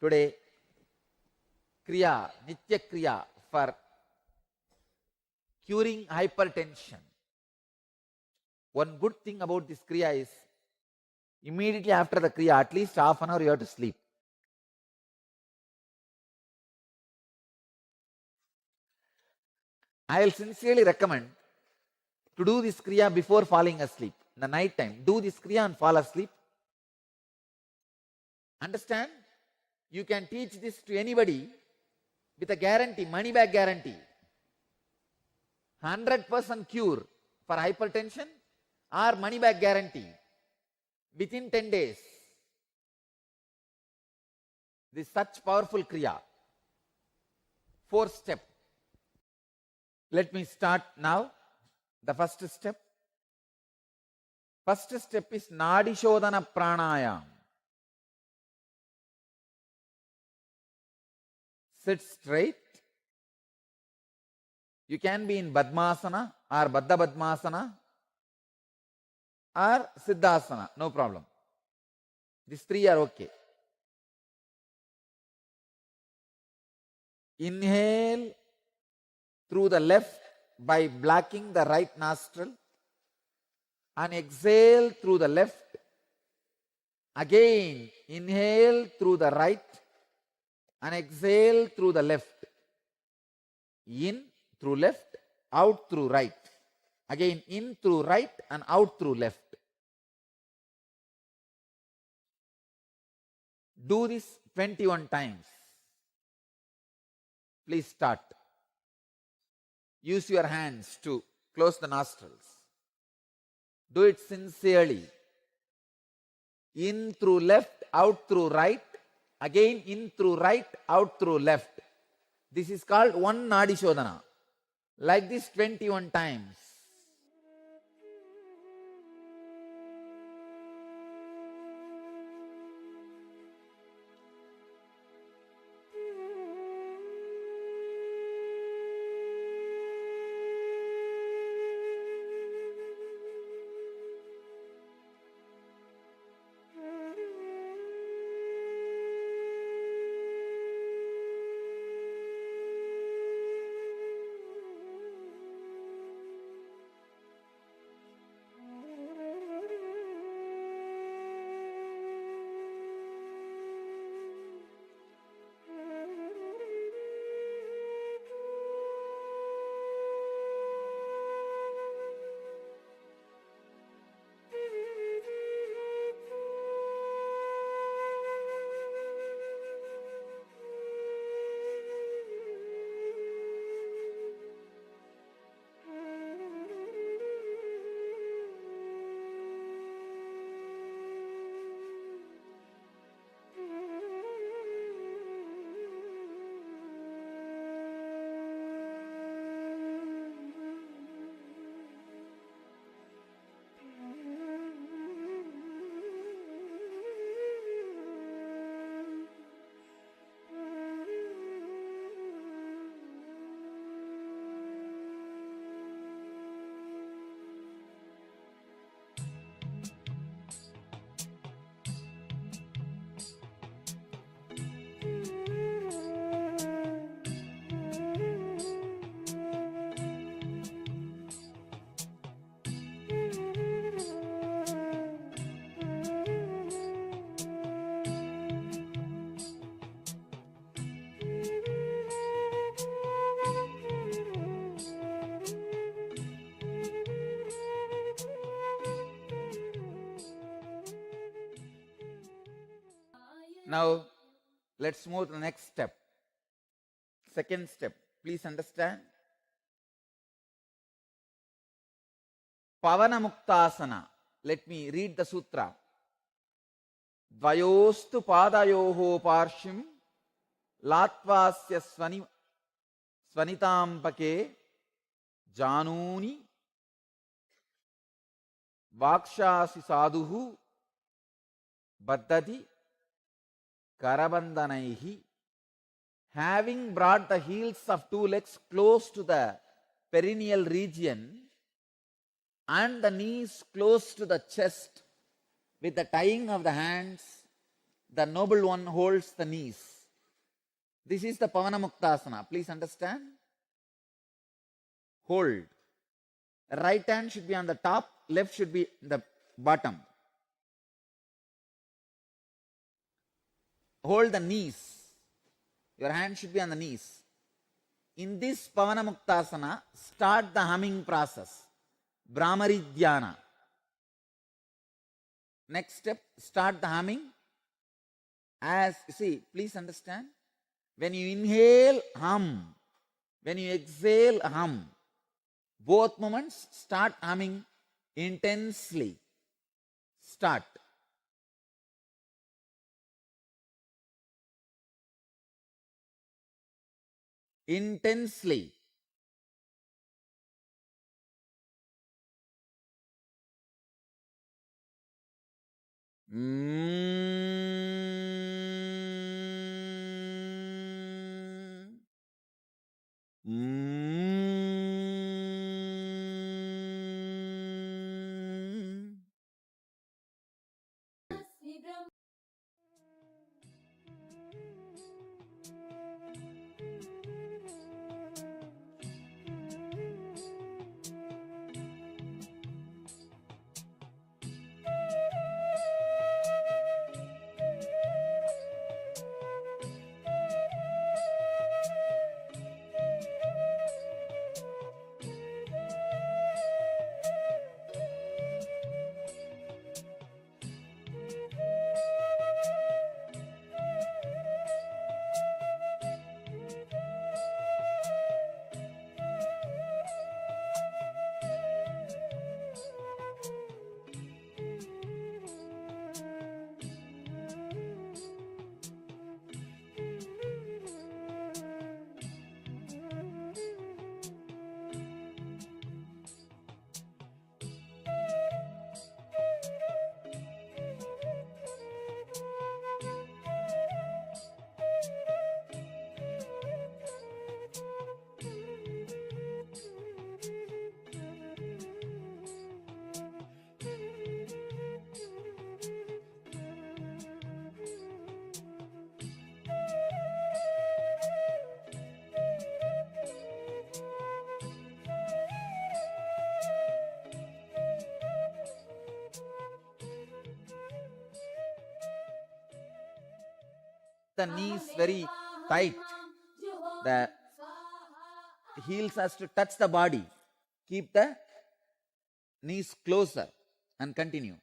today Kriya, Nitya Kriya for curing hypertension. One good thing about this Kriya is immediately after the Kriya, at least half an hour you have to sleep. I will sincerely recommend to do this Kriya before falling asleep. In the night time, do this Kriya and fall asleep. Understand? You can teach this to anybody with a guarantee, money back guarantee. 100% cure for hypertension or money back guarantee within 10 days. This is such powerful Kriya. 4th step. Let me start now. The first step. First step is Nadi Shodhana Pranayam. Sit straight. You can be in Padmasana or Baddha Padmasana or Siddhasana, no problem. These 3 are okay. Inhale through the left by blocking the right nostril and exhale through the left. Again, inhale through the right and exhale through the left. In through left, out through right. Again, in through right and out through left. Do this 21 times. Please start. Use your hands to close the nostrils. Do it sincerely. In through left, out through right. Again, in through right, out through left. This is called one Nadi Shodhana. Like this 21 times. Now, let's move to the next step. Second step. Please understand. Pavana Muktasana. Let me read the sutra. Dvayostu padayoho parshim latvasya svanitampake januni vakshasi sadhuhu baddati karabandhanaihi. Having brought the heels of 2 legs close to the perineal region and the knees close to the chest with the tying of the hands, The noble one holds the knees. This is the Pavanamuktasana. Please understand. Hold. Right hand should be on the top, left should be the bottom. Hold the knees. Your hand should be on the knees. In this Pavanamuktasana, start the humming process. Brahmari Dhyana. Next step, start the humming. As you see, please understand. When you inhale, hum. When you exhale, hum. Both moments, start humming intensely. Start. Intensely. The knees very tight. The heels has to touch the body. Keep the knees closer and continue.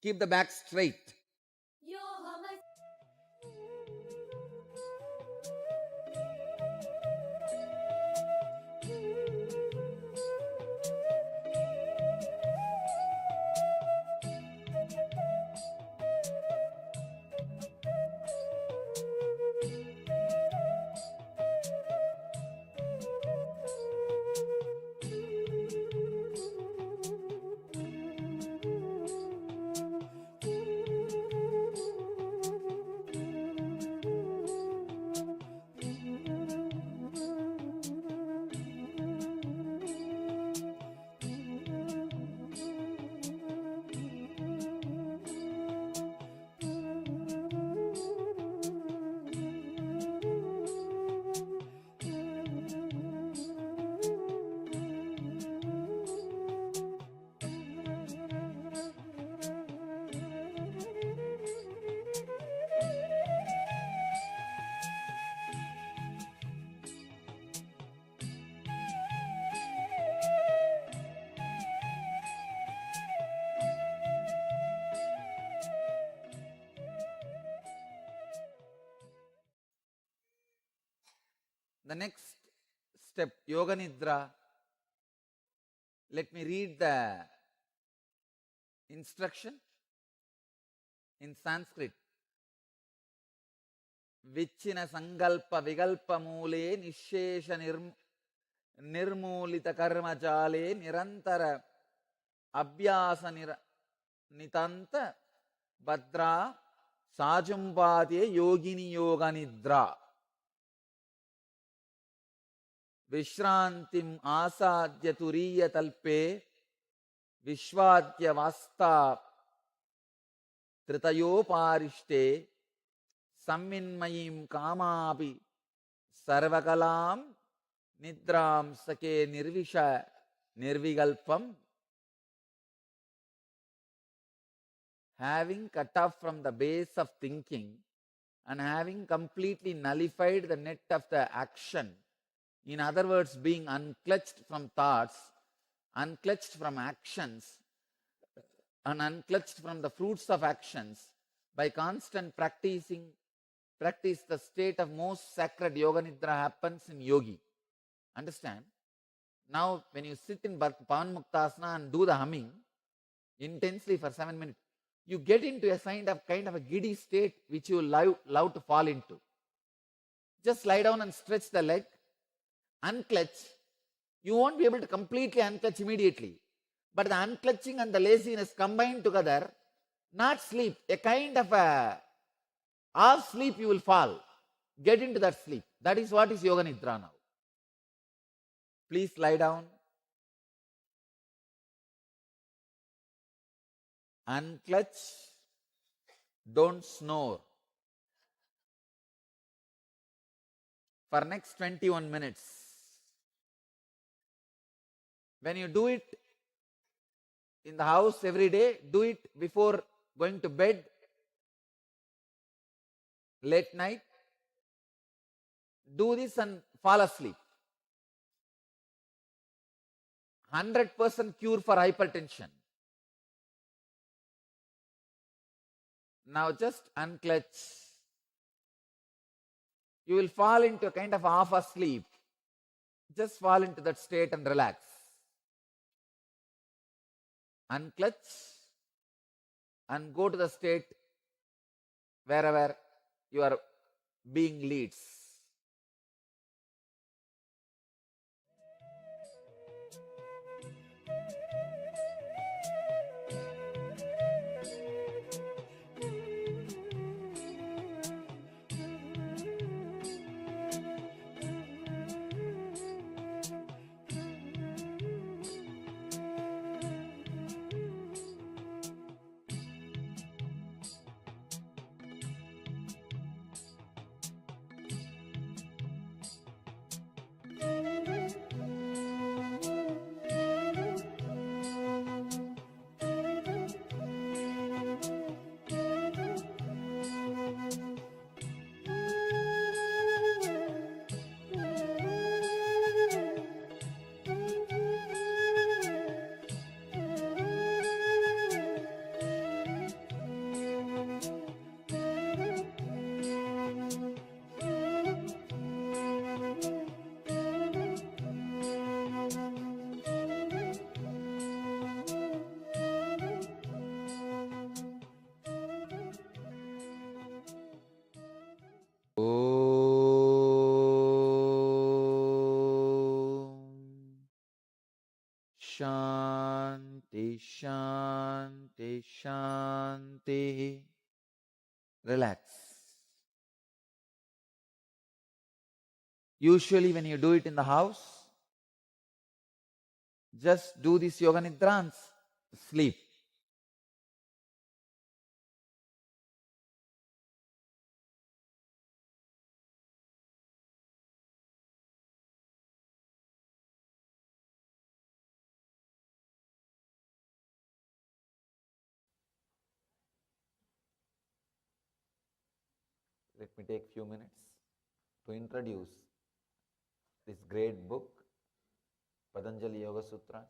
Keep the back straight. The next step, Yoga Nidra. Let me read the instruction in Sanskrit. Vichina Sangalpa Vigalpa Mule Nishesha Nirmulita Karma Jale Nirantara Abhyasa Nitanta Badra Sajumpati Yogini Yoga Nidra. Vishrantim Asadya Turiya Talpe Vishwadyavasta Tritayoparishte Samminmayim Kamapi Sarvakalam Nidram Sake Nirvisha Nirvigalpam. Having cut off from the base of thinking and having completely nullified the net of the action, in other words, being unclutched from thoughts, unclutched from actions, and unclutched from the fruits of actions, by constant practice, the state of most sacred yoga nidra happens in yogi. Understand? Now, when you sit in Pavan Muktasana and do the humming intensely for 7 minutes, you get into a kind of a giddy state which you love to fall into. Just lie down and stretch the leg, unclutch. You won't be able to completely unclutch immediately. But the unclutching and the laziness combined together, not sleep, a kind of a half sleep you will fall. Get into that sleep. That is what is Yoga Nidra now. Please lie down. Unclutch. Don't snore. For next 21 minutes. When you do it in the house every day, do it before going to bed, late night. Do this and fall asleep. 100% cure for hypertension. Now just unclutch. You will fall into a kind of half asleep. Just fall into that state and relax. Unclutch and go to the state wherever your being leads. Shanti, Shanti, Shanti. Relax. Usually when you do it in the house, just do this yoga nidrans, sleep. Let me take few minutes to introduce this great book, Patanjali Yoga Sutras,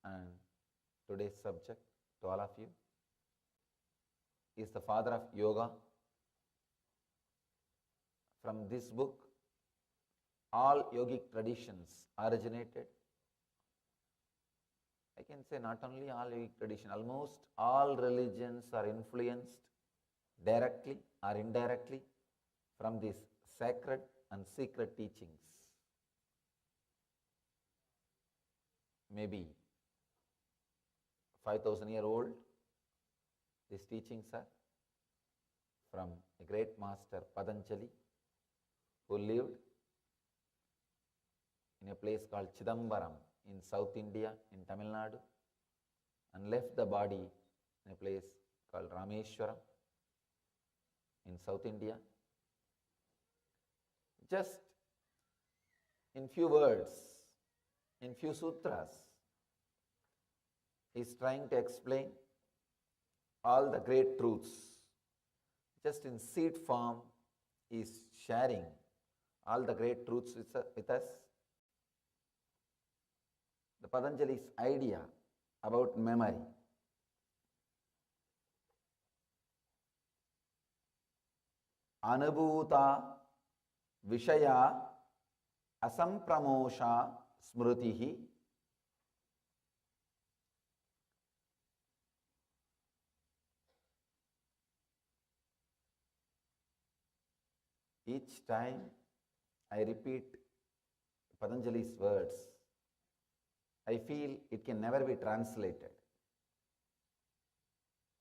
and today's subject to all of you is the father of yoga. From this book, all yogic traditions originated. I can say not only all yogic tradition, almost all religions are influenced directly or indirectly from these sacred and secret teachings. Maybe 5,000 years old, these teachings are from a great master Patanjali, who lived in a place called Chidambaram in South India, in Tamil Nadu, and left the body in a place called Rameshwaram in South India. Just in few words, in few sutras, he is trying to explain all the great truths. Just in seed form, he is sharing all the great truths with us. The Patanjali's idea about memory. Anubhuta Vishaya Asampramosha Smrutihi. Each time I repeat Patanjali's words, I feel it can never be translated.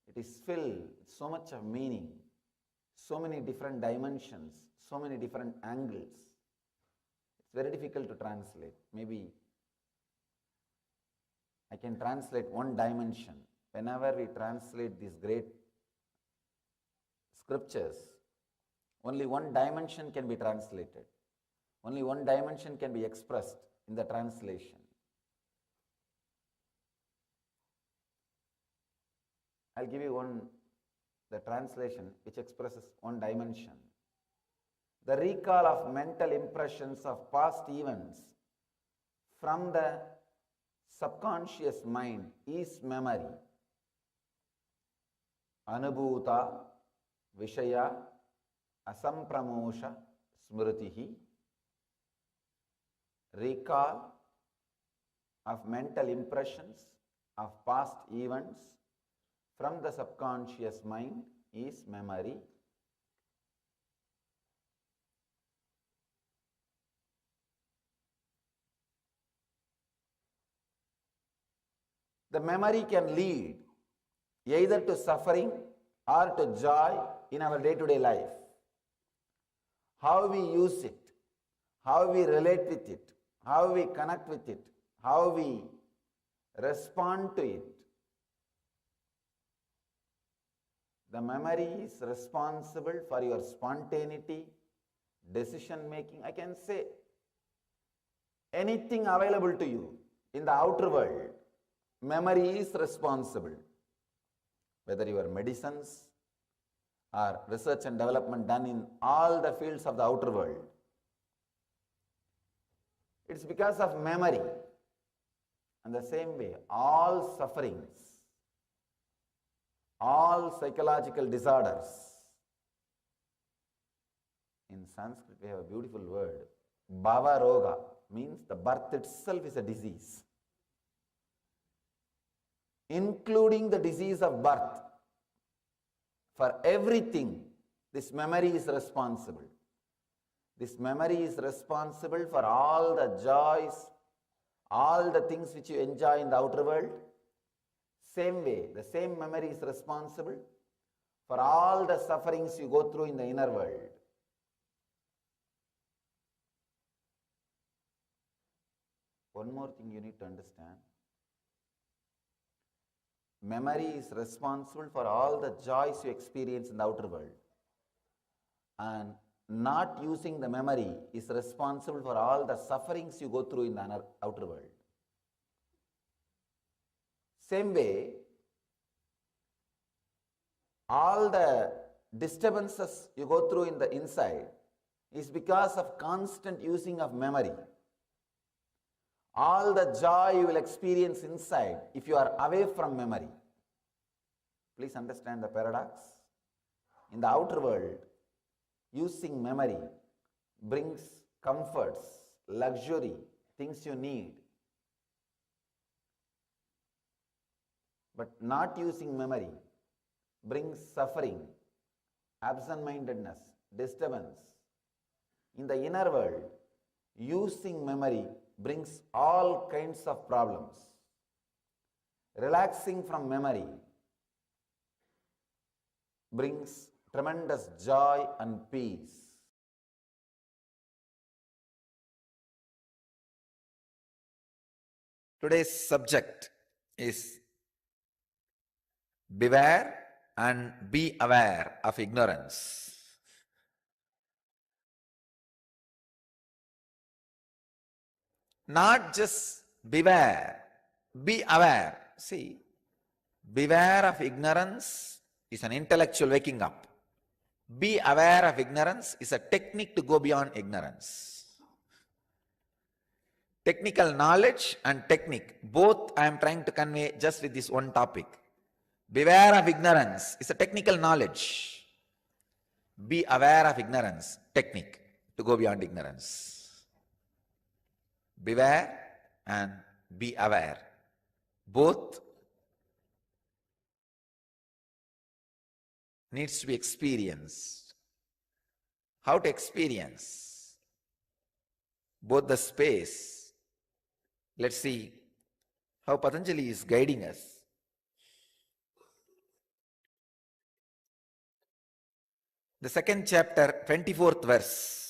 It is filled with so much of meaning, so many different dimensions, so many different angles. It's very difficult to translate. Maybe I can translate one dimension. Whenever we translate these great scriptures, only one dimension can be translated. Only one dimension can be expressed in the translation. I'll give you the translation which expresses one dimension. The recall of mental impressions of past events from the subconscious mind is memory. Anubhuta Vishaya Asampramosha Smrutihi. Recall of mental impressions of past events from the subconscious mind is memory. The memory can lead either to suffering or to joy in our day-to-day life. How we use it, how we relate with it, how we connect with it, how we respond to it. The memory is responsible for your spontaneity, decision making. I can say anything available to you in the outer world, memory is responsible. Whether your medicines or research and development done in all the fields of the outer world, it's because of memory. And the same way, all sufferings, all psychological disorders. In Sanskrit, we have a beautiful word. Bhava roga means the birth itself is a disease, including the disease of birth. For everything, this memory is responsible. This memory is responsible for all the joys, all the things which you enjoy in the outer world. Same way, the same memory is responsible for all the sufferings you go through in the inner world. One more thing you need to understand. Memory is responsible for all the joys you experience in the outer world. And not using the memory is responsible for all the sufferings you go through in the outer world. Same way, all the disturbances you go through in the inside is because of constant using of memory. All the joy you will experience inside if you are away from memory. Please understand the paradox. In the outer world, using memory brings comforts, luxury, things you need. But not using memory brings suffering, absent-mindedness, disturbance. In the inner world, using memory brings all kinds of problems. Relaxing from memory brings tremendous joy and peace. Today's subject is beware and be aware of ignorance. Not just beware, be aware. See, beware of ignorance is an intellectual waking up. Be aware of ignorance is a technique to go beyond ignorance. Technical knowledge and technique, both I am trying to convey just with this one topic. Beware of ignorance is a technical knowledge. Be aware of ignorance, technique to go beyond ignorance. Beware and be aware. Both needs to be experienced. How to experience both the space? Let's see how Patanjali is guiding us. The second chapter, 24th verse.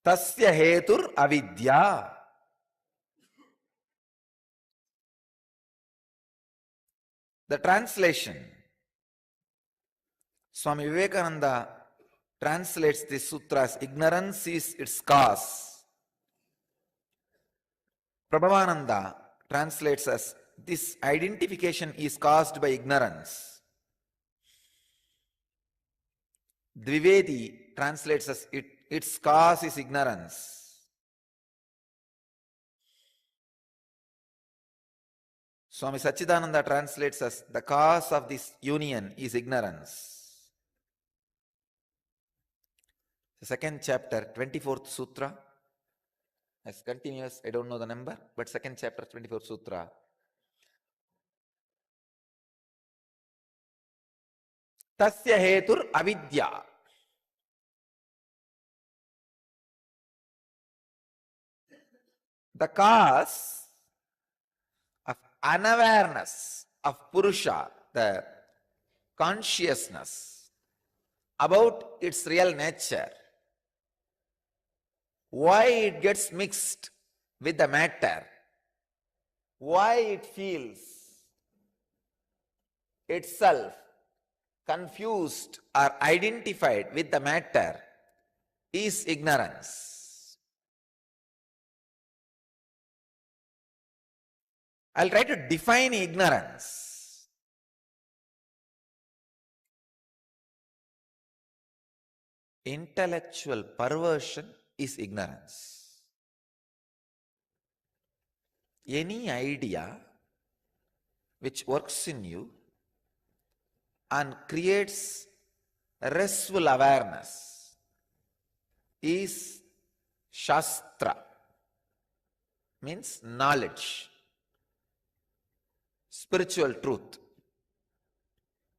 Tasya hetur avidya. The translation. Swami Vivekananda translates this sutra as ignorance is its cause. Prabhavananda translates as this identification is caused by ignorance. Dvivedi translates as its cause is ignorance. Swami Sachidananda translates as the cause of this union is ignorance. The second chapter, 24th sutra, as continuous, I don't know the number, but second chapter, 24th sutra. Tasya hetur avidya. The cause of unawareness of Purusha, the consciousness about its real nature, why it gets mixed with the matter, why it feels itself confused or identified with the matter is ignorance. I'll try to define ignorance. Intellectual perversion is ignorance. Any idea which works in you and creates restful awareness is Shastra, means knowledge, spiritual truth.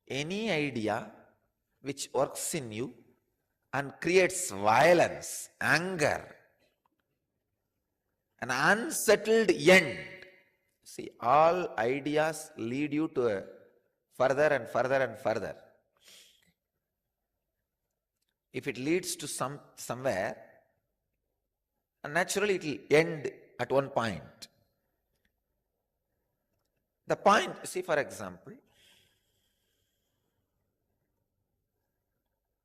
Any idea which works in you and creates violence, anger, an unsettled end. See, all ideas lead you to a further and further and further. If it leads to somewhere, naturally it will end at one point. The point, see, for example,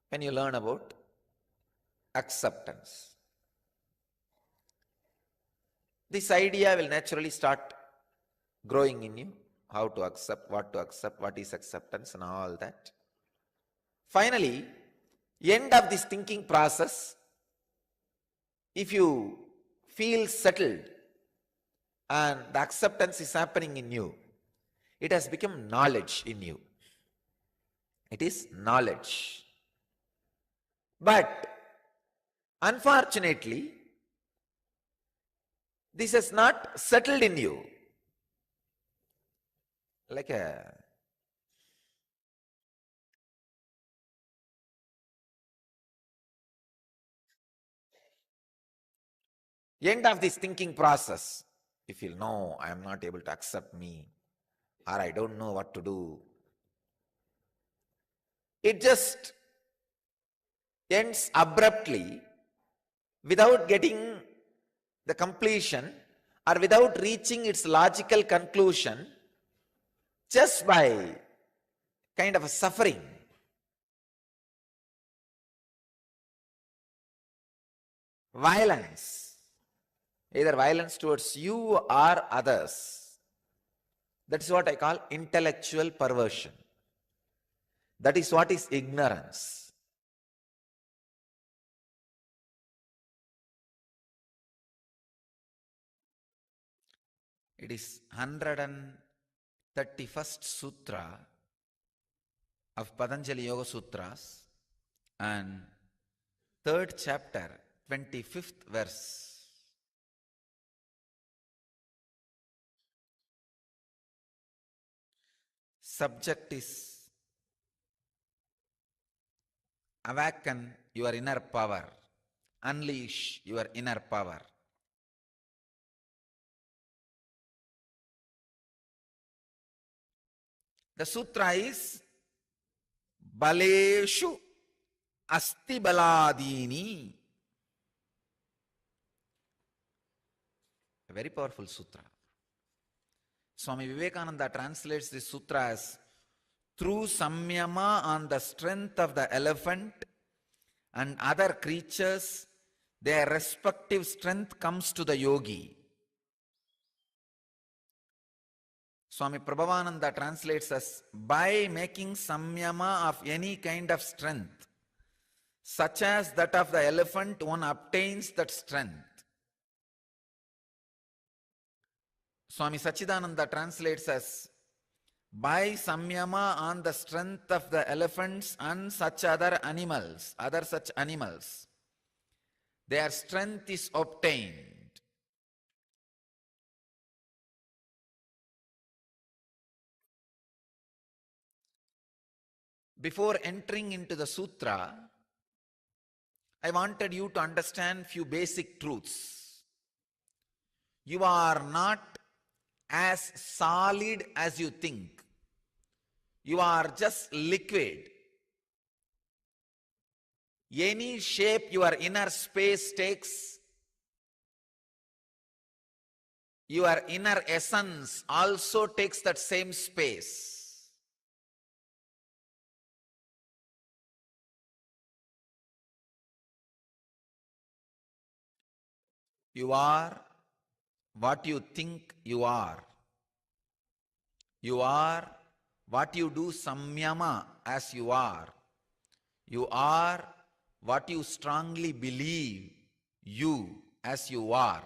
when you learn about acceptance, this idea will naturally start growing in you. How to accept, what is acceptance and all that. Finally, end of this thinking process, if you feel settled and the acceptance is happening in you, it has become knowledge in you. It is knowledge. But unfortunately, this has not settled in you. Like a end of this thinking process, you feel, no, I am not able to accept me, or I don't know what to do. It just ends abruptly without getting the completion or without reaching its logical conclusion, just by kind of a suffering. Violence, either violence towards you or others. That is what I call intellectual perversion. That is what is ignorance. It is 131st Sutra of Patanjali Yoga Sutras and 3rd chapter, 25th verse. Subject is awaken your inner power, unleash your inner power. The sutra is Baleshu Asti Baladini. A very powerful sutra. Swami Vivekananda translates this sutra as through samyama on the strength of the elephant and other creatures, their respective strength comes to the yogi. Swami Prabhavananda translates as by making samyama of any kind of strength, such as that of the elephant, one obtains that strength. Swami Sachidananda translates as by samyama on the strength of the elephants and such other such animals, their strength is obtained. Before entering into the sutra, I wanted you to understand few basic truths. You are not as solid as you think. You are just liquid. Any shape your inner space takes, your inner essence also takes that same space. You are what you think you are. You are what you do samyama as you are. You are what you strongly believe you as you are.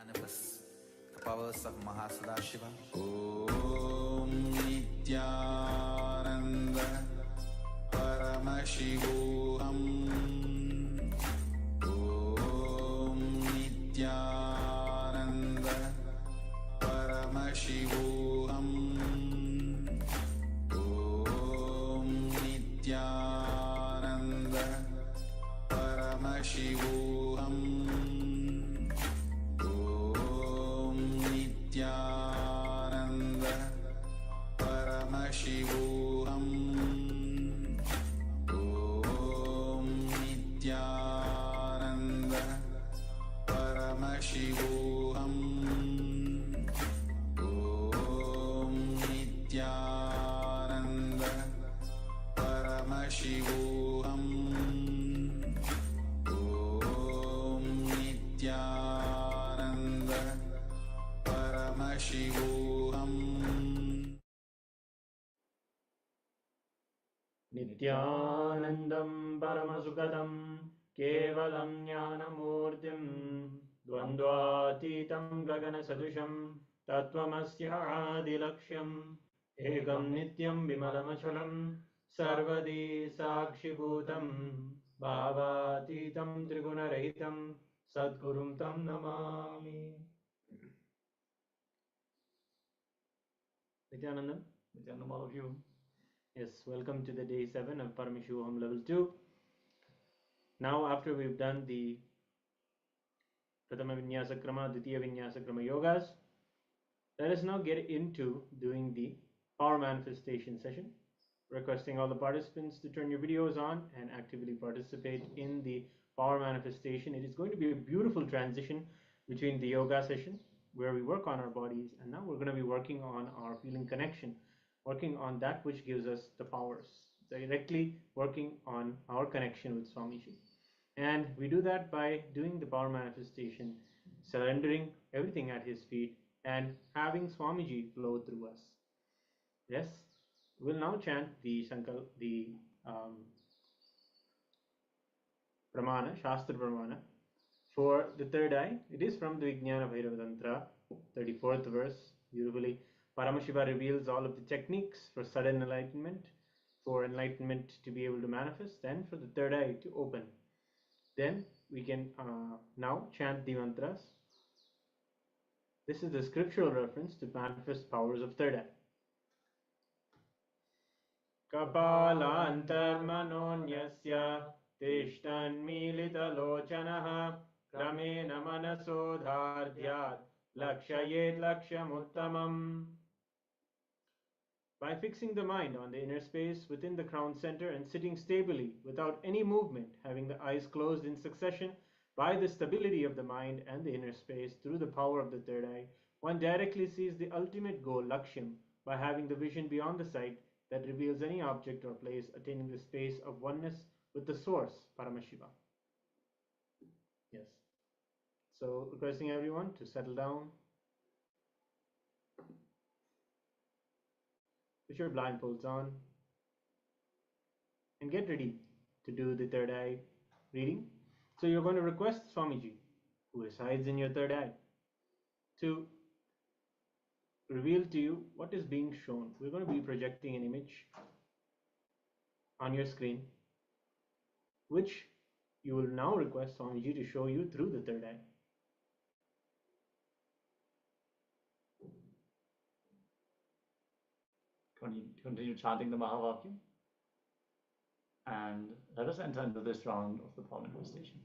manifest the powers of Mahasadashiva. Om Nithyananda Paramashivoham. Om Nithyananda Paramashivoham. Om Nithyananda Paramashivoham. Om Nithyananda Paramashivoham. Om Nithyananda Paramashivoham. Om Nithyananda Paramashivoham. Om Nithyananda Paramashivoham. नित्यानन्दं परमसुखदं केवलं ज्ञानमूर्तिं द्वन्द्वातीतं गगनसदृशं तत्त्वमस्यादिलक्ष्यम् एकं नित्यं विमलमचलं सर्वदी साक्षिभूतं भावातीतं त्रिगुणरहितं सद्गुरुं तं Namami. Nithyananda, Nithyananda, all of you. Yes, welcome to the day 7 of Paramashivoham Level 2. Now, after we've done the Pratama Vinyasa Krama, Ditiya Vinyasa Krama yogas, let us now get into doing the power manifestation session. Requesting all the participants to turn your videos on and actively participate in the power manifestation. It is going to be a beautiful transition between the yoga session where we work on our bodies, and now we're going to be working on our feeling connection, working on that which gives us the powers, directly working on our connection with Swamiji. And we do that by doing the power manifestation, surrendering everything at his feet and having Swamiji flow through us. Yes, we'll now chant the Pramana, Shastra Pramana for the third eye. It is from the Vijnana Bhairava Tantra, 34th verse. Beautifully, Paramashiva reveals all of the techniques for sudden enlightenment, for enlightenment to be able to manifest, and for the third eye to open. Then we can now chant the mantras. This is the scriptural reference to manifest powers of third eye. Kapalantarmanonyasya tishtanmilitalochanaha kramena manasodhardhyat lakshayet lakshamuttamam. By fixing the mind on the inner space within the crown center and sitting stably without any movement, having the eyes closed in succession, by the stability of the mind and the inner space through the power of the third eye, one directly sees the ultimate goal, Lakshyam, by having the vision beyond the sight that reveals any object or place attaining the space of oneness with the source, Paramashiva. Yes. So, requesting everyone to settle down. Put your blindfolds on and get ready to do the third eye reading. So you're going to request Swamiji, who resides in your third eye, to reveal to you what is being shown. We're going to be projecting an image on your screen, which you will now request Swamiji to show you through the third eye. Continue chanting the Mahavakyam, and let us enter into this round of the power manifestation.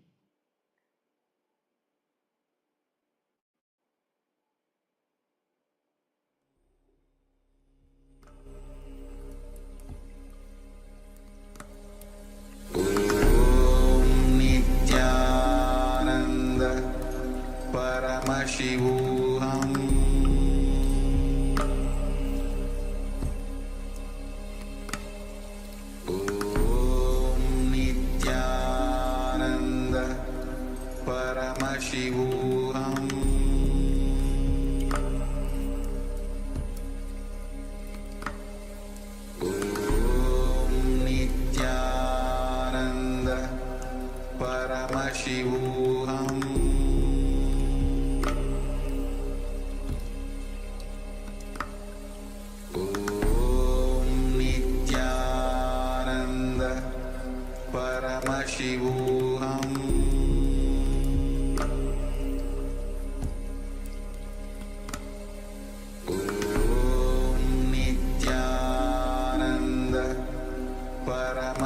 Om Nithyananda Paramashivoham. Om Nithyananda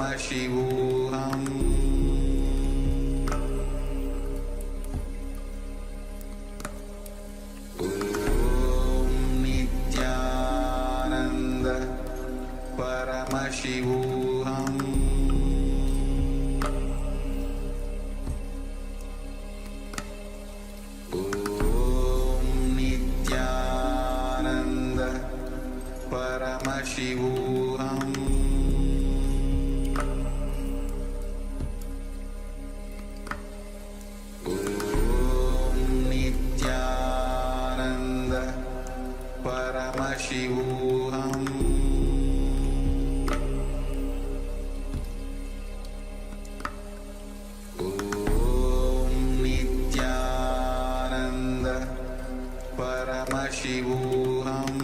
Paramashivoham Om Nithyananda Paramashivoham Om Nithyananda Paramashivoham Om Nithyananda Paramashivoham Om Nithyananda Paramashivoham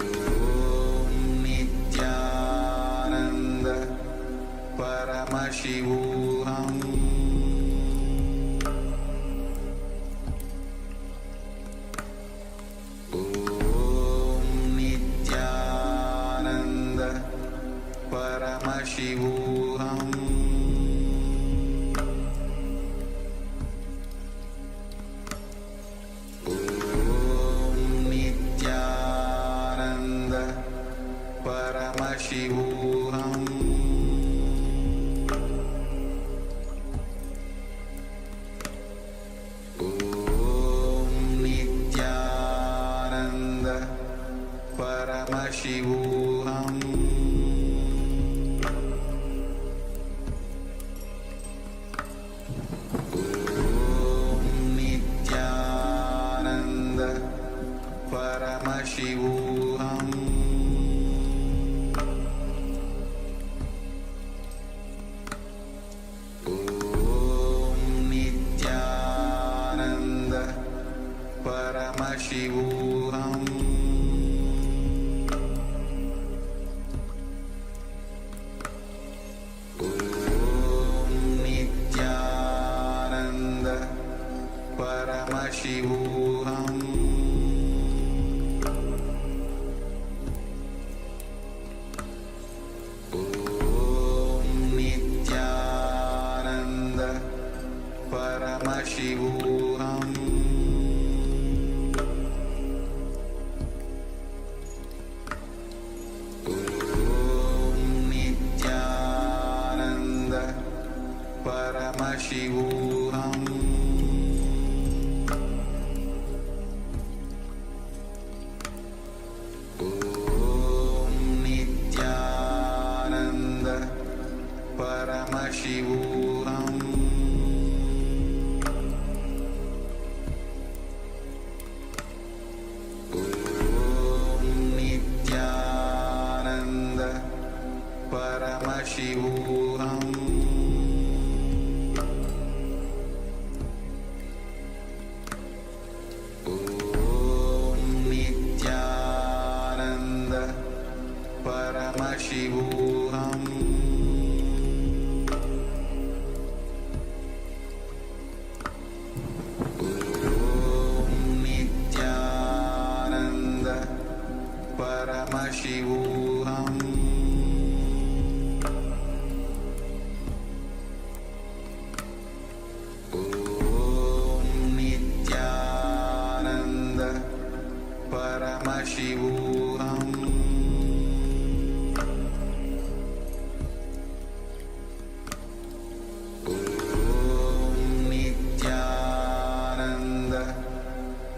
Om Nithyananda Paramashivoham Om Nithyananda Paramashivoham Om Nithyananda Paramashivoham Om Nithyananda Paramashivoham Om Nithyananda Paramashivoham Om Nithyananda Paramashivoham Om Nithyananda Paramashivoham Om Nithyananda Paramashivoham Om Nithyananda Paramashivoham Om Nithyananda Paramashivoham Om Nithyananda Paramashivoham Om Nithyananda Paramashivoham Om Nithyananda Paramashivoham Om Nithyananda Paramashivoham Om Nithyananda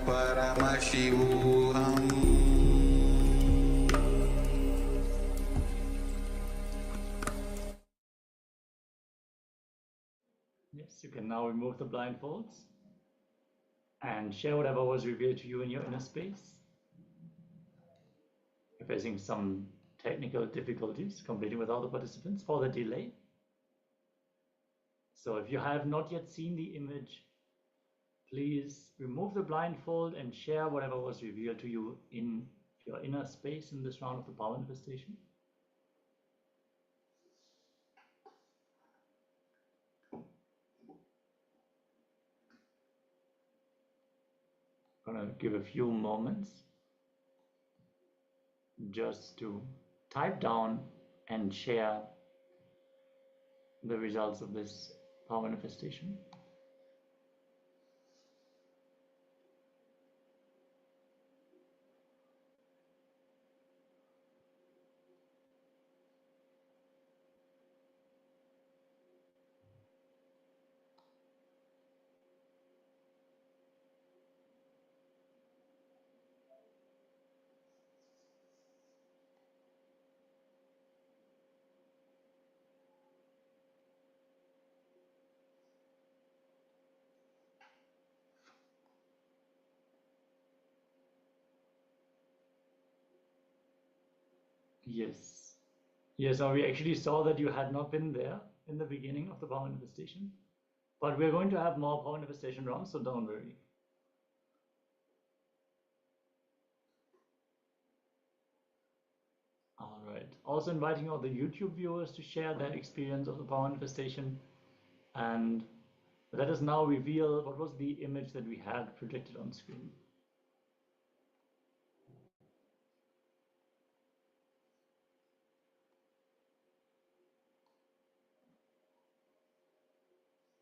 Paramashivoham Yes, you can now remove the blindfolds and share whatever was revealed to you in your inner space. You're facing some technical difficulties completing with all the participants for the delay. So if you have not yet seen the image, please remove the blindfold and share whatever was revealed to you in your inner space in this round of the power manifestation. I'm going to give a few moments just to type down and share the results of this power manifestation. Yes. Yes, we actually saw that you had not been there in the beginning of the power manifestation. But we're going to have more power manifestation rounds, so don't worry. All right. Also inviting all the YouTube viewers to share their experience of the power manifestation, and let us now reveal what was the image that we had projected on screen.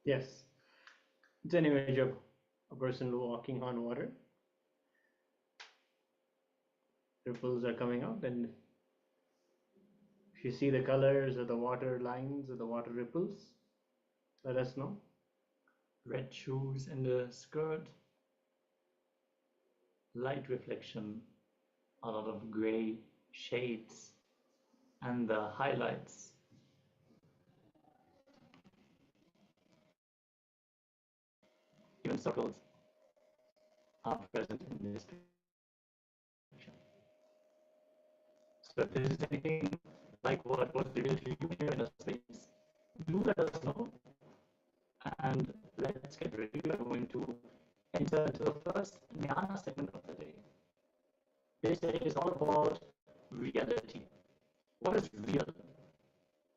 Yes, it's an image of a person walking on water. Ripples are coming out, and if you see the colors of the water lines or the water ripples, let us know. Red shoes and a skirt, light reflection, a lot of gray shades, and the highlights. Even circles are present in this picture. So if there is anything like what was revealed to you here in the space, do let us know. And let's get ready. We are going to enter into the first jnana segment of the day. This day is all about reality. What is real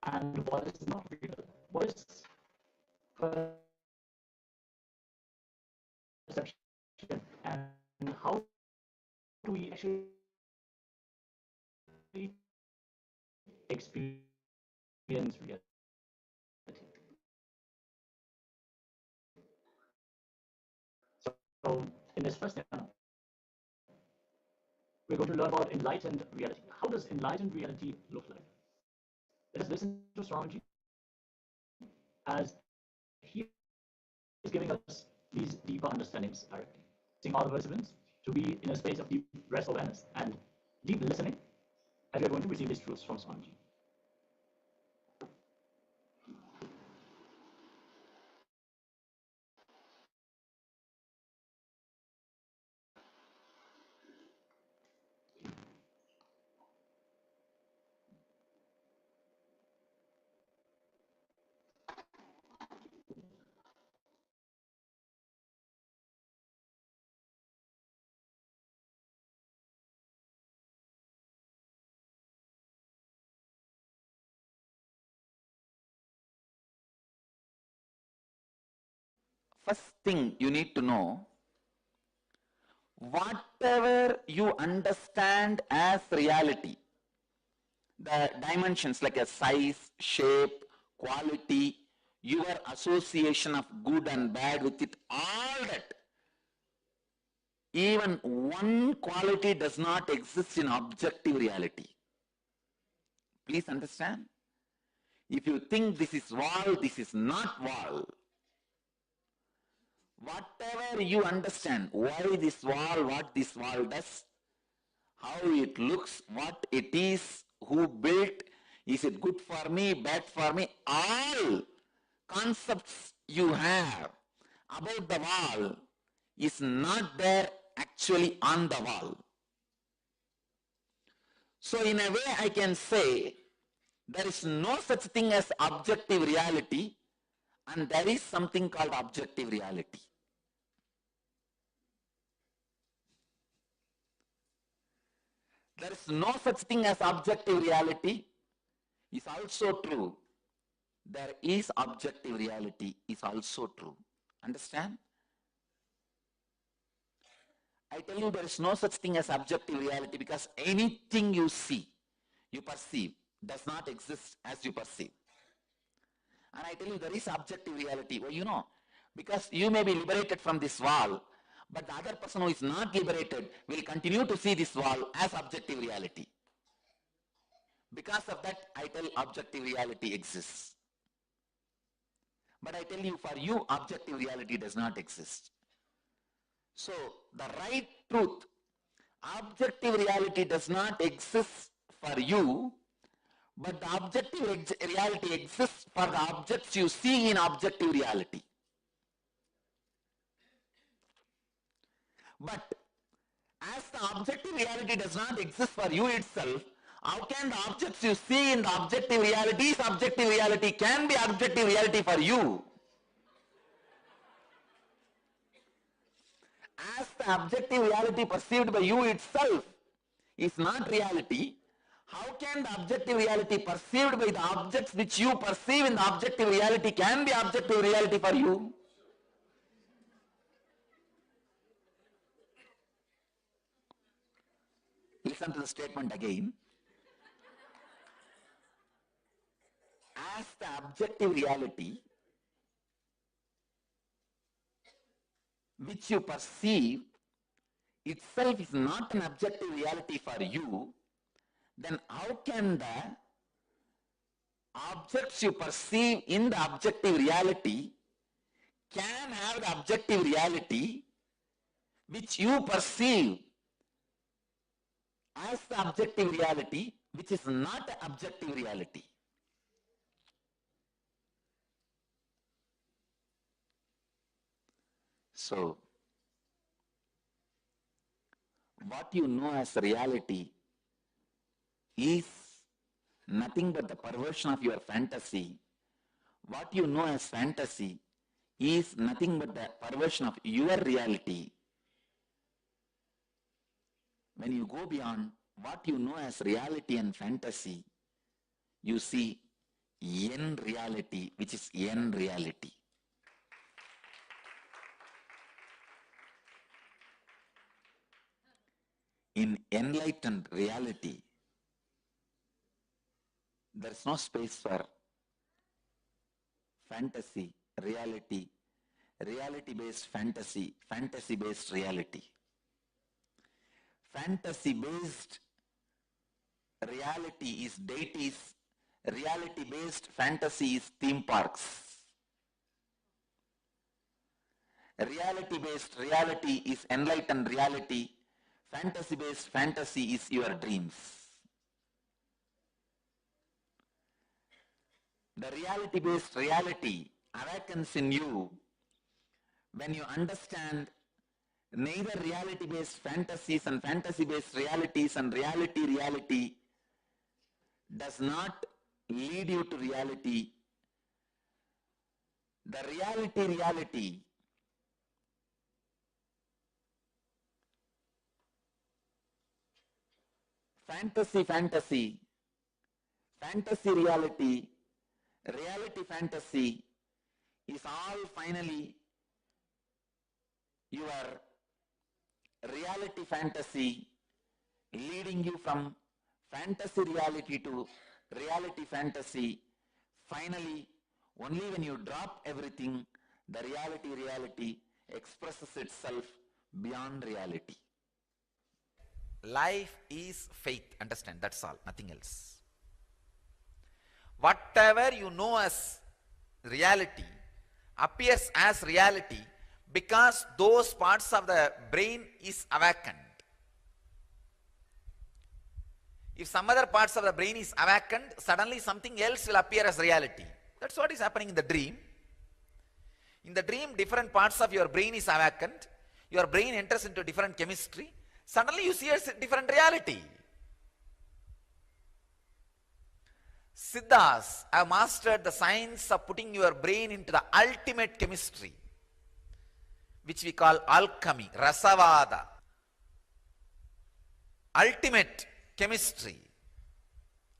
and what is not real? What is perception and how do we actually experience reality? So in this first jnana, we're going to learn about enlightened reality. How does enlightened reality look like? Let us listen to Swamiji as he is giving us these deeper understandings directly. Seeing all the participants to be in a space of deep restful awareness and deep listening as we are going to receive these truths from Swamiji. First thing you need to know, whatever you understand as reality, the dimensions like a size, shape, quality, your association of good and bad with it, all that, even one quality does not exist in objective reality. Please understand. If you think this is wall, this is not wall. Whatever you understand, why this wall, what this wall does, how it looks, what it is, who built, is it good for me, bad for me, all concepts you have about the wall is not there actually on the wall. So in a way I can say there is no such thing as objective reality and there is something called objective reality. There is no such thing as objective reality is also true. There is objective reality is also true. Understand? I tell you there is no such thing as objective reality because anything you see, you perceive, does not exist as you perceive. And I tell you there is objective reality. Well, you know, because you may be liberated from this wall, but the other person who is not liberated will continue to see this wall as objective reality. Because of that, I tell objective reality exists. But I tell you, for you, objective reality does not exist. So, the right truth, objective reality does not exist for you, but the objective reality exists for the objects you see in objective reality. But as the objective reality does not exist for you itself, how can the objects you see in the objective reality can be objective reality for you? As the objective reality perceived by you itself is not reality, how can the objective reality perceived by the objects which you perceive in the objective reality can be objective reality for you? Listen to the statement again. As the objective reality which you perceive itself is not an objective reality for you, then how can the objects you perceive in the objective reality can have the objective reality which you perceive as the objective reality, which is not an objective reality? So, what you know as reality is nothing but the perversion of your fantasy. What you know as fantasy is nothing but the perversion of your reality. When you go beyond what you know as reality and fantasy, you see eN-Reality, which is eN-Reality. In enlightened reality, there is no space for fantasy, reality, reality-based fantasy, fantasy-based reality. Fantasy-based reality is deities, reality-based fantasy is theme parks. Reality-based reality is enlightened reality, fantasy-based fantasy is your dreams. The reality-based reality awakens in you when you understand neither reality-based fantasies and fantasy-based realities and reality does not lead you to reality. The reality fantasy reality, reality fantasy is all finally your reality fantasy leading you from fantasy reality to reality fantasy. Finally, only when you drop everything, the reality expresses itself beyond reality. Life is faith, understand, that's all, nothing else. Whatever you know as reality appears as reality because those parts of the brain is awakened. If some other parts of the brain is awakened, suddenly something else will appear as reality. That's what is happening in the dream. In the dream, different parts of your brain is awakened, your brain enters into different chemistry, suddenly you see a different reality. Siddhas have mastered the science of putting your brain into the ultimate chemistry, which we call alchemy, rasavada. Ultimate chemistry,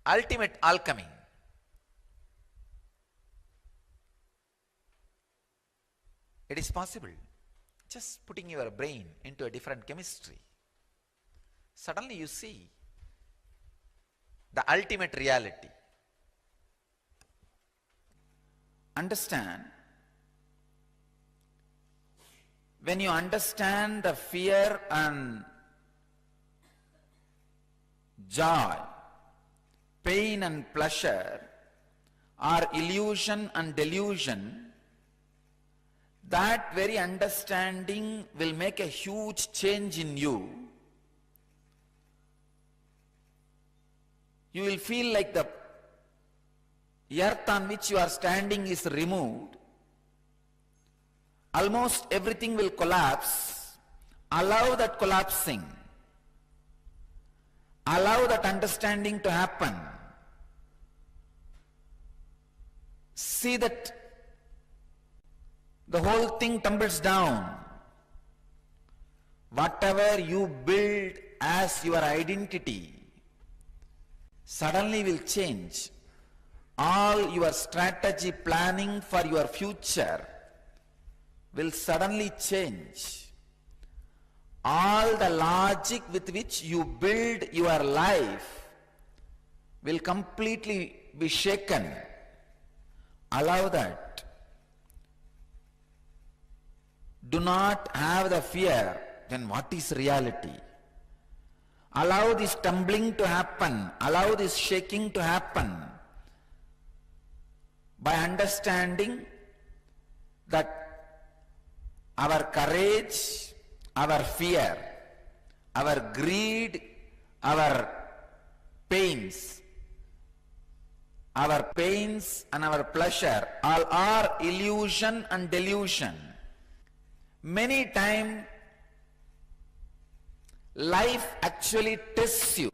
ultimate alchemy. It is possible. just putting your brain into a different chemistry. Suddenly you see the ultimate reality. Understand, when you understand the fear and joy, pain and pleasure are illusion and delusion, that very understanding will make a huge change in you. You will feel like the earth on which you are standing is removed. Almost everything will collapse. Allow that collapsing. Allow that understanding to happen. See that the whole thing tumbles down. Whatever you build as your identity suddenly will change. All your strategy planning for your future will suddenly change. All the logic with which you build your life will completely be shaken. Allow that. Do not have the fear. Then what is reality? Allow this tumbling to happen. Allow this shaking to happen. By understanding that our courage, our fear, our greed, our pains and our pleasure all are illusion and delusion. Many times life actually tests you.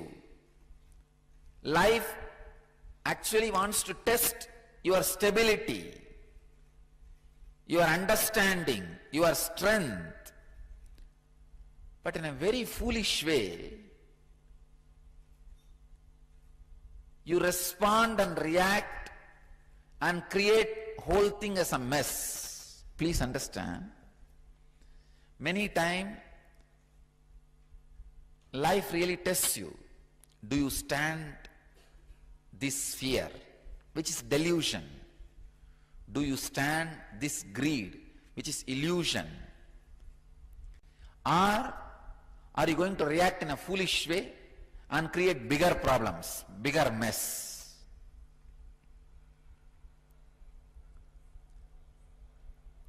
Life actually wants to test your stability, your understanding, your strength. But in a very foolish way, you respond and react and create whole thing as a mess. Please understand. Many times, life really tests you. Do you stand this fear, which is delusion? Do you stand this greed, which is illusion? Or are you going to react in a foolish way and create bigger problems, bigger mess?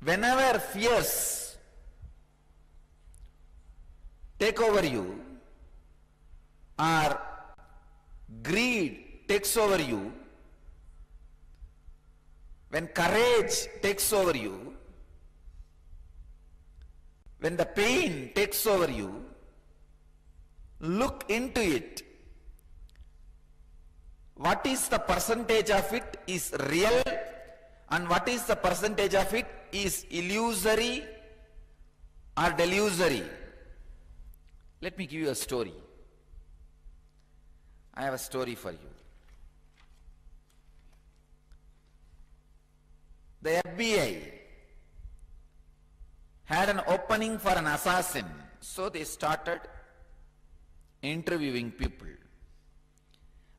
Whenever fears take over you, or greed takes over you, when courage takes over you, when the pain takes over you, look into it. What is the percentage of it is real and what is the percentage of it is illusory or delusory? Let me give you a story. I have a story for you. The FBI had an opening for an assassin, so they started interviewing people.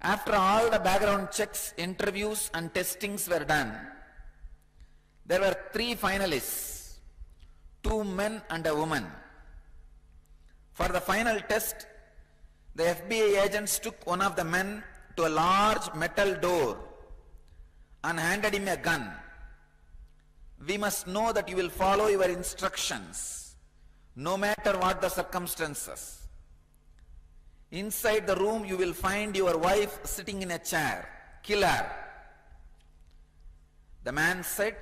After all the background checks, interviews and testings were done, there were 3 finalists, 2 men and a woman. For the final test, the FBI agents took one of the men to a large metal door and handed him a gun. We must know that you will follow your instructions, no matter what the circumstances. Inside the room you will find your wife sitting in a chair. Kill her. The man said,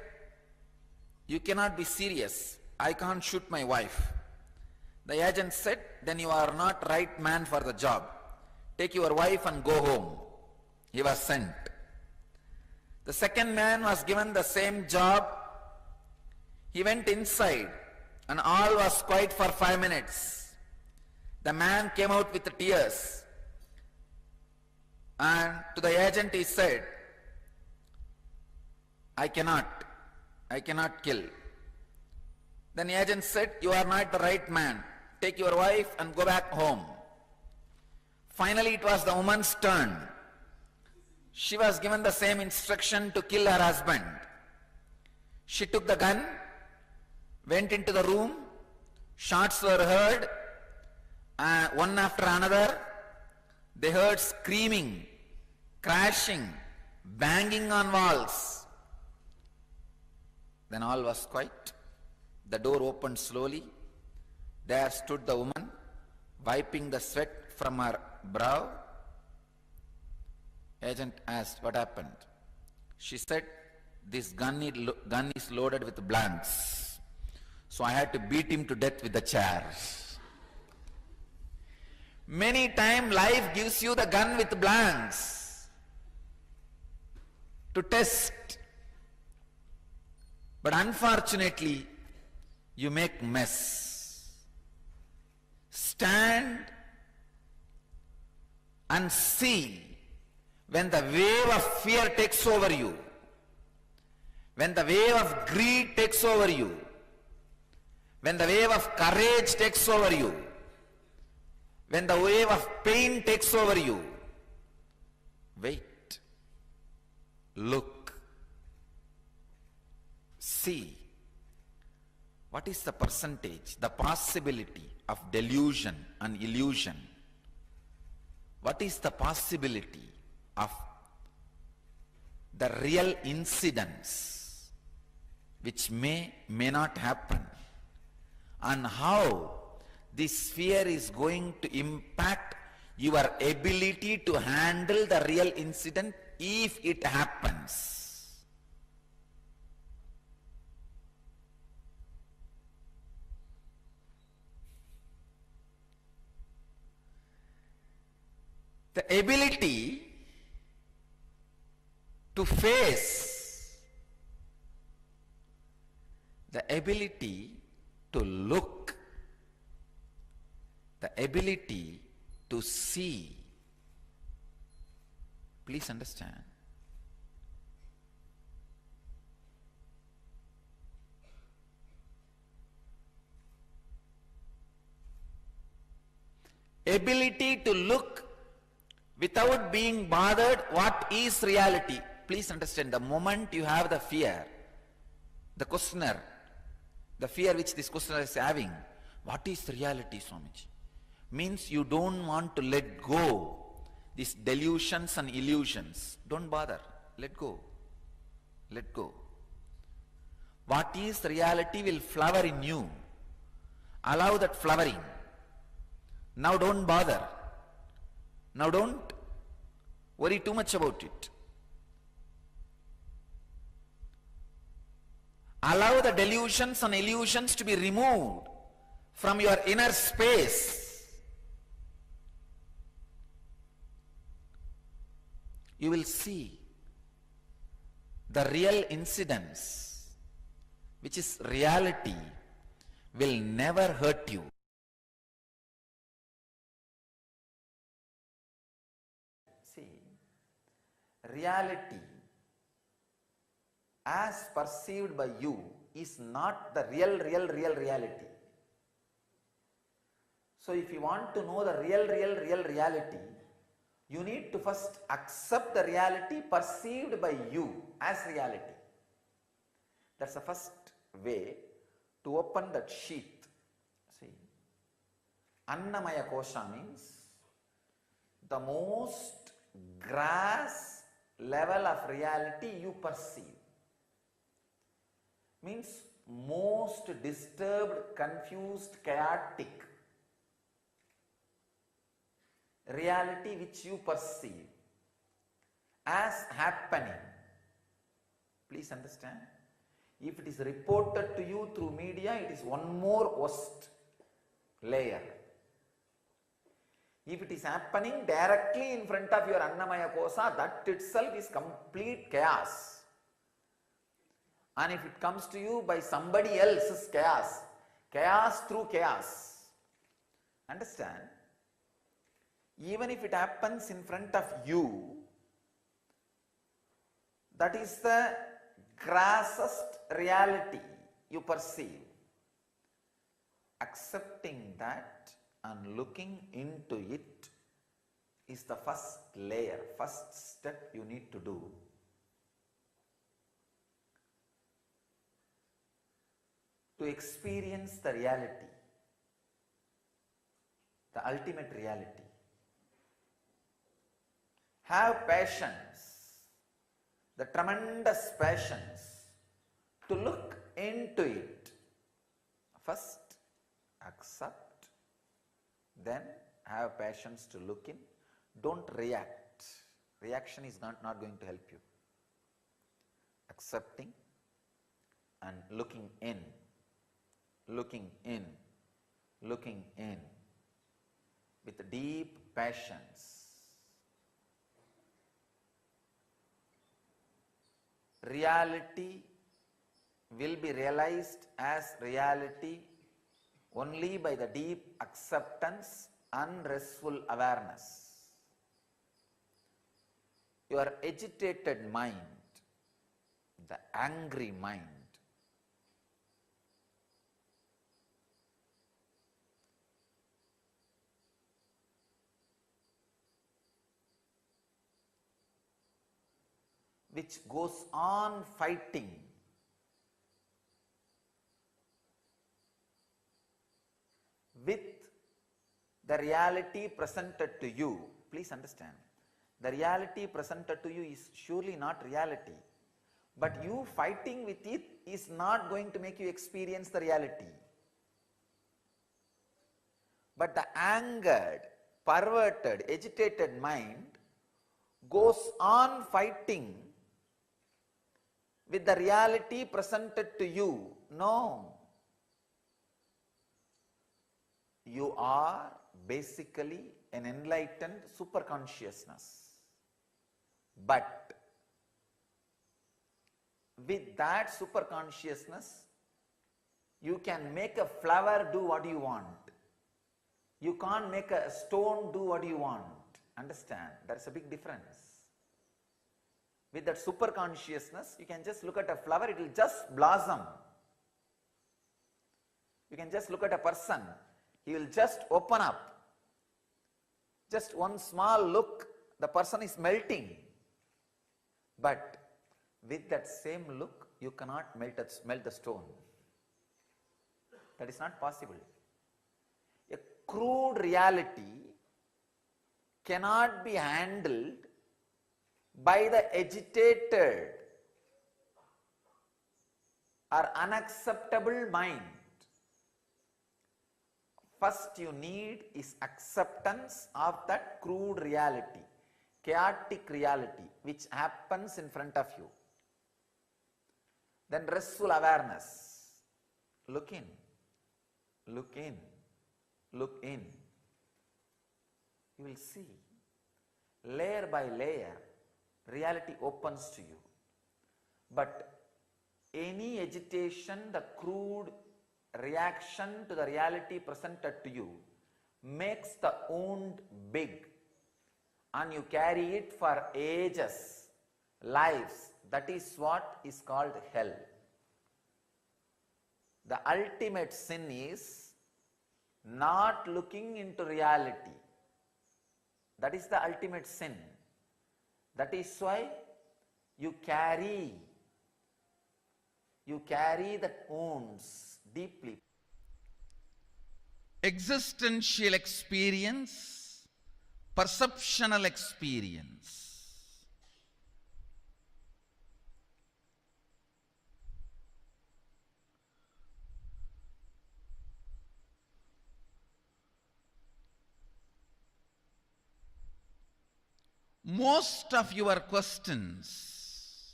"You cannot be serious. I can't shoot my wife." The agent said, "Then you are not right man for the job. Take your wife and go home." He was sent. The second man was given the same job. He went inside and all was quiet for 5 minutes. The man came out with tears and to the agent he said, I cannot kill. Then the agent said, you are not the right man. Take your wife and go back home. Finally, it was the woman's turn. She was given the same instruction to kill her husband. She took the gun, went into the room, shots were heard, one after another. They heard screaming, crashing, banging on walls. Then all was quiet. The door opened slowly. There stood the woman, wiping the sweat from her brow. Agent asked, what happened? She said, this gun is loaded with blanks. So I had to beat him to death with the chair. Many times life gives you the gun with blanks to test. But unfortunately, you make mess. Stand and see when the wave of fear takes over you, when the wave of greed takes over you, when the wave of courage takes over you, when the wave of pain takes over you. Wait, look, see. What is the percentage, the possibility of delusion and illusion? What is the possibility of the real incidents which may not happen? And how this fear is going to impact your ability to handle the real incident if it happens. The ability to face, the ability to look, the ability to see. Please understand. Ability to look without being bothered what is reality. Please understand, the moment you have the fear, the questioner, the fear which this questioner is having, what is reality, Swamiji? Means you don't want to let go these delusions and illusions. Don't bother. Let go. Let go. What is reality will flower in you. Allow that flowering. Now don't bother. Now don't worry too much about it. Allow the delusions and illusions to be removed from your inner space. You will see the real incidents, which is reality, will never hurt you. See, reality as perceived by you is not the real reality. So if you want to know the real reality, you need to first accept the reality perceived by you as reality. That's the first way to open that sheath. See, Annamaya Kosha means the most grass level of reality you perceive. Means most disturbed, confused, chaotic reality which you perceive as happening. Please understand. If it is reported to you through media, it is one more worst layer. If it is happening directly in front of your Annamaya Kosa, that itself is complete chaos. And if it comes to you by somebody else's chaos, chaos through chaos. Understand? Even if it happens in front of you, that is the grassest reality you perceive. accepting that and looking into it is the first layer, first step you need to do. To experience the reality, the ultimate reality. Have patience, the tremendous patience to look into it. First, accept, then have patience to look in. Don't react. Reaction is not going to help you. Accepting and looking in, looking in, looking in with deep patience. Reality will be realized as reality only by the deep acceptance and restful awareness. Your agitated mind, the angry mind, which goes on fighting with the reality presented to you. Please understand, the reality presented to you is surely not reality, but you fighting with it is not going to make you experience the reality. But the angered, perverted, agitated mind goes on fighting with the reality presented to you. No. You are basically an enlightened superconsciousness. But with that superconsciousness, you can make a flower do what you want. You can't make a stone do what you want. Understand? There's a big difference. With that super consciousness, you can just look at a flower, it will just blossom. You can just look at a person, he will just open up. Just one small look, the person is melting. But with that same look, you cannot melt the stone. That is not possible. A crude reality cannot be handled by the agitated or unacceptable mind. First you need is acceptance of that crude reality, chaotic reality which happens in front of you. Then restful awareness. Look in, look in, look in. You will see, layer by layer, reality opens to you. But any agitation, the crude reaction to the reality presented to you makes the wound big, and you carry it for ages, lives. That is what is called hell. The ultimate sin is not looking into reality. That is the ultimate sin. That is why you carry the wounds deeply. Existential experience, perceptional experience. Most of your questions,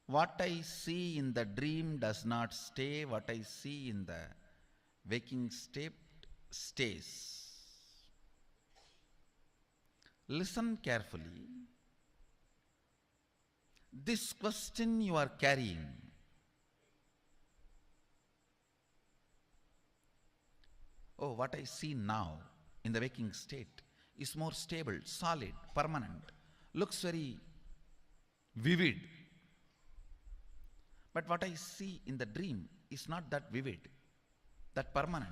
what I see in the dream does not stay, what I see in the waking state stays. Listen carefully. This question you are carrying, oh, what I see now in the waking state is more stable, solid, permanent, looks very vivid. But what I see in the dream is not that vivid. that permanent.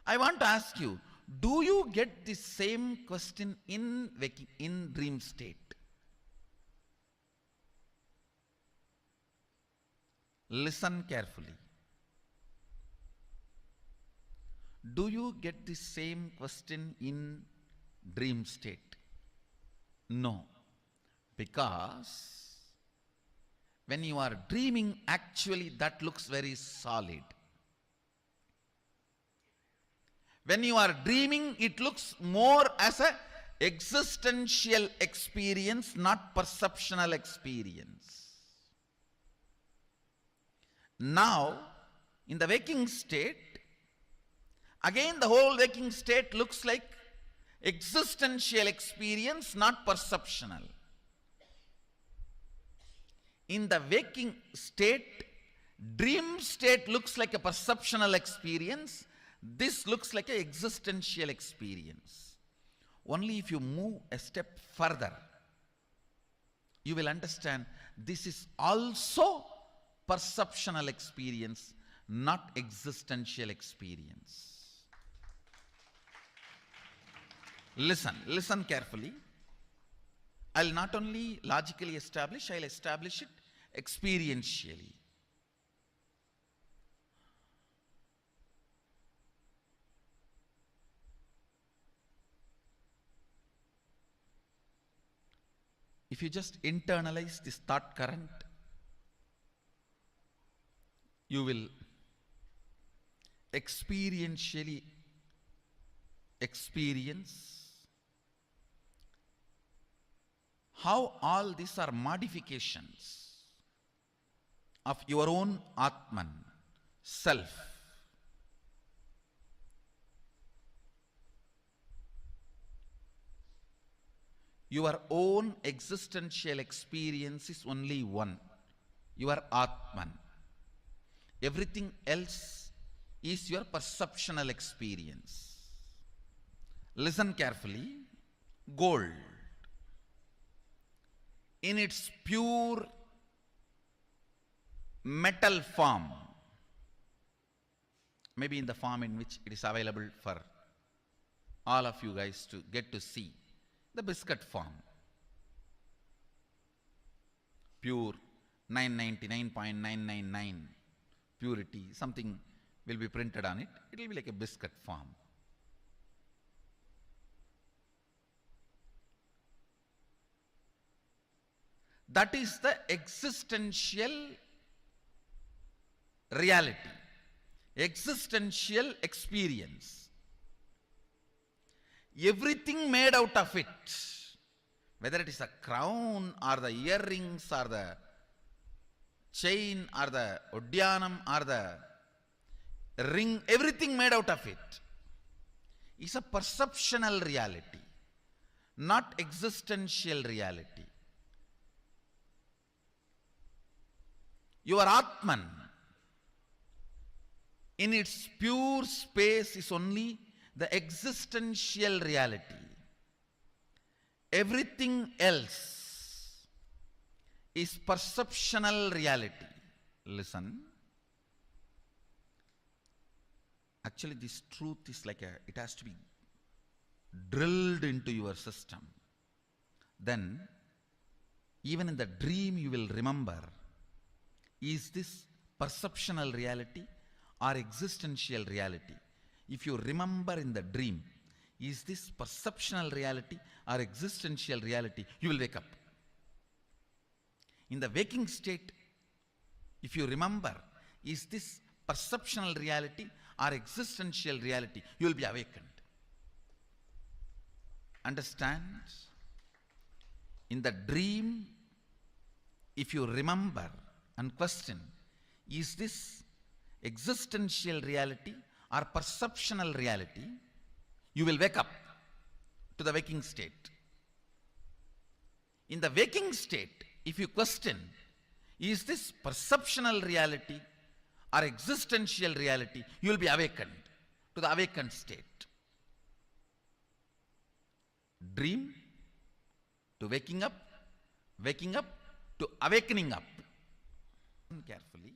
I want to ask you, do you get the same question in dream state? Listen carefully. Do you get the same question in dream state? No. Because when you are dreaming, actually that looks very solid. When you are dreaming, it looks more as a existential experience, not perceptual experience. Now, in the waking state, again the whole waking state looks like existential experience, not perceptual. In the waking state, dream state looks like a perceptual experience. This looks like an existential experience. Only if you move a step further, you will understand this is also perceptual experience, not existential experience. Listen carefully. I'll not only logically establish, I'll establish it experientially. If you just internalize this thought current, you will experientially experience how all these are modifications of your own Atman, self. Your own existential experience is only one, your Atman. Everything else is your perceptual experience. Listen carefully. Gold, in its pure metal form, maybe in the form in which it is available for all of you guys to get to see, the biscuit form, pure 999.999 purity, something will be printed on it. It will be like a biscuit form. That is the existential reality, existential experience. Everything made out of it, whether it is a crown or the earrings or the chain or the udyanam or the ring, everything made out of it is a perceptual reality, not existential reality. Your Atman in its pure space is only the existential reality. Everything else is perceptual reality. Listen. Actually, this truth is like it has to be drilled into your system. Then, even in the dream, you will remember, is this perceptual reality or existential reality? If you remember in the dream, is this perceptual reality or existential reality, you will wake up. In the waking state, if you remember, is this perceptual reality or existential reality, you will be awakened. Understand? In the dream, if you remember and question, is this existential reality or perceptual reality, you will wake up to the waking state. In the waking state, if you question, is this perceptual reality or existential reality, you will be awakened to the awakened state. Dream to waking up to awakening up. Carefully.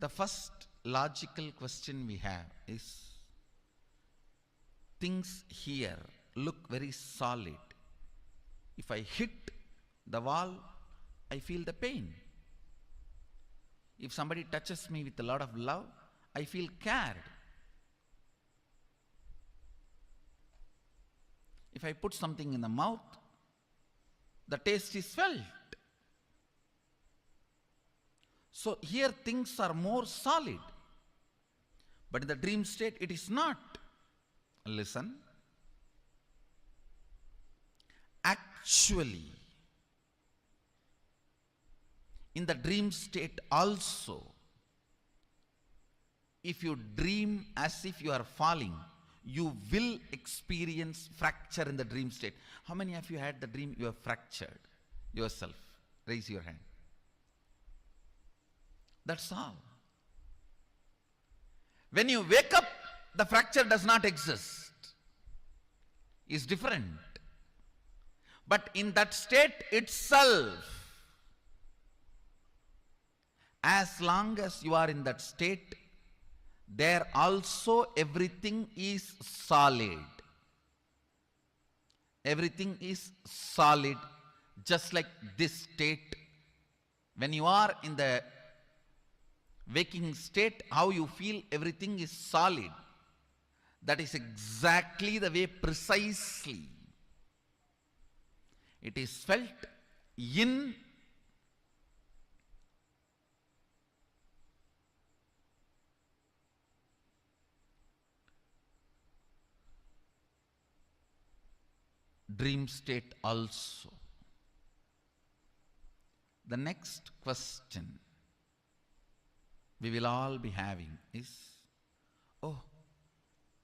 The first logical question we have is, things here look very solid. If I hit the wall, I feel the pain. If somebody touches me with a lot of love, I feel cared. If I put something in the mouth, the taste is felt. So here things are more solid. But in the dream state, it is not. Listen. Actually, in the dream state also, if you dream as if you are falling, you will experience fracture in the dream state. How many of you had the dream you have fractured yourself? Raise your hand. That's all. When you wake up, the fracture does not exist. It's different. But in that state itself, as long as you are in that state, there also everything is solid. Everything is solid, just like this state. When you are in the waking state, how you feel everything is solid. That is exactly the way, precisely, it is felt in dream state also. The next question we will all be having is, oh,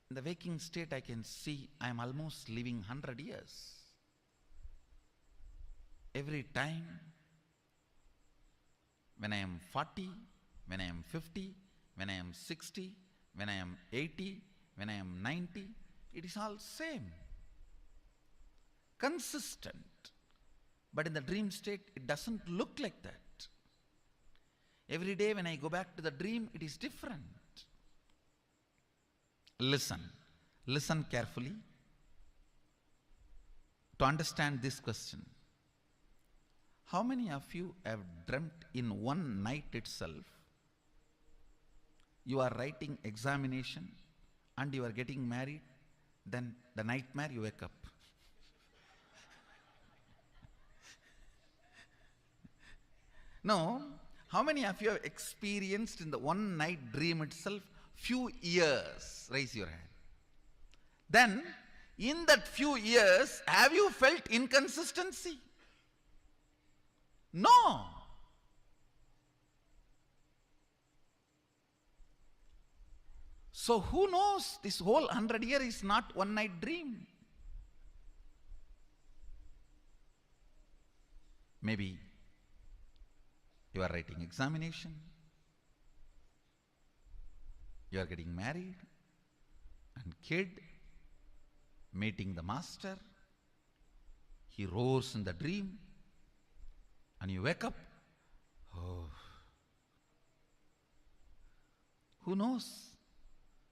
in the waking state I can see I am almost living 100 years. Every time, when I am 40, when I am 50, when I am 60, when I am 80, when I am 90, it is all same. Consistent. But in the dream state, it doesn't look like that. Every day when I go back to the dream, it is different. Listen. Listen carefully to understand this question. How many of you have dreamt in one night itself you are writing examination and you are getting married, then the nightmare you wake up? No. How many of you have experienced in the one night dream itself few years? Raise your hand. Then, in that few years, have you felt inconsistency? No. So who knows, this whole 100 years is not one night dream. Maybe you are writing examination, you are getting married, and kid, meeting the master, he roars in the dream, and you wake up, oh, who knows,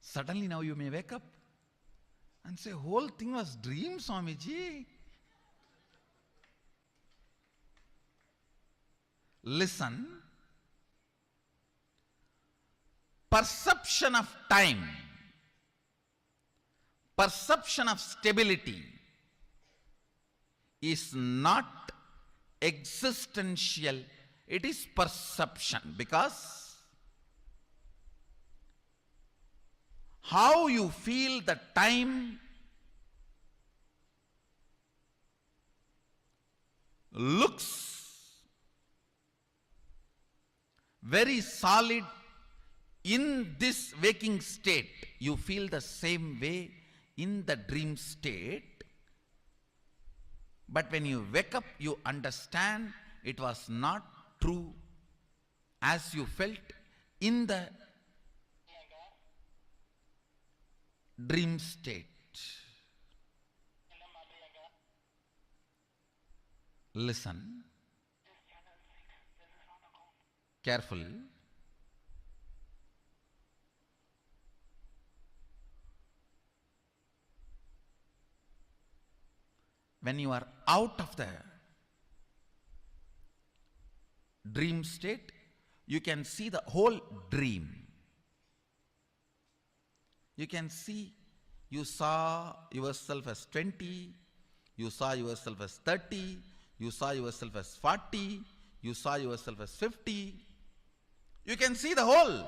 suddenly now you may wake up and say, whole thing was dream, Swamiji. Listen, perception of time, perception of stability is not existential, it is perception, because how you feel the time looks very solid in this waking state. You feel the same way in the dream state. But when you wake up, you understand it was not true as you felt in the dream state. Listen carefully. when you are out of the dream state, you can see the whole dream. You can see, you saw yourself as 20, you saw yourself as 30, you saw yourself as 40, you saw yourself as 50. You can see the whole.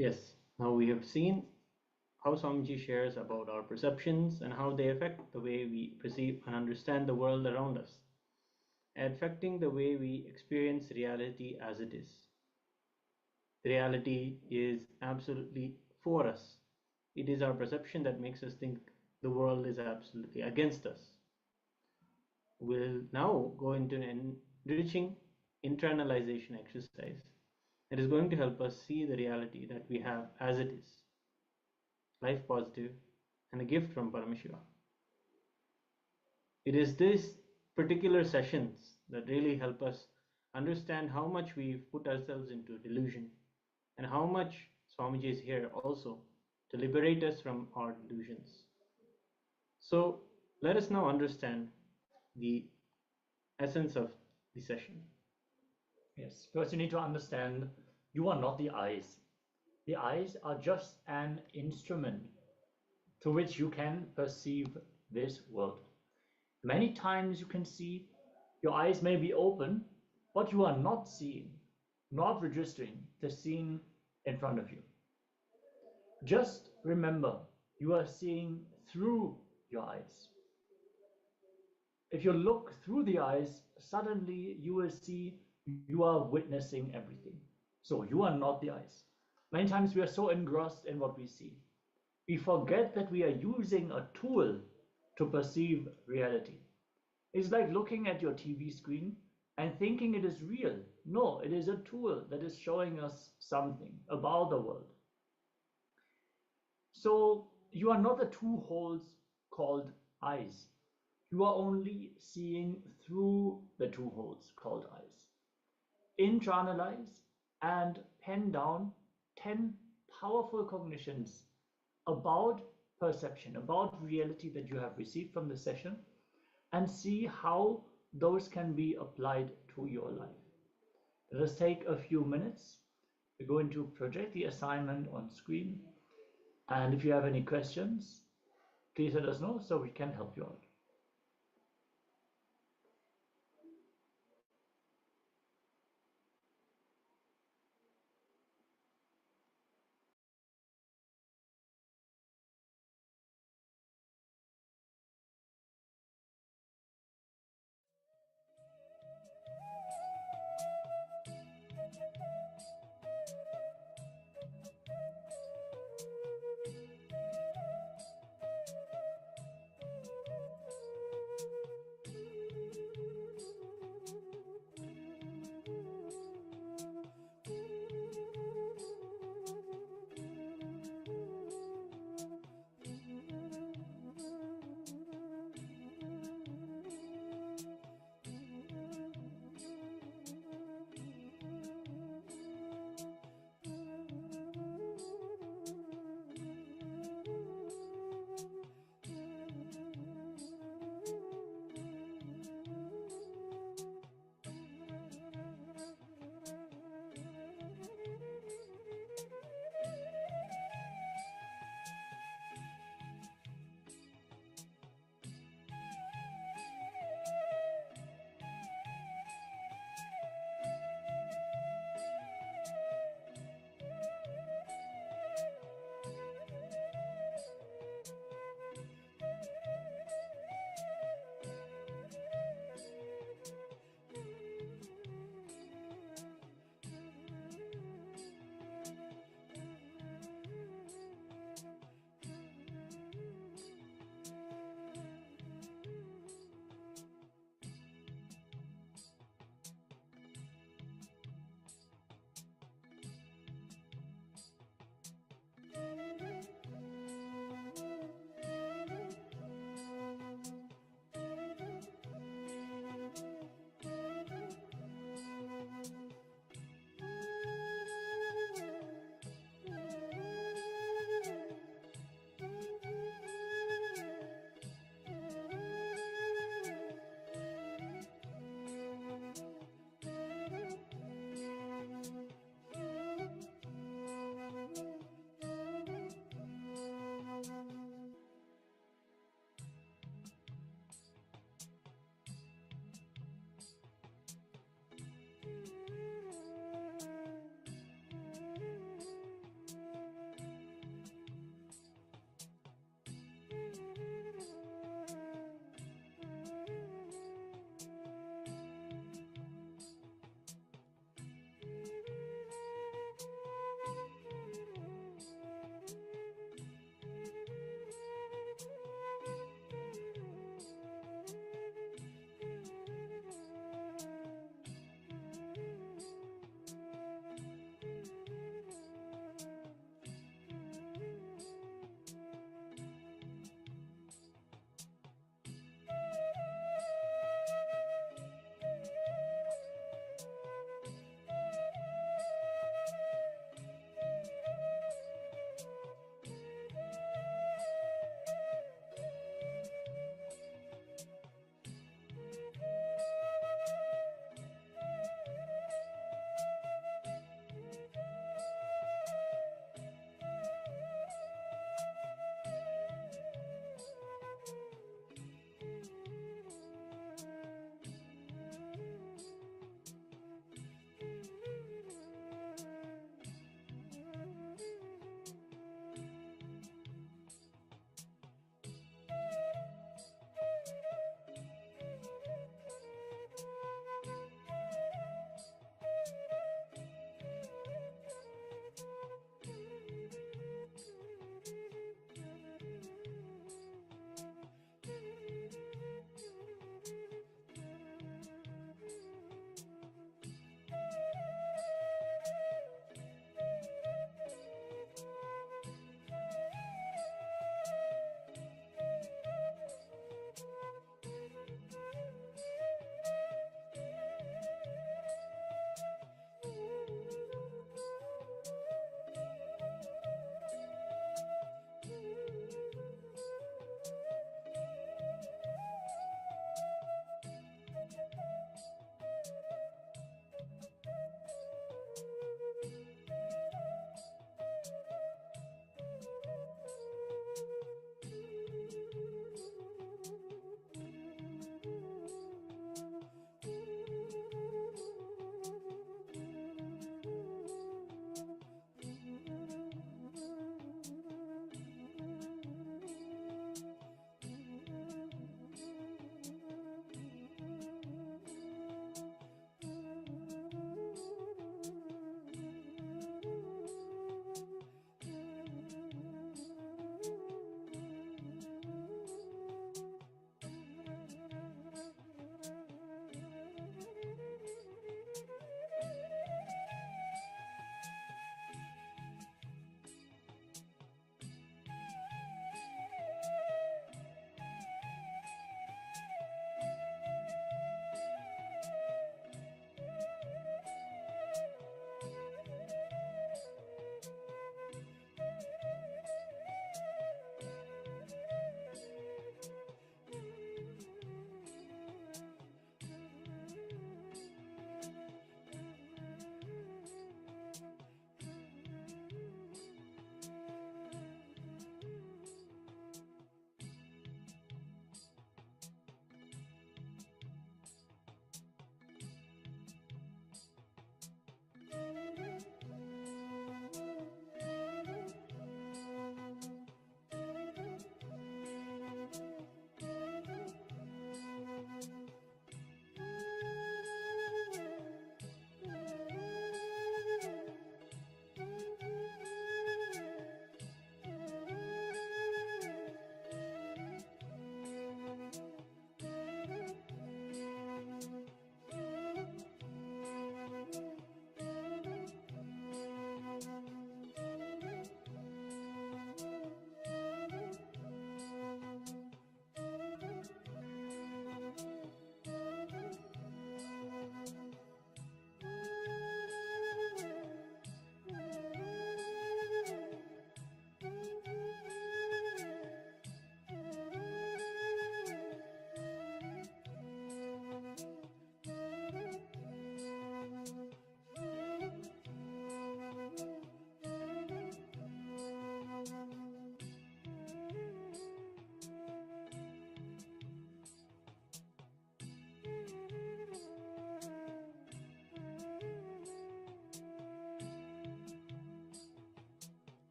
Yes, now we have seen how Swamiji shares about our perceptions and how they affect the way we perceive and understand the world around us, affecting the way we experience reality as it is. Reality is absolutely for us. It is our perception that makes us think the world is absolutely against us. We'll now go into an enriching internalization exercise that is going to help us see the reality that we have as it is, life positive, and a gift from Paramashiva. It is these particular sessions that really help us understand how much we've put ourselves into delusion and how much Swamiji is here also to liberate us from our delusions. So let us now understand the essence of the session. Yes, first you need to understand You are not the eyes. The eyes are just an instrument through which you can perceive this world. Many times you can see your eyes may be open, but you are not seeing, not registering the scene in front of you. Just remember, you are seeing through your eyes. If you look through the eyes, suddenly you will see you are witnessing everything. So you are not the eyes. Many times we are so engrossed in what we see. We forget that we are using a tool to perceive reality. It's like looking at your TV screen and thinking it is real. No, it is a tool that is showing us something about the world. So you are not the two holes called eyes. You are only seeing through the two holes called eyes. Internalize and pen down 10 powerful cognitions about perception, about reality that you have received from the session, and see how those can be applied to your life. Let us take a few minutes. We're going to project the assignment on screen. And if you have any questions, please let us know so we can help you out.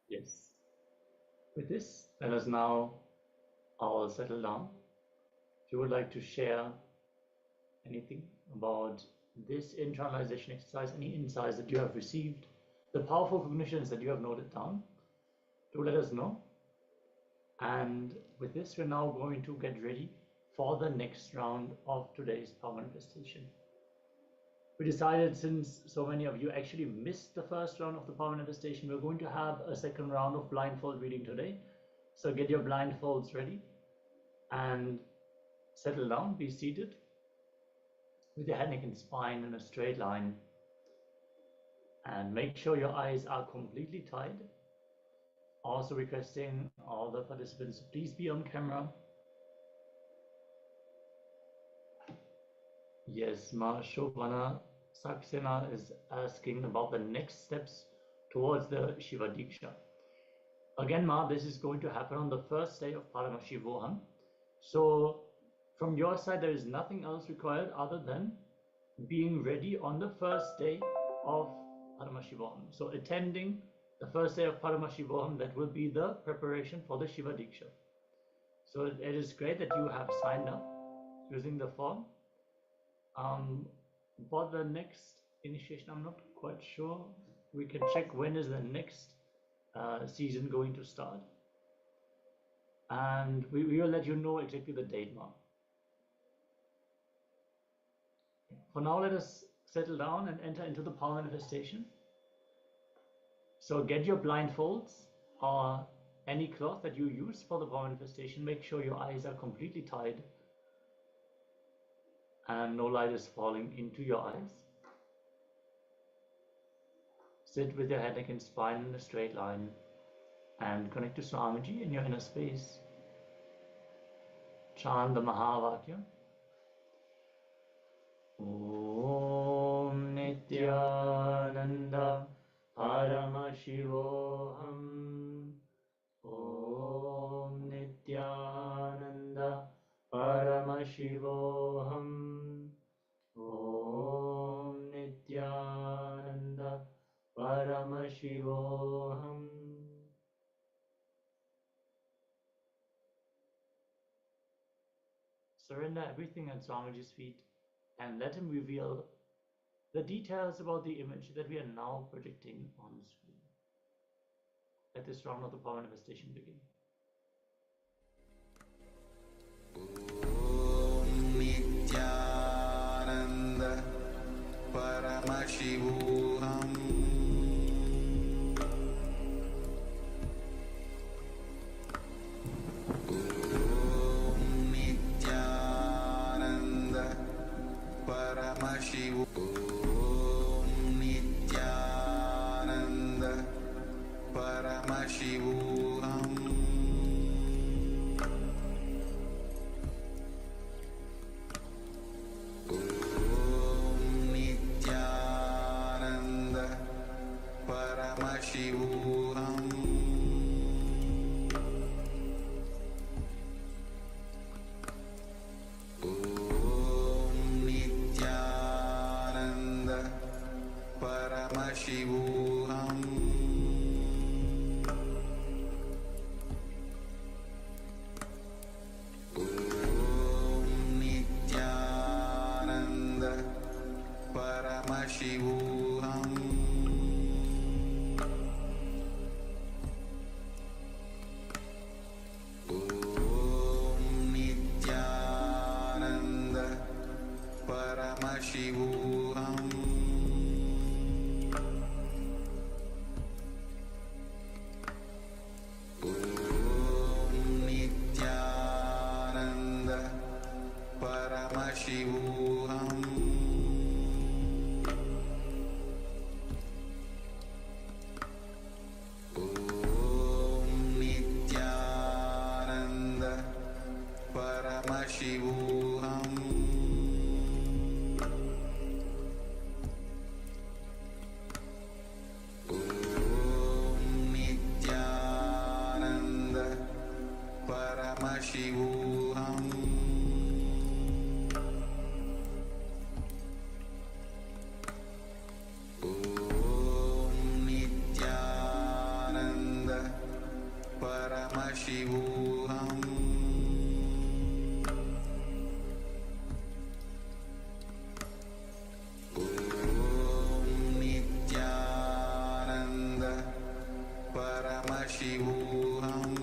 Yes. With this, let us now all settle down. If you would like to share anything about this internalization exercise, any insights that you have received, the powerful cognitions that you have noted down, do let us know. And with this, we're now going to get ready for the next round of today's power manifestation. We decided, since so many of you actually missed the first round of the power manifestation, we're going to have a second round of blindfold reading today. So get your blindfolds ready and settle down, be seated with your head, neck and spine in a straight line, and make sure your eyes are completely tied. Also requesting all the participants to please be on camera. Yes, Ma Shobhana Saxena is asking about the next steps towards the Shiva Diksha. Again, Ma, this is going to happen on the first day of Paramashivoham. So from your side, there is nothing else required other than being ready on the first day of Paramashivoham. So attending the first day of Paramashivoham, that will be the preparation for the Shiva Diksha. So it is great that you have signed up using the form. For the next initiation, I'm not quite sure. We can check when is the next season going to start. And we will let you know exactly the date, Mom. For now, let us settle down and enter into the power manifestation. So get your blindfolds or any cloth that you use for the power manifestation. Make sure your eyes are completely tied and no light is falling into your eyes. Sit with your head, neck and spine in a straight line and connect to Swamiji in your inner space. Chant the Mahavakya. Om Nithyananda Paramashivoham. Paramashivoham Om Nithyananda Paramashivoham. Surrender everything at Swamiji's feet and let him reveal the details about the image that we are now projecting on the screen. Let this round of the power manifestation begin. Nithyananda Paramashivoham Nithyananda Paramashivoham Nithyananda Paramashivoham Nithyananda Paramashivoham Nithyananda Paramashivoham Nithyananda Paramashivoham Nithyananda Paramashivoham Nithyananda Paramashivoham Nithyananda Paramashivoham Nithyananda Paramashivoham Nithyananda Paramashivoham Nithyananda Paramashivoham Nithyananda Paramashivoham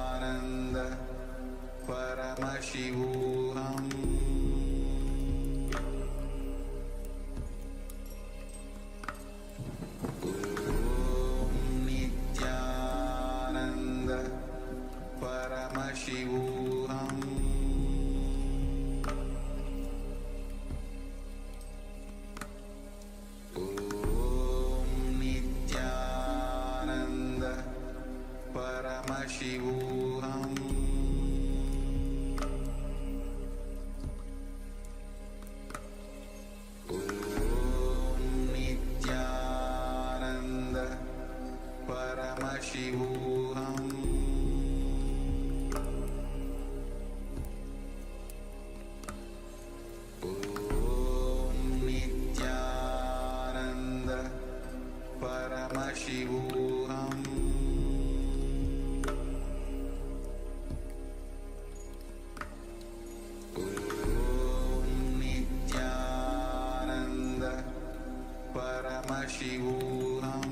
Nithyananda Paramashivoham Nithyananda Paramashivoham Nithyananda Paramashivoham Nithyananda Paramashivoham Nithyananda Paramashivoham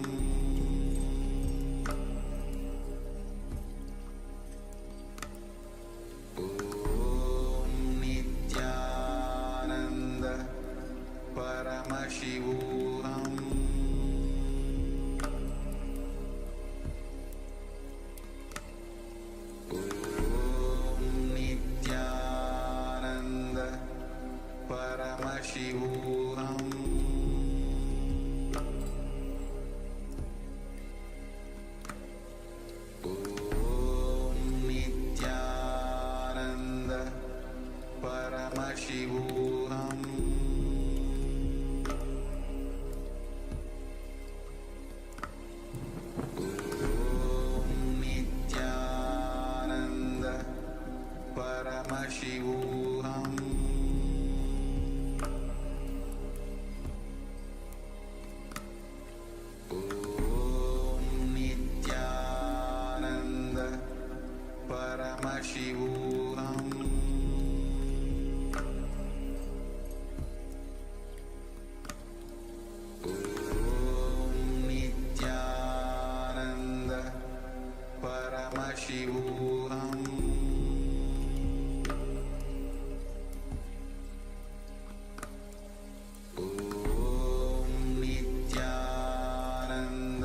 Nithyananda Paramashivoham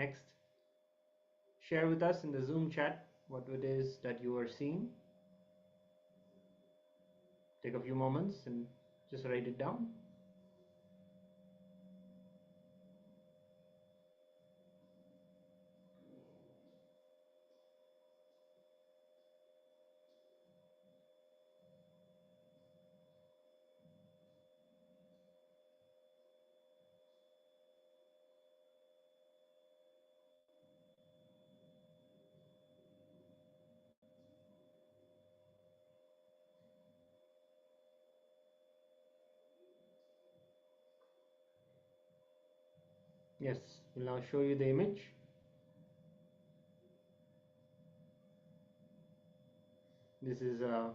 Next, share with us in the Zoom chat what it is that you are seeing. Take a few moments and just write it down. Yes, we'll now show you the image. This is a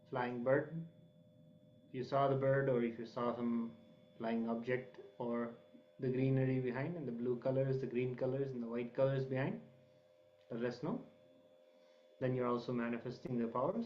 flying bird. If you saw the bird, or if you saw some flying object, or the greenery behind, and the blue colors, the green colors, and the white colors behind, let us know. Then you're also manifesting the powers.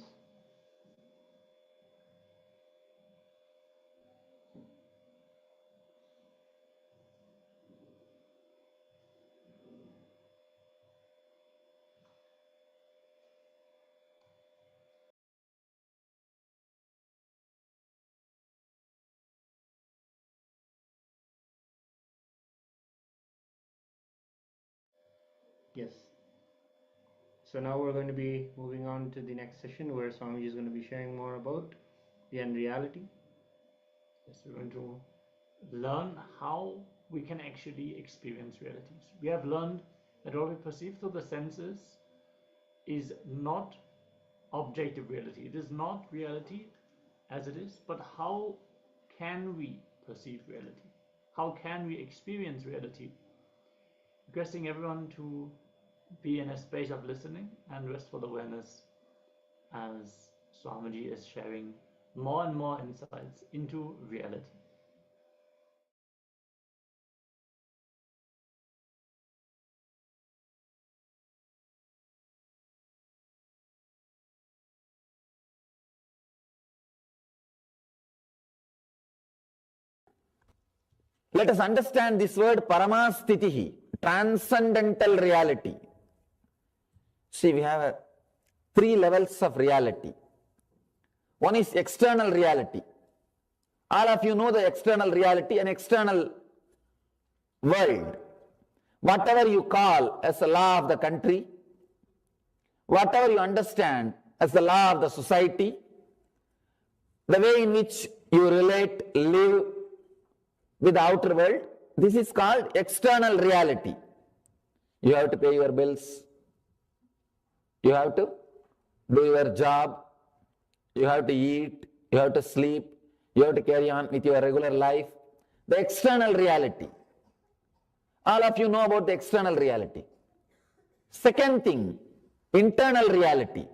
Yes. So now we're going to be moving on to the next session where Swamiji is going to be sharing more about the eN-Reality. Yes, we're going to learn how we can actually experience realities. We have learned that what we perceive through the senses is not objective reality. It is not reality as it is, but how can we perceive reality? How can we experience reality? Requesting everyone to be in a space of listening and restful awareness as Swamiji is sharing more and more insights into reality. Let us understand this word Paramastitihi, transcendental reality. See, we have three levels of reality. One is external reality. All of you know the external reality, an external world. Whatever you call as the law of the country, whatever you understand as the law of the society, the way in which you relate, live with the outer world, this is called external reality. You have to pay your bills, you have to do your job, you have to eat, you have to sleep, you have to carry on with your regular life. The external reality. All of you know about the external reality. Second thing, internal reality.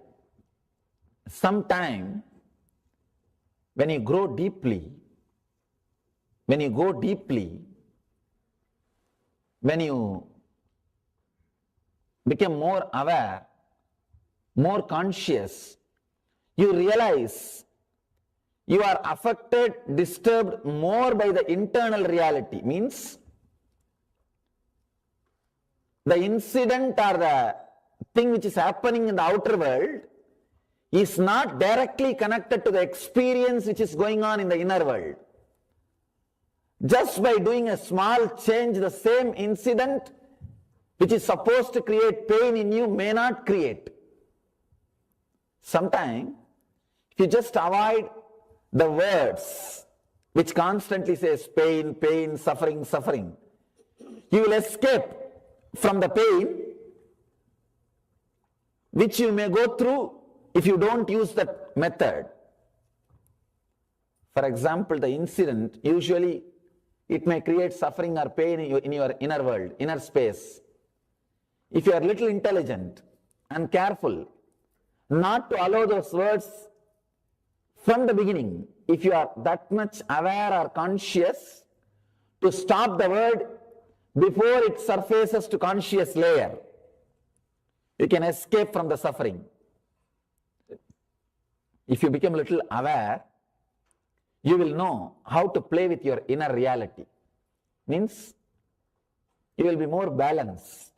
Sometime when you grow deeply, when you go deeply, when you become more aware, more conscious, you realize you are affected, disturbed more by the internal reality. Means the incident or the thing which is happening in the outer world is not directly connected to the experience which is going on in the inner world. Just by doing a small change, the same incident which is supposed to create pain in you may not create. Sometimes, if you just avoid the words which constantly says pain, pain, suffering, suffering, you will escape from the pain which you may go through if you don't use that method. For example, the incident, usually it may create suffering or pain in your inner world, inner space. If you are little intelligent and careful not to allow those words from the beginning, if you are that much aware or conscious, to stop the word before it surfaces to conscious layer, you can escape from the suffering. If you become a little aware, you will know how to play with your inner reality. Means, you will be more balanced.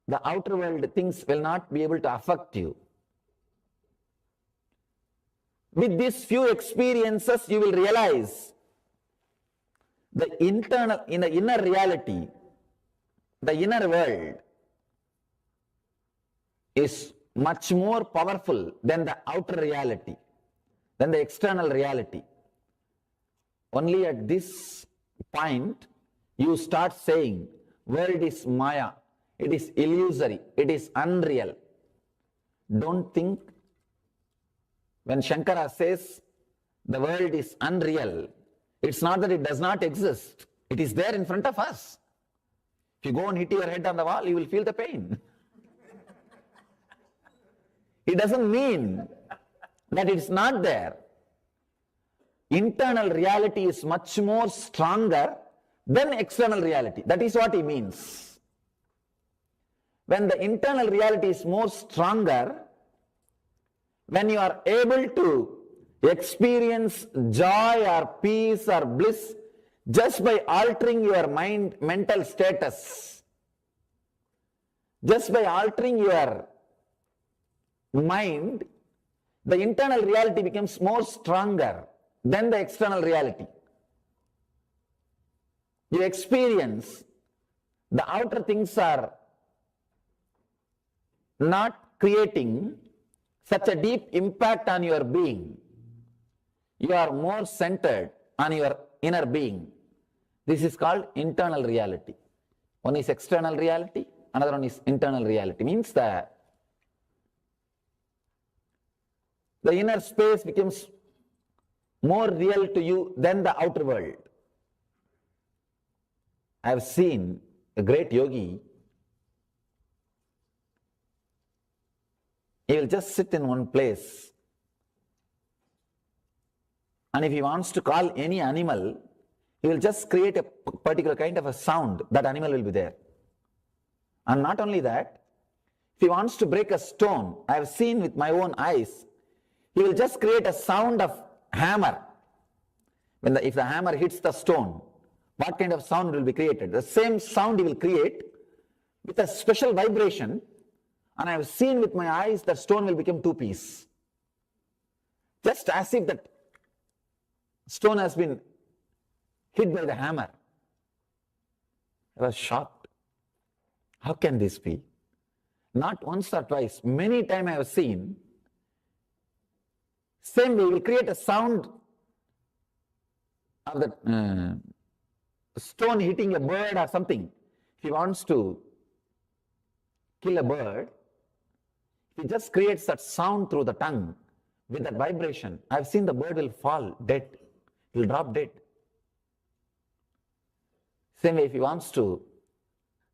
The outer world things will not be able to affect you. With these few experiences, you will realize the inner reality, the inner world is much more powerful than the outer reality, than the external reality. Only at this point, you start saying, world is Maya, it is illusory, it is unreal. Don't think, when Shankara says the world is unreal, it's not that it does not exist. It is there in front of us. If you go and hit your head on the wall, you will feel the pain. It doesn't mean that it's not there. Internal reality is much more stronger than external reality. That is what he means. When the internal reality is more stronger, when you are able to experience joy or peace or bliss just by altering your mental status, just by altering your mind, the internal reality becomes more stronger than the external reality. You experience the outer things are not creating such a deep impact on your being. You are more centered on your inner being. This is called internal reality. One is external reality, another one is internal reality. Means that the inner space becomes more real to you than the outer world. I have seen a great yogi. He will just sit in one place, and if he wants to call any animal, he will just create a particular kind of a sound. That animal will be there. And not only that, if he wants to break a stone, I have seen with my own eyes, he will just create a sound of hammer. If the hammer hits the stone, what kind of sound will be created? The same sound he will create with a special vibration, and I have seen with my eyes that stone will become two-piece. Just as if that stone has been hit by the hammer. I was shocked. How can this be? Not once or twice, many times I have seen. Same way, he will create a sound of the stone hitting a bird or something. If he wants to kill a bird, he just creates that sound through the tongue with that vibration. I've seen the bird will fall dead. It will drop dead. Same way, if he wants to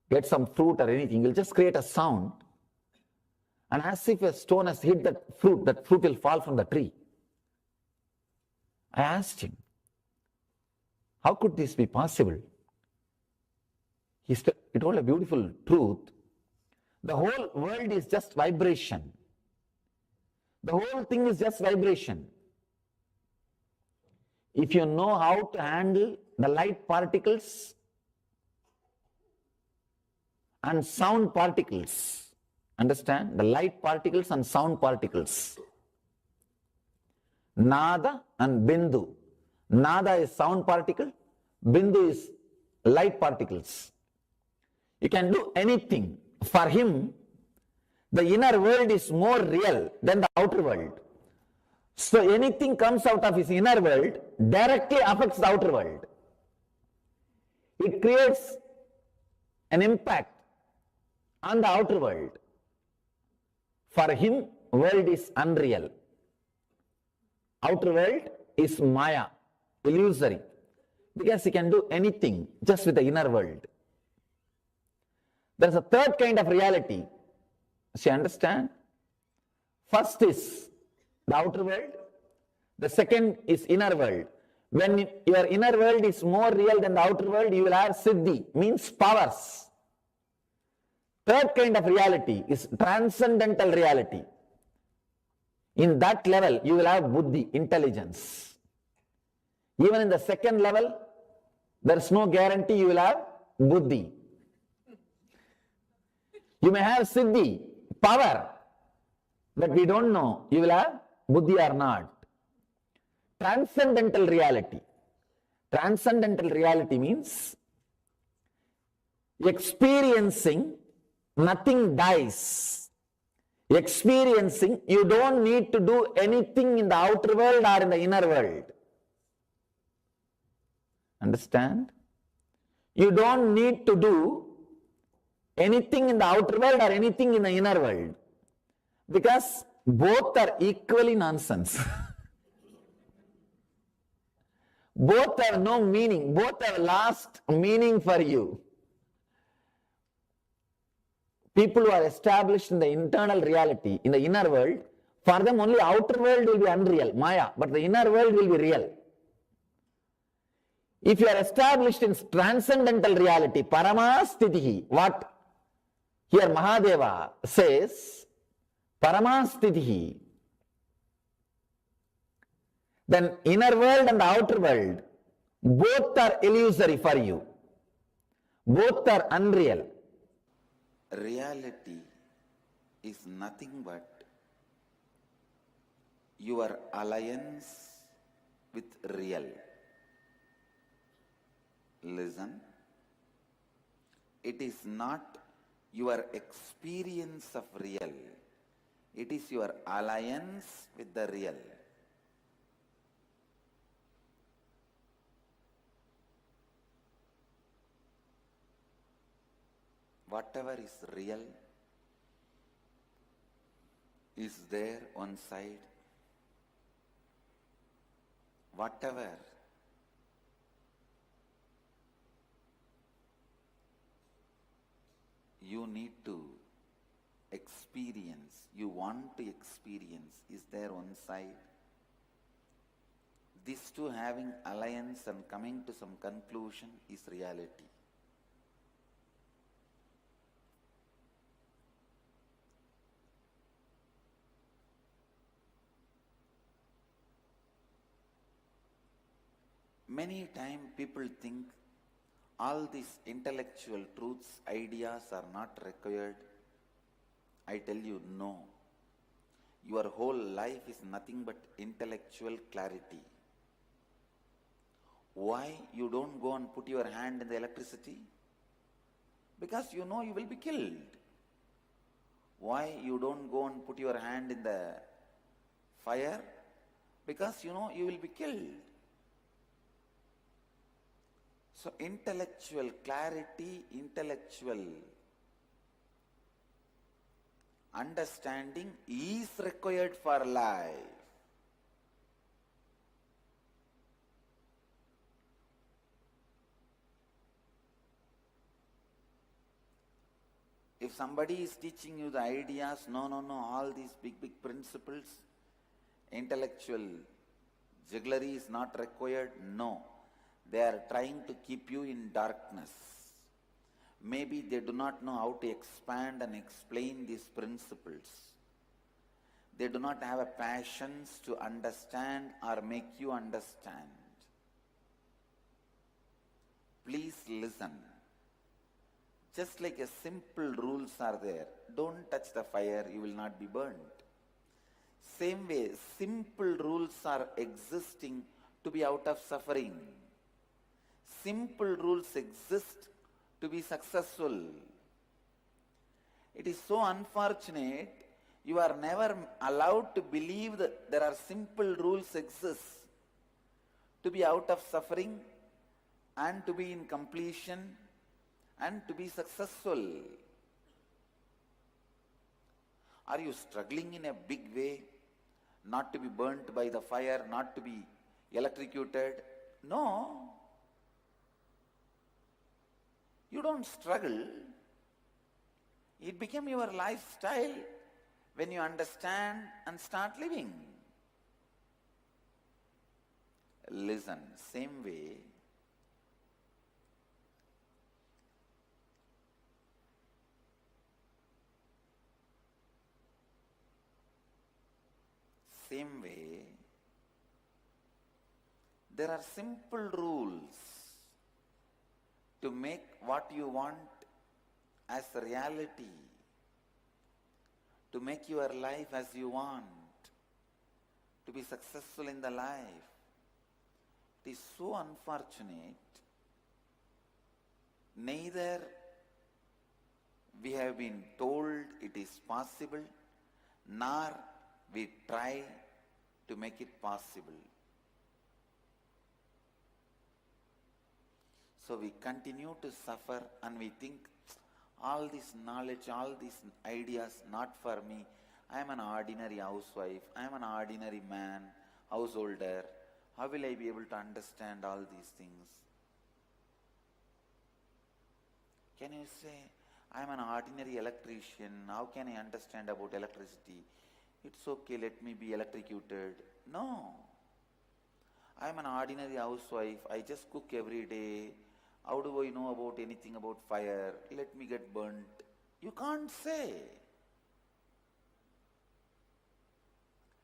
get some fruit or anything, he will just create a sound, and as if a stone has hit that fruit will fall from the tree. I asked him, how could this be possible? He told a beautiful truth. The whole world is just vibration. The whole thing is just vibration. If you know how to handle the light particles and sound particles, understand? The light particles and sound particles. Nada and Bindu. Nada is sound particle, Bindu is light particles. You can do anything. For him, the inner world is more real than the outer world. So anything comes out of his inner world directly affects the outer world. It creates an impact on the outer world. For him, world is unreal. Outer world is Maya, illusory, because he can do anything just with the inner world. There is a third kind of reality. So you understand? First is the outer world. The second is inner world. When your inner world is more real than the outer world, you will have siddhi, means powers. Third kind of reality is transcendental reality. In that level, you will have buddhi, intelligence. Even in the second level, there is no guarantee you will have buddhi. You may have siddhi, power, but we don't know you will have buddhi or not. Transcendental reality. Transcendental reality means experiencing nothing dies. Experiencing, you don't need to do anything in the outer world or in the inner world. Understand? You don't need to do anything in the outer world or anything in the inner world, because both are equally nonsense. Both have no meaning. Both have lost meaning for you. People who are established in the internal reality, in the inner world, for them only outer world will be unreal, Maya, but the inner world will be real. If you are established in transcendental reality, Paramastitihi, what here Mahadeva says, Paramastitihi, then inner world and the outer world, both are illusory for you. Both are unreal. Reality is nothing but your alliance with real. Listen, it is not your experience of real, it is your alliance with the real. Whatever is real is there one side. Whatever you need to experience, you want to experience, is there one side. These two having alliance and coming to some conclusion is reality. Many times people think all these intellectual truths, ideas are not required. I tell you, no. Your whole life is nothing but intellectual clarity. Why you don't go and put your hand in the electricity? Because you know you will be killed. Why you don't go and put your hand in the fire? Because you know you will be killed. So intellectual clarity, intellectual understanding is required for life. If somebody is teaching you the ideas, no, all these big principles, intellectual jugglery is not required, no. They are trying to keep you in darkness. Maybe they do not know how to expand and explain these principles. They do not have a passion to understand or make you understand. Please listen. Just like a simple rules are there. Don't touch the fire, you will not be burnt. Same way, simple rules are existing to be out of suffering. Simple rules exist to be successful. It is so unfortunate you are never allowed to believe that there are simple rules exist to be out of suffering and to be in completion and to be successful. Are you struggling in a big way not to be burnt by the fire, not to be electrocuted? No. You don't struggle. It became your lifestyle when you understand and start living. Listen, same way, there are simple rules to make what you want as reality, to make your life as you want, to be successful in the life. It is so unfortunate. Neither we have been told it is possible, nor we try to make it possible. So we continue to suffer and we think, all this knowledge, all these ideas, not for me. I am an ordinary housewife, I am an ordinary man, householder. How will I be able to understand all these things? Can you say, I am an ordinary electrician, how can I understand about electricity? It's okay, let me be electrocuted. No. I am an ordinary housewife, I just cook every day. How do I know about anything about fire? Let me get burnt. You can't say.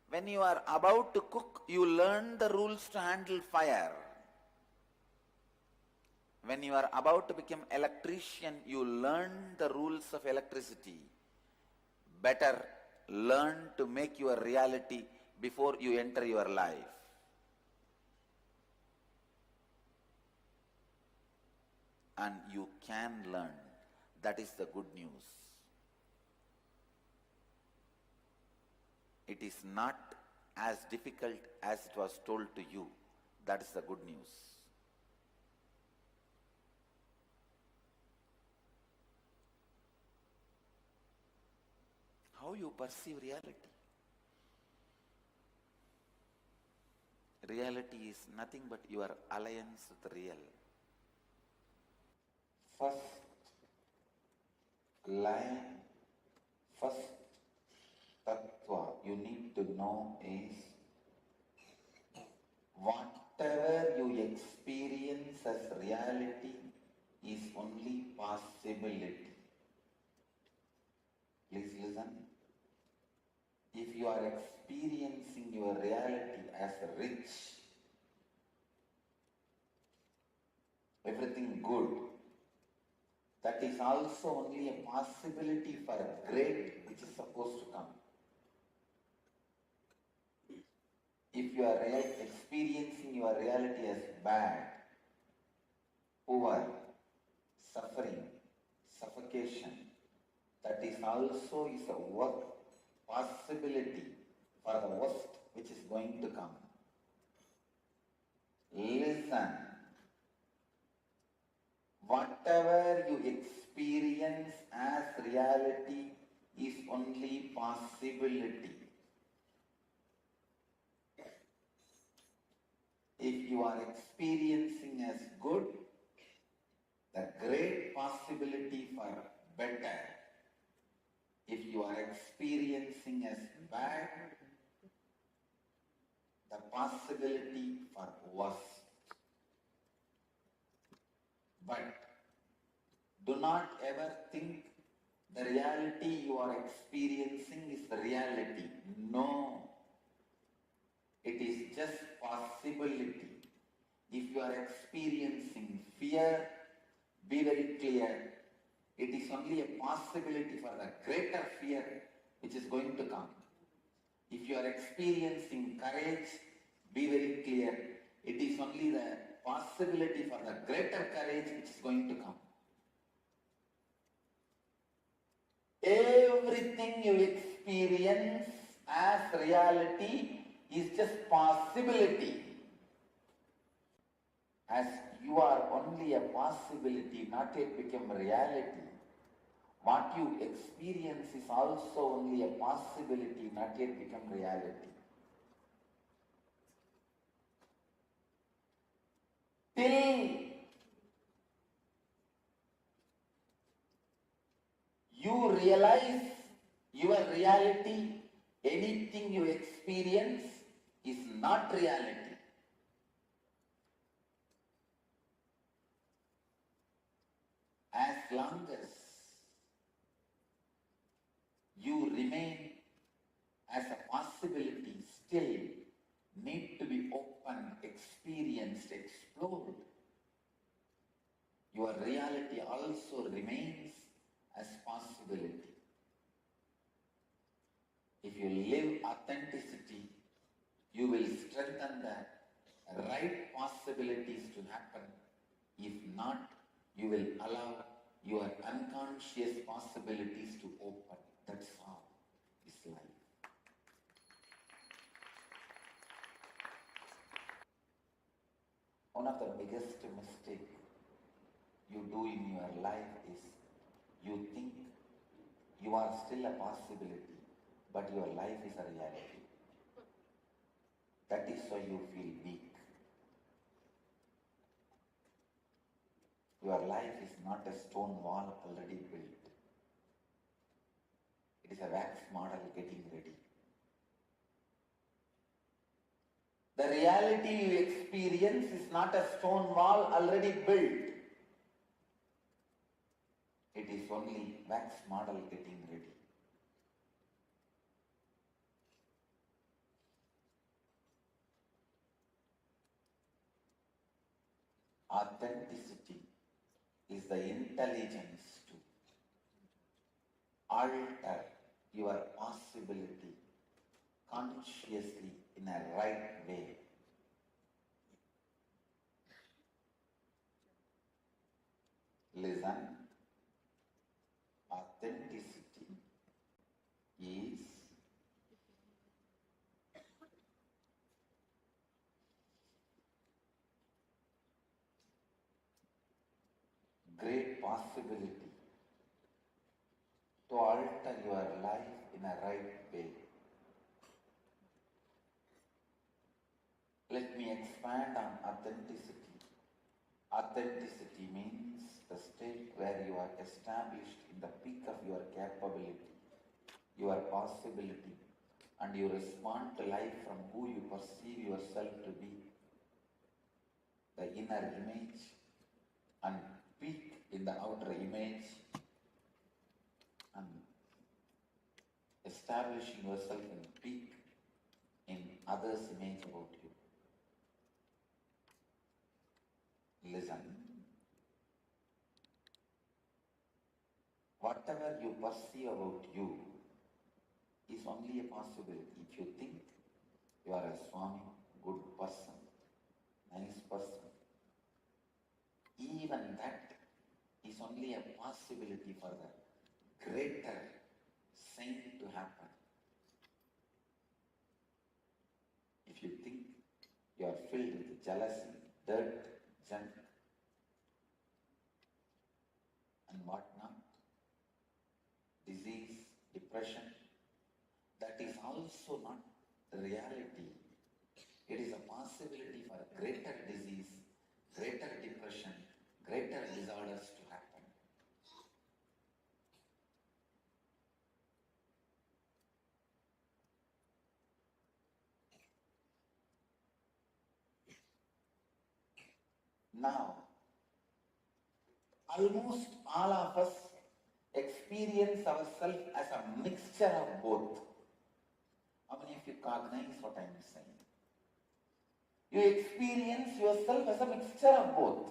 When you are about to cook, you learn the rules to handle fire. When you are about to become electrician, you learn the rules of electricity. Better learn to make your reality before you enter your life. And you can learn. That is the good news. It is not as difficult as it was told to you. That is the good news. How you perceive reality? Reality is nothing but your alliance with real. First line, first tattva you need to know is, whatever you experience as reality is only possibility. Please listen. If you are experiencing your reality as rich, everything good, that is also only a possibility for great which is supposed to come. If you are experiencing your reality as bad, poor, suffering, suffocation, that is also is a possibility for the worst which is going to come. Listen. Whatever you experience as reality is only possibility. If you are experiencing as good, the great possibility for better. If you are experiencing as bad, the possibility for worse. But do not ever think the reality you are experiencing is the reality. No. It is just possibility. If you are experiencing fear, be very clear. It is only a possibility for the greater fear which is going to come. If you are experiencing courage, be very clear. It is only the possibility for the greater courage which is going to come. Everything you experience as reality is just possibility. As you are only a possibility, not yet become reality. What you experience is also only a possibility, not yet become reality. Till you realize your reality, anything you experience is not reality. As long as you remain as a possibility, still need to be open, experienced, explored. your reality also remains as possibility. If you live authenticity, you will strengthen the right possibilities to happen. If not, you will allow your unconscious possibilities to open. That's all is life. One of the biggest mistakes you do in your life is you think you are still a possibility, but your life is a reality. That is why you feel weak. Your life is not a stone wall already built. It is a wax model getting ready. The reality you experience is not a stone wall already built. It is only wax model getting ready. Authenticity is the intelligence to alter your possibility consciously in a right way. Listen, authenticity is great possibility to alter your life in a right way. Let me expand on authenticity. Authenticity means the state where you are established in the peak of your capability, your possibility, and you respond to life from who you perceive yourself to be, the inner image, and peak in the outer image, and establishing yourself in peak in others' image about you. Listen, whatever you perceive about you is only a possibility. If you think you are a Swami, good person, nice person, even that is only a possibility for the greater saint to happen. If you think you are filled with jealousy, dirt, junk, and whatnot, disease, depression, that is also not the reality. It is a possibility for greater disease, greater depression, greater disorders to happen. Now, almost all of us experience ourselves as a mixture of both. How many of you cognize what I am saying? You experience yourself as a mixture of both.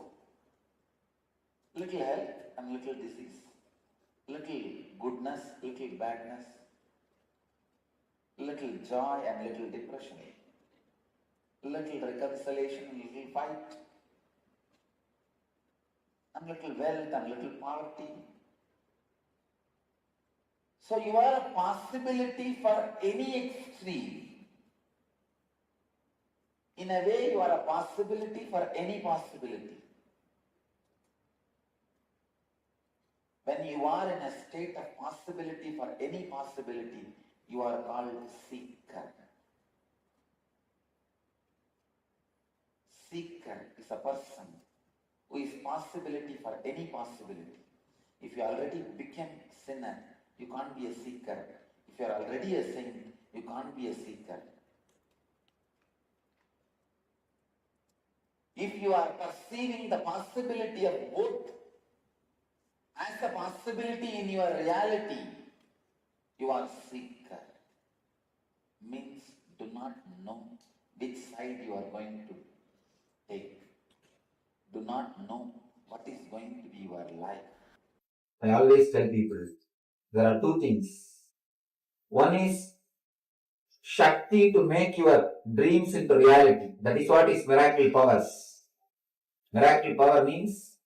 Little health and little disease. Little goodness, little badness. Little joy and little depression. Little reconciliation and little fight. And little wealth and little poverty. So you are a possibility for any extreme. In a way, you are a possibility for any possibility. When you are in a state of possibility for any possibility, you are called seeker. Seeker is a person who is possibility for any possibility. If you already became sinner, you can't be a seeker. If you are already a saint, you can't be a seeker. If you are perceiving the possibility of both as a possibility in your reality, you are seeker. Means do not know which side you are going to take. Do not know what is going life. I always tell people there are two things. One is Shakti to make your dreams into reality. That is what is miracle powers. Miracle power means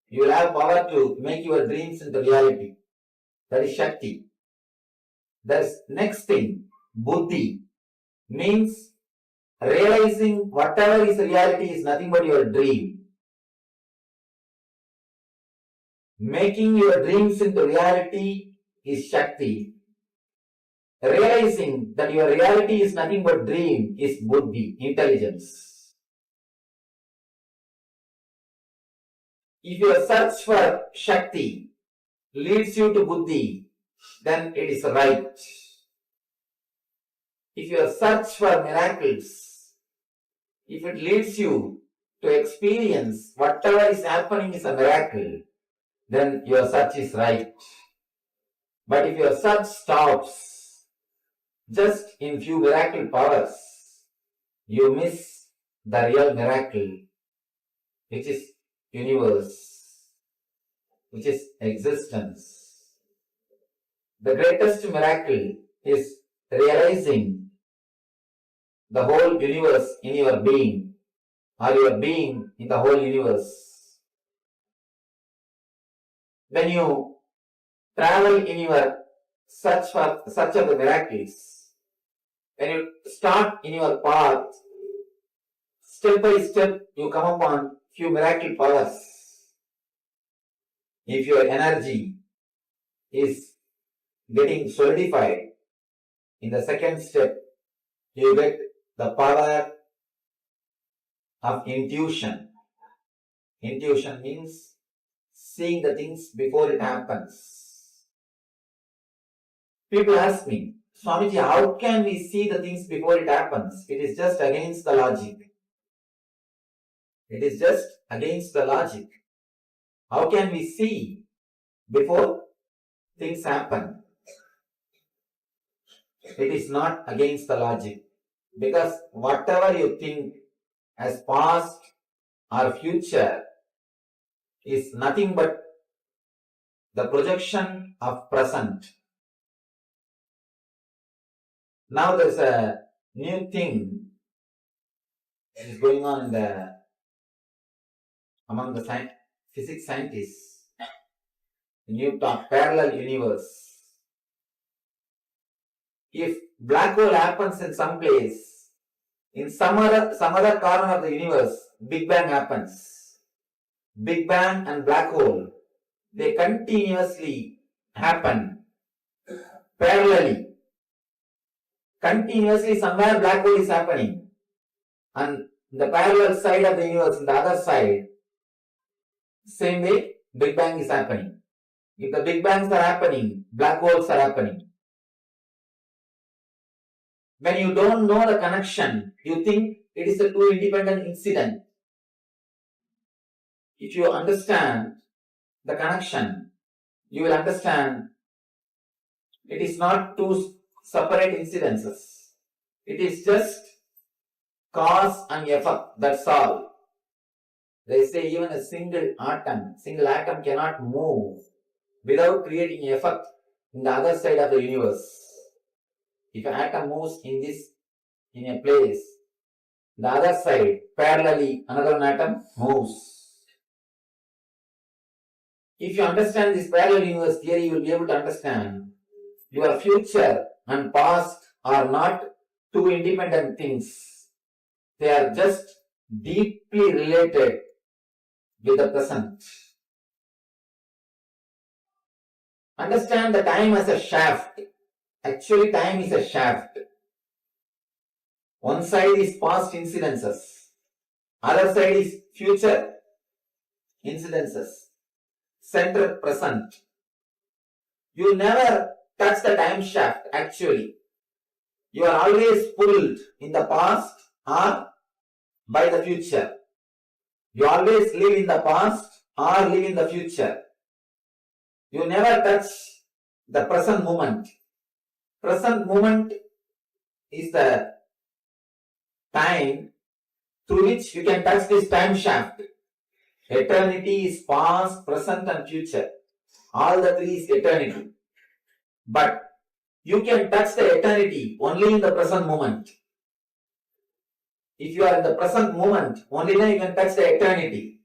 you will have power to make your dreams into reality. That is Shakti. That's next thing, Buddhi, means realizing whatever is reality is nothing but your dream. Making your dreams into reality is Shakti. Realizing that your reality is nothing but dream is Buddhi, intelligence. If your search for Shakti leads you to Buddhi, then it is right. If your search for miracles, if it leads you to experience whatever is happening is a miracle, then your search is right. But if your search stops just in few miracle powers, you miss the real miracle, which is universe, which is existence. The greatest miracle is realizing the whole universe in your being, or your being in the whole universe. When you travel in your search of the miracles, when you start in your path, step by step you come upon few miracle powers. If your energy is getting solidified, in the second step you get the power of intuition. Intuition means seeing the things before it happens. People ask me, Swamiji, how can we see the things before it happens? It is just against the logic. It is just against the logic. How can we see before things happen? It is not against the logic. Because whatever you think as past or future is nothing but the projection of present. Now there's a new thing that is going on among the physics scientists. The new talk, parallel universe. If black hole happens in some place, in some other corner of the universe, Big Bang happens. Big Bang and black hole, they continuously happen parallelly. Continuously somewhere black hole is happening. And the parallel side of the universe, in the other side, same way Big Bang is happening. If the Big Bangs are happening, black holes are happening. When you don't know the connection, you think it is a two independent incident. If you understand the connection, you will understand it is not two separate incidences. It is just cause and effect, that's all. They say even a single atom cannot move without creating effect in the other side of the universe. If an atom moves in a place, the other side, parallelly, another atom moves. If you understand this parallel universe theory, you will be able to understand your future and past are not two independent things. They are just deeply related with the present. Understand the time as a shaft. Actually, time is a shaft. One side is past incidences. Other side is future incidences. Center present. You never touch the time shaft actually. You are always pulled in the past or by the future. You always live in the past or live in the future. You never touch the present moment. Present moment is the time through which you can touch this time shaft. Eternity is past, present and future. All the three is eternity. But you can touch the eternity only in the present moment. If you are in the present moment, only then you can touch the eternity.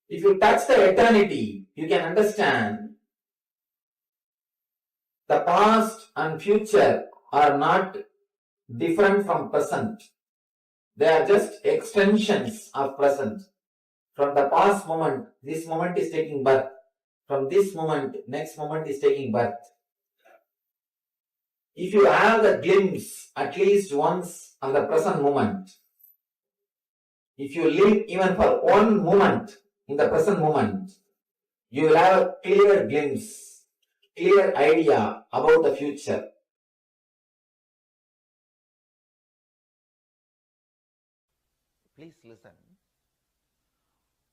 If you touch the eternity, you can understand the past and future are not different from present. They are just extensions of present. From the past moment, this moment is taking birth. From this moment, next moment is taking birth. If you have the glimpse at least once of the present moment, if you live even for one moment in the present moment, you will have a clear glimpse, clear idea about the future. Please listen.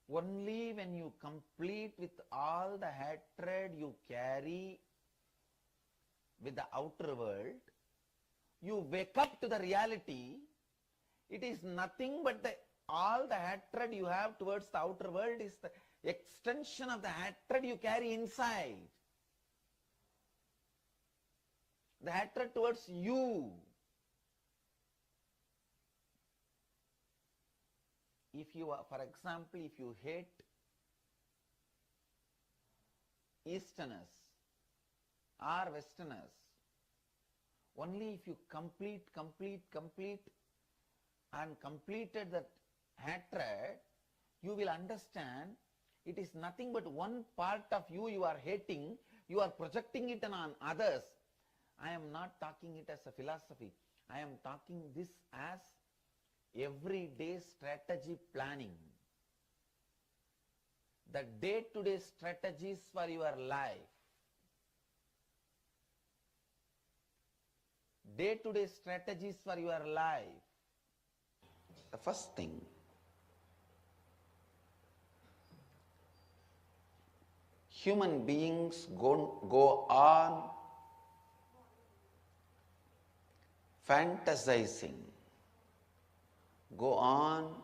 Only when you complete with all the hatred you carry with the outer world, you wake up to the reality. It is nothing but all the hatred you have towards the outer world is the extension of the hatred you carry inside. The hatred towards you. If you are, for example, if you hate Easterners or Westerners, only if you complete and completed that hatred, you will understand it is nothing but one part of you you are hating, you are projecting it on others. I am not talking it as a philosophy. I am talking this as everyday strategy planning. The day-to-day strategies for your life. Day-to-day strategies for your life. The first thing, human beings go on fantasizing, go on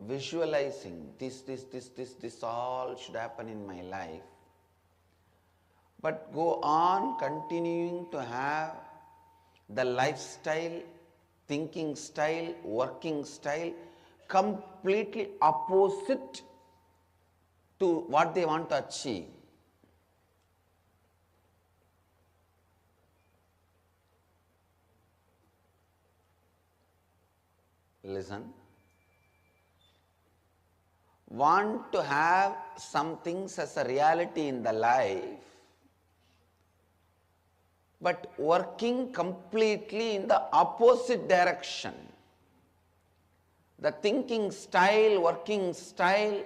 visualizing, this all should happen in my life, but go on continuing to have the lifestyle, thinking style, working style completely opposite to what they want to achieve. Listen. Want to have some things as a reality in the life, but working completely in the opposite direction. The thinking style, working style,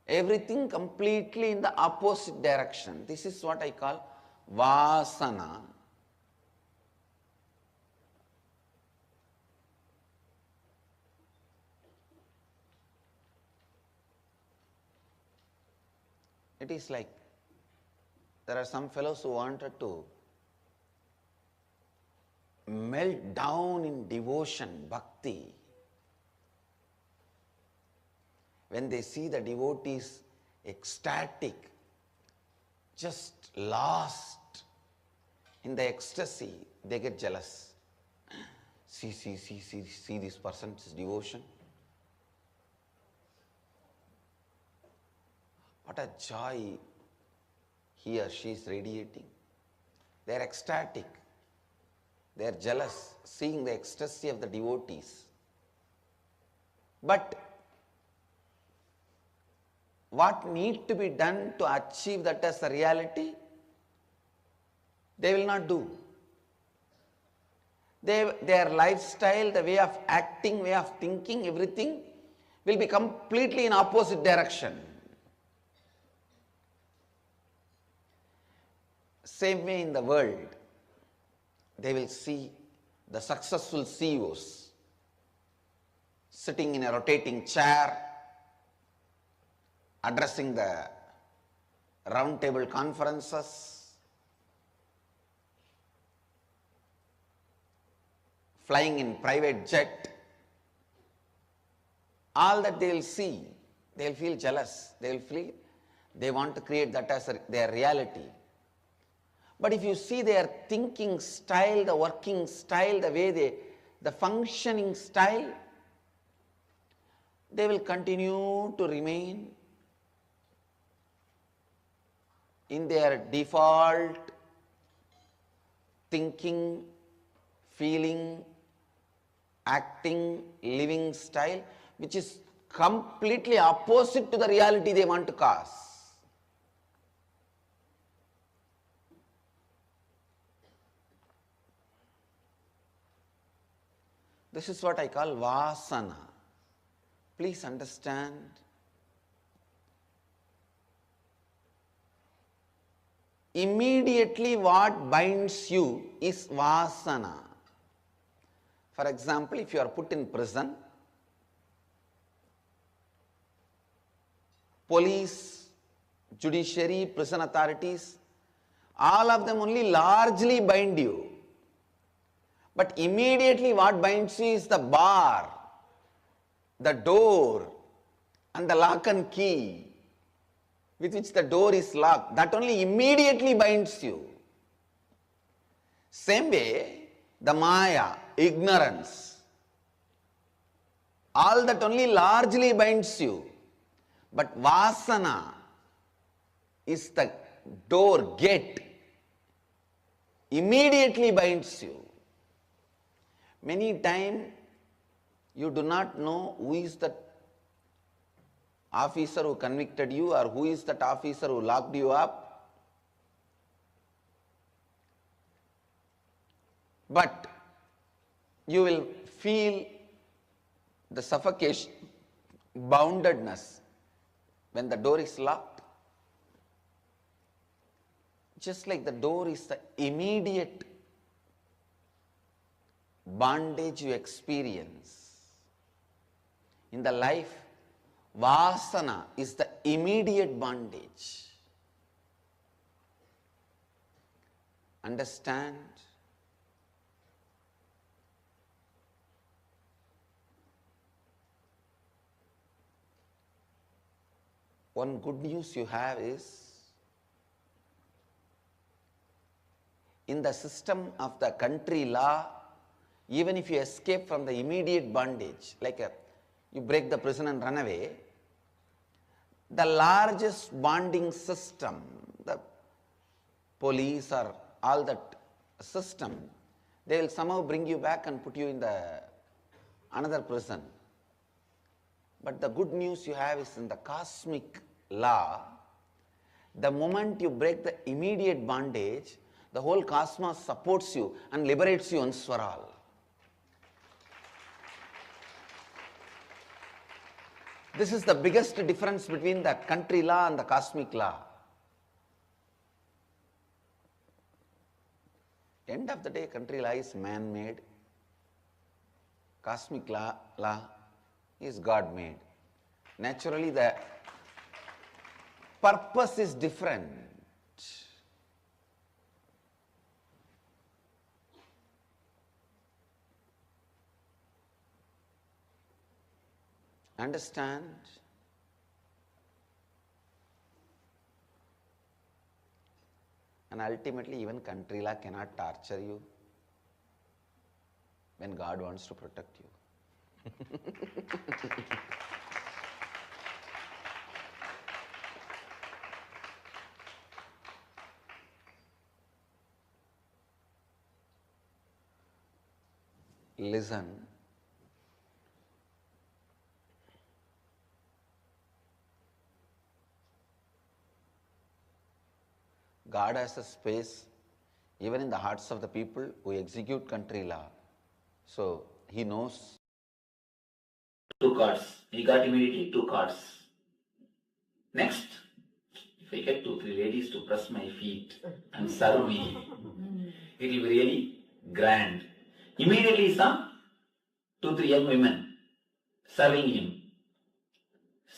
everything completely in the opposite direction. This is what I call vasana. It is like there are some fellows who wanted to melt down in devotion, bhakti. When they see the devotees ecstatic, just lost in the ecstasy, they get jealous. See this person's devotion. What a joy he or she is radiating. They are ecstatic. They are jealous, seeing the ecstasy of the devotees. But what needs to be done to achieve that as a reality, they will not do. Their lifestyle, the way of acting, way of thinking, everything will be completely in opposite direction. Same way in the world, they will see the successful CEOs sitting in a rotating chair, addressing the roundtable conferences, flying in private jet, all that they will see, they will feel jealous, they will feel they want to create that as their reality. But if you see their thinking style, the working style, the way the functioning style, they will continue to remain in their default thinking, feeling, acting, living style, which is completely opposite to the reality they want to cause. This is what I call vasana. Please understand. Immediately what binds you is vasana. For example, if you are put in prison, police, judiciary, prison authorities, all of them only largely bind you. But immediately what binds you is the bar, the door, and the lock and key with which the door is locked. That only immediately binds you. Same way, the maya, ignorance, all that only largely binds you. But vasana is the door, gate, immediately binds you. Many times you do not know who is that officer who convicted you or who is that officer who locked you up. But you will feel the suffocation, boundedness when the door is locked. Just like the door is the immediate bondage you experience. In the life, vasana is the immediate bondage. Understand? One good news you have is, in the system of the country law, even if you escape from the immediate bondage, like you break the prison and run away, the largest bonding system, the police or all that system, they will somehow bring you back and put you in the another prison. But the good news you have is in the cosmic law, the moment you break the immediate bondage, the whole cosmos supports you and liberates you once for all. This is the biggest difference between the country law and the cosmic law. End of the day, country law is man-made. Cosmic law is God-made. Naturally, the purpose is different. Understand? And ultimately, even country law cannot torture you when God wants to protect you. Listen. God has a space even in the hearts of the people who execute country law. So he knows. 2 cards. He got immediately 2 cards. Next, if I get 2-3 ladies to press my feet and serve me, it will be really grand. Immediately he saw 2-3 young women serving him.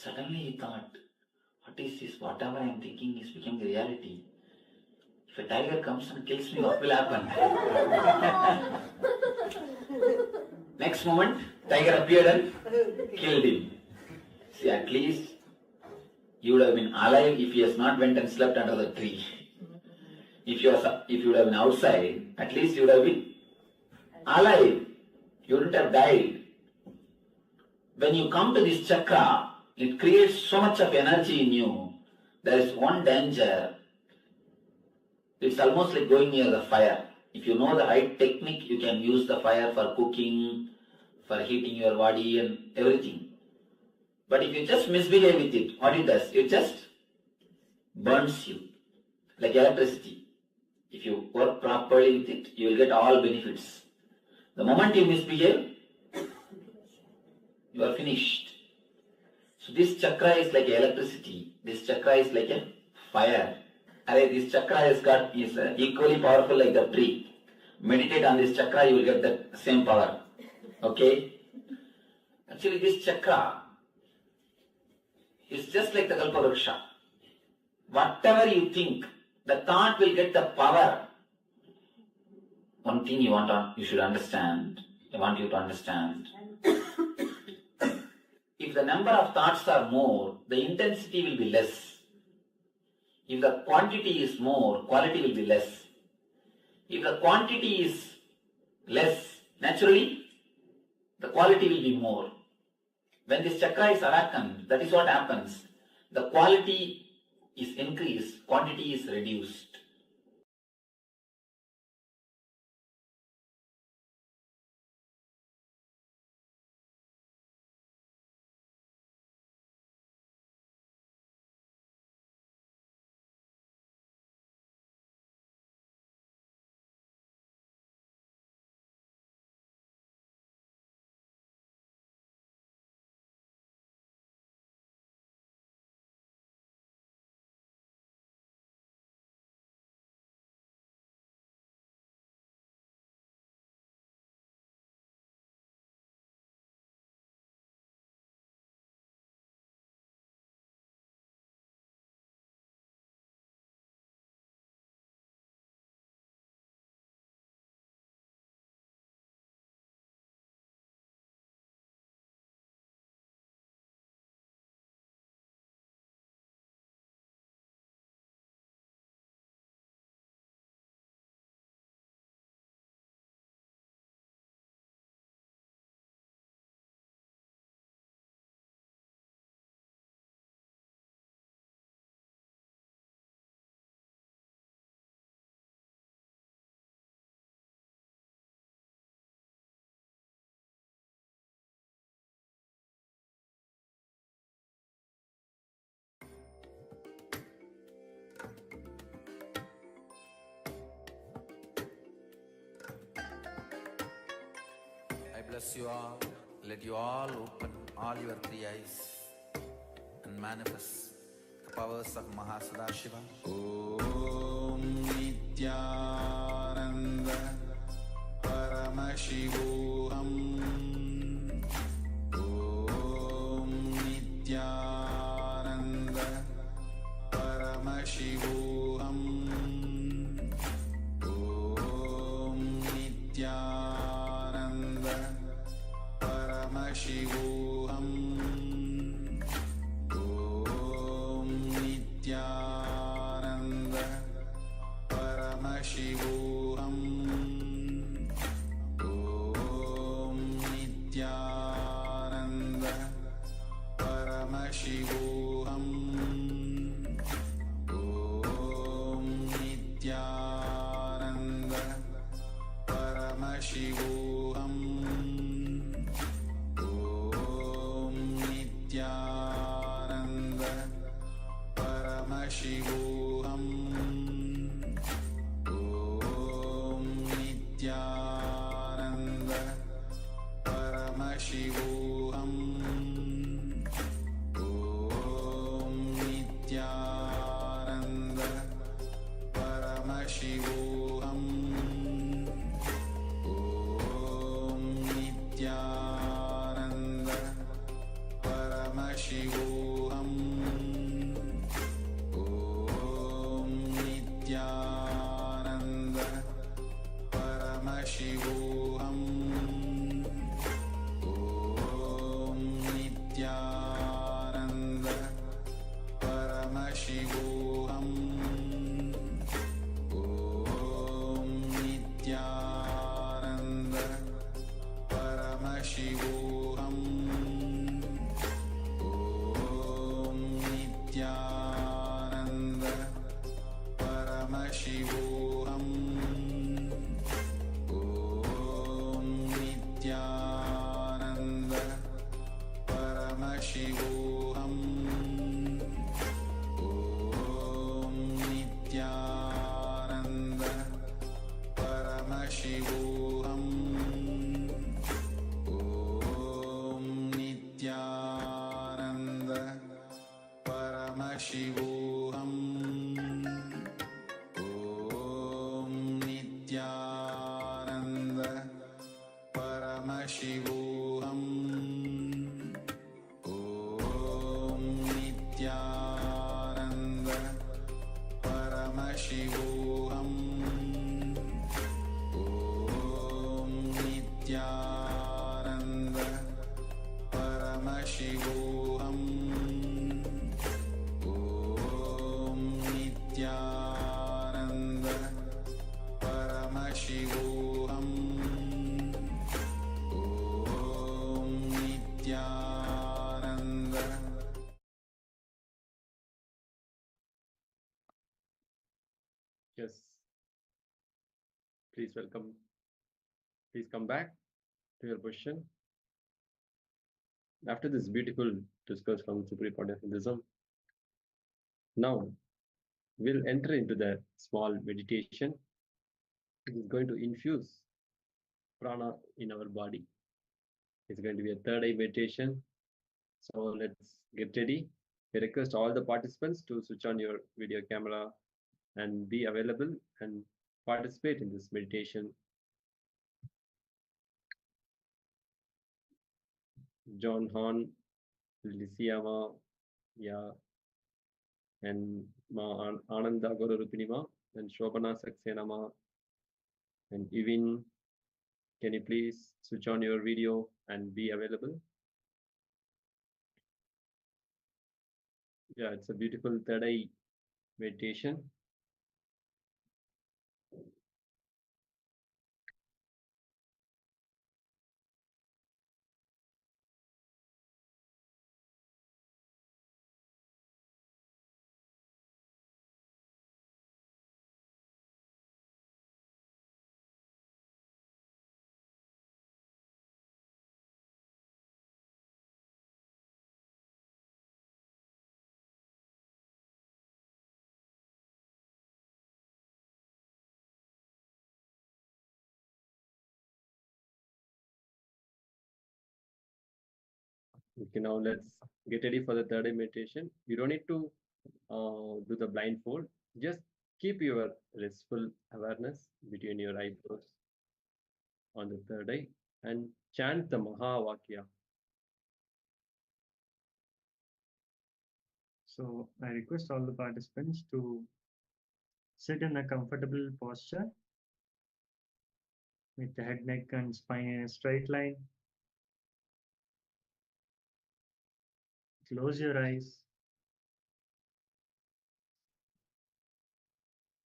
Suddenly he thought, what is this? Whatever I am thinking is becoming reality. If a tiger comes and kills me, what will happen? Next moment, tiger appeared and killed him. See, at least you would have been alive if he has not went and slept under the tree. If you would have been outside, at least you would have been alive. You wouldn't have died. When you come to this chakra, it creates so much of energy in you. There is one danger. It's almost like going near the fire. If you know the right technique, you can use the fire for cooking, for heating your body and everything. But if you just misbehave with it, what it does? It just burns you like electricity. If you work properly with it, you will get all benefits. The moment you misbehave, you are finished. So this chakra is like electricity. This chakra is like a fire. This chakra is equally powerful like the tree. Meditate on this chakra, you will get the same power. Okay? Actually, this chakra is just like the Kalpavriksha. Whatever you think, the thought will get the power. One thing you should understand, I want you to understand. If the number of thoughts are more, the intensity will be less. If the quantity is more, quality will be less. If the quantity is less, naturally, the quality will be more. When this chakra is awakened, that is what happens. The quality is increased, quantity is reduced. I bless you all. Let you all open all your three eyes and manifest the powers of Mahasadashiva. Om Nithyananda Paramashivoham. Om Nithyananda Paramashivoham. Om Nithyananda Paramashivoham. Om Nithyananda Paramashivoham. Om Nithyananda Paramashivoham. Om Nithyananda Paramashivoham. Om Nithyananda Paramashivoham. Om Nithyananda Paramashivoham. Om Nithyananda Paramashivoham. Om Nithyananda Paramashivoham. Om Nityanand परमशिवोऽहम् ॐ नित्यानन्द परमशिवोऽहम् ॐ नित्यानन्द परमशिवोऽहम् ॐ नित्यानन्द परमशिवोऽहम् ॐ नित्यानन्द परमशिवोऽहम् ॐ नित्यानन्द परमशिवोऽहम् ॐ नित्यानन्द परमशिवोऽहम् ॐ नित्यानन्द परमशिवोऽहम् ॐ Nityanand Yes. Please welcome. Please come back to your question. After this beautiful discourse from Supreme Point of Hinduism, now we'll enter into the small meditation. It is going to infuse prana in our body. It's going to be a third eye meditation. So let's get ready. I request all the participants to switch on your video camera and be available and participate in this meditation. John Horn, Lisiama, yeah, and Ma Ananda Gororupinima, and Shobana Saxenama, and Evin, can you please switch on your video and be available? Yeah, it's a beautiful third eye meditation. Okay, now let's get ready for the third eye meditation. You don't need to do the blindfold. Just keep your restful awareness between your eyebrows on the third eye and chant the Mahavakya. So I request all the participants to sit in a comfortable posture with the head, neck, and spine in a straight line. Close your eyes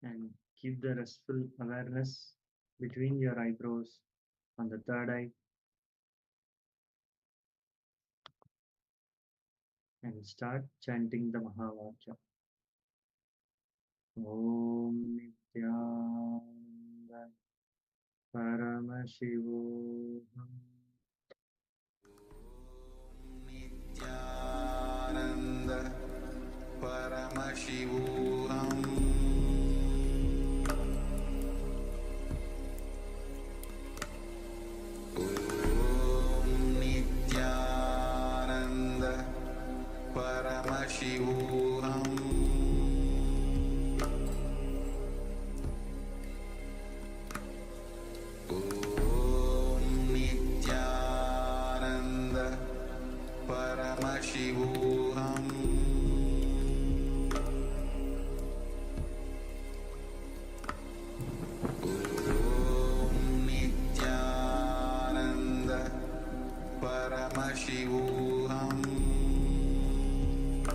and keep the restful awareness between your eyebrows on the third eye. And start chanting the Mahavakya. Om Nithyananda Paramashivoham Nityanand परमशिवोऽहम् ॐ नित्यानन्द परमशिवोऽहम् ॐ नित्यानन्द परमशिवोऽहम् ॐ नित्यानन्द परमशिवोऽहम् ॐ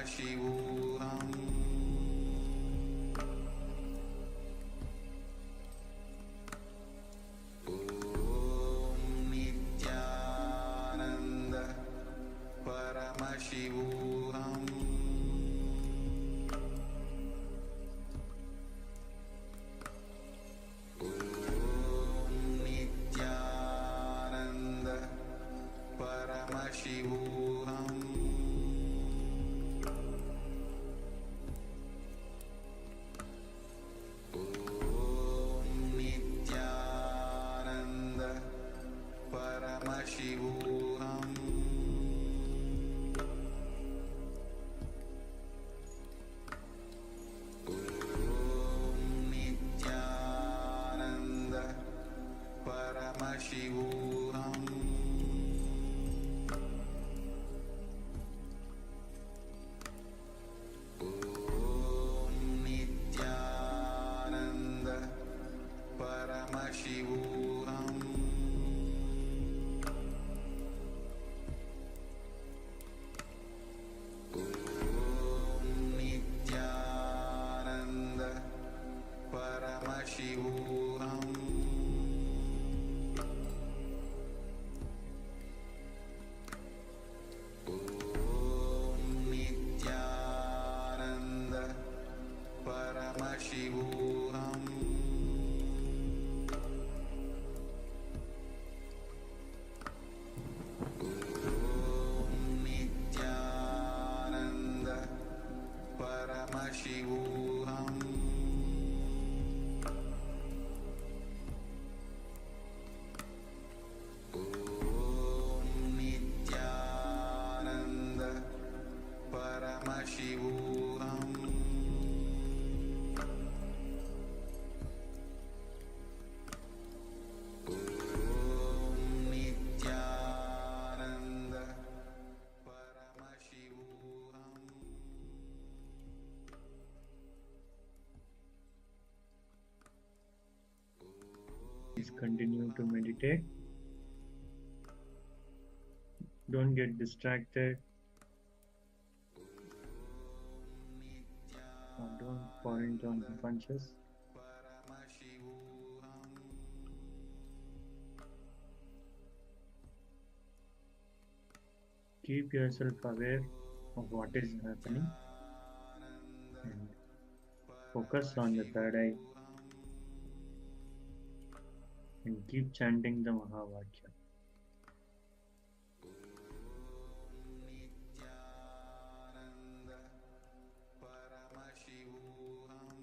Paramashivoham Om Nithyananda Paramashivoham Om Nithyananda Paramashivoham Om Nithyananda Paramashivoham Om Nithyananda Paramashivoham Om Nithyananda Paramashivoham Om Nithyananda Paramashivoham Om Nithyananda Paramashivoham Om Nithyananda Paramashivoham Om Nithyananda Paramashivoham Om Nithyananda Paramashivoham Please continue to meditate. Don't get distracted. Or don't fall into unconscious. Keep yourself aware of what is happening and focus on the third eye and keep chanting the Mahavakya. Om Nithyananda Paramashivoham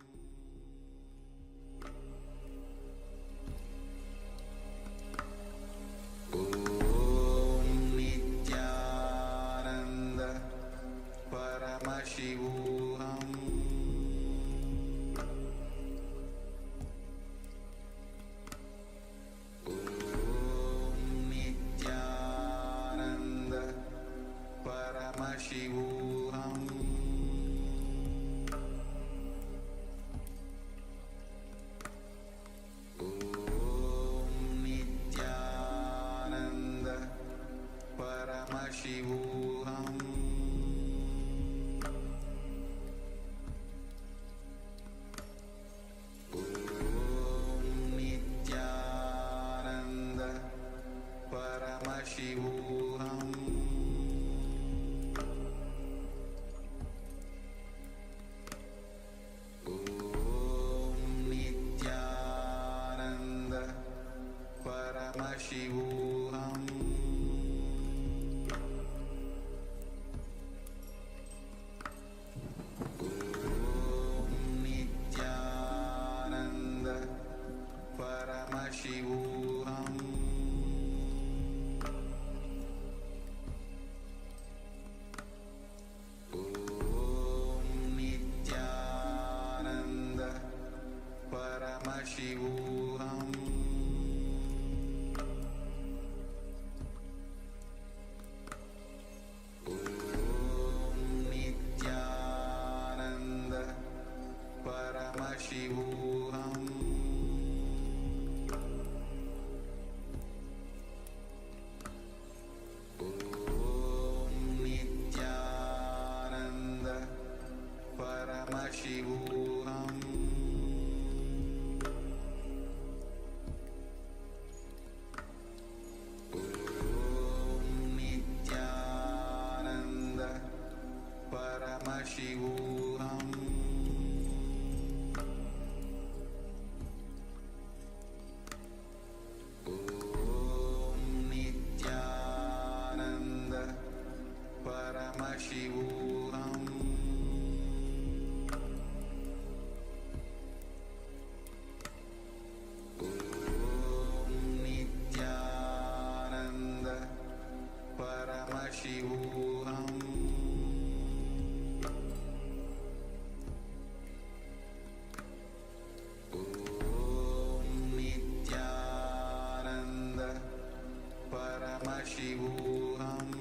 Om Nithyananda Paramashivoham Om Nithyananda Paramashivoham Om Nithyananda Paramashivoham Om Nithyananda Paramashivoham Paramashivoham Nithyananda Paramashivoham Nithyananda Paramashivoham Nithyananda Paramashivoham Nithyananda Paramashivoham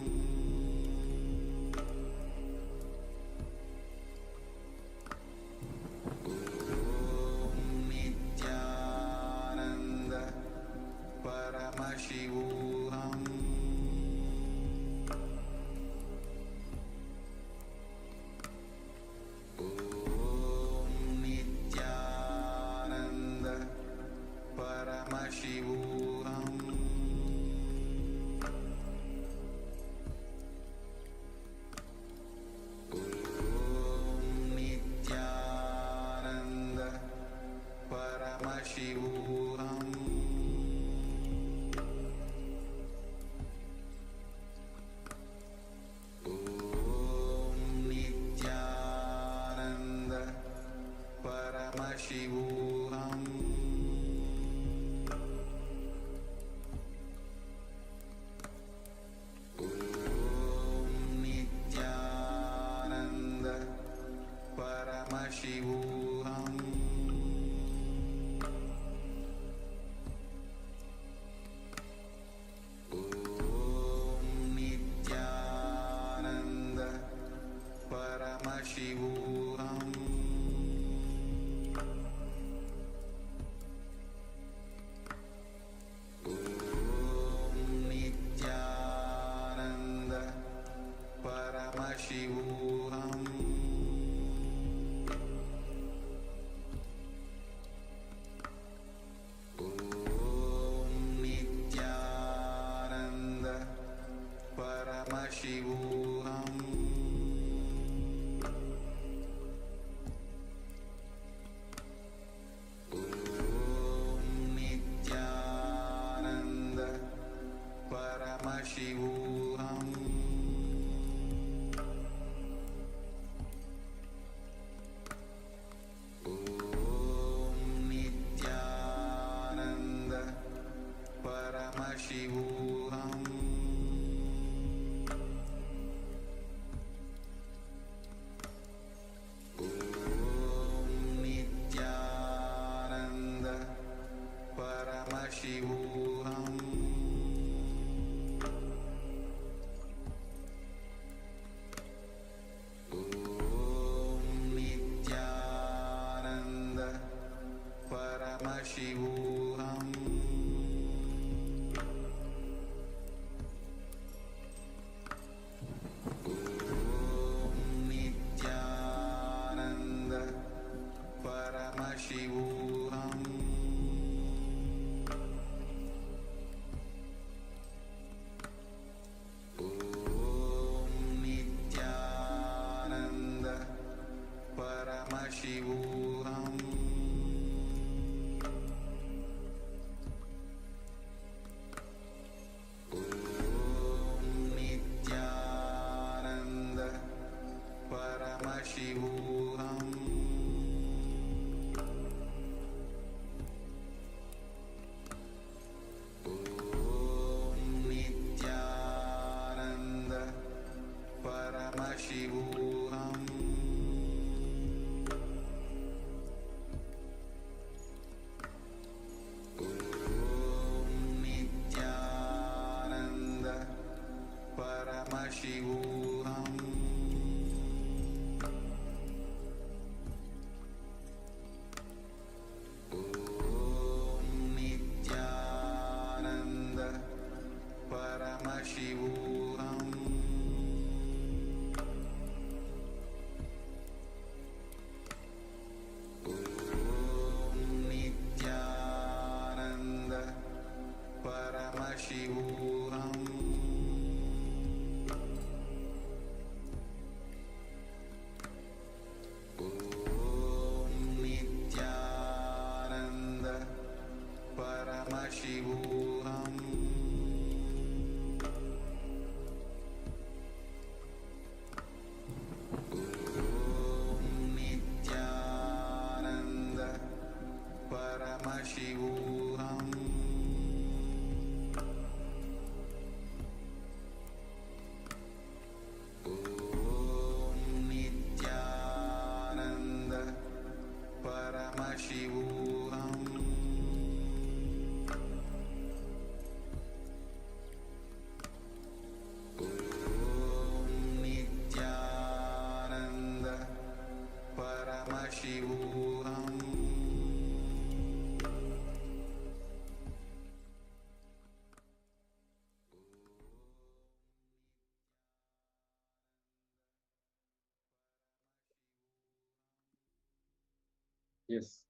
Yes,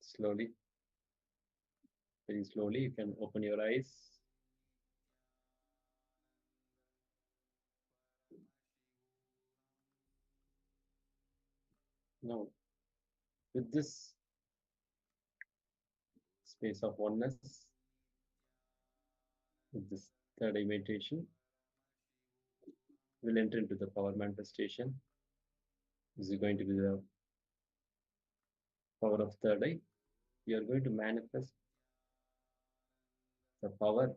slowly, very slowly, you can open your eyes. Now, with this space of oneness, with this third eye meditation, we'll enter into the power manifestation. This is going to be the power of third eye. You are going to manifest the power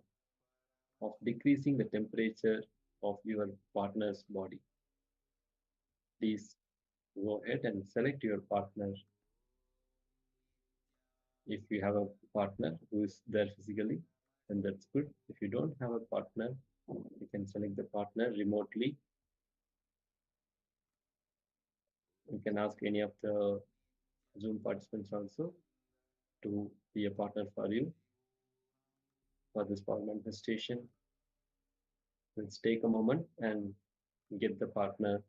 of decreasing the temperature of your partner's body. Please go ahead and select your partner. If you have a partner who is there physically, then that's good. If you don't have a partner, you can select the partner remotely. You can ask any of the Zoom participants also to be a partner for you for this power manifestation. Let's take a moment and get the partner.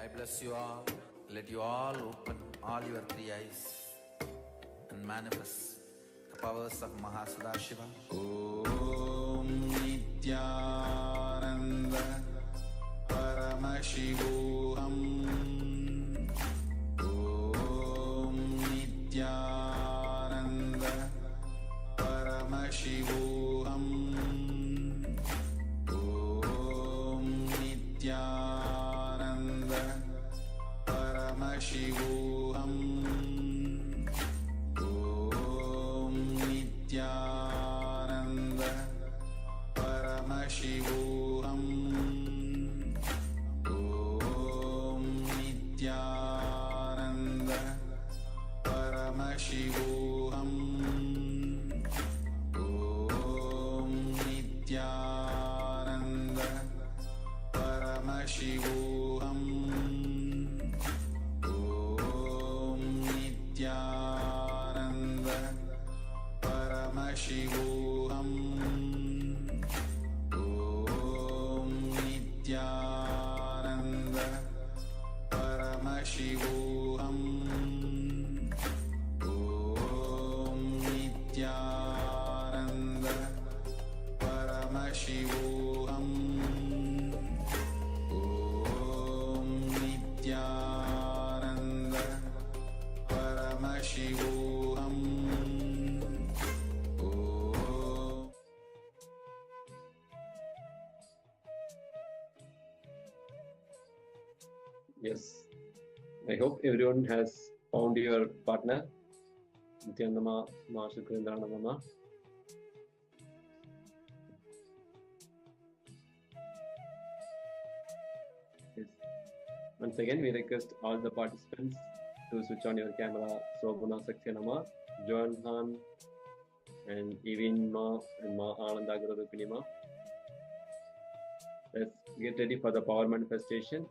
I bless you all. Let you all open all your three eyes and manifest the powers of Mahasudashiva. Om Nithyananda Paramashivoham. Om Nithyananda Paramashivoham. Om Nithyananda Paramashivoham. Om Nithyananda Paramashivoham. Om Nithyananda Paramashivoham. Om Nithyananda Paramashivoham. Om Nithyananda Paramashivoham. Om Nithyananda Paramashivoham. Om Nithyananda Paramashivoham. Om Nithyananda Paramashivoham. Yes, I hope everyone has found your partner. Nithyananda Ma Shukrendrana. Yes. Once again, we request all the participants to switch on your camera. Sobuna Sakyanama, Joan Han, and Evin Ma, and Ma Anandagarupini Ma. Let's get ready for the power manifestation.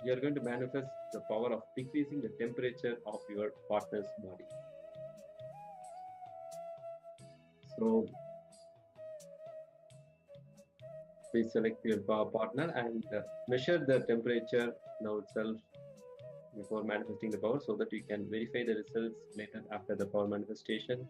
You are going to manifest the power of decreasing the temperature of your partner's body. So, please select your partner and measure the temperature now itself before manifesting the power so that you can verify the results later after the power manifestation.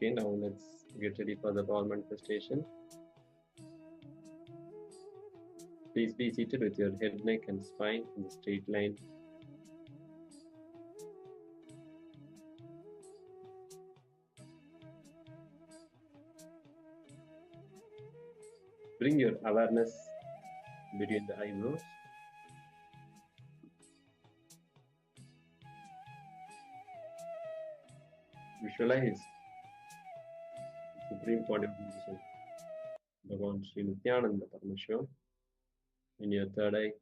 Okay, now let's get ready for the power manifestation. Please be seated with your head, neck, and spine in the straight line. Bring your awareness between the eyebrows. Visualize the Supreme Body of Wisdom, Bhagavan Sri Nithyananda Paramashivoham, in your third eye.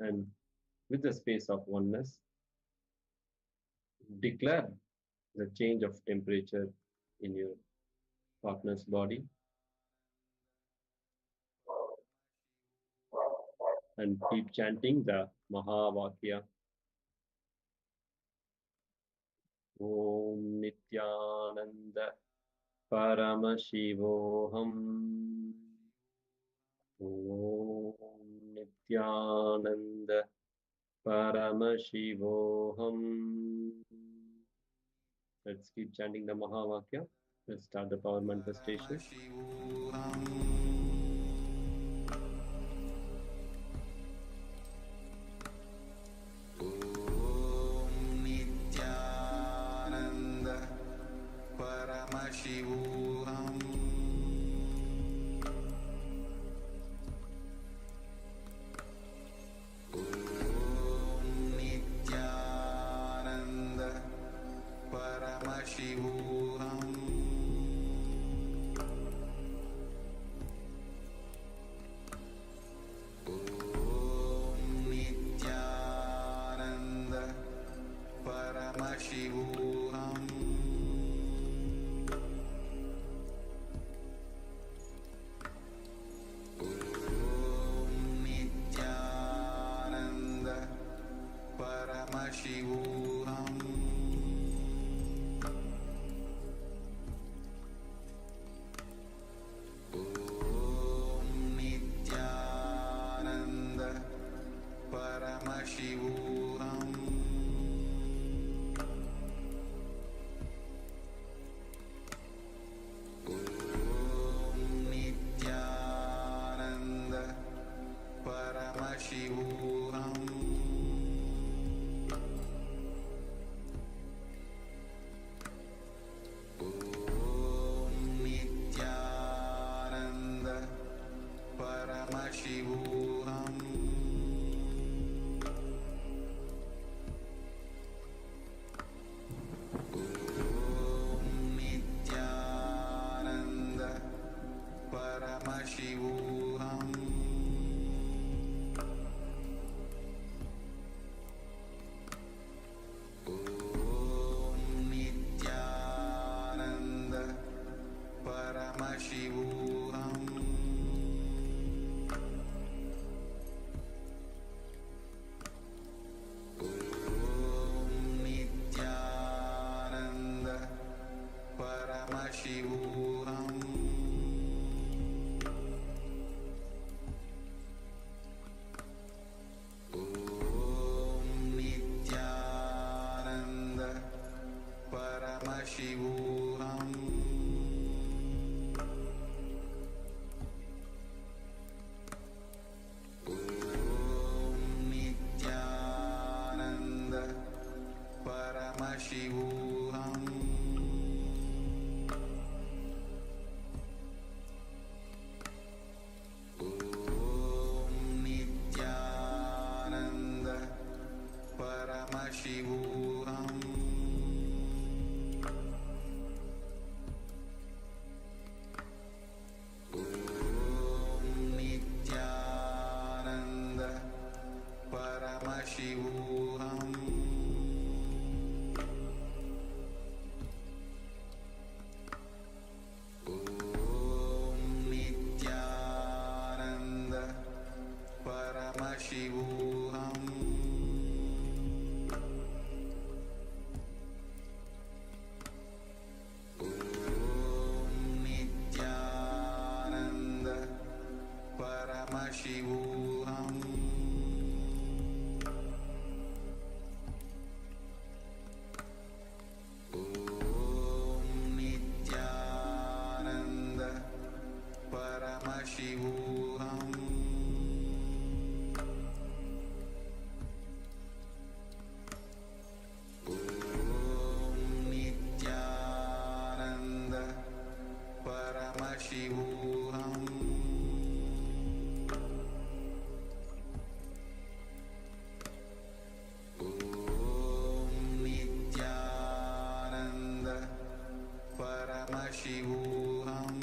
And with the space of oneness, declare the change of temperature in your partner's body. And keep chanting the Mahavakya. Om Nithyananda Paramashivoham. Om Nithyananda Paramashivoham. Let's keep chanting the Mahavakya. Let's start the power manifestation. Paramashivoham. Om Nithyananda Paramashivoham. Om Nithyananda Paramashivoham. Paramashivoham. Om Nithyananda Paramashivoham. Om Nithyananda Paramashivoham. Paramashivoham. Om Nithyananda Paramashivoham. Om Nithyananda Paramashivoham. Paramashivoham. Om Nithyananda Paramashivoham. Om Nithyananda Paramashivoham. Paramashivoham. Om Nithyananda Paramashivoham. Om Nithyananda Paramashivoham. Paramashivoham. Paramashivoham Om Nithyananda Paramashivoham Om Nithyananda Paramashivoham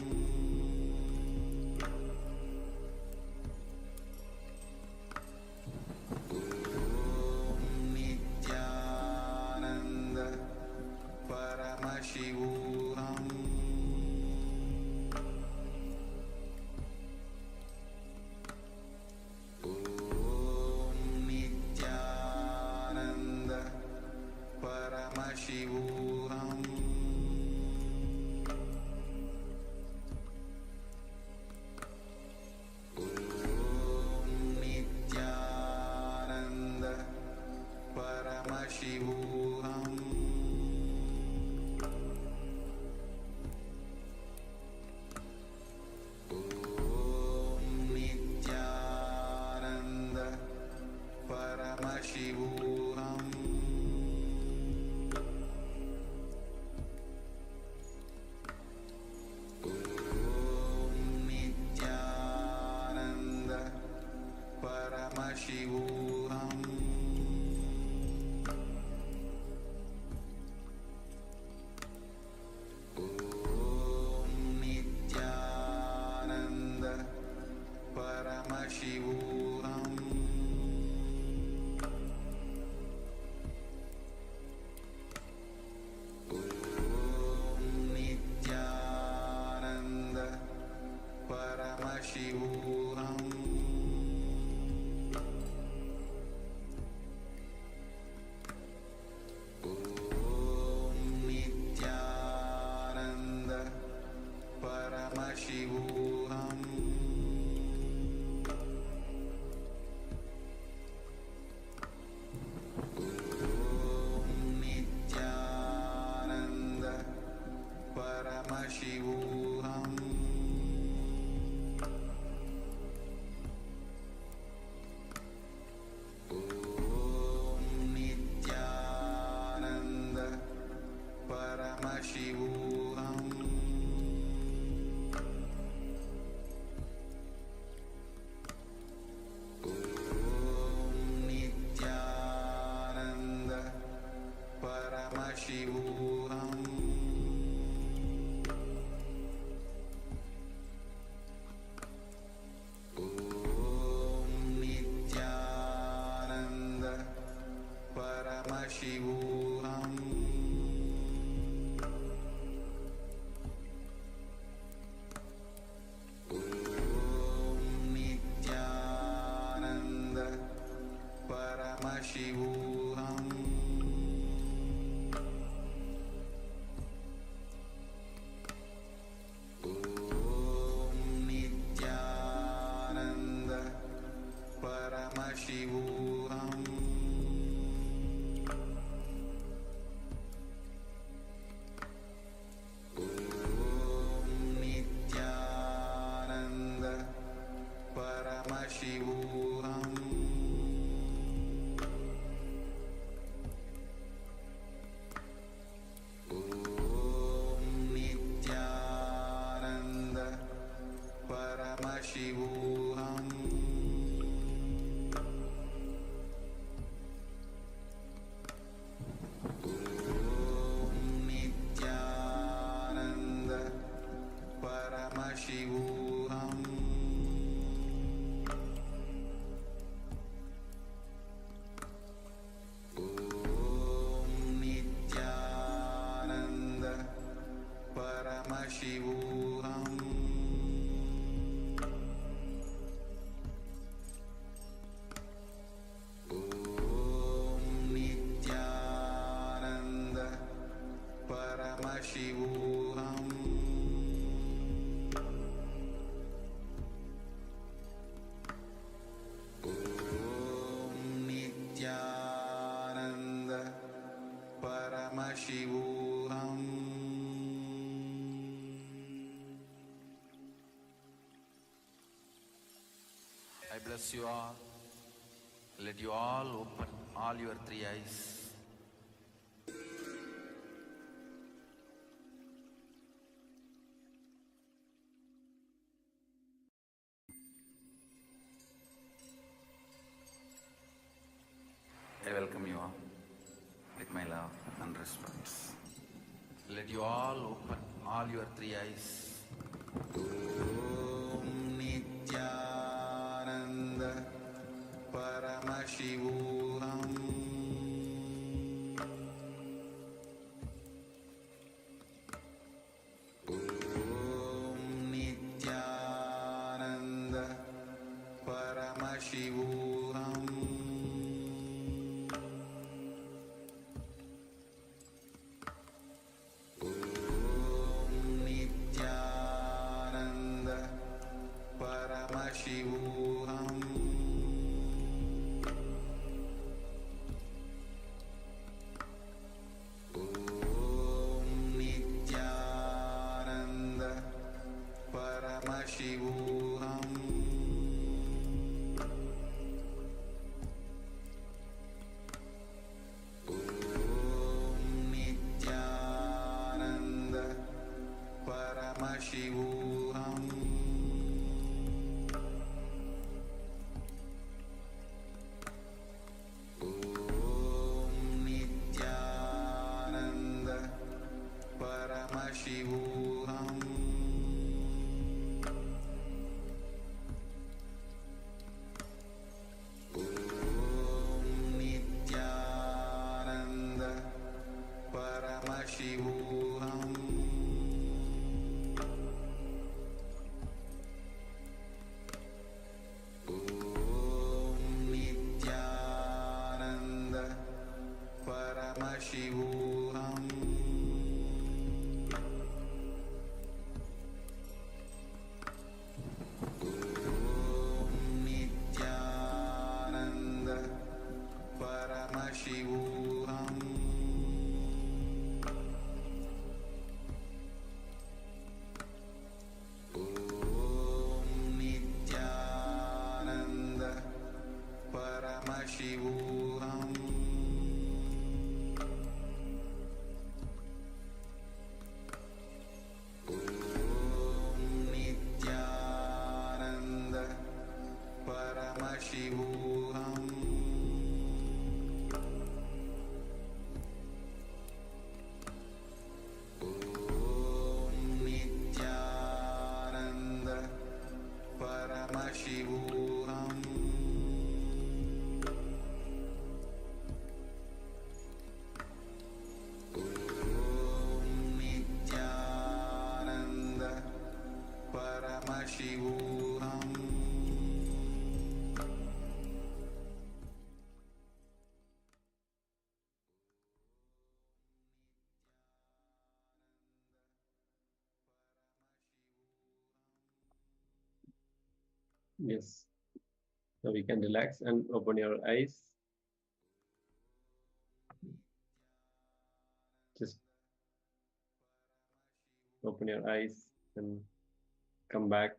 bless you all. Let you all open all your three eyes. I welcome you all with my love and respect. Let you all open all your three eyes. Om Nithyananda Paramashivoham Om Nithyananda Paramashivoham Om Nithyananda Paramashivoham Om Nithyananda Paramashivoham Om Nithyananda Paramashivoham Om Nithyananda Paramashivoham Om Nithyananda Paramashivoham Om Nithyananda Paramashivoham Om Nithyananda Paramashivoham Om Nithyananda Paramashivoham Om Nithyananda Paramashivoham Om Nithyananda Paramashivoham Om Nithyananda Paramashivoham Yes. So we can relax and open your eyes. Just open your eyes and come back.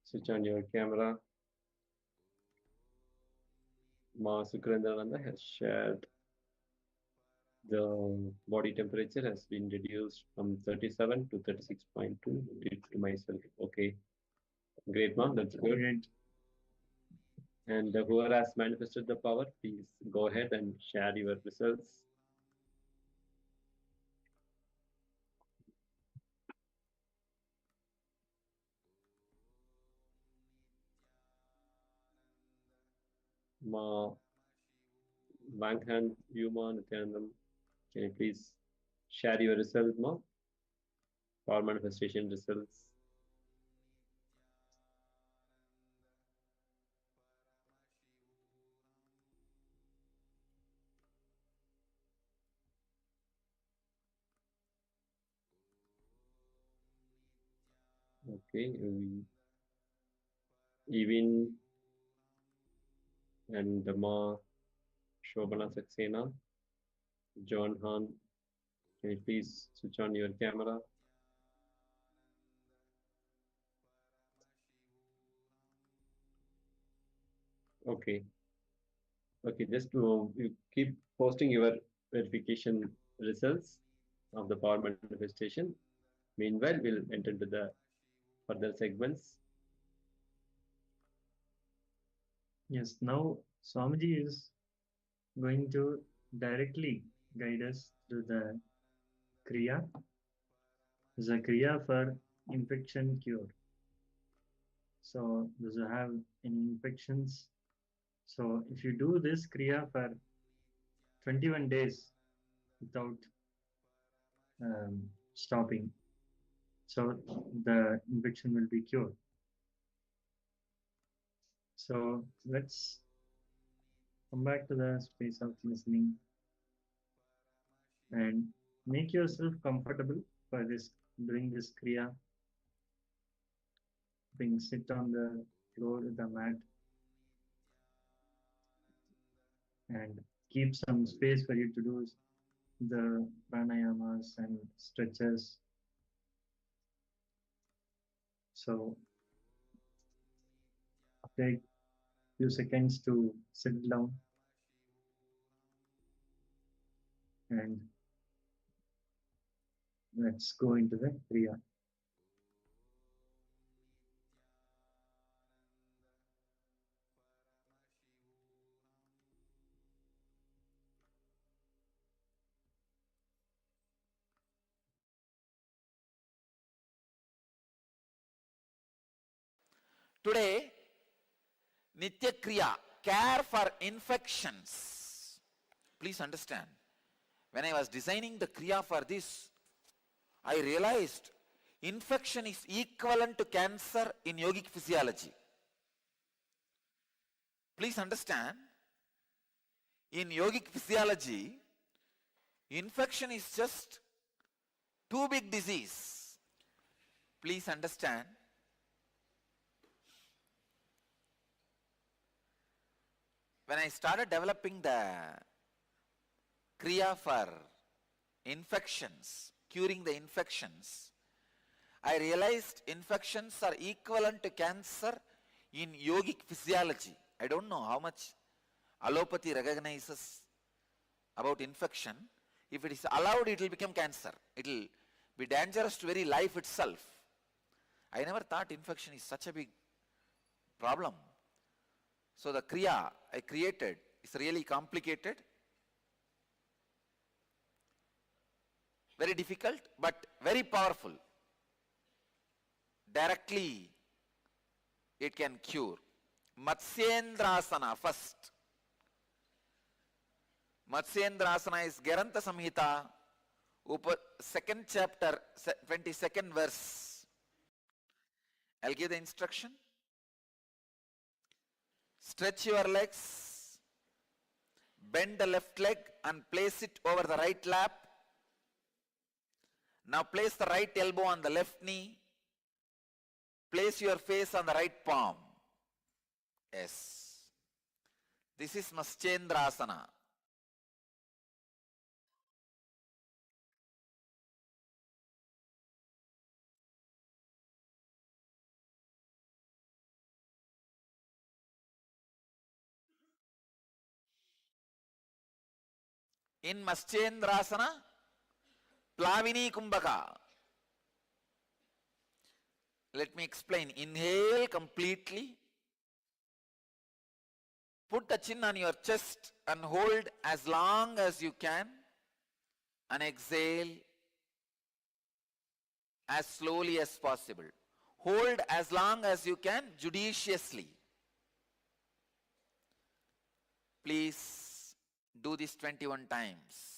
Switch on your camera. Ma Sukrendananda has shared the body temperature has been reduced from 37 to 36.2. Did to myself. Okay. Great, Ma. That's good. And whoever has manifested the power, please go ahead and share your results. Ma Bankhand, Yuma, Nithyanandam, can you please share your result, Ma? Power manifestation results. Okay, Evin and Ma Shobana Saxena, John Han, can you please switch on your camera? Okay. Okay, just to you keep posting your verification results of the power manifestation. Meanwhile, we'll enter into the further segments. Yes, now Swamiji is going to directly guide us through the Kriya. This is a Kriya for infection cure. So, those who have any infections, so if you do this Kriya for 21 days without stopping, so the infection will be cured. So let's come back to the space of listening and make yourself comfortable for this doing this kriya. Being sit on the floor with the mat and keep some space for you to do the pranayamas and stretches. So take few seconds to sit down and let's go into the kriya. Today, Nitya Kriya, care for infections. Please understand, when I was designing the Kriya for this, I realized infection is equivalent to cancer in yogic physiology. Please understand, in yogic physiology, infection is just too big disease. Please understand, when I started developing the Kriya for infections, curing the infections, I realized infections are equivalent to cancer in yogic physiology. I don't know how much allopathy recognizes about infection. If it is allowed, it will become cancer. It will be dangerous to very life itself. I never thought infection is such a big problem. So the Kriya I created is really complicated, very difficult, but very powerful. Directly it can cure. Matsyendrasana first. Matsyendrasana is Garanta Samhita, second chapter, 22nd verse. I'll give the instruction. Stretch your legs, bend the left leg and place it over the right lap. Now place the right elbow on the left knee. Place your face on the right palm. Yes. This is Matsyendrasana. In Matsyendrasana, Plavini Kumbhaka. Let me explain. Inhale completely. Put the chin on your chest and hold as long as you can. And exhale as slowly as possible. Hold as long as you can, judiciously. Please do this 21 times.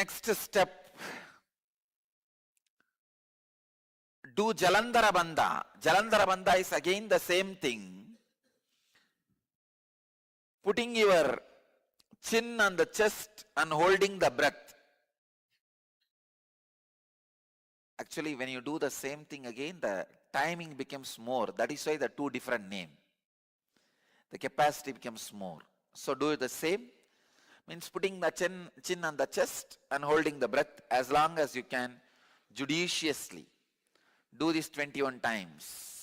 Next step, do Jalandhara Bandha. Jalandhara Bandha is again the same thing. Putting your chin on the chest and holding the breath. Actually, when you do the same thing again, the timing becomes more. That is why the two different name. The capacity becomes more. So do the same. Means putting the chin on the chest and holding the breath as long as you can judiciously. Do this 21 times.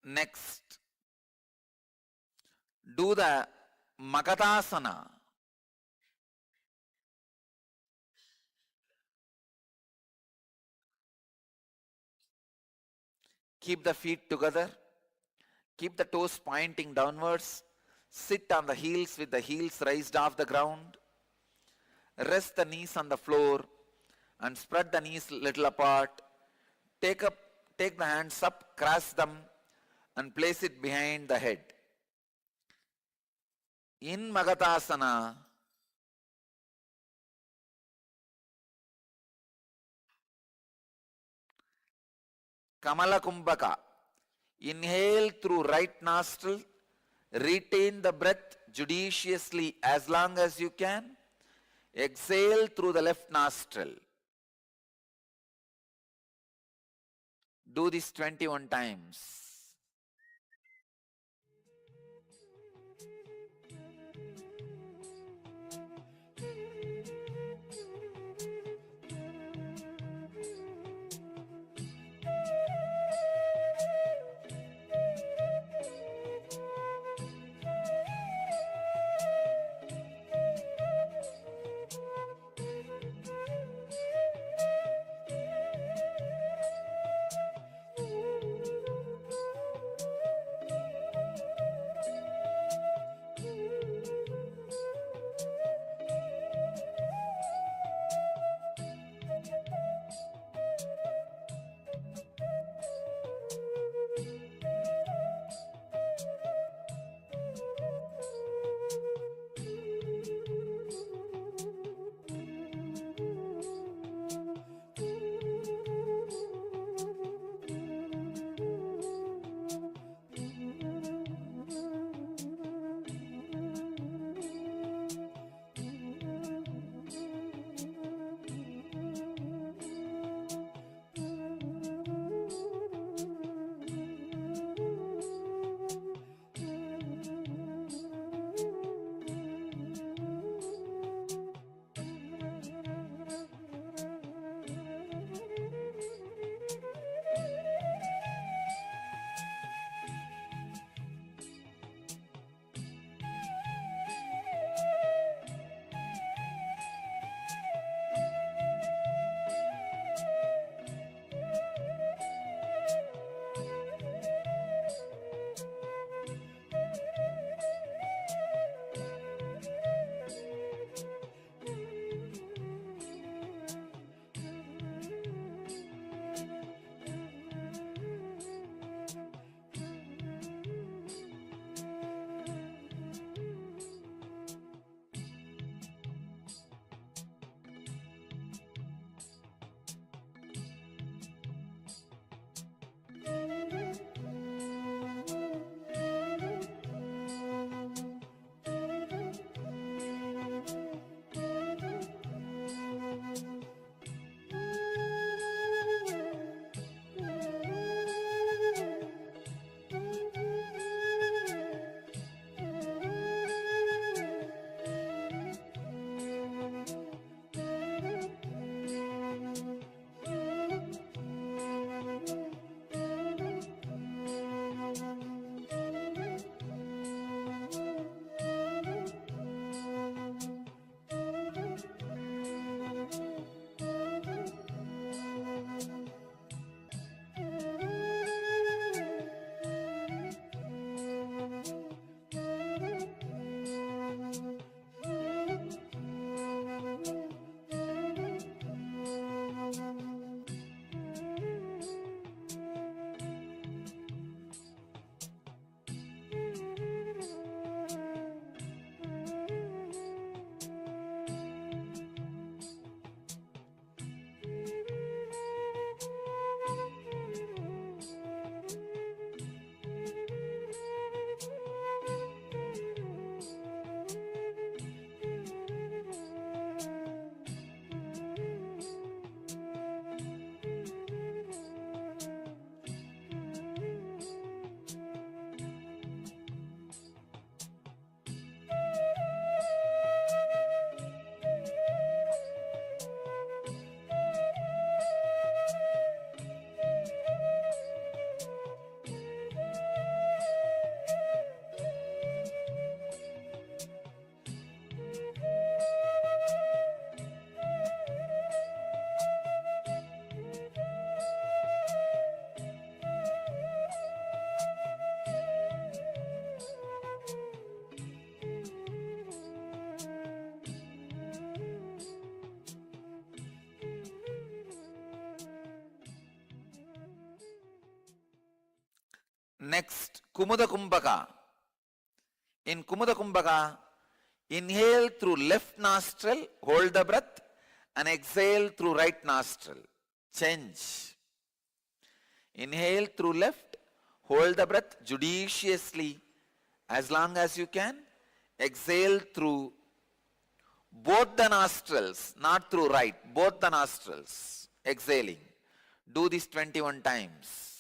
Next, do the Magatasana. Keep the feet together. Keep the toes pointing downwards. Sit on the heels with the heels raised off the ground. Rest the knees on the floor and spread the knees little apart. Take the hands up, cross them and place it behind the head. In Magatasana, Kamala Kumbhaka. Inhale through right nostril. Retain the breath judiciously as long as you can. Exhale through the left nostril. Do this 21 times. Next, Kumudha Kumbhaka. In Kumudha Kumbhaka, inhale through left nostril, hold the breath, and exhale through right nostril. Change. Inhale through left, hold the breath judiciously as long as you can. Exhale through both the nostrils, not through right, both the nostrils. Exhaling. Do this 21 times.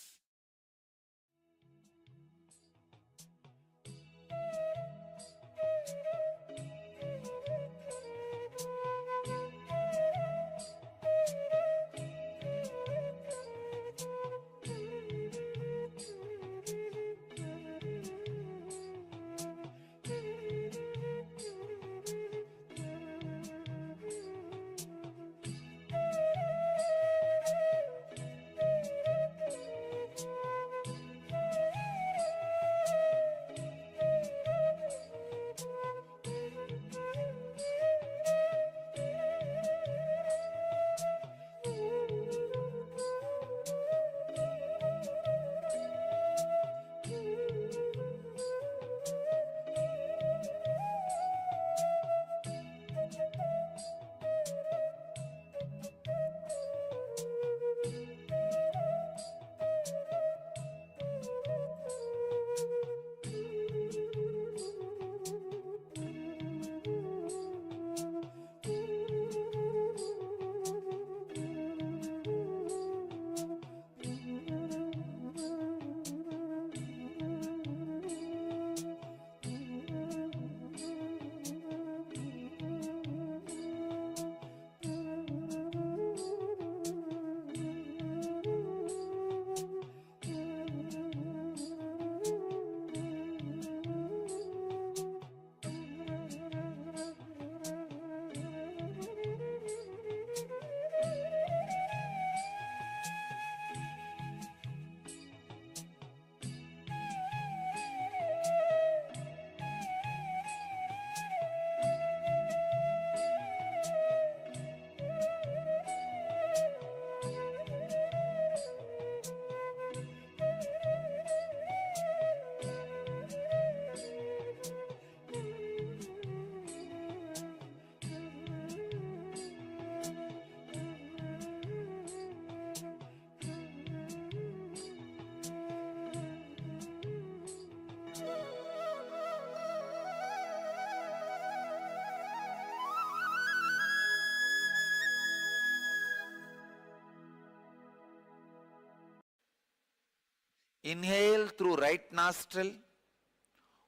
Inhale through right nostril,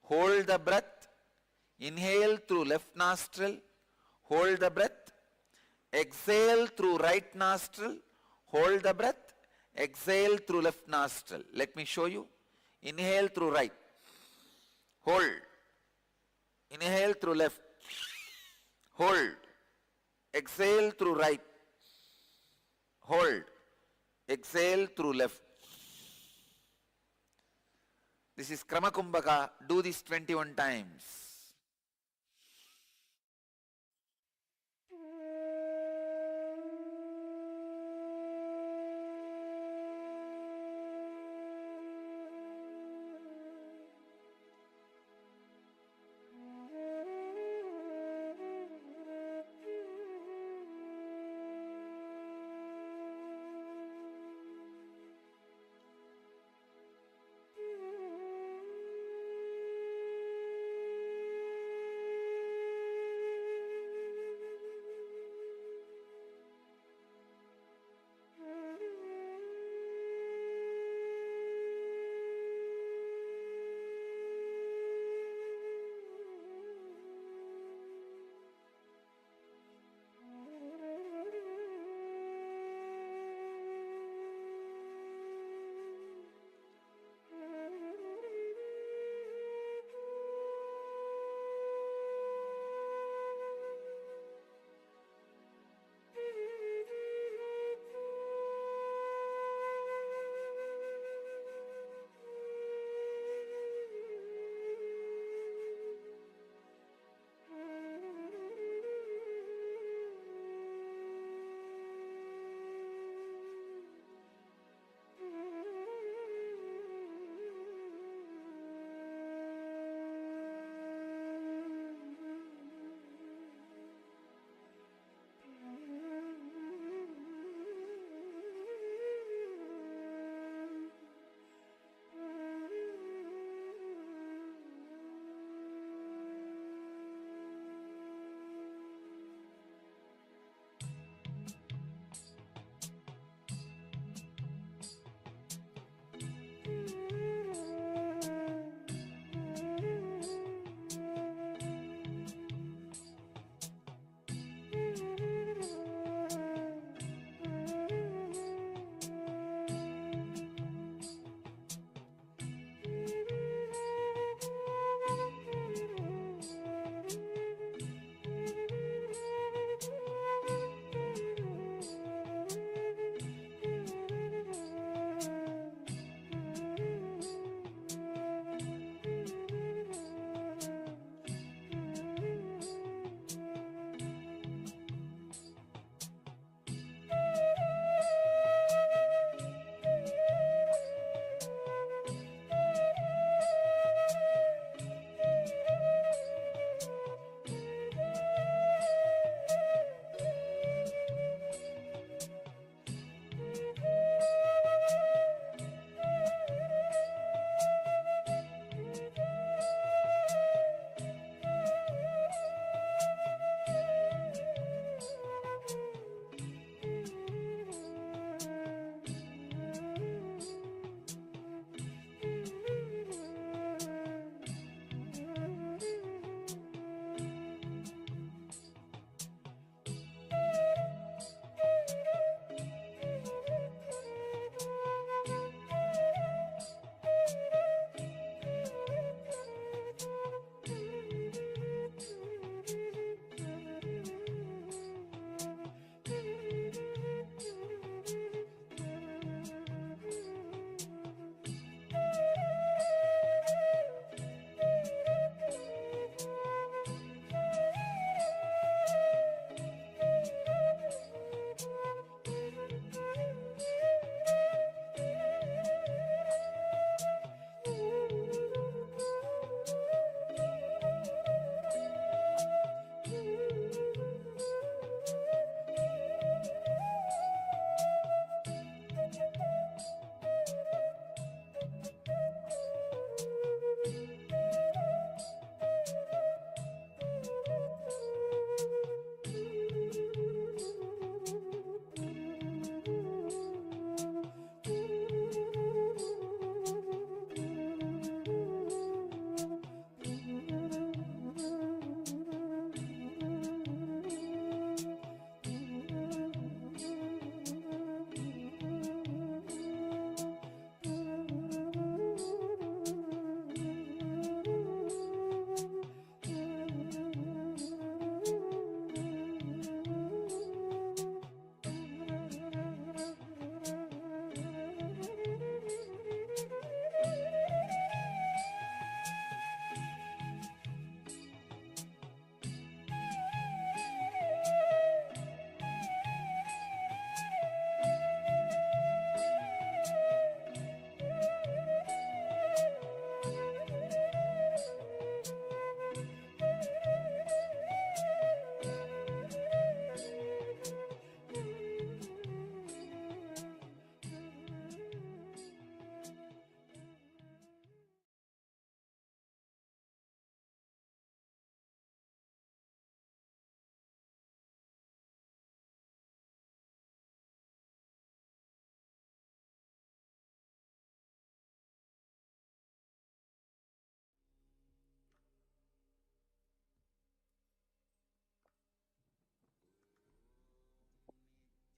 hold the breath. Inhale through left nostril, hold the breath. Exhale through right nostril, hold the breath. Exhale through left nostril. Let me show you. Inhale through right, hold. Inhale through left, hold. Exhale through right, hold. Exhale through left. This is Krama Kumbhaka. Do this 21 times.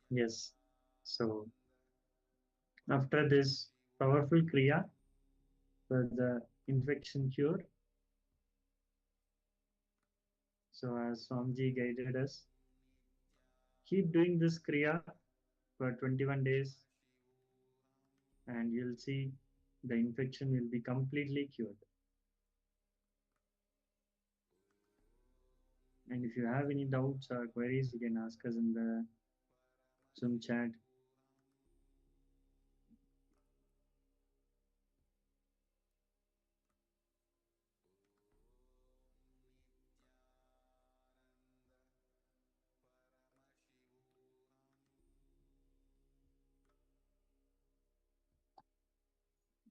Yes. So after this powerful Kriya for the infection cure, so as Swamiji guided us, keep doing this Kriya for 21 days and you'll see the infection will be completely cured. And if you have any doubts or queries, you can ask us in the Zoom chat.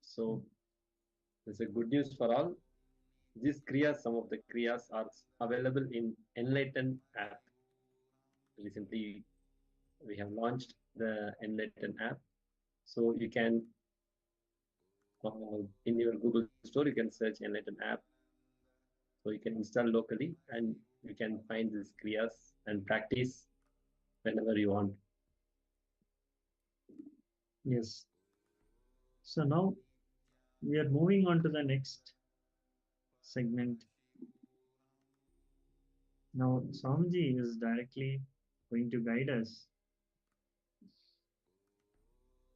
So there's a good news for all. These kriyas, some of the kriyas are available in Enlighten app. Recently, we have launched the Enlighten app. So you can, in your Google store, you can search Enlighten app. So you can install locally and you can find these kriyas and practice whenever you want. Yes. So now we are moving on to the next segment. Now Swamiji is directly going to guide us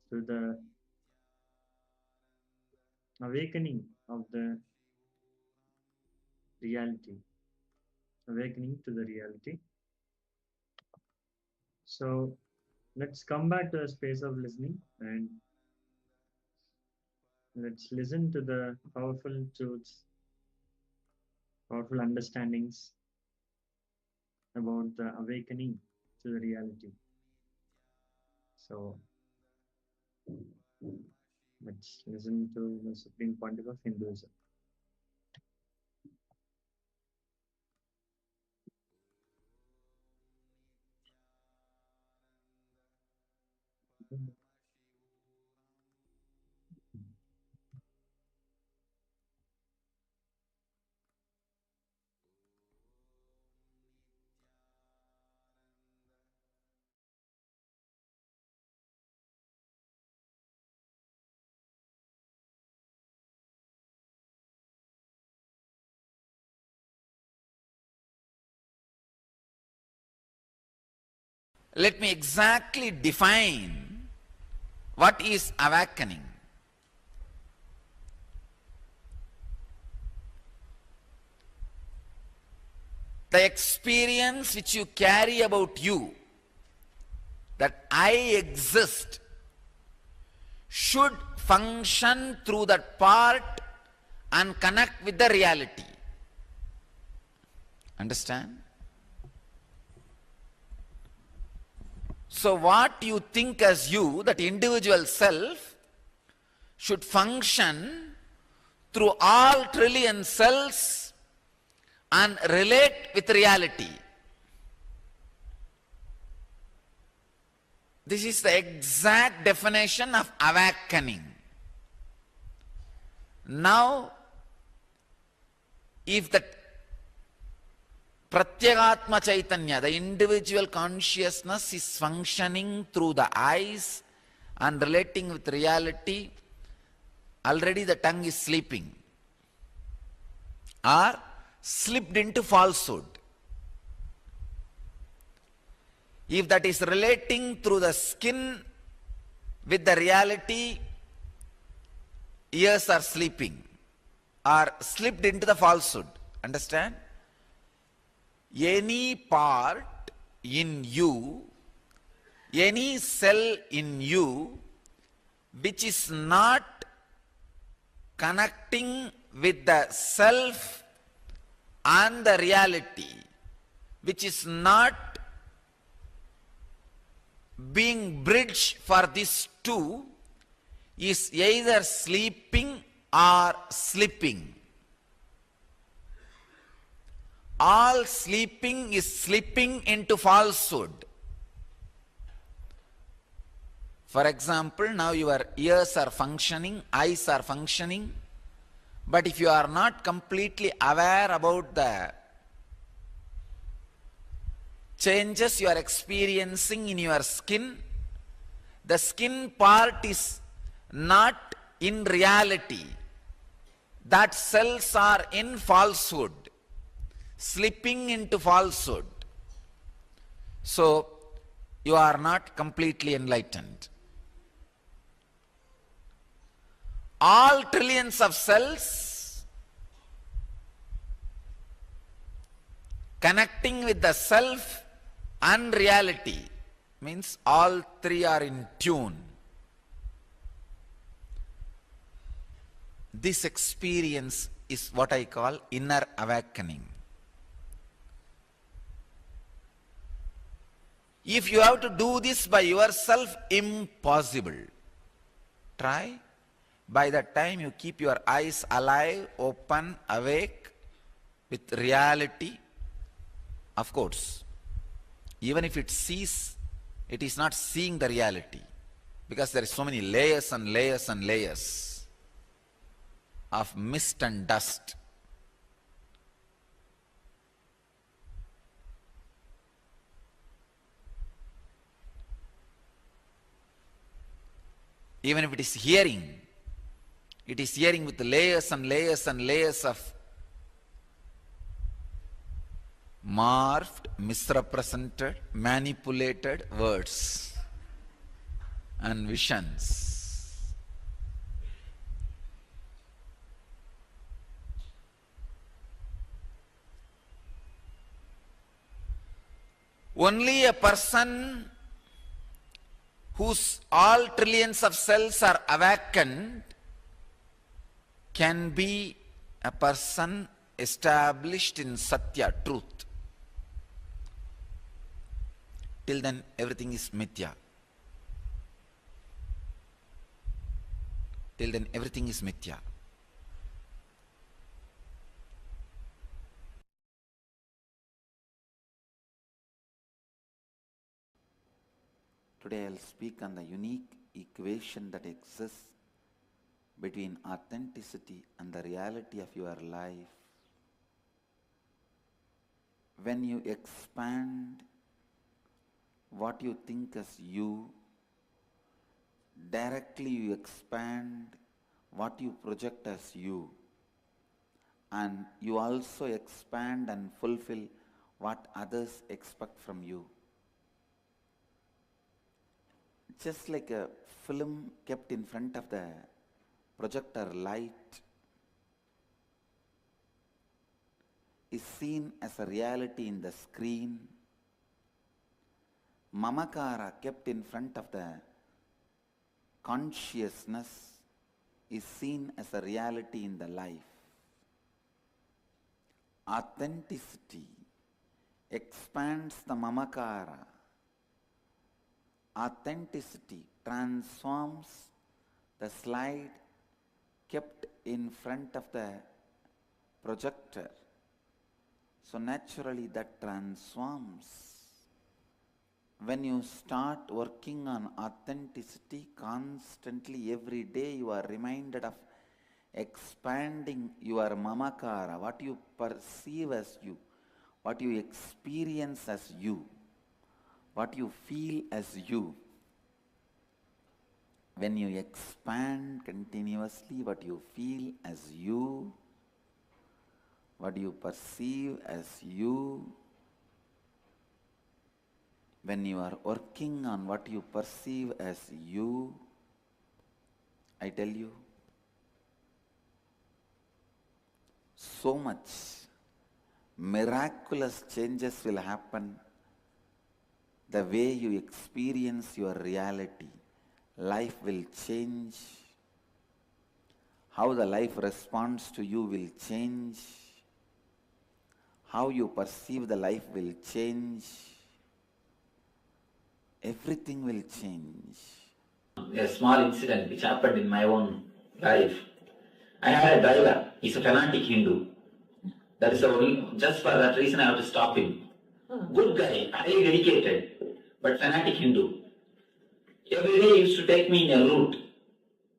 to the awakening of the reality, awakening to the reality. So let's come back to a space of listening and let's listen to the powerful truths, powerful understandings about the awakening to the reality. So let's listen to the Supreme Pontiff of Hinduism. Let me exactly define what is awakening. The experience which you carry about you, that I exist, should function through that part and connect with the reality. Understand? So what you think as you, that individual self, should function through all trillion cells and relate with reality. This is the exact definition of awakening. Now, if the Pratyagatma Chaitanya, the individual consciousness, is functioning through the eyes and relating with reality, already the tongue is sleeping or slipped into falsehood. If that is relating through the skin with the reality, ears are sleeping or slipped into the falsehood. Understand? Any part in you, any cell in you which is not connecting with the self and the reality, which is not being bridge for these two, is either sleeping or slipping. All sleeping is slipping into falsehood. For example, now your ears are functioning, eyes are functioning, but if you are not completely aware about the changes you are experiencing in your skin, the skin part is not in reality. That cells are in falsehood, slipping into falsehood. So, you are not completely enlightened. All trillions of cells connecting with the self and reality means all three are in tune. This experience is what I call inner awakening. If you have to do this by yourself, impossible. Try. By the time you keep your eyes alive, open, awake with reality, of course, even if it sees, it is not seeing the reality, because there is so many layers and layers and layers of mist and dust. Even if it is hearing with layers and layers and layers of morphed, misrepresented, manipulated words and visions. Only a person whose all trillions of cells are awakened can be a person established in Satya, truth. Till then, everything is mithya. Till then, everything is mithya. Today I'll speak on the unique equation that exists between authenticity and the reality of your life. When you expand what you think as you, directly you expand what you project as you, and you also expand and fulfill what others expect from you. Just like a film kept in front of the projector light is seen as a reality in the screen, mamakara kept in front of the consciousness is seen as a reality in the life. Authenticity expands the mamakara. Authenticity transforms the slide kept in front of the projector. So naturally that transforms. When you start working on authenticity constantly, every day you are reminded of expanding your mamakara, what you perceive as you, what you experience as you, what you feel as you. When you expand continuously what you feel as you, what you perceive as you, when you are working on what you perceive as you, I tell you, so much miraculous changes will happen. The way you experience your reality, life will change. How the life responds to you will change. How you perceive the life will change. Everything will change. A small incident which happened in my own life. I had a driver, he's a fanatic Hindu. That is the only, just for that reason I have to stop him. Good guy, highly dedicated, but fanatic Hindu. Every day he used to take me in a route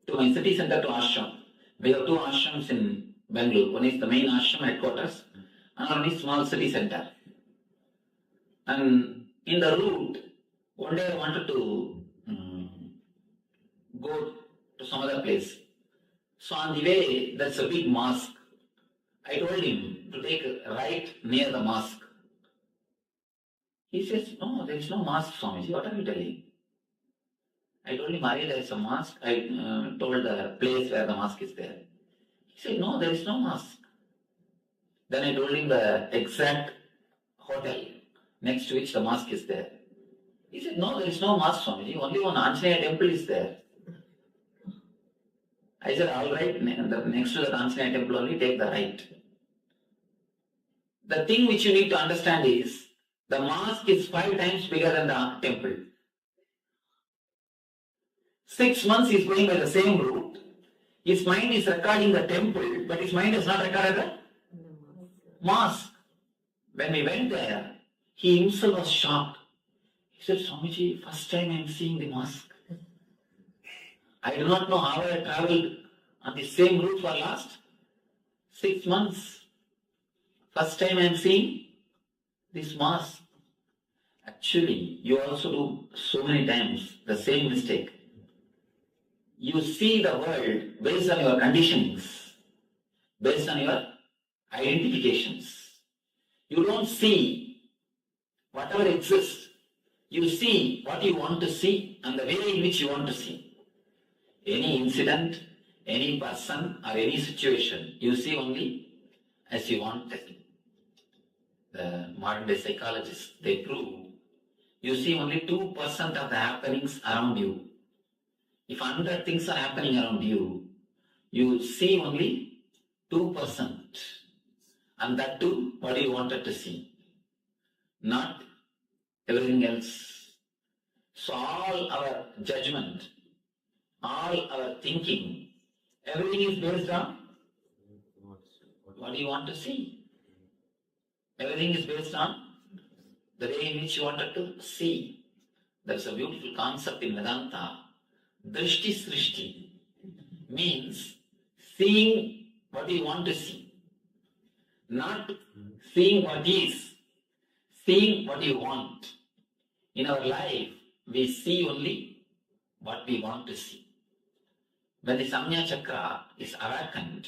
to my city center to ashram. We have two ashrams in Bangalore. One is the main ashram headquarters, and one is small city center. And in the route, one day I wanted to go to some other place. So on the way, there's a big mosque. I told him to take a right near the mosque. He says, no, there is no mosque, Swamiji. What are you telling? I told him, Ari, there is a mosque. I told the place where the mosque is there. He said, no, there is no mosque. Then I told him the exact hotel next to which the mosque is there. He said, no, there is no mosque, Swamiji. Only one Anjaneya temple is there. I said, all right, next to the Anjaneya temple only, take the right. The thing which you need to understand is, the mosque is 5 times bigger than the temple. 6 months he is going by the same route. His mind is recording the temple, but his mind has not recorded the mosque. When we went there, he himself was shocked. He said, Swamiji, first time I am seeing the mosque. I do not know how I travelled on the same route for last 6 months. First time I am seeing this mosque. Actually, you also do so many times the same mistake. You see the world based on your conditionings, based on your identifications. You don't see whatever exists. You see what you want to see and the way in which you want to see. Any incident, any person or any situation, you see only as you want it. The modern day psychologists, they prove you see only 2% of the happenings around you. If 100 things are happening around you, you see only 2%. And that too, what you wanted to see. Not everything else. So all our judgment, all our thinking, everything is based on what you want to see. Everything is based on the way in which you wanted to see. There's a beautiful concept in Vedanta. Drishti Srishti means seeing what you want to see. Not seeing what is, seeing what you want. In our life, we see only what we want to see. When the Samnya Chakra is awakened,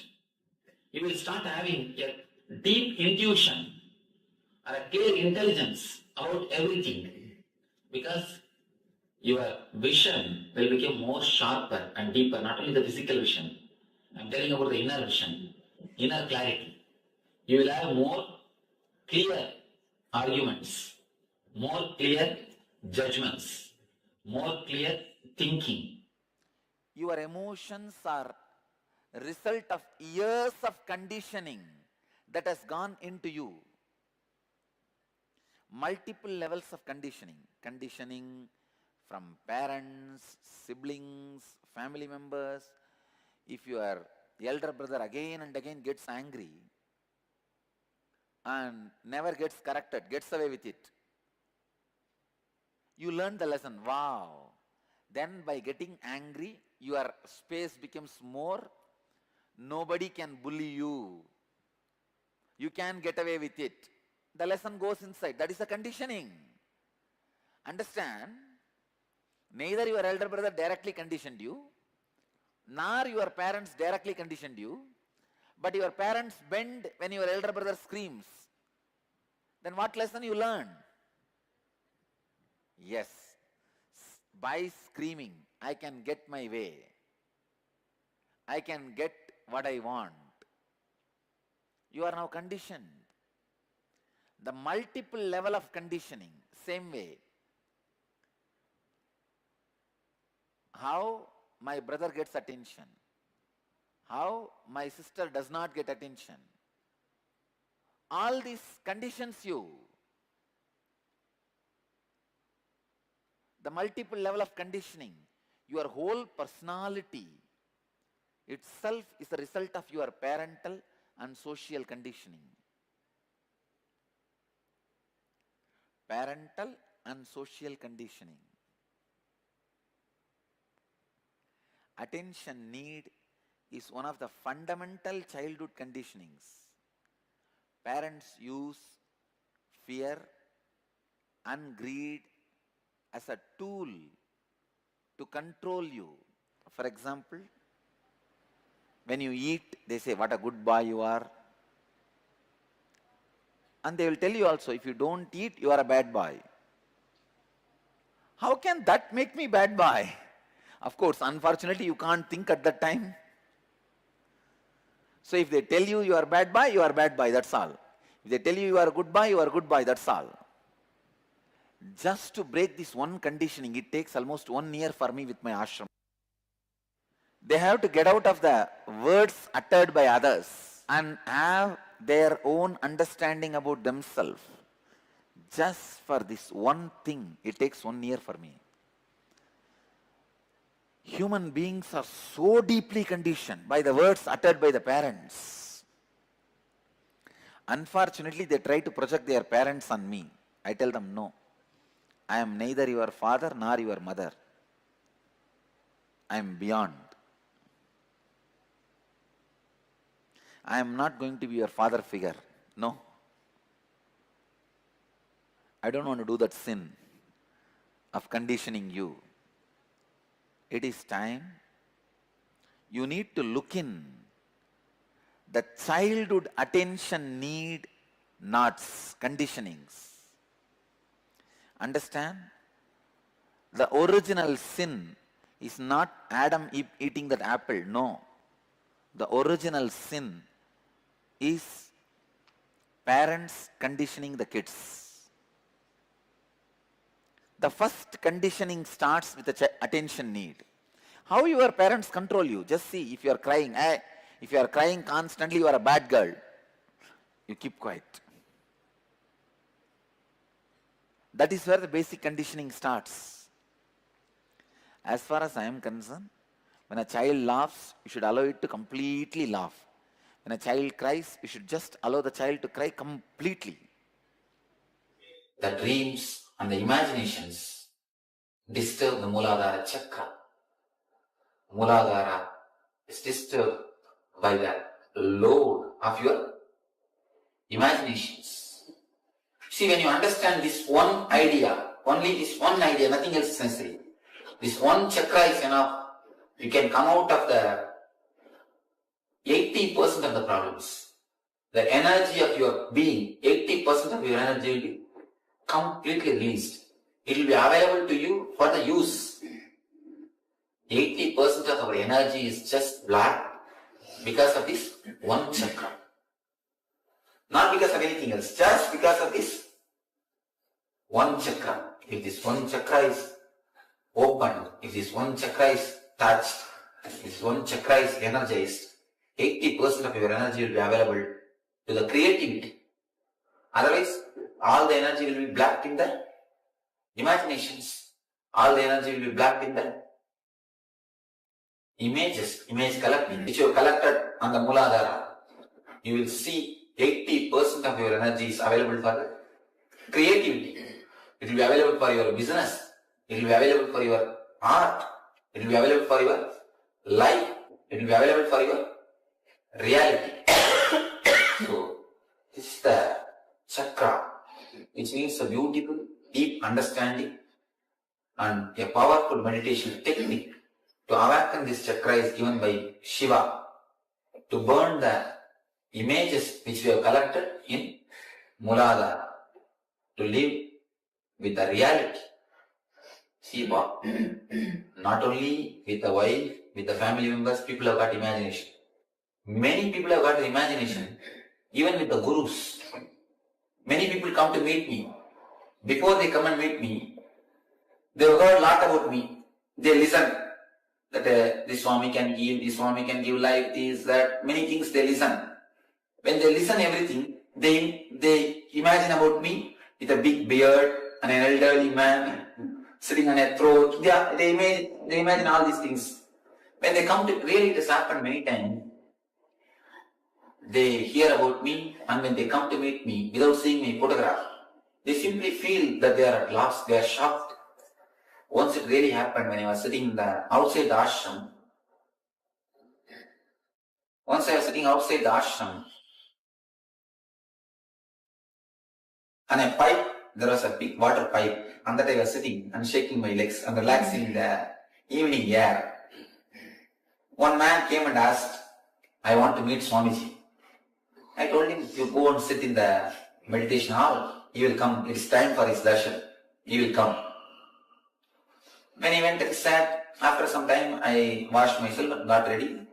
you will start having a deep intuition or a clear intelligence about everything, because your vision will become more sharper and deeper, not only the physical vision. I'm telling about the inner vision, inner clarity. You will have more clear arguments, more clear judgments, more clear thinking. Your emotions are a result of years of conditioning that has gone into you. Multiple levels of conditioning. Conditioning from parents, siblings, family members. If your elder brother again and again gets angry and never gets corrected, gets away with it, you learn the lesson. Wow. Then by getting angry, your space becomes more. Nobody can bully you. You can get away with it. The lesson goes inside. That is a conditioning. Understand? Neither your elder brother directly conditioned you, nor your parents directly conditioned you, but your parents bend when your elder brother screams. Then what lesson you learn? Yes, by screaming, I can get my way. I can get what I want. You are now conditioned. The multiple level of conditioning, same way. How my brother gets attention, how my sister does not get attention. All these conditions you. The multiple level of conditioning, your whole personality itself is a result of your parental and social conditioning. Parental and social conditioning. Attention need is one of the fundamental childhood conditionings. Parents use fear, and greed as a tool to control you. For example, when you eat, they say, what a good boy you are. And they will tell you also, if you don't eat, you are a bad boy. How can that make me bad boy? Of course, unfortunately, you can't think at that time. So if they tell you you are bad boy, you are bad boy, that's all. If they tell you you are good boy, you are good boy, that's all. Just to break this one conditioning, it takes almost 1 year for me with my ashram. They have to get out of the words uttered by others and have their own understanding about themselves. Just for this one thing, it takes 1 year for me. Human beings are so deeply conditioned by the words uttered by the parents. Unfortunately, they try to project their parents on me. I tell them, no. I am neither your father nor your mother. I am beyond. I am not going to be your father figure. No. I don't want to do that sin of conditioning you. It is time. You need to look in. The childhood attention need knots, conditionings. Understand? The original sin is not Adam eating that apple. No. The original sin is parents conditioning the kids. The first conditioning starts with the attention need. How your parents control you? Just see, if you are crying, if you are crying constantly, you are a bad girl. You keep quiet. That is where the basic conditioning starts. As far as I am concerned, when a child laughs, you should allow it to completely laugh. When a child cries, you should just allow the child to cry completely. The dreams and the imaginations disturb the Muladhara chakra. Muladhara is disturbed by the load of your imaginations. See, when you understand this one idea, only this one idea, nothing else is necessary. This one chakra is enough. You can come out of the 80% of the problems. The energy of your being, 80% of your energy will be completely released. It will be available to you for the use. 80% of our energy is just black because of this one chakra. Not because of anything else, just because of this one chakra. If this one chakra is opened, if this one chakra is touched, if this one chakra is energized, 80% of your energy will be available to the creativity. Otherwise, all the energy will be blocked in the imaginations. All the energy will be blocked in the images, image collecting, which you have collected on the Muladhara. You will see 80% of your energy is available for the creativity. It will be available for your business. It will be available for your art. It will be available for your life. It will be available for your reality. So, this is the chakra, which means a beautiful, deep understanding and a powerful meditation technique. To awaken this chakra is given by Shiva to burn the images which we have collected in Muladhara, to live with the reality. See, not only with the wife, with the family members, people have got imagination. Many people have got the imagination, even with the gurus. Many people come to meet me. Before they come and meet me, they have heard a lot about me. They listen that this Swami can give life, this, that, many things they listen. When they listen everything, they imagine about me with a big beard and an elderly man sitting on a throne. They imagine all these things. When they come to, really it has happened many times. They hear about me, and when they come to meet me without seeing my photograph, they simply feel that they are at lost, they are shocked. Once it really happened when I was sitting outside the ashram. Once I was sitting outside the ashram, and a pipe there was a big water pipe, and that I was sitting and shaking my legs and relaxing in the evening air. One man came and asked, I want to meet Swamiji. I told him, you go and sit in the meditation hall, he will come, it's time for his darshan, he will come. When he went and sat, after some time I washed myself and got ready.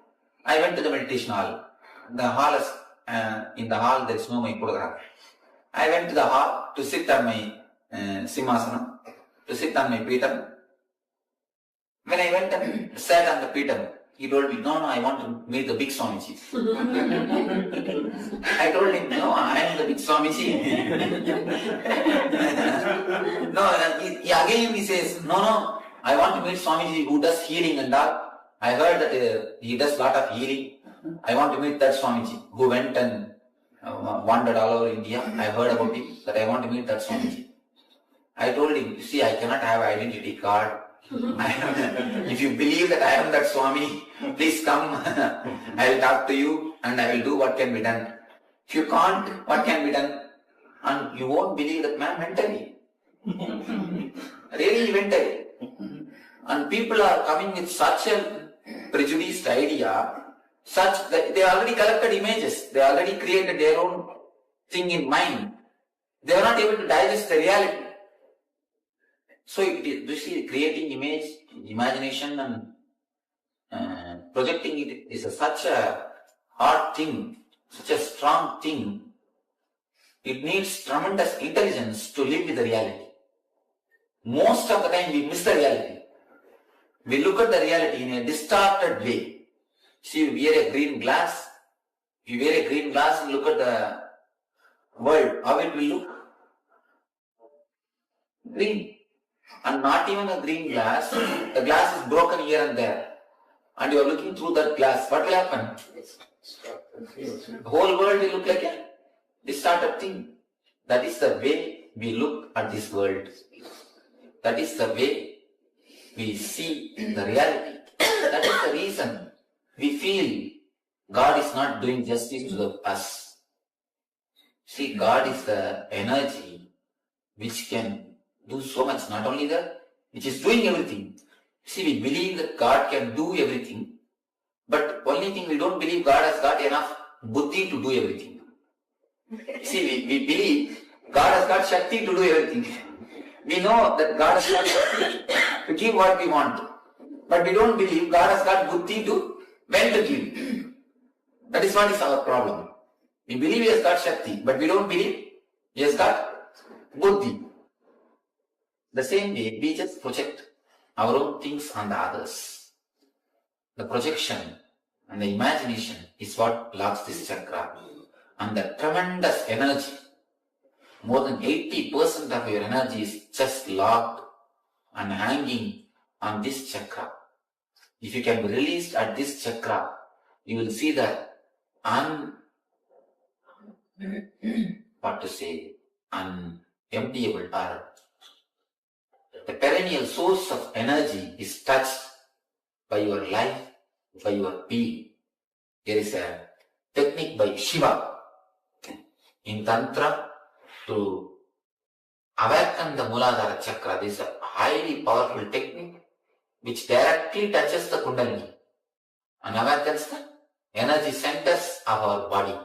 I went to the meditation hall. The hall is, in the hall there is no my photograph. I went to the hall to sit on my simhasana, to sit on my peetham. When I went and sat on the peetham, he told me, no, I want to meet the big Swamiji. I told him, no, I am the big Swamiji. Again he says, no, I want to meet Swamiji who does healing and all. I heard that he does lot of healing. I want to meet that Swamiji who went and wandered all over India. I heard about him, that I want to meet that Swamiji. I told him, you see, I cannot have identity card. If you believe that I am that Swami, please come. I will talk to you and I will do what can be done. If you can't, what can be done? And you won't believe that man mentally. Really mentally. And people are coming with such a prejudiced idea, such that they already collected images, they already created their own thing in mind. They are not able to digest the reality. So you see, creating image, imagination and projecting it is such a hard thing, such a strong thing. It needs tremendous intelligence to live with the reality. Most of the time we miss the reality. We look at the reality in a distorted way. See, you wear a green glass. If you wear a green glass and look at the world, how it will look? Green. And not even a green glass. The glass is broken here and there. And you are looking through that glass. What will happen? The whole world will look like a distorted thing. That is the way we look at this world. That is the way we see the reality. That is the reason we feel God is not doing justice to us. See, God is the energy which can do so much, not only that, which is doing everything. See, we believe that God can do everything, but only thing we don't believe God has got enough buddhi to do everything. See, we believe God has got Shakti to do everything. We know that God has got Shakti to give what we want, but we don't believe God has got buddhi to when to give. That is what is our problem. We believe He has got Shakti, but we don't believe He has got buddhi. The same way, we just project our own things on the others. The projection and the imagination is what blocks this chakra. And the tremendous energy, more than 80% of your energy is just locked and hanging on this chakra. If you can be released at this chakra, you will see the unemptiable or the perennial source of energy is touched by your life, by your being. There is a technique by Shiva in Tantra to awaken the Muladhara chakra. This is a highly powerful technique which directly touches the Kundalini and awakens the energy centers of our body.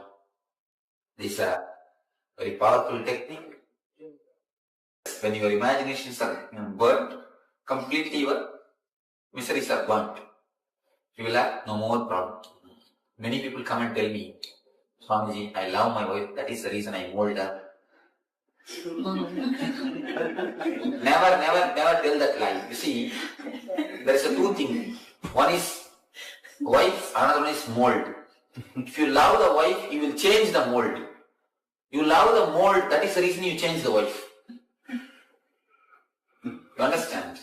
This is a very powerful technique. When your imaginations are burnt, completely your miseries are burnt, you will have no more problem. Many people come and tell me, Swamiji, I love my wife, that is the reason I mold her. Never tell that lie. You see, there is a two things. One is wife, another one is mold. If you love the wife, you will change the mold. You love the mold, that is the reason you change the wife. You understand?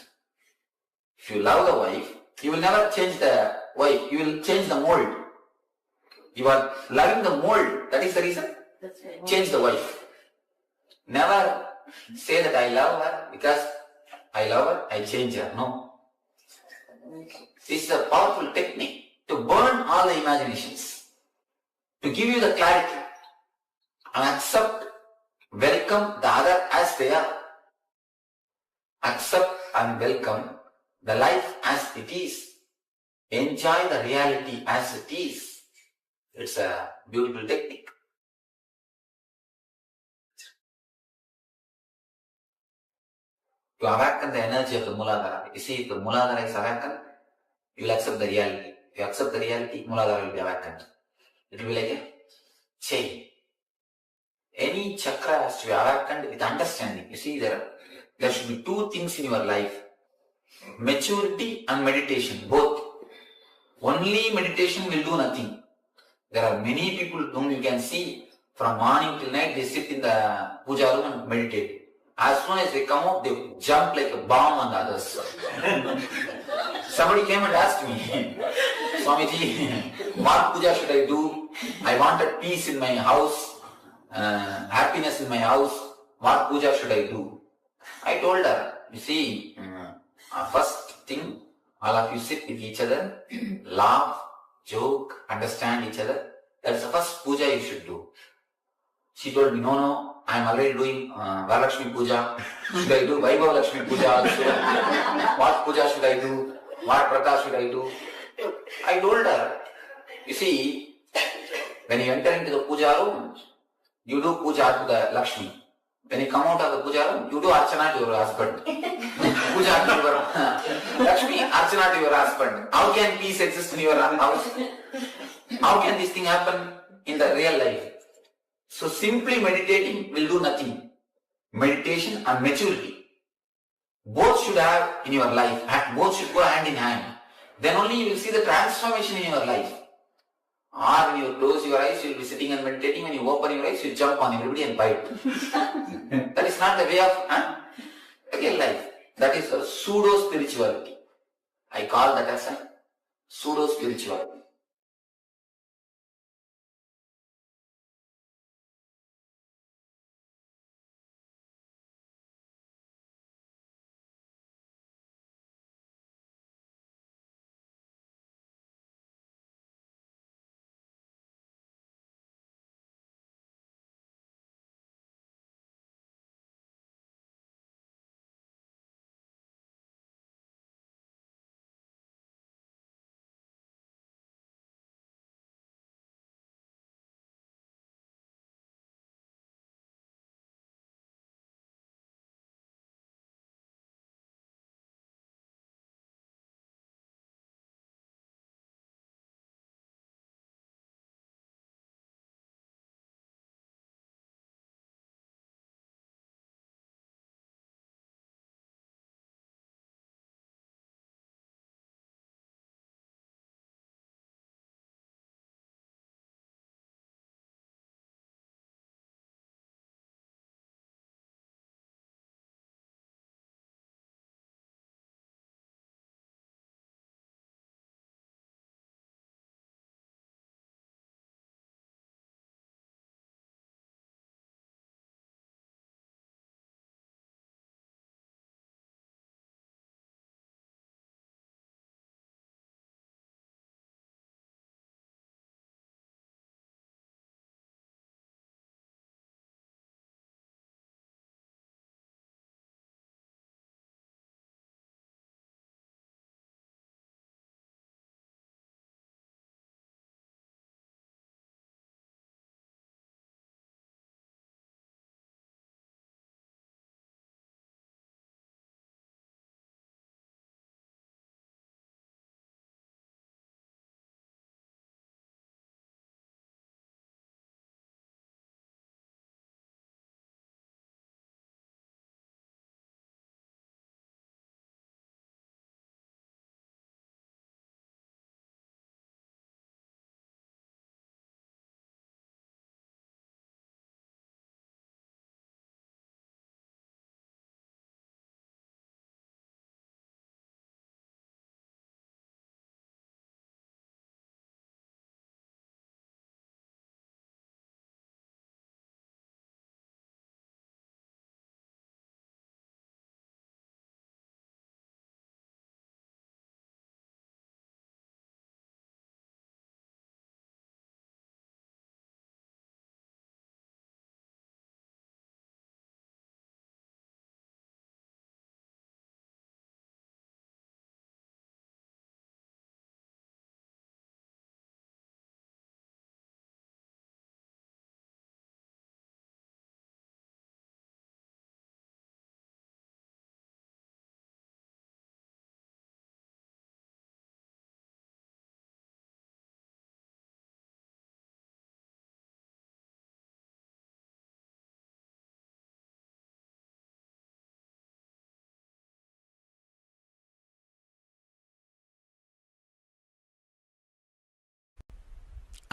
If you love the wife, you will never change the wife, you will change the mold. You are loving the mold, that is the reason. Change the wife. Never say that I love her because I love her, I change her. No. This is a powerful technique to burn all the imaginations, to give you the clarity and accept welcome the other as they are. Accept and welcome the life as it is. Enjoy the reality as it is. It's a beautiful technique. To awaken the energy of the Muladhara. You see, if the Muladhara is awakened, you will accept the reality. If you accept the reality, Muladhara will be awakened. It will be like a chain. Any chakra has to be awakened with understanding. You see, there should be two things in your life. Maturity and meditation, both. Only meditation will do nothing. There are many people whom you can see from morning till night, they sit in the puja room and meditate. As soon as they come out, they jump like a bomb on the others. Somebody came and asked me, Swamiji, what puja should I do? I wanted peace in my house, happiness in my house. What puja should I do? I told her, you see, first thing, all of you sit with each other, laugh, joke, understand each other. That's the first puja you should do. She told me, no, I am already doing Varalakshmi puja. Should I do Vaibhava Lakshmi puja also? What puja should I do? What vrata should I do? I told her, you see, when you enter into the puja room, you do puja to the Lakshmi. When you come out of the puja room, you do archana to your husband. Puja to your Lakshmi, archana to your husband. How can peace exist in your house? How can this thing happen in the real life? So simply meditating will do nothing. Meditation and maturity, both should have in your life, both should go hand in hand. Then only you will see the transformation in your life. Or when you close your eyes, you will be sitting and meditating. When you open your eyes, you jump on everybody and bite. That is not the way of real life. That is a pseudo-spirituality. I call that as a pseudo-spirituality.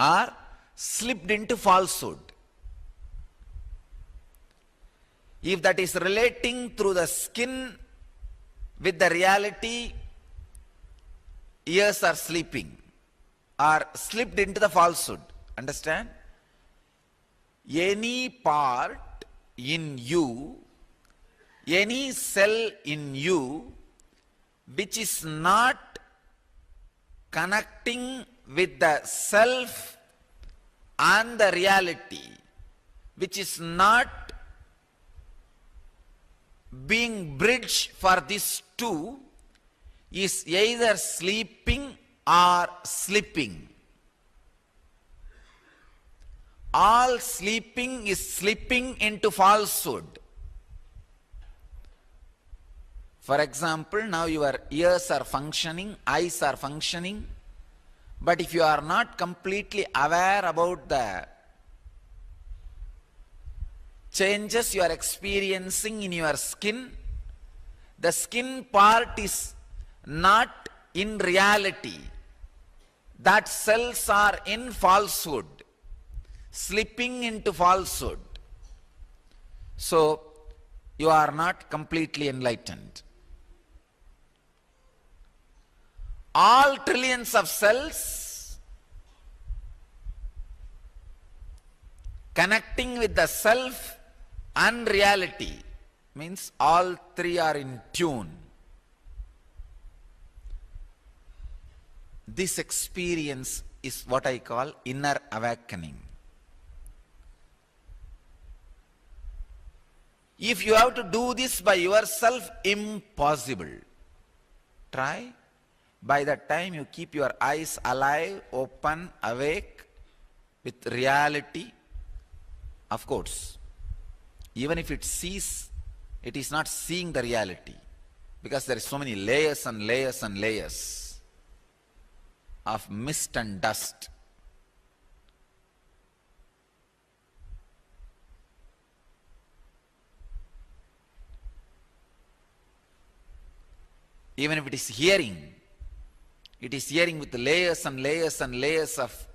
or slipped into falsehood. If that is relating through the skin with the reality, ears are sleeping or slipped into the falsehood. Understand? Any part in you, any cell in you which is not connecting with the self and the reality, which is not being bridge for these two, is either sleeping or slipping. All sleeping is slipping into falsehood. For example, now your ears are functioning, eyes are functioning, but if you are not completely aware about the changes you are experiencing in your skin, the skin part is not in reality. That cells are in falsehood, slipping into falsehood. So, you are not completely enlightened. All trillions of cells connecting with the self and reality means all three are in tune. This experience is what I call inner awakening. If you have to do this by yourself, impossible. Try. By that time you keep your eyes alive, open, awake with reality. Of course, even if it sees, it is not seeing the reality, because there is so many layers and layers and layers of mist and dust. Even if it is hearing with layers and layers and layers of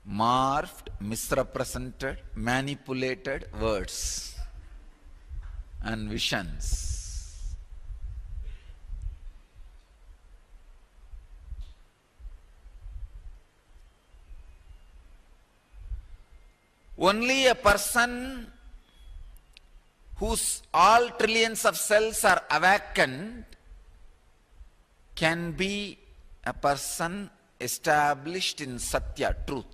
morphed, misrepresented, manipulated words and visions. Only a person whose all trillions of cells are awakened can be a person established in Satya, truth.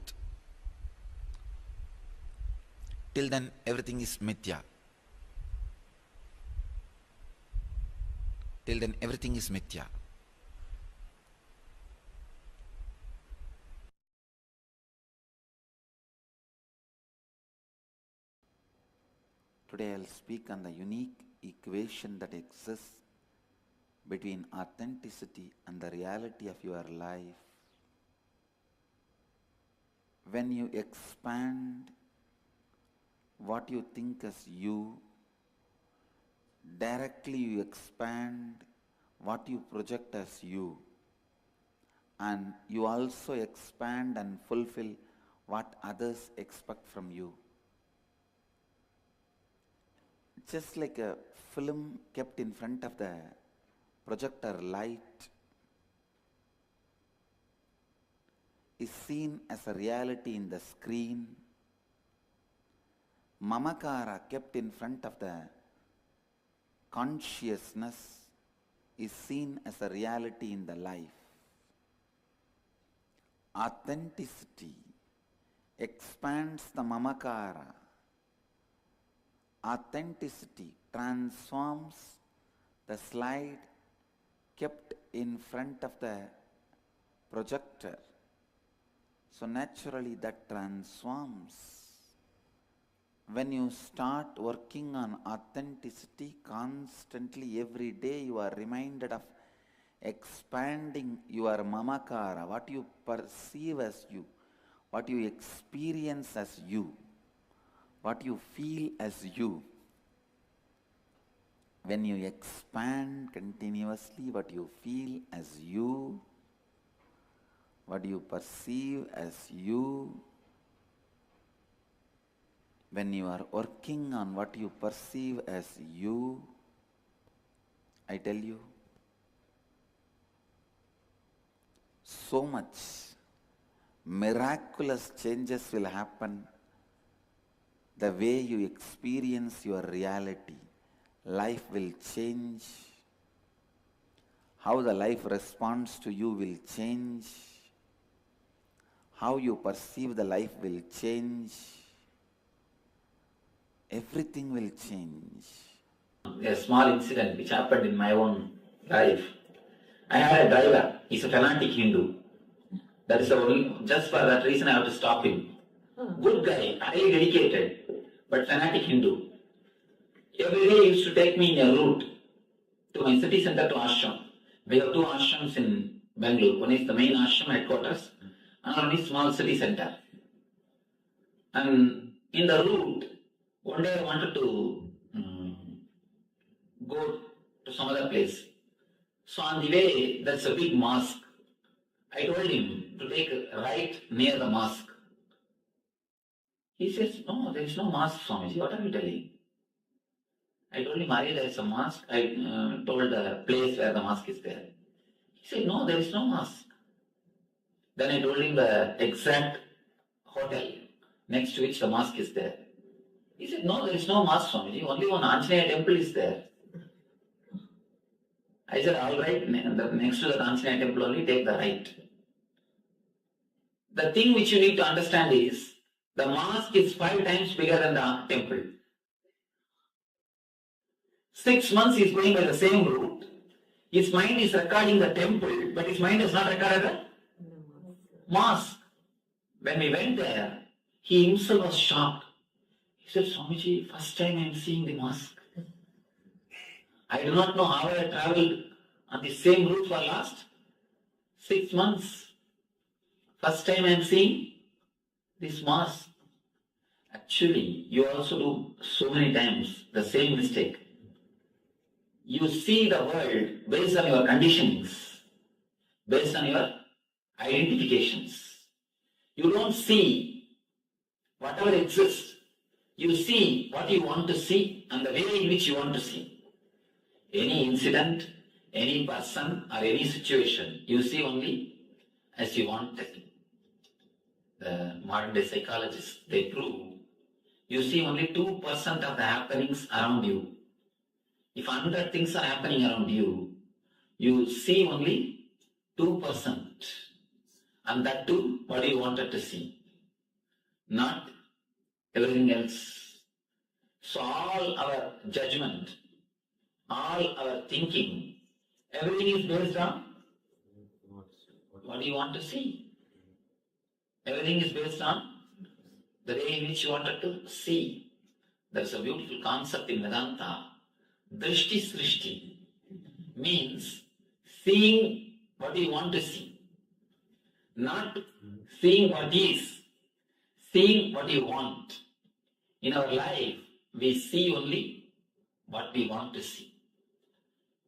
Till then, everything is mithya. Till then, everything is mithya. Today I'll speak on the unique equation that exists between authenticity and the reality of your life. When you expand what you think as you, directly you expand what you project as you, and you also expand and fulfill what others expect from you. Just like a film kept in front of the projector light is seen as a reality in the screen, mamakara kept in front of the consciousness is seen as a reality in the life. Authenticity expands the mamakara. Authenticity transforms the slide kept in front of the projector. So naturally that transforms. When you start working on authenticity constantly, every day you are reminded of expanding your mamakara, what you perceive as you, what you experience as you, what you feel as you. When you expand continuously what you feel as you, what you perceive as you, when you are working on what you perceive as you, I tell you, so much miraculous changes will happen. The way you experience your reality, life will change. How the life responds to you will change. How you perceive the life will change. Everything will change. A small incident which happened in my own life. I had a driver, he's a fanatic Hindu. That is the only, just for that reason I have to stop him. Good guy, highly dedicated, but fanatic Hindu. Every day he used to take me in a route to my city center to ashram. We have two ashrams in Bangalore. One is the main ashram headquarters, another one is small city center. And in the route, one day I wanted to go to some other place. So on the way, there's a big mosque. I told him to take a right near the mosque. He says, no, there is no mosque, Swamiji. What are you telling? I told him, Ari, there is a mosque. I told the place where the mosque is there. He said, no, there is no mosque. Then I told him the exact hotel next to which the mosque is there. He said, no, there is no mosque, Swamiji. Only one Anjaneya temple is there. I said, all right, next to the Anjaneya temple only, take the right. The thing which you need to understand is, the mosque is 5 times bigger than the temple. 6 months he is going by the same route. His mind is recording the temple, but his mind is not recorded the mosque. When we went there, he himself was shocked. He said, Swamiji, first time I am seeing the mosque. I do not know how I traveled on the same route for last 6 months. First time I am seeing this mosque. Actually, you also do so many times the same mistake. You see the world based on your conditionings, based on your identifications. You don't see whatever exists. You see what you want to see and the way in which you want to see. Any incident, any person or any situation, you see only as you want it. The modern day psychologists, they prove you see only 2% of the happenings around you. If 100 things are happening around you, you see only 2%. And that too, what you wanted to see. Not everything else. So all our judgment, all our thinking, everything is based on what do you want to see. Everything is based on the way in which you wanted to see. There is a beautiful concept in Vedanta. Drishti Srishti means seeing what you want to see. Not seeing what is, seeing what you want. In our life, we see only what we want to see.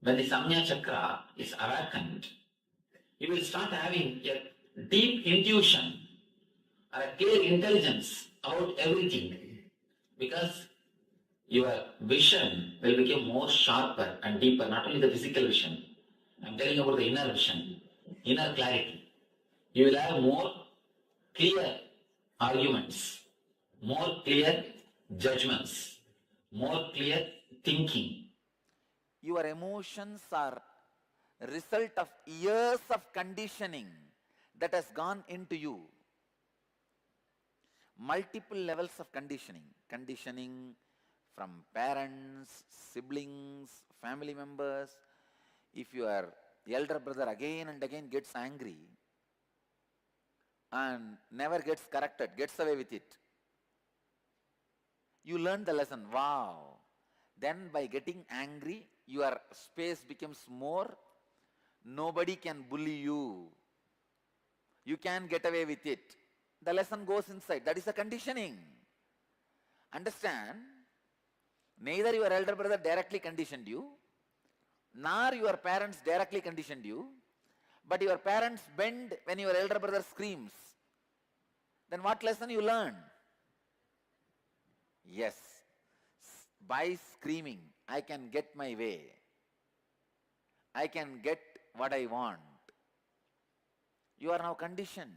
When the Samnya Chakra is awakened, you will start having a deep intuition or a clear intelligence about everything, because your vision will become more sharper and deeper, not only the physical vision. I am telling about the inner vision, inner clarity. You will have more clear arguments, more clear judgments, more clear thinking. Your emotions are a result of years of conditioning that has gone into you. Multiple levels of conditioning. Conditioning from parents, siblings, family members. If your elder brother again and again gets angry and never gets corrected, gets away with it, you learn the lesson. Wow. Then by getting angry, your space becomes more. Nobody can bully you. You can get away with it. The lesson goes inside. That is the conditioning. Understand? Neither your elder brother directly conditioned you, nor your parents directly conditioned you, but your parents bend when your elder brother screams, then what lesson you learn? Yes, by screaming, I can get my way. I can get what I want. You are now conditioned.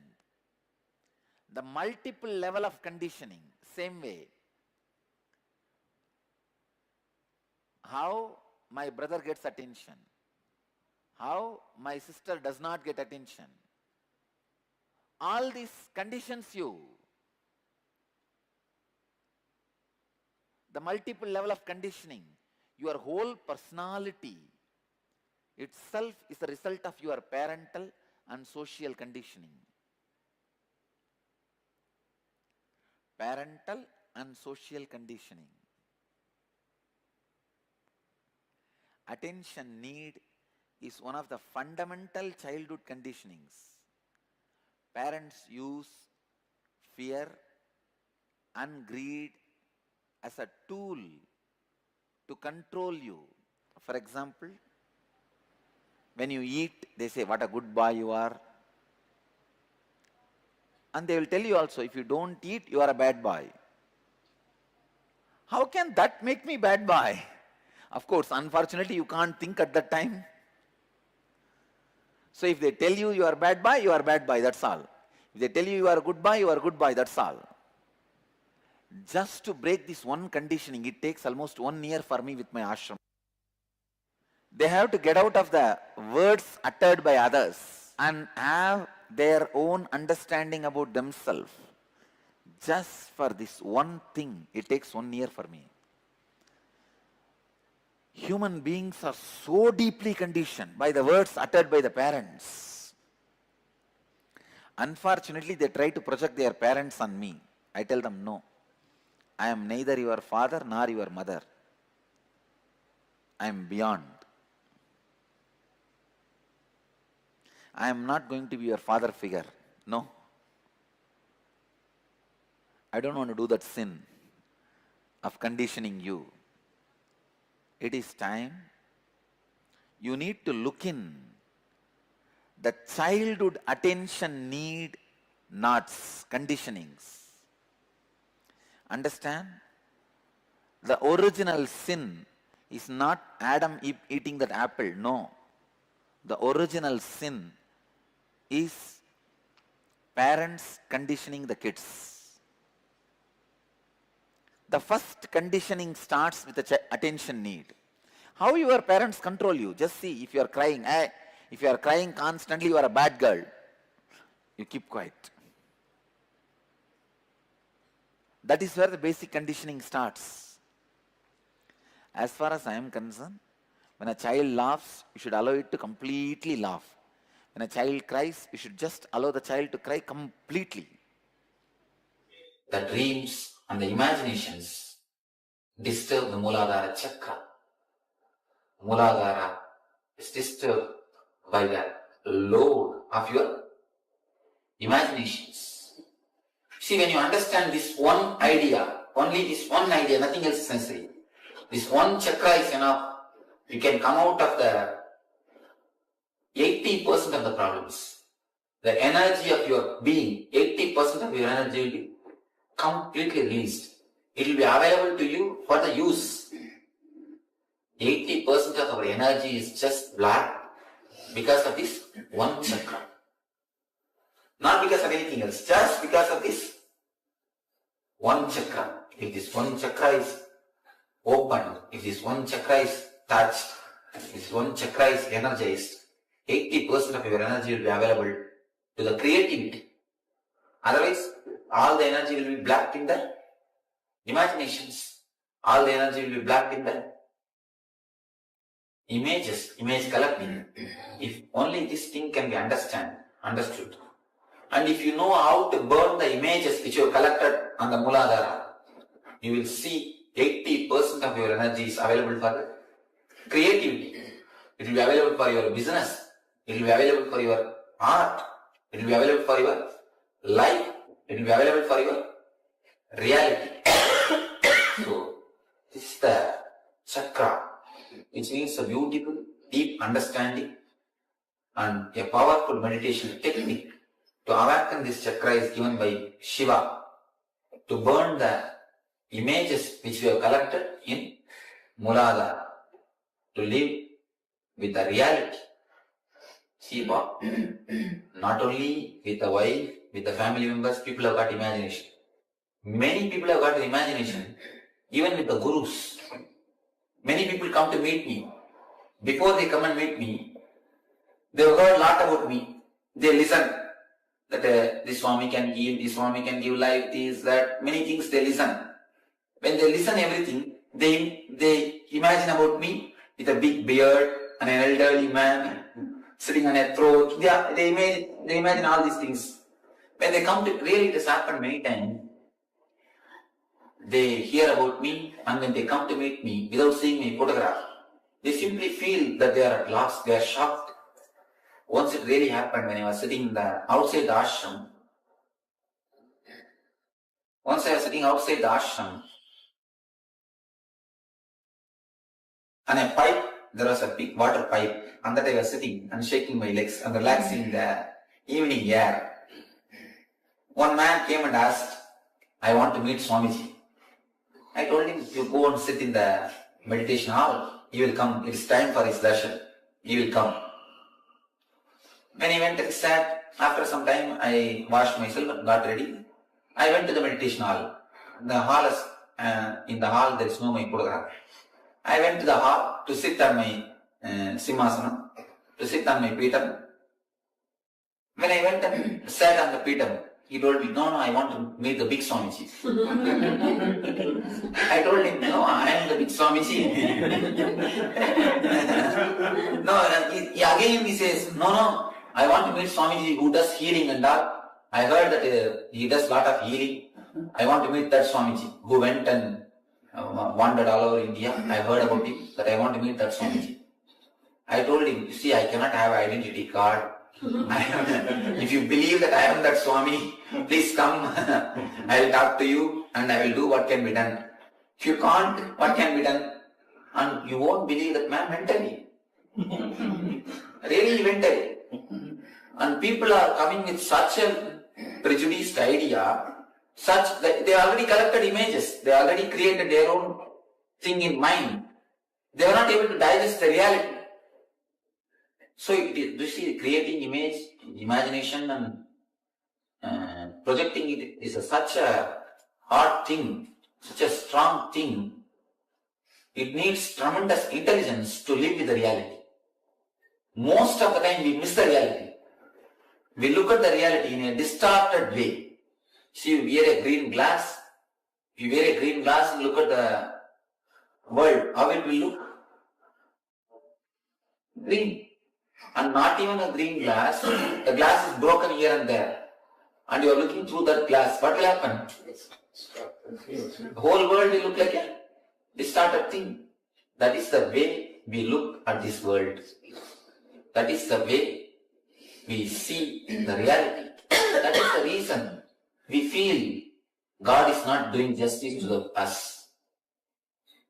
The multiple level of conditioning, same way. How my brother gets attention, how my sister does not get attention. All this conditions you. The multiple level of conditioning, your whole personality itself is a result of your parental and social conditioning. Parental and social conditioning. Attention need is one of the fundamental childhood conditionings. Parents use fear and greed as a tool to control you. For example, when you eat, they say, what a good boy you are. And they will tell you also, if you don't eat, you are a bad boy. How can that make me bad boy? Of course, unfortunately, you can't think at that time. So if they tell you are bad boy, you are bad boy, that's all. If they tell you are a good boy, you are a good boy, that's all. Just to break this one conditioning, it takes almost 1 year for me with my ashram. They have to get out of the words uttered by others and have their own understanding about themselves. Just for this one thing, it takes 1 year for me. Human beings are so deeply conditioned by the words uttered by the parents. Unfortunately, they try to project their parents on me. I tell them, no. I am neither your father nor your mother. I am beyond. I am not going to be your father figure. No. I don't want to do that sin of conditioning you. It is time. You need to look in. The childhood attention need knots, conditionings. Understand? The original sin is not Adam eating that apple. No. The original sin is parents conditioning the kids. The first conditioning starts with the attention need. How your parents control you? Just see, if you are crying, if you are crying constantly, you are a bad girl. You keep quiet. That is where the basic conditioning starts. As far as I am concerned, when a child laughs, you should allow it to completely laugh. When a child cries, you should just allow the child to cry completely. The dreams and the imaginations disturb the Muladhara chakra. Muladhara is disturbed by the load of your imaginations. See, when you understand this one idea, only this one idea, nothing else is necessary. This one chakra is enough. You can come out of the 80% of the problems. The energy of your being, 80% of your energy will be completely released. It will be available to you for the use. 80% of our energy is just black because of this one chakra. Not because of anything else, just because of this one chakra. If this one chakra is open, if this one chakra is touched, if this one chakra is energized, 80% of your energy will be available to the creativity. Otherwise, all the energy will be blacked in the imaginations. All the energy will be blacked in the images, image collecting. If only this thing can be understood. And if you know how to burn the images which you have collected on the Muladhara, you will see 80% of your energy is available for the creativity. It will be available for your business. It will be available for your art. It will be available for your life. It will be available for your reality. So, this is the chakra, which means a beautiful, deep understanding And a powerful meditation technique to awaken this chakra is given by Shiva to burn the images which we have collected in Muladhara, to live with the reality. See, not only with the wife, with the family members, people have got imagination. Many people have got imagination, even with the gurus. Many people come to meet me. Before they come and meet me, they have heard a lot about me. They listen that this Swami can give life, this, that, many things they listen. When they listen everything, they imagine about me with a big beard and an elderly man sitting on a throne. They imagine all these things. When they come to, really it has happened many times. They hear about me, and when they come to meet me without seeing my photograph, they simply feel that they are at lost, they are shocked. Once it really happened when I was sitting outside the ashram. Once I was sitting outside the ashram, and a pipe, there was a big water pipe, and that I was sitting and shaking my legs and relaxing the evening air. One man came and asked, I want to meet Swamiji. I told him, you go and sit in the meditation hall, he will come, it is time for his darshan, he will come. When he went and sat, after some time I washed myself and got ready. I went to the meditation hall. The hall is, in the hall there is no my photograph. I went to the hall to sit on my simhasana, to sit on my peetham. When I went and sat on the peetham, he told me, no, I want to meet the big Swamiji. I told him, no, I am the big Swamiji. Again he says, no, I want to meet Swamiji who does healing and all. I heard that he does lot of healing. I want to meet that Swamiji who went and wandered all over India. I heard about him, that I want to meet that Swamiji. I told him, you see, I cannot have an identity card. If you believe that I am that Swami, please come. I will talk to you and I will do what can be done. If you can't, what can be done? And you won't believe that man mentally. Really mentally. And people are coming with such a prejudiced idea, such that they already collected images, they already created their own thing in mind. They are not able to digest the reality. So you see, creating image, imagination and projecting it is such a hard thing, such a strong thing. It needs tremendous intelligence to live with the reality. Most of the time we miss the reality. We look at the reality in a distorted way. See, you wear a green glass. If you wear a green glass and look at the world, how it will look? Green. And not even a green glass. The glass is broken here and there. And you are looking through that glass. What will happen? The whole world will look like a distorted thing. That is the way we look at this world. That is the way we see the reality. That is the reason we feel God is not doing justice to us.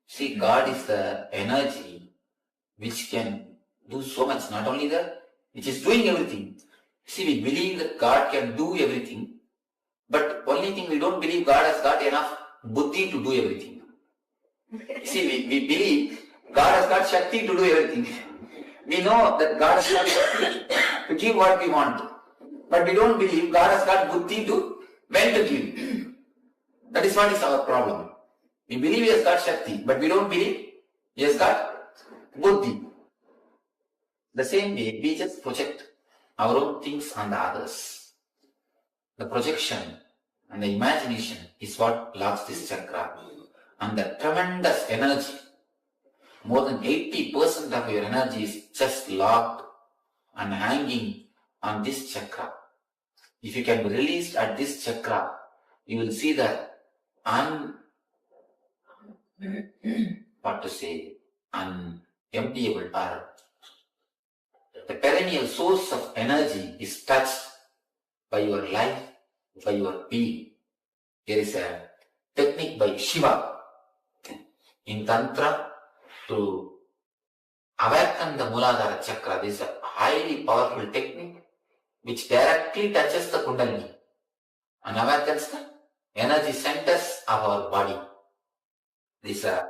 See, God is the energy which can do so much, not only that, which is doing everything. See, we believe that God can do everything, but only thing we don't believe God has got enough buddhi to do everything. See, we believe God has got Shakti to do everything. We know that God has got Shakti to give what we want, but we don't believe God has got buddhi to when to give. That is what is our problem. We believe He has got Shakti, but we don't believe He has got buddhi. The same way, we just project our own things on the others. The projection and the imagination is what locks this chakra. And the tremendous energy, more than 80% of your energy is just locked and hanging on this chakra. If you can be released at this chakra, you will see the unemptiable or the perennial source of energy is touched by your life, by your being. There is a technique by Shiva in Tantra to awaken the Muladhara chakra. This is a highly powerful technique which directly touches the Kundalini and awakens the energy centers of our body. These are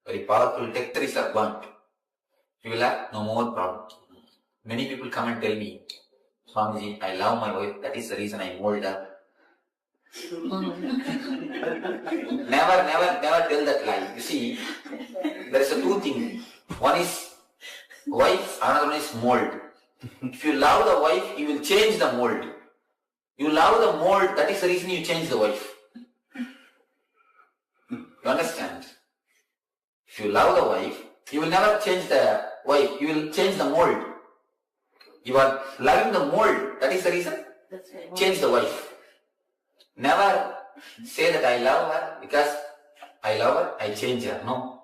very powerful techniques are burnt. You will have no more problem. Many people come and tell me, Swamiji, I love my wife, that is the reason I mold her. Never tell that lie. You see, there is a two things. One is wife, another one is mold. If you love the wife, you will change the mold. You love the mold, that is the reason you change the wife. You understand? If you love the wife, you will never change the wife, you will change the mold. You are loving the mold, that is the reason. Change the wife. Never say that I love her because I love her, I change her. No.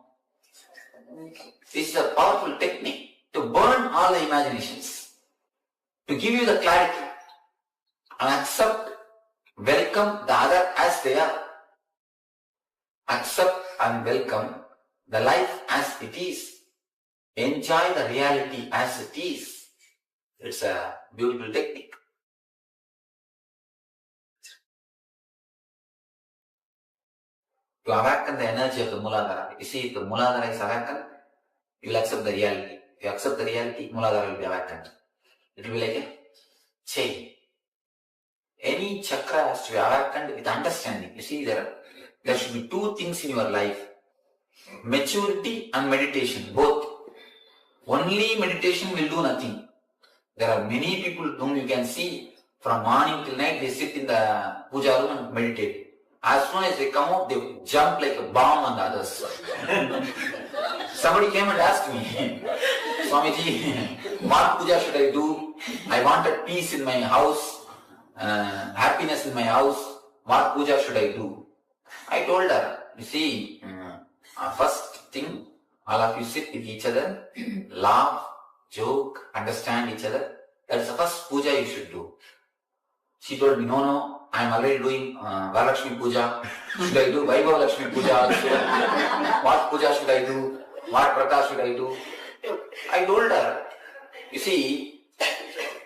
This is a powerful technique to burn all the imaginations, to give you the clarity and accept, welcome the other as they are. Accept and welcome the life as it is. Enjoy the reality as it is. It's a beautiful technique. To awaken the energy of the Muladhara. You see, if the Muladhara is awakened, you will accept the reality. If you accept the reality, Muladhara will be awakened. It will be like a chain. Any chakra has to be awakened with understanding. You see, there should be two things in your life. Maturity and meditation, both. Only meditation will do nothing. There are many people whom you can see from morning till night, they sit in the puja room and meditate. As soon as they come out, they jump like a bomb on the others. Somebody came and asked me, Swamiji, what puja should I do? I wanted peace in my house, happiness in my house. What puja should I do? I told her, you see, first thing, all of you sit with each other, laugh, joke, understand each other. That's the first puja you should do. She told me, no, I am already doing Varalakshmi Puja. Should I do Vaibhava Lakshmi Puja also? What puja should I do? What prata should I do? I told her, you see,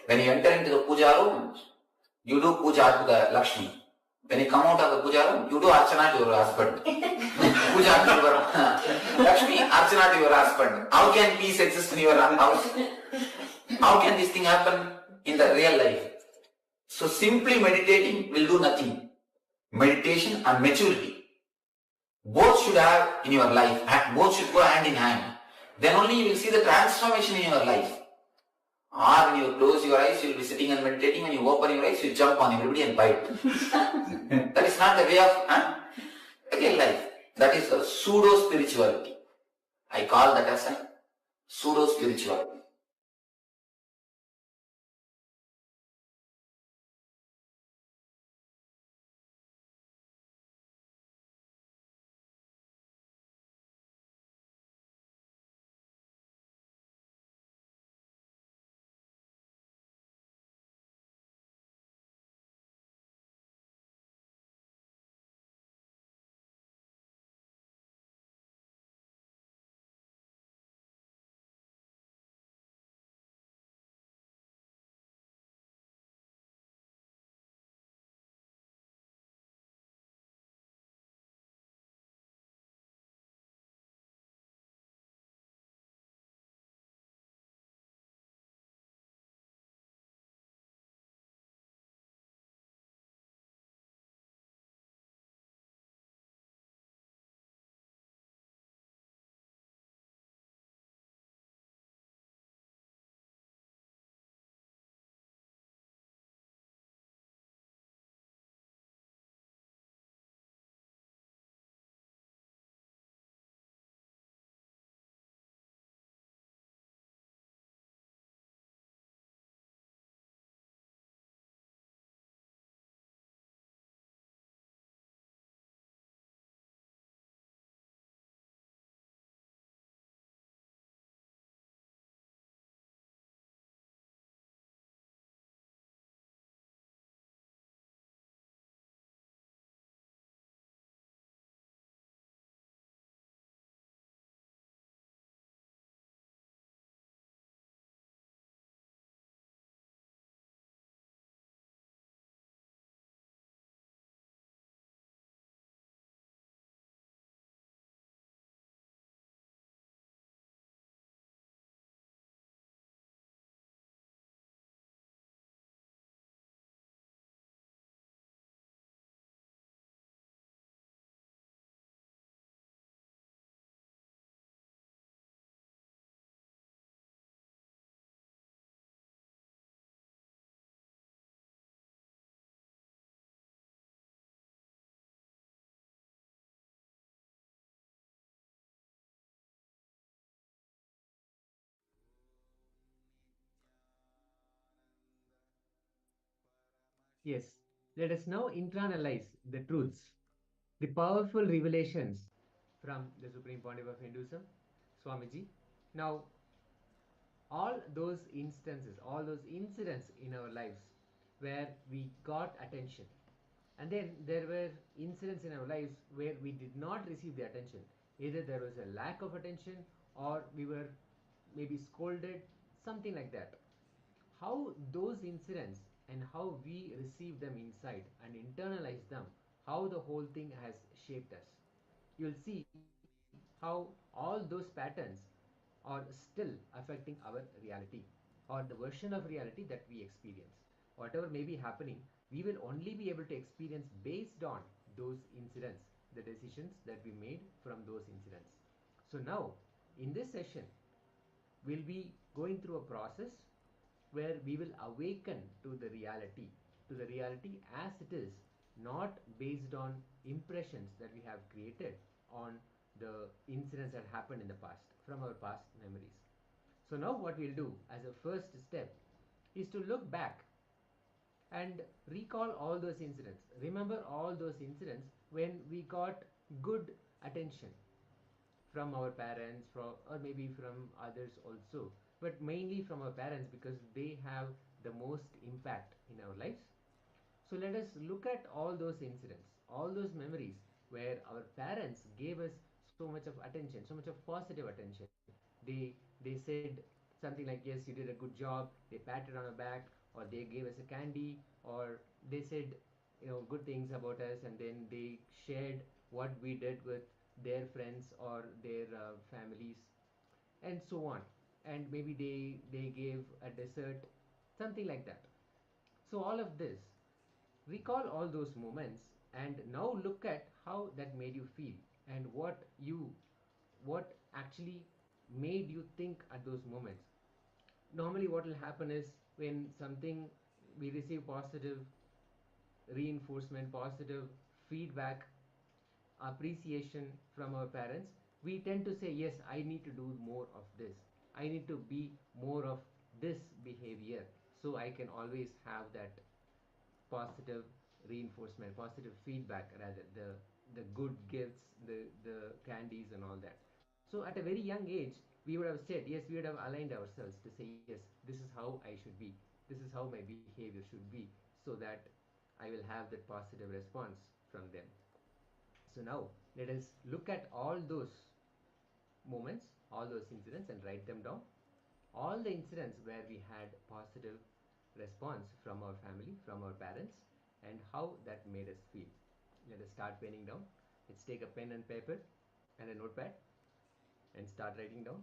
when you enter into the puja room, you do puja to the Lakshmi. When you come out of the puja room, you do Archana to your husband. Puja to your Lakshmi, Archana to your husband. How can peace exist in your house? How can this thing happen in the real life? So simply meditating will do nothing. Meditation and maturity, both should have in your life, both should go hand in hand. Then only you will see the transformation in your life. Or when you close your eyes, you will be sitting and meditating. When you open your eyes, you jump on everybody and bite. That is not the way of real life. That is a pseudo-spirituality. I call that as a pseudo-spirituality. Yes, let us now internalize the truths, the powerful revelations from the Supreme Pontiff of Hinduism, Swamiji. Now, all those instances, all those incidents in our lives where we got attention, and then there were incidents in our lives where we did not receive the attention. Either there was a lack of attention or we were maybe scolded, something like that. How those incidents and how we receive them inside and internalize them, how the whole thing has shaped us. You'll see how all those patterns are still affecting our reality or the version of reality that we experience. Whatever may be happening, we will only be able to experience based on those incidents, the decisions that we made from those incidents. So now, in this session, we'll be going through a process where we will awaken to the reality as it is, not based on impressions that we have created on the incidents that happened in the past, from our past memories. So now what we'll do as a first step is to look back and recall all those incidents. Remember all those incidents when we got good attention from our parents, from, or maybe from others also, but mainly from our parents because they have the most impact in our lives. So let us look at all those incidents, all those memories where our parents gave us so much of attention, so much of positive attention. They said something like, yes, you did a good job. They patted on our back, or they gave us a candy, or they said, good things about us, and then they shared what we did with their friends or their families, and so on. And maybe they gave a dessert, something like that. So all of this, recall all those moments and now look at how that made you feel and what actually made you think at those moments. Normally what will happen is when something we receive positive reinforcement, positive feedback, appreciation from our parents, we tend to say, yes, I need to do more of this, I need to be more of this behavior, so I can always have that positive reinforcement, positive feedback, rather the good gifts, the candies and all that. So at a very young age, we would have said, yes, we would have aligned ourselves to say, yes, this is how I should be, this is how my behavior should be, so that I will have that positive response from them. So now let us look at all those moments, all those incidents, and write them down. All the incidents where we had positive response from our family, from our parents, and how that made us feel. Let us start penning down. Let's take a pen and paper and a notepad and start writing down.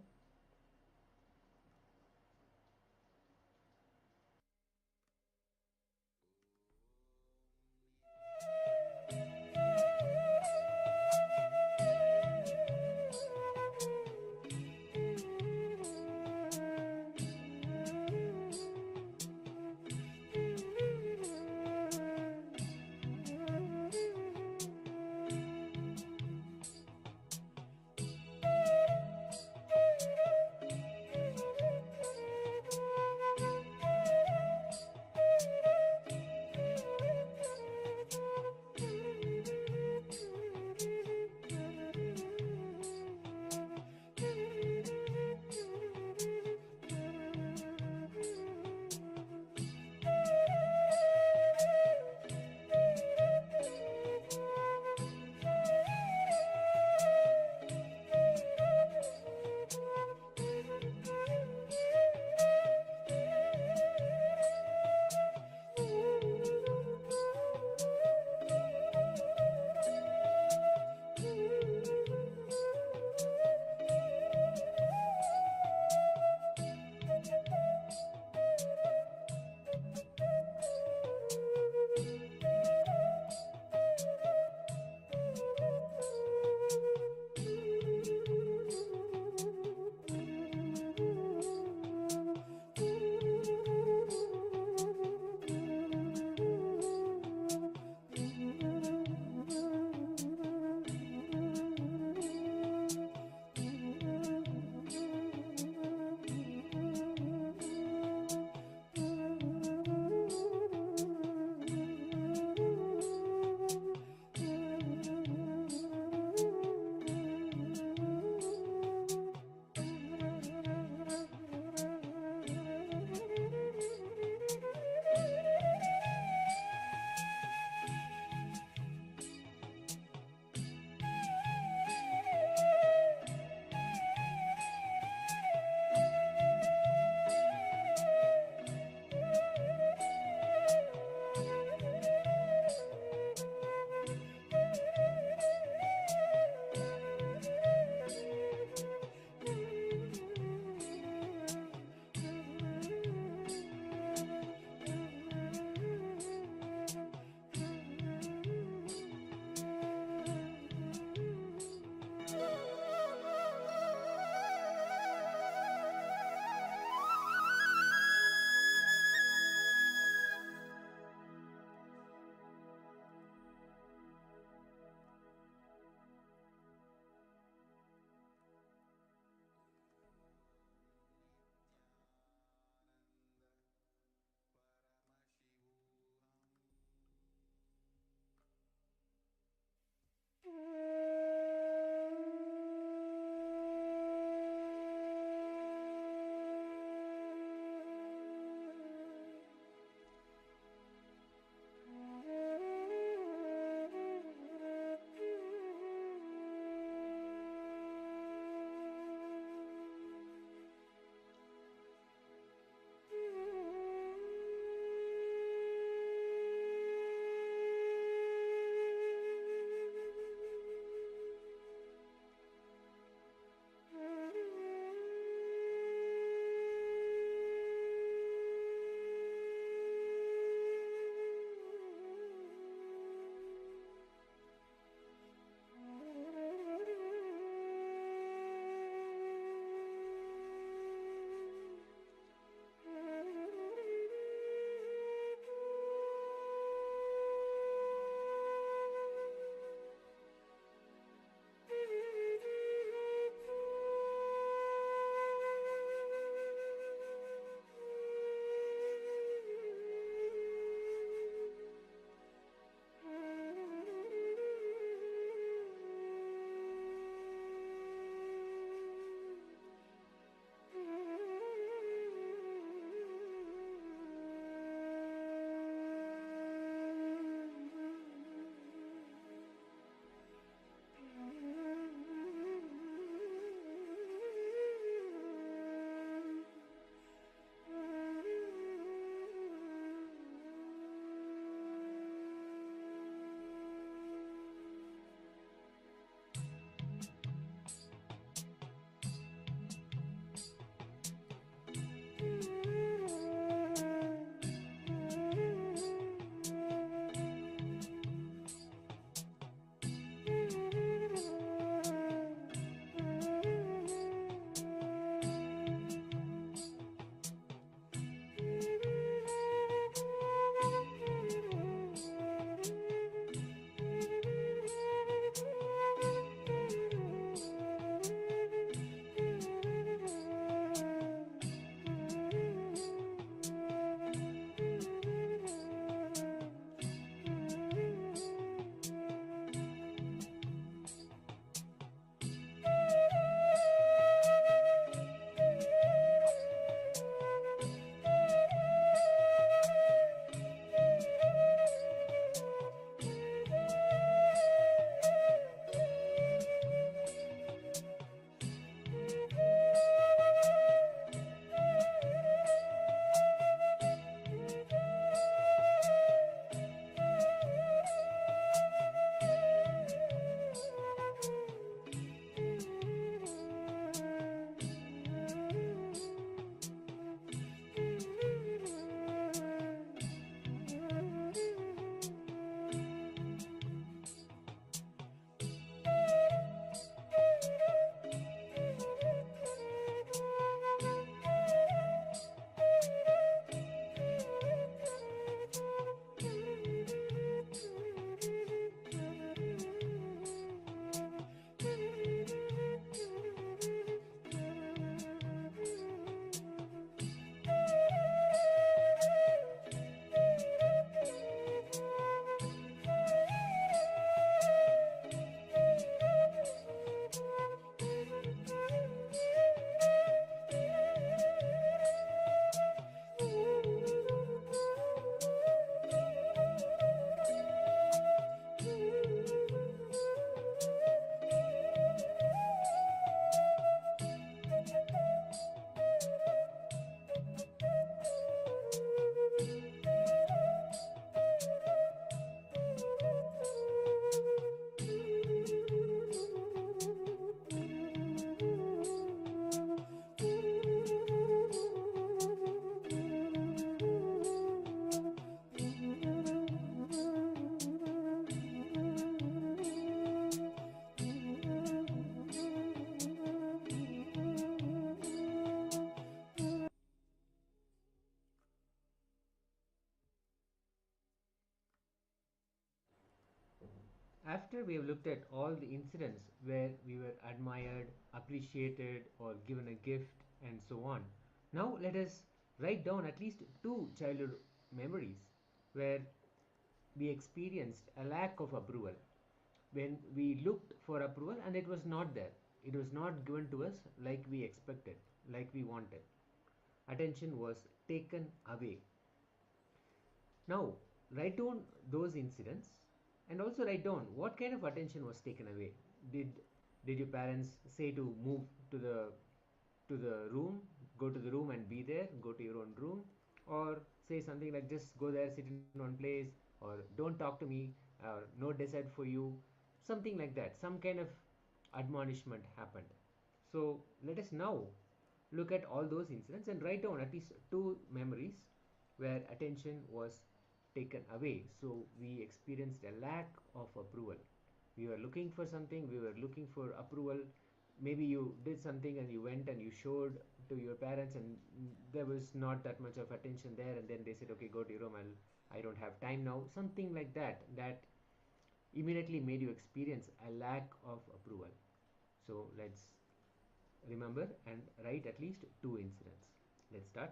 after we have looked at all the incidents where we were admired, appreciated, or given a gift, and so on, now let us write down at least 2 childhood memories where we experienced a lack of approval, when we looked for approval and it was not there. It was not given to us like we expected, like we wanted. Attention was taken away. Now, write down those incidents and also write down what kind of attention was taken away. Did your parents say to move to the room, go to the room and be there, go to your own room, or say something like just go there, sit in one place, or don't talk to me, or no dessert for you, something like that. Some kind of admonishment happened. So let us now look at all those incidents and write down at least 2 memories where attention was taken away. So we experienced a lack of approval. We were looking for something, we were looking for approval. Maybe you did something and you went and you showed to your parents, and there was not that much of attention there, and then they said, okay, go to your room, I don't have time now. Something like that, that immediately made you experience a lack of approval. So let's remember and write at least 2 incidents. Let's start.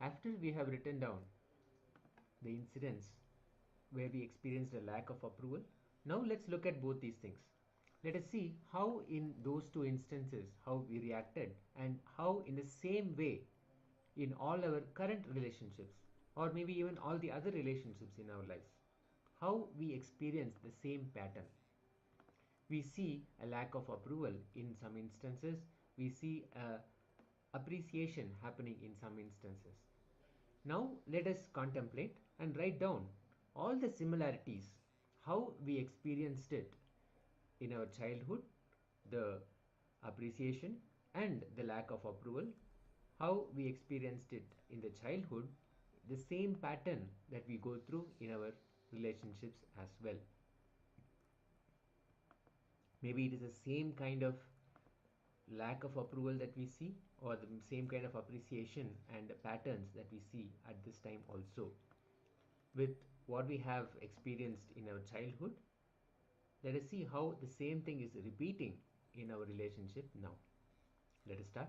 After we have written down the incidents where we experienced a lack of approval, now let's look at both these things. Let us see how in those two instances how we reacted, and how in the same way in all our current relationships, or maybe even all the other relationships in our lives, how we experience the same pattern. We see a lack of approval in some instances, we see a appreciation happening in some instances. Now let us contemplate and write down all the similarities, how we experienced it in our childhood, the appreciation and the lack of approval, how we experienced it in the childhood, the same pattern that we go through in our relationships as well. Maybe it is the same kind of lack of approval that we see, or the same kind of appreciation and patterns that we see at this time also. With what we have experienced in our childhood, let us see how the same thing is repeating in our relationship now. Let us start.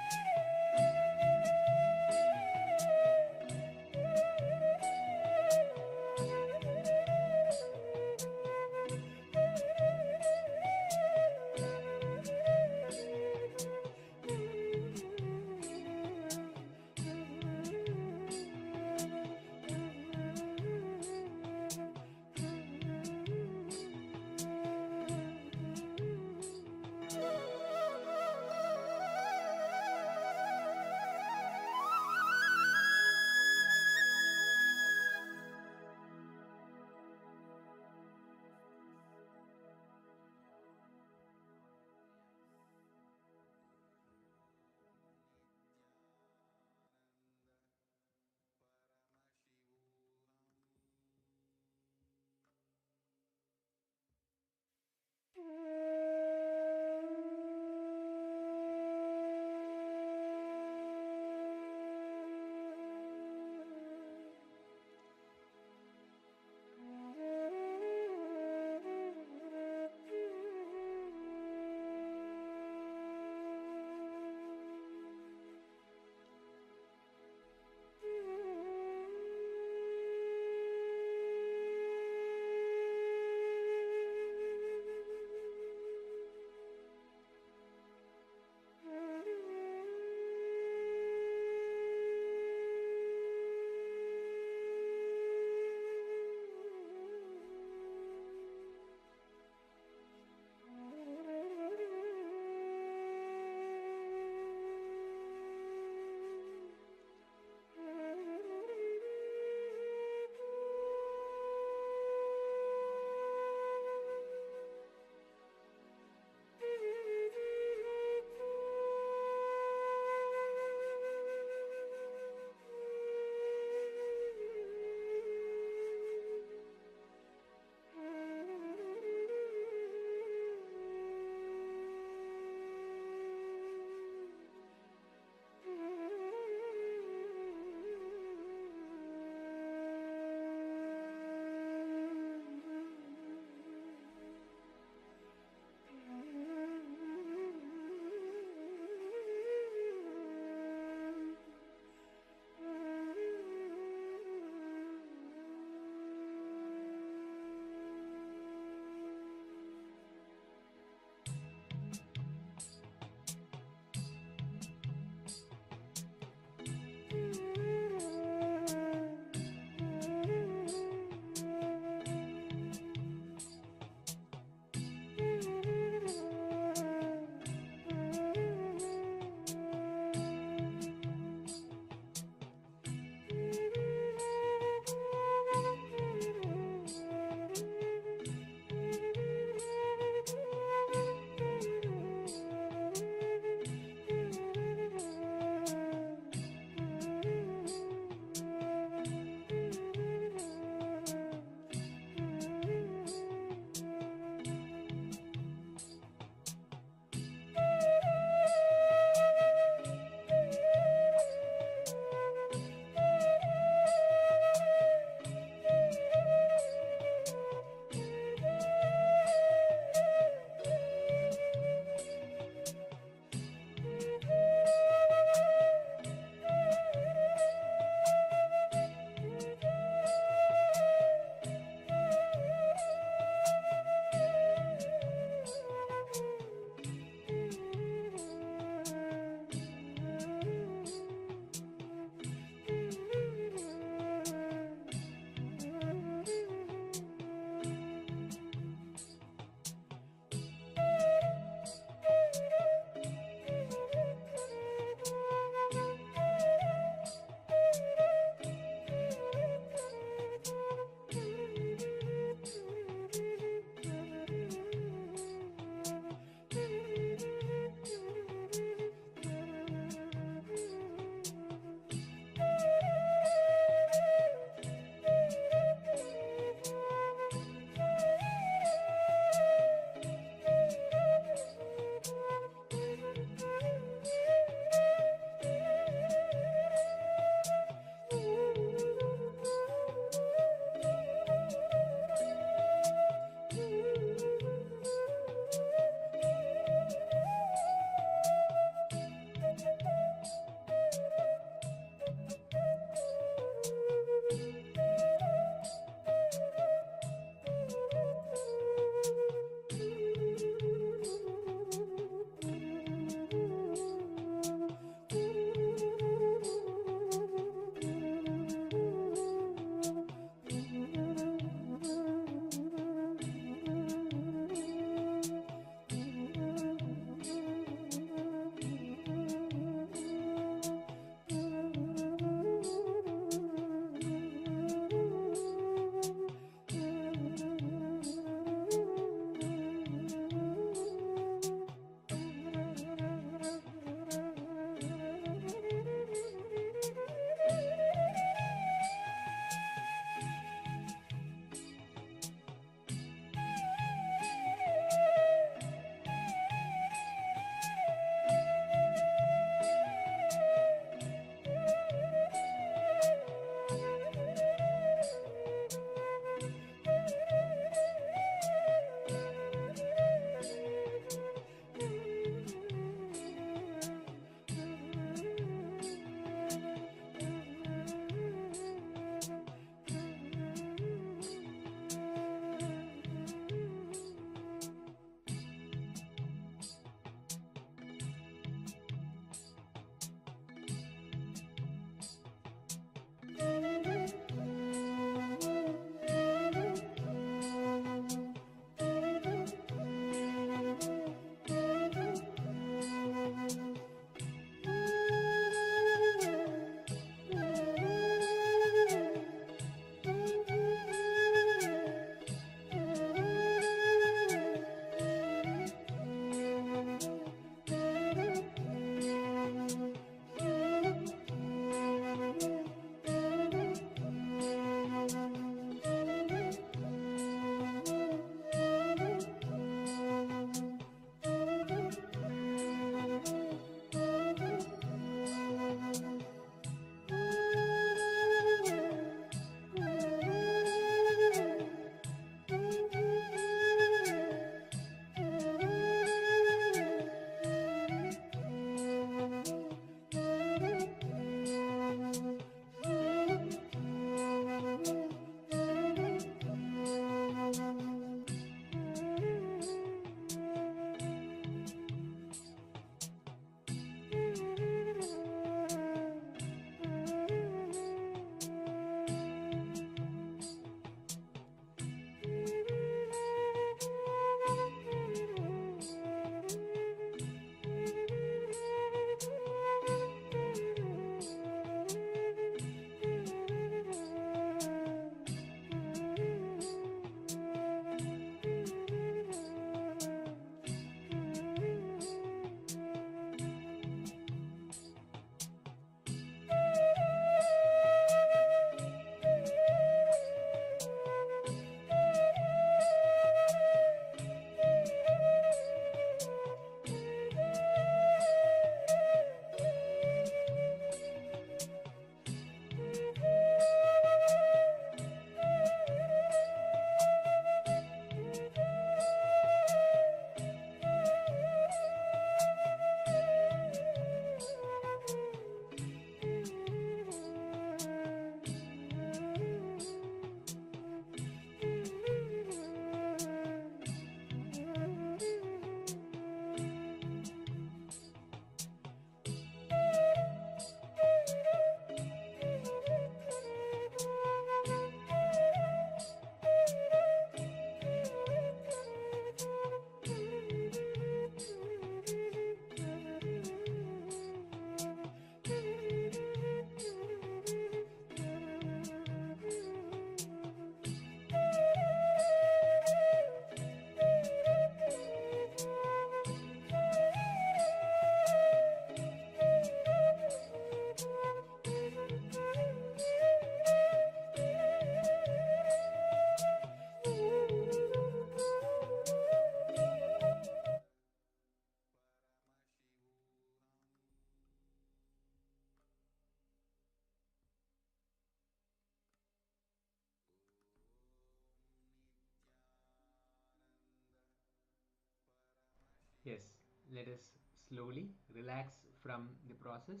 let us slowly relax from the process.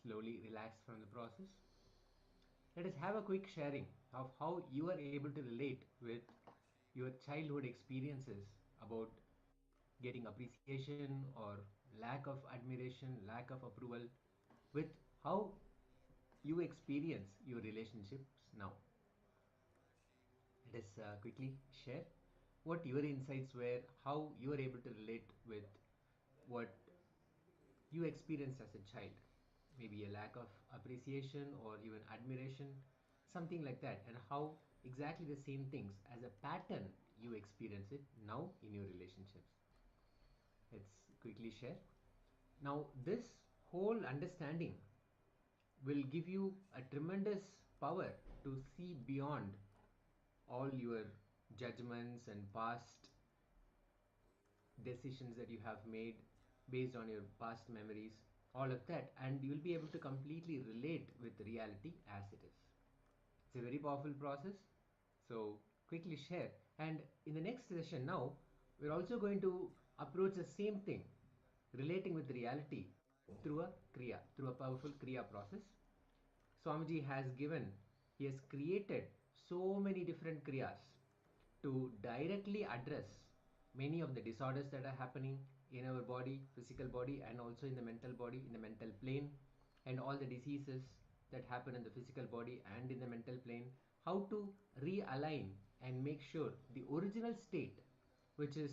Slowly relax from the process. Let us have a quick sharing of how you are able to relate with your childhood experiences about getting appreciation or lack of admiration, lack of approval, with how you experience your relationships now. Let us quickly share what your insights were, how you are able to relate with what you experienced as a child. Maybe a lack of appreciation or even admiration, something like that, and how exactly the same things as a pattern you experience it now in your relationships. Let's quickly share. Now, this whole understanding will give you a tremendous power to see beyond all your judgments and past decisions that you have made based on your past memories, all of that, and you will be able to completely relate with reality as it is. It's a very powerful process. So quickly share. And in the next session now, we're also going to approach the same thing, relating with reality through a Kriya, through a powerful Kriya process. Swamiji has given, he has created so many different Kriyas to directly address many of the disorders that are happening in our body, physical body, and also in the mental body, in the mental plane, and all the diseases that happen in the physical body and in the mental plane, how to realign and make sure the original state, which is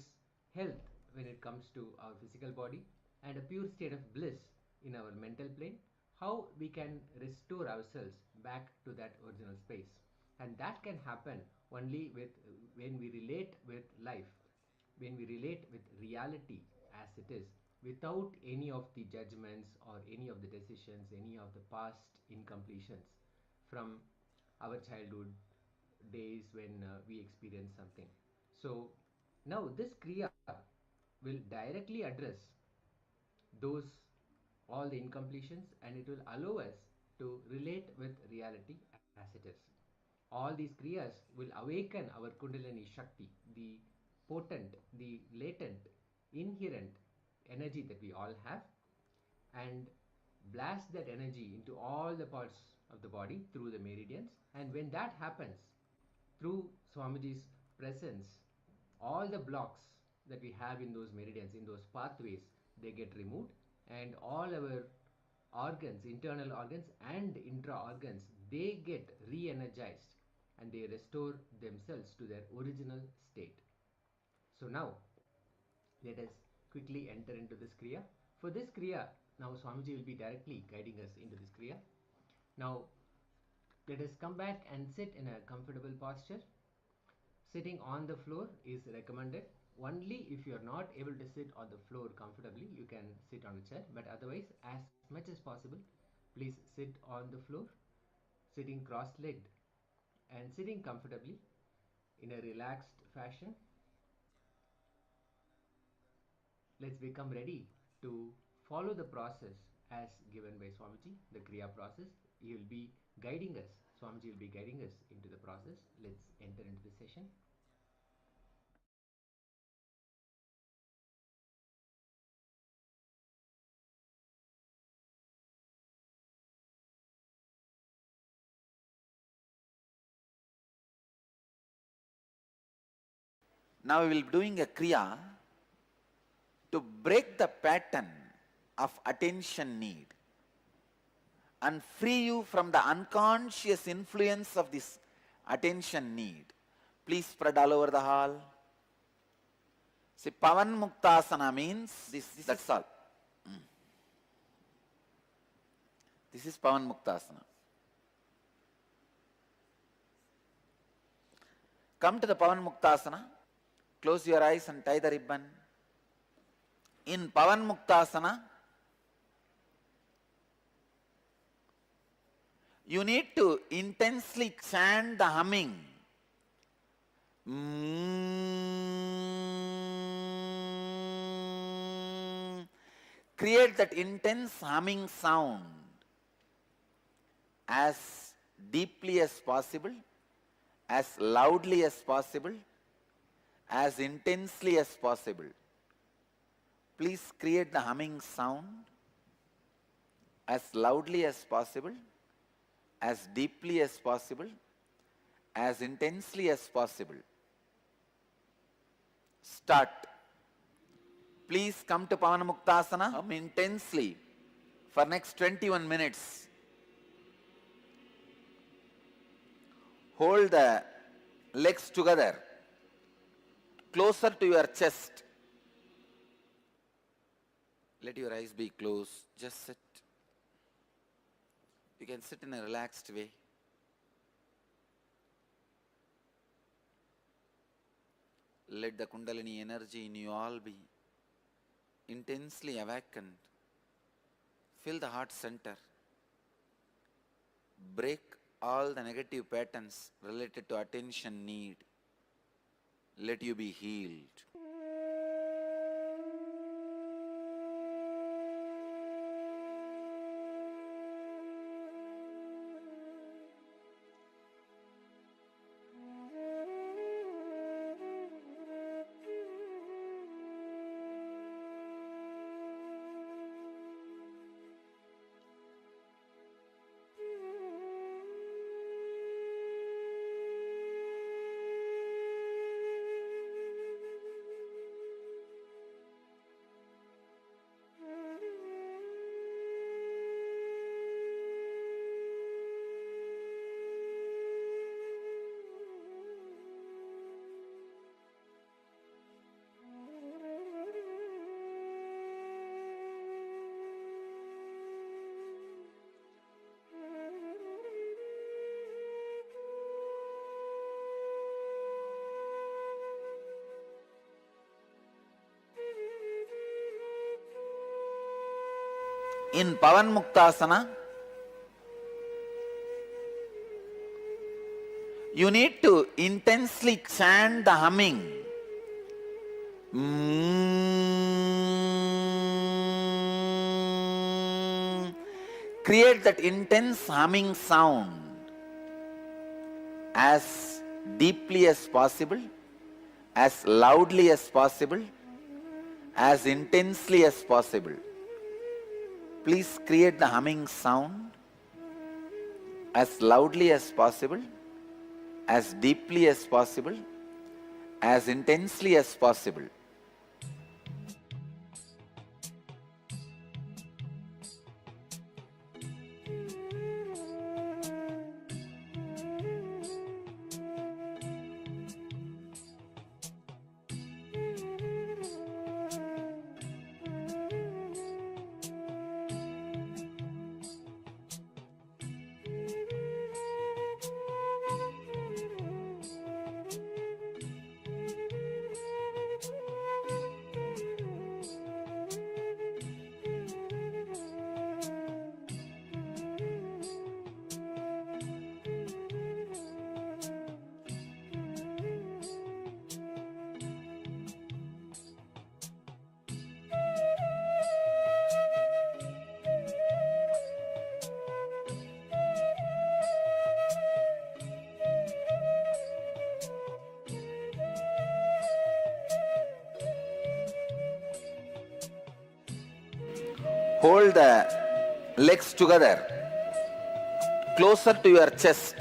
health when it comes to our physical body, and a pure state of bliss in our mental plane, how we can restore ourselves back to that original space. And that can happen only with when we relate with life, when we relate with reality as it is, without any of the judgments or any of the decisions, any of the past incompletions from our childhood days when we experience something. So now this Kriya will directly address those all the incompletions, and it will allow us to relate with reality as it is. All these kriyas will awaken our Kundalini Shakti, the potent, the latent, inherent energy that we all have, and blast that energy into all the parts of the body through the meridians. And when that happens, through Swamiji's presence, all the blocks that we have in those meridians, in those pathways, they get removed, and all our organs, internal organs and intra organs, they get re-energized and they restore themselves to their original state. So now let us quickly enter into this Kriya. For this Kriya, now Swamiji will be directly guiding us into this Kriya. Now let us come back and sit in a comfortable posture. Sitting on the floor is recommended. Only if you are not able to sit on the floor comfortably, you can sit on a chair, but otherwise, as much as possible, please sit on the floor, sitting cross-legged and sitting comfortably in a relaxed fashion. Let's become ready to follow the process as given by Swamiji, the Kriya process. He will be guiding us, Swamiji will be guiding us into the process. Let's enter into the session. Now we will be doing a Kriya to break the pattern of attention need and free you from the unconscious influence of this attention need. Please spread all over the hall. See, Pavan Muktasana means this, that's all. This is Pavan Muktasana. Come to the Pavan Muktasana. Close your eyes and tie the ribbon. In Pavan Muktasana, you need to intensely chant the humming. Create that intense humming sound as deeply as possible, as loudly as possible, as intensely as possible. Please create the humming sound as loudly as possible, as deeply as possible, as intensely as possible. Start. Please come to Pavanamuktasana, hum intensely for next 21 minutes. Hold the legs together, closer to your chest. Let your eyes be closed. Just sit. You can sit in a relaxed way. Let the Kundalini energy in you all be intensely awakened. Fill the heart center. Break all the negative patterns related to attention need. Let you be healed. In Pavan Muktasana, you need to intensely chant the humming. Create that intense humming sound as deeply as possible, as loudly as possible, as intensely as possible. Please create the humming sound as loudly as possible, as deeply as possible, as intensely as possible. Hold the legs together, closer to your chest.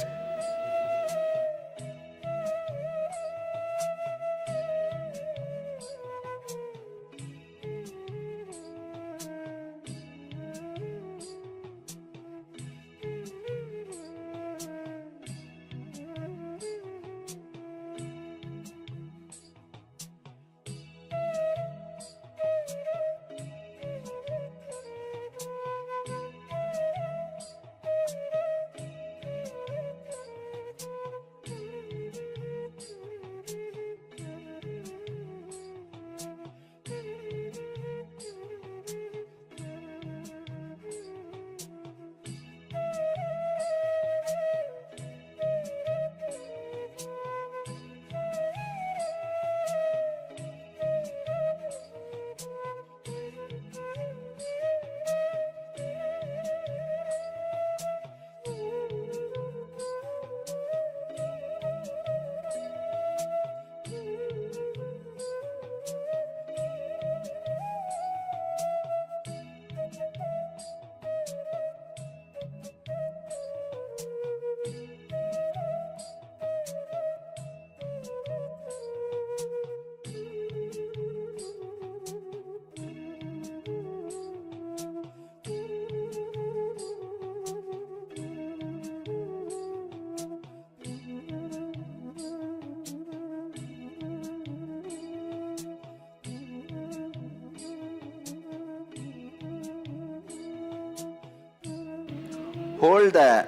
Hold the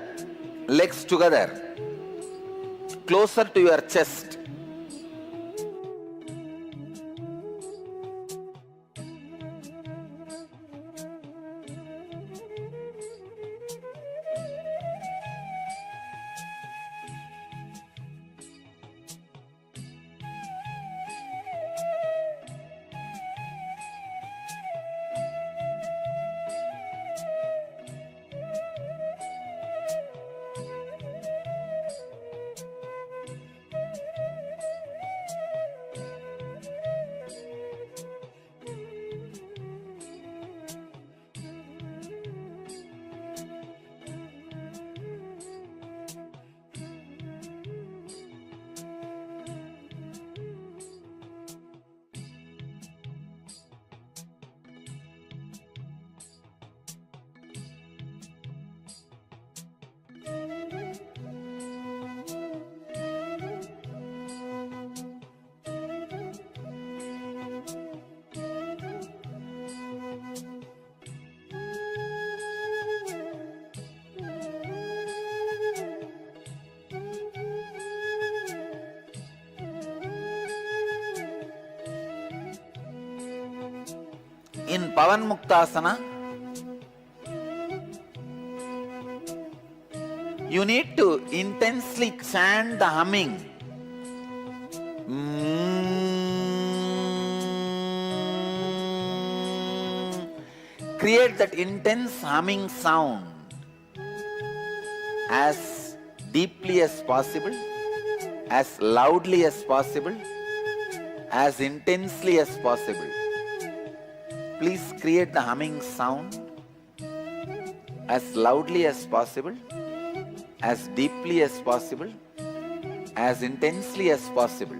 legs together, closer to your chest. In Pavan Muktasana, you need to intensely chant the humming. Create that intense humming sound as deeply as possible, as loudly as possible, as intensely as possible. Please create the humming sound as loudly as possible, as deeply as possible, as intensely as possible.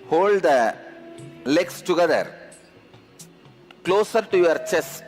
Hold the legs together, closer to your chest.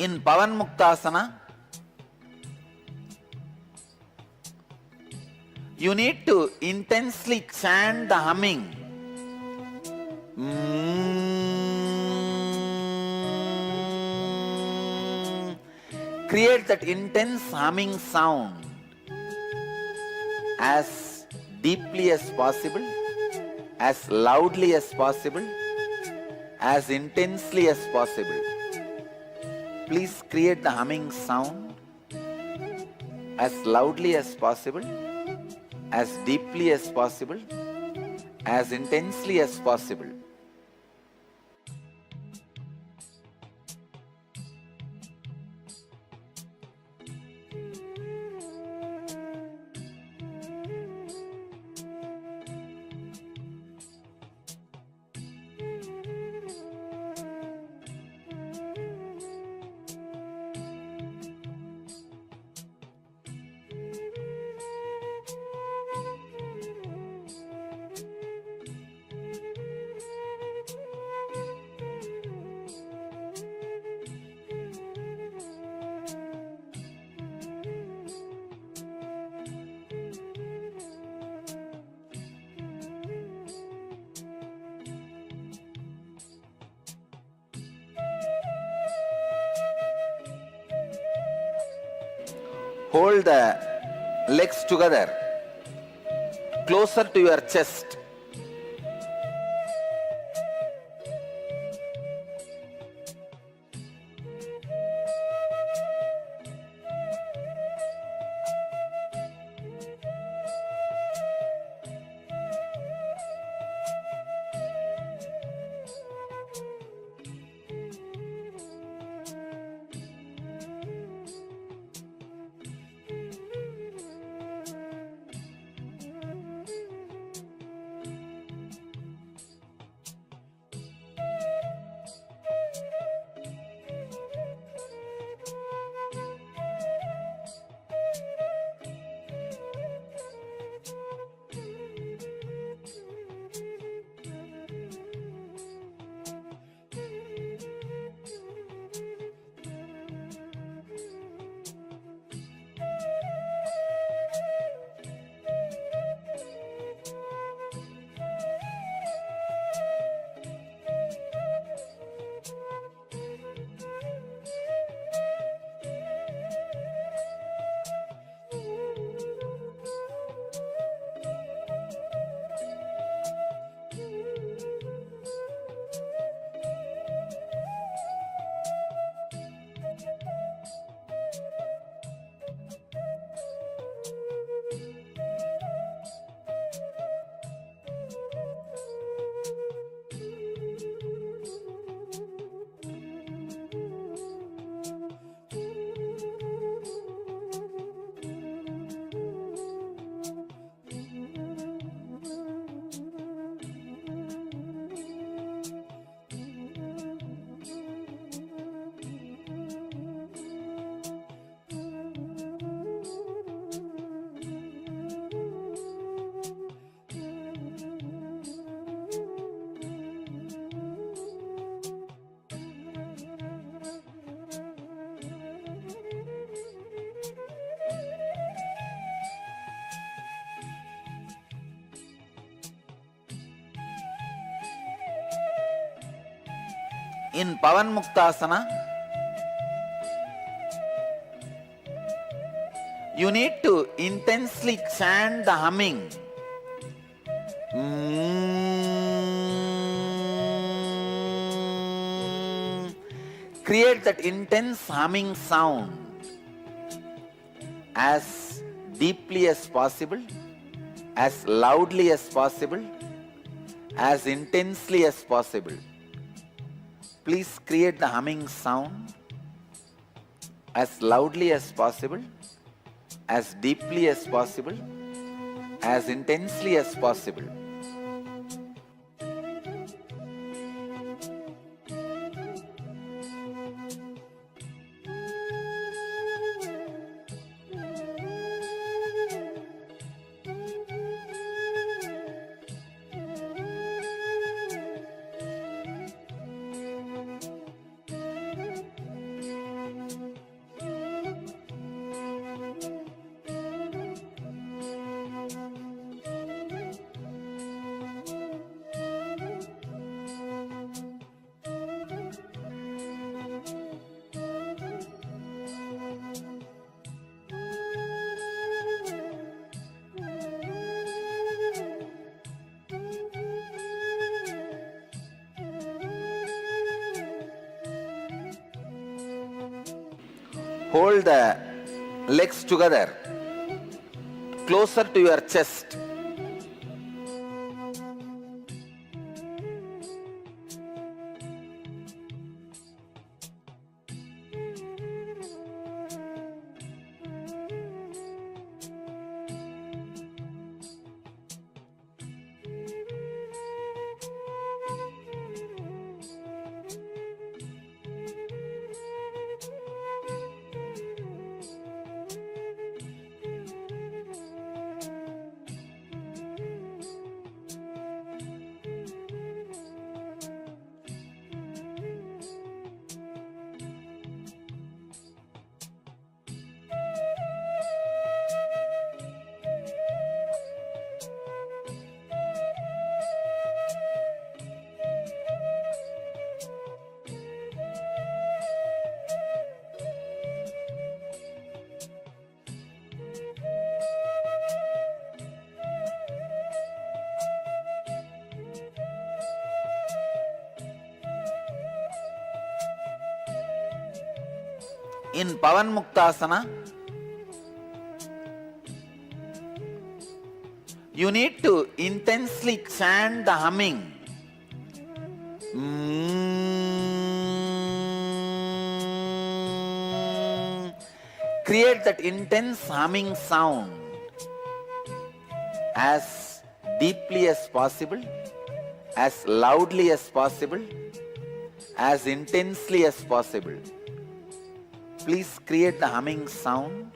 In Pavan Muktasana, you need to intensely chant the humming. Create that intense humming sound as deeply as possible, as loudly as possible, as intensely as possible. Please create the humming sound as loudly as possible, as deeply as possible, as intensely as possible. Hold the legs together, closer to your chest. In Pavan Muktasana, you need to intensely chant the humming. Create that intense humming sound as deeply as possible, as loudly as possible, as intensely as possible. Please create the humming sound as loudly as possible, as deeply as possible, as intensely as possible. Hold the legs together, closer to your chest. In Pavan Muktasana, you need to intensely chant the humming. Create that intense humming sound as deeply as possible, as loudly as possible, as intensely as possible. Please create the humming sound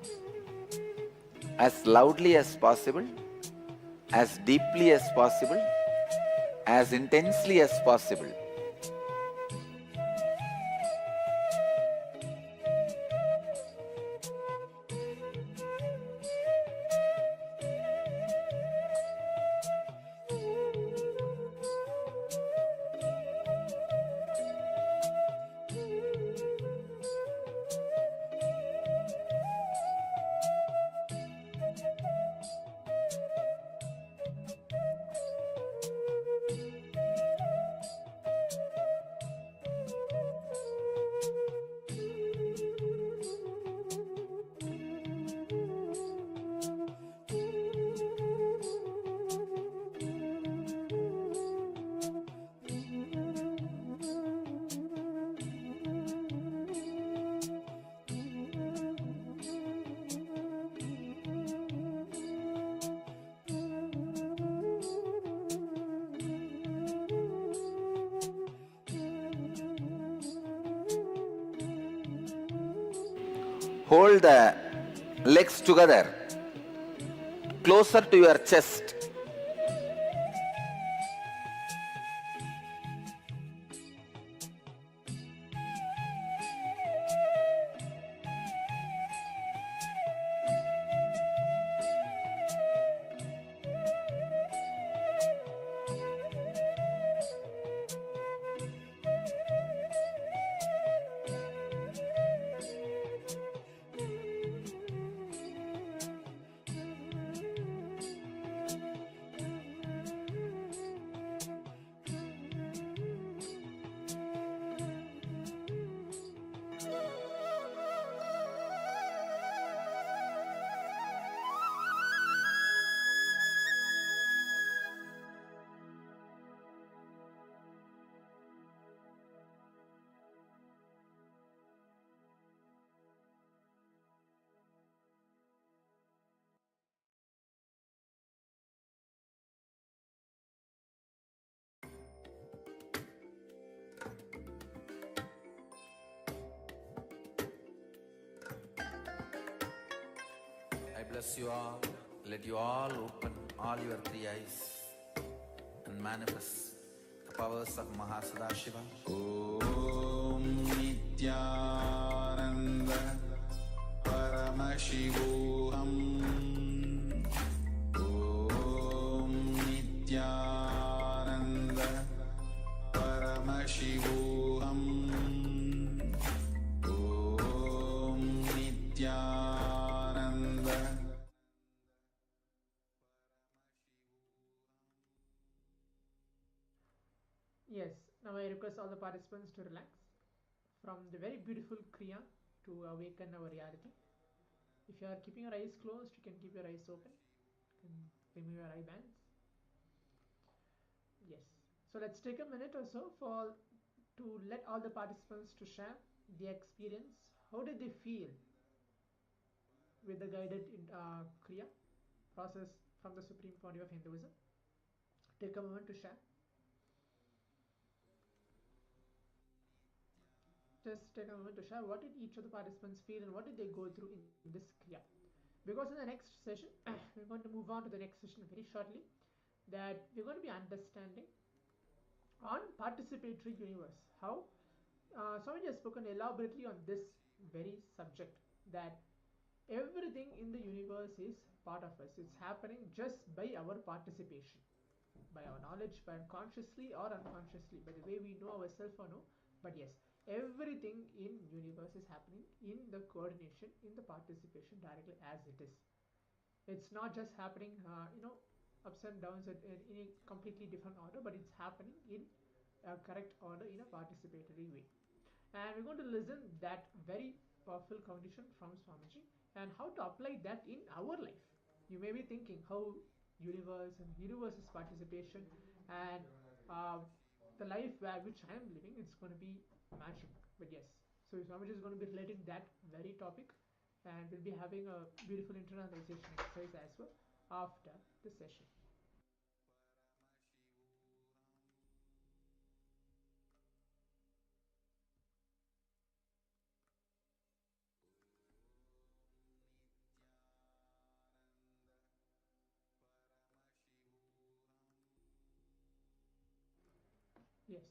as loudly as possible, as deeply as possible, as intensely as possible. Hold the legs together, closer to your chest. I bless you all. Let you all open all your three eyes and manifest the powers of Mahasadashiva. Om Nithyananda Paramashivoham. Om Nithyananda Paramashivoham. Om Nithyananda. Yes, now I request all the participants to relax from the very beautiful Kriya to awaken our reality. If you are keeping your eyes closed, you can keep your eyes open. You can remove your eye bands. Yes. So let's take a minute or so to let all the participants to share the experience. How did they feel with the guided Kriya process from the Supreme Pontiff of Hinduism? Take a moment to share. Just take a moment to share what did each of the participants feel and what did they go through in this Kriya. Because in the next session, we're going to move on to the next session very shortly, that we're going to be understanding on participatory universe. How Swamiji has spoken elaborately on this very subject, that everything in the universe is part of us. It's happening just by our participation, by our knowledge, by consciously or unconsciously, by the way we know ourselves or no. But yes, everything in universe is happening in the coordination, in the participation directly as it is. It's not just happening, ups and downs in a completely different order, but it's happening in a correct order in a participatory way. And we're going to listen that very powerful cognition from Swamiji and how to apply that in our life. You may be thinking how universe's participation and the life which I am living, it's going to be matching. But yes, so Swamiji is going to be relating that very topic, and we'll be having a beautiful internalization exercise as well after the session. Yes,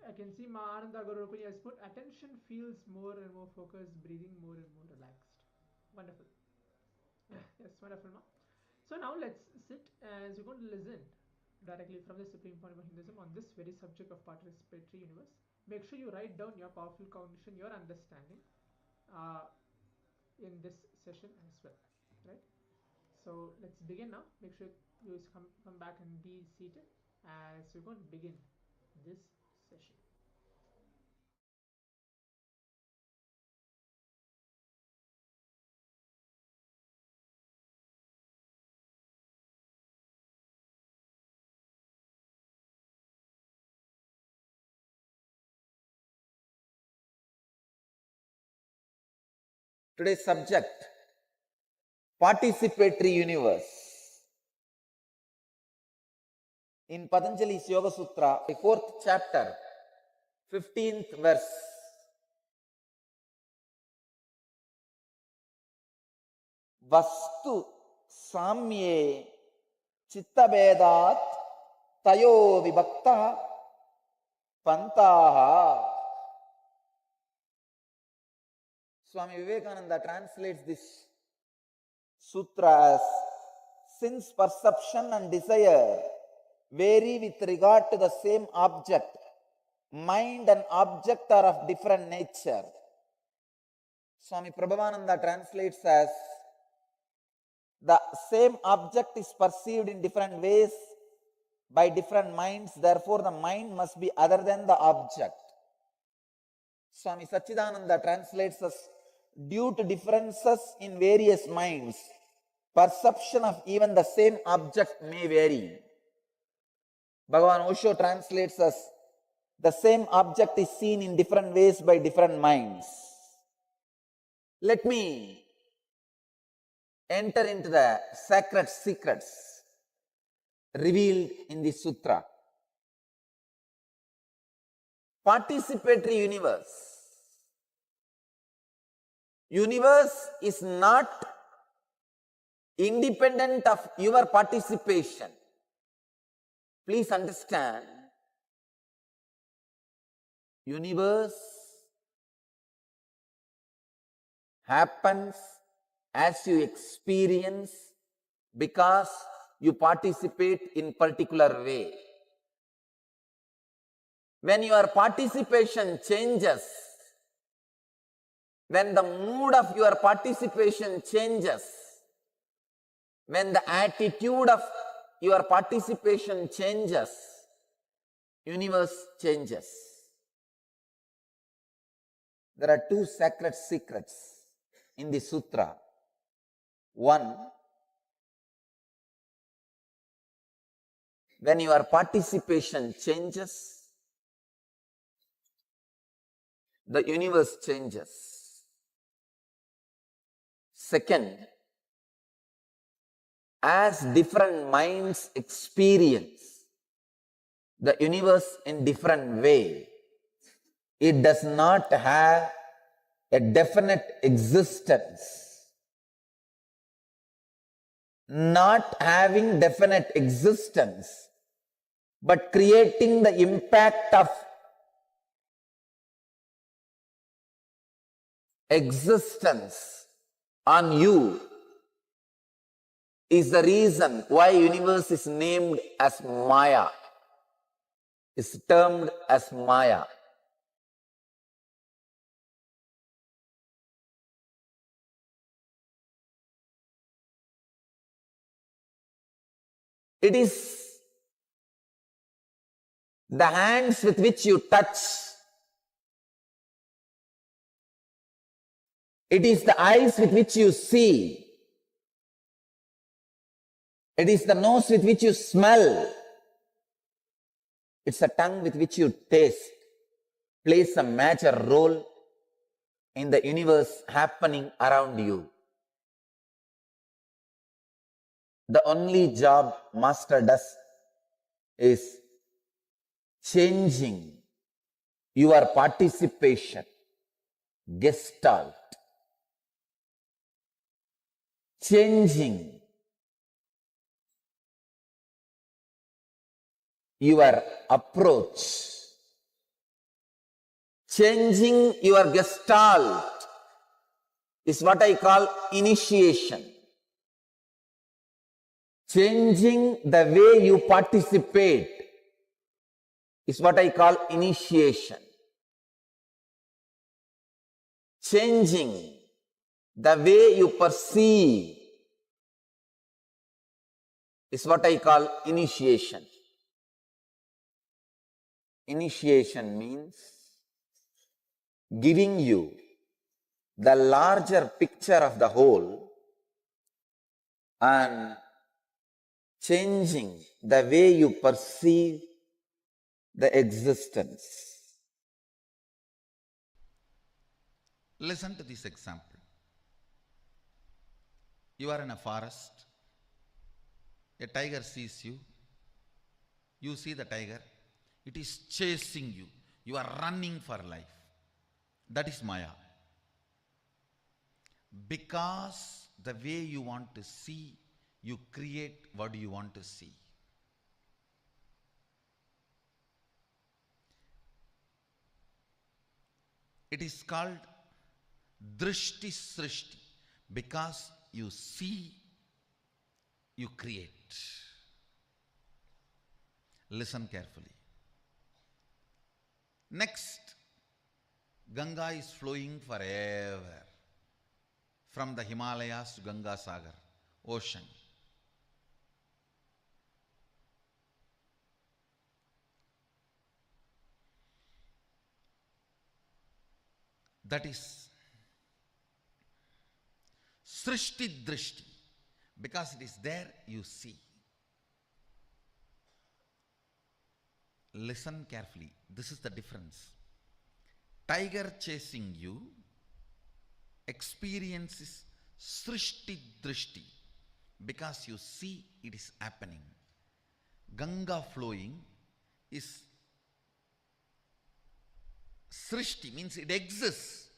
I can see Maananda Garupani has put attention feels more and more focused, breathing more and more relaxed. Wonderful. Yes, wonderful, Ma. So now let's sit as we're going to listen directly from the Supreme Point of Hinduism on this very subject of participatory universe. Make sure you write down your powerful cognition, your understanding uh, in this session as well, right? So let's begin now. Make sure you come back and be seated as we're going to begin this session. Today's subject, participatory universe. In Patanjali's Yoga Sutra, the 4th chapter, 15th verse. Vastu samye chittavedat tayo vibhakta pantaha. Swami Vivekananda translates this sutra as, since perception and desire vary with regard to the same object, mind and object are of different nature. Swami Prabhavananda translates as, the same object is perceived in different ways by different minds, therefore the mind must be other than the object. Swami Satchidananda translates as, due to differences in various minds, perception of even the same object may vary. Bhagavan Osho translates as, the same object is seen in different ways by different minds. Let me enter into the sacred secrets revealed in this sutra. Participatory universe. Universe is not independent of your participation. Please understand, universe happens as you experience because you participate in particular way. When your participation changes, when the mood of your participation changes, when the attitude of your participation changes, universe changes. There are two sacred secrets in the sutra. One, when your participation changes, the universe changes. Second, as different minds experience the universe in different way, it does not have a definite existence. Not having definite existence, but creating the impact of existence on you is the reason why universe is named as Maya, is termed as Maya. It is the hands with which you touch. It is the eyes with which you see. It is the nose with which you smell. It's the tongue with which you taste. Plays a major role in the universe happening around you. The only job master does is changing your participation, gestalt, changing your approach, changing your gestalt is what I call initiation. Changing the way you participate is what I call initiation. Changing the way you perceive is what I call initiation. Initiation means giving you the larger picture of the whole and changing the way you perceive the existence. Listen to this example. You are in a forest. A tiger sees you. You see the tiger. It is chasing you. You are running for life. That is Maya. Because the way you want to see, you create what you want to see. It is called drishti srishti. Because you see, you create. Listen carefully. Next, Ganga is flowing forever from the Himalayas to Ganga Sagar, ocean. That is Srishti Drishti. Because it is there, you see. Listen carefully. This is the difference. Tiger chasing you experiences Srishti Drishti. Because you see it is happening. Ganga flowing is Srishti, means it exists.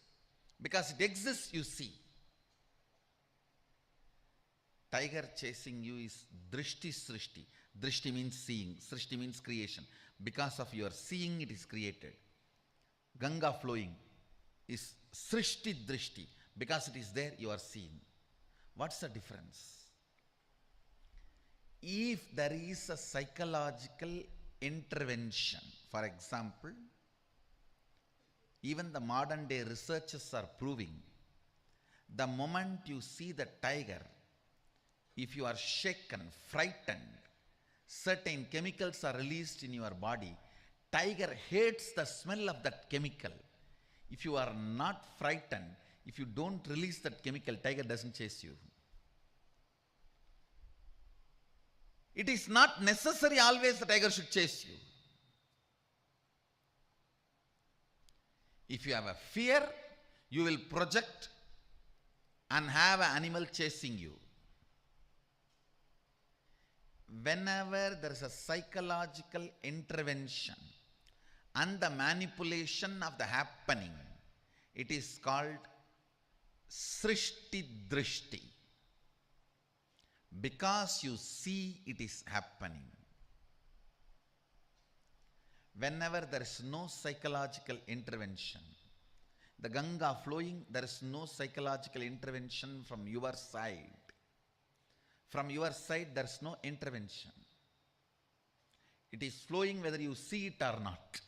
Because it exists, you see. Tiger chasing you is drishti srishti. Drishti means seeing. Srishti means creation. Because of your seeing, it is created. Ganga flowing is srishti drishti. Because it is there, you are seeing. What's the difference? If there is a psychological intervention, for example, even the modern day researchers are proving, the moment you see the tiger, if you are shaken, frightened, certain chemicals are released in your body. Tiger hates the smell of that chemical. if you are not frightened, if you don't release that chemical, tiger doesn't chase you. It is not necessary always the tiger should chase you. If you have a fear, you will project and have an animal chasing you. Whenever there is a psychological intervention and the manipulation of the happening, it is called Srishti Drishti. Because you see it is happening. Whenever there is no psychological intervention, the Ganga flowing, there is no psychological intervention from your side. From your side, there is no intervention. It is flowing whether you see it or not.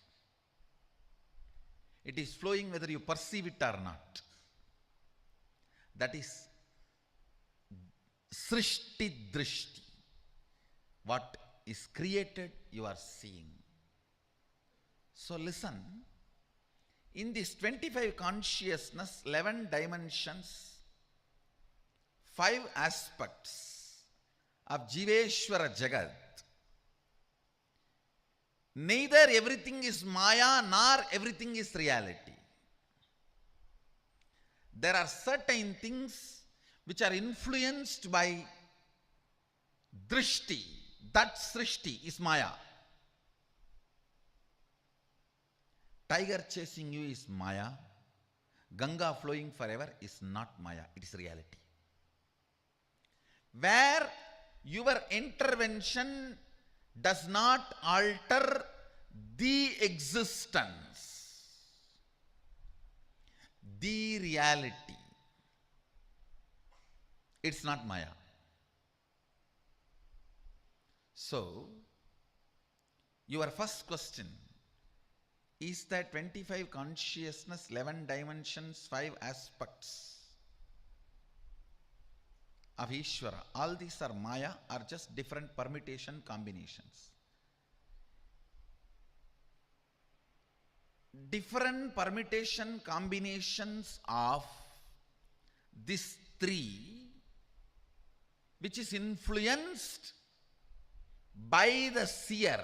It is flowing whether you perceive it or not. That is Srishti Drishti. What is created, you are seeing. So listen, in this 25 consciousness, 11 dimensions, 5 aspects of Jiveshwara Jagat, neither everything is Maya nor everything is reality. There are certain things which are influenced by Drishti. That Srishti is Maya. Tiger chasing you is Maya. Ganga flowing forever is not Maya, it is reality. Where your intervention does not alter the existence, the reality, it's not Maya. So, your first question is that 25 consciousness, 11 dimensions, 5 aspects of Ishvara, all these are Maya or just different permutation combinations? Different permutation combinations of these 3, which is influenced by the seer,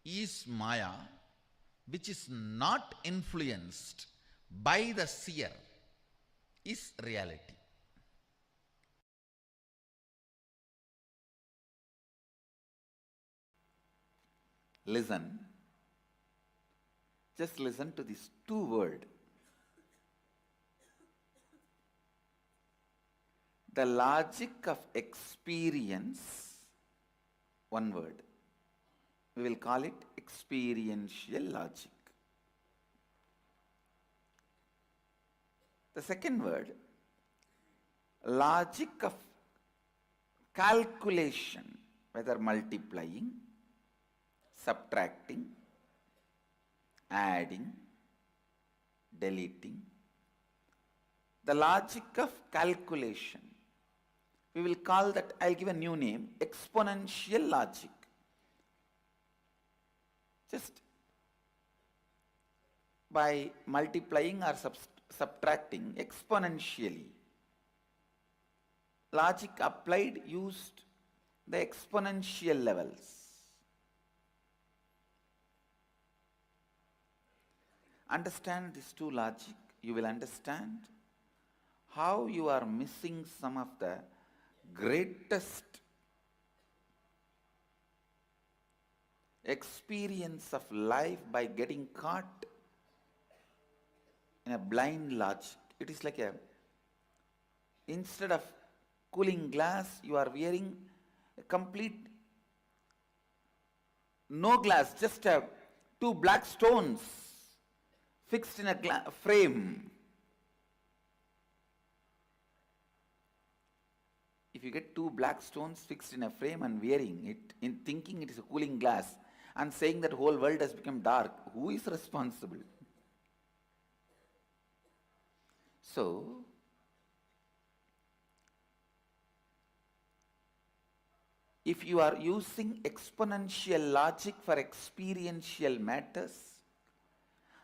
is Maya, which is not influenced by the seer is reality. Listen. Just listen to these 2 words. The logic of experience, 1 word. We will call it experiential logic. The second word, logic of calculation, whether multiplying, subtracting, adding, deleting. The logic of calculation, we will call that, I'll give a new name, exponential logic. Just by multiplying or subtracting exponentially. Logic applied used the exponential levels. Understand these 2 logic, you will understand how you are missing some of the greatest experience of life by getting caught in a blind logic. It is like instead of cooling glass, you are wearing a complete no glass, just 2 black stones fixed in a frame. If you get 2 black stones fixed in a frame and wearing it, in thinking it is a cooling glass, and saying that whole world has become dark, who is responsible? So, if you are using exponential logic for experiential matters,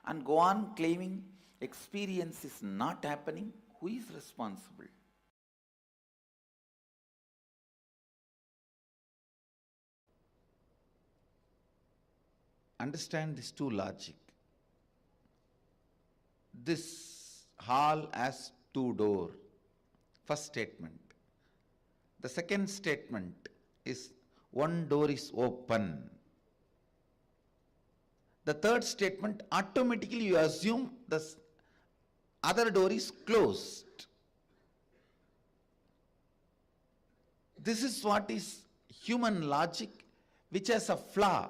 and go on claiming experience is not happening, who is responsible? Understand this two logic. This hall has two doors. First statement. The second statement is one door is open. The third statement, automatically you assume the other door is closed. This is what is human logic, which has a flaw.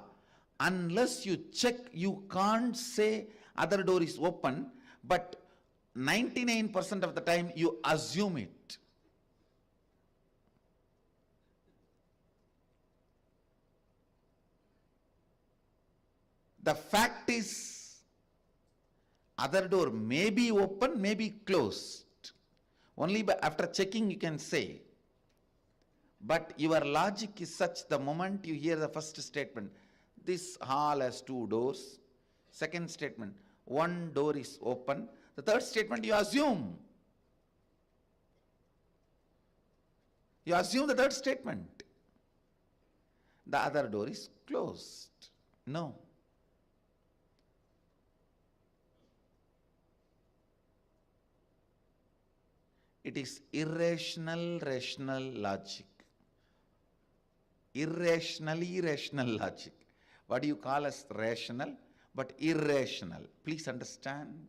Unless you check, you can't say other door is open, but 99% of the time you assume it. The fact is, other door may be open, may be closed. Only after checking you can say. But your logic is such, the moment you hear the first statement, this hall has two doors. Second statement, one door is open. The third statement, you assume. You assume the third statement. The other door is closed. No. It is irrational, rational logic. Irrationally rational logic. What do you call as rational, but irrational? Please understand.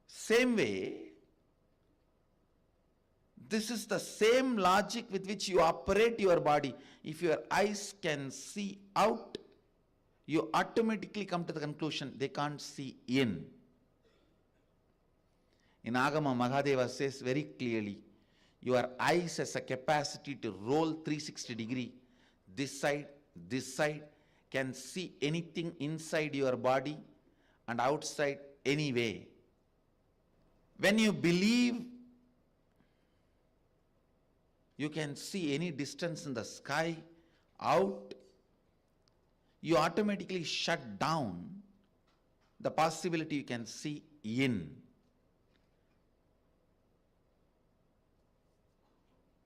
Same way, this is the same logic with which you operate your body. If your eyes can see out, you automatically come to the conclusion they can't see in. In Agama, Mahadeva says very clearly, your eyes has a capacity to roll 360 degree. This side can see anything inside your body and outside anyway. When you believe you can see any distance in the sky out, you automatically shut down the possibility you can see in.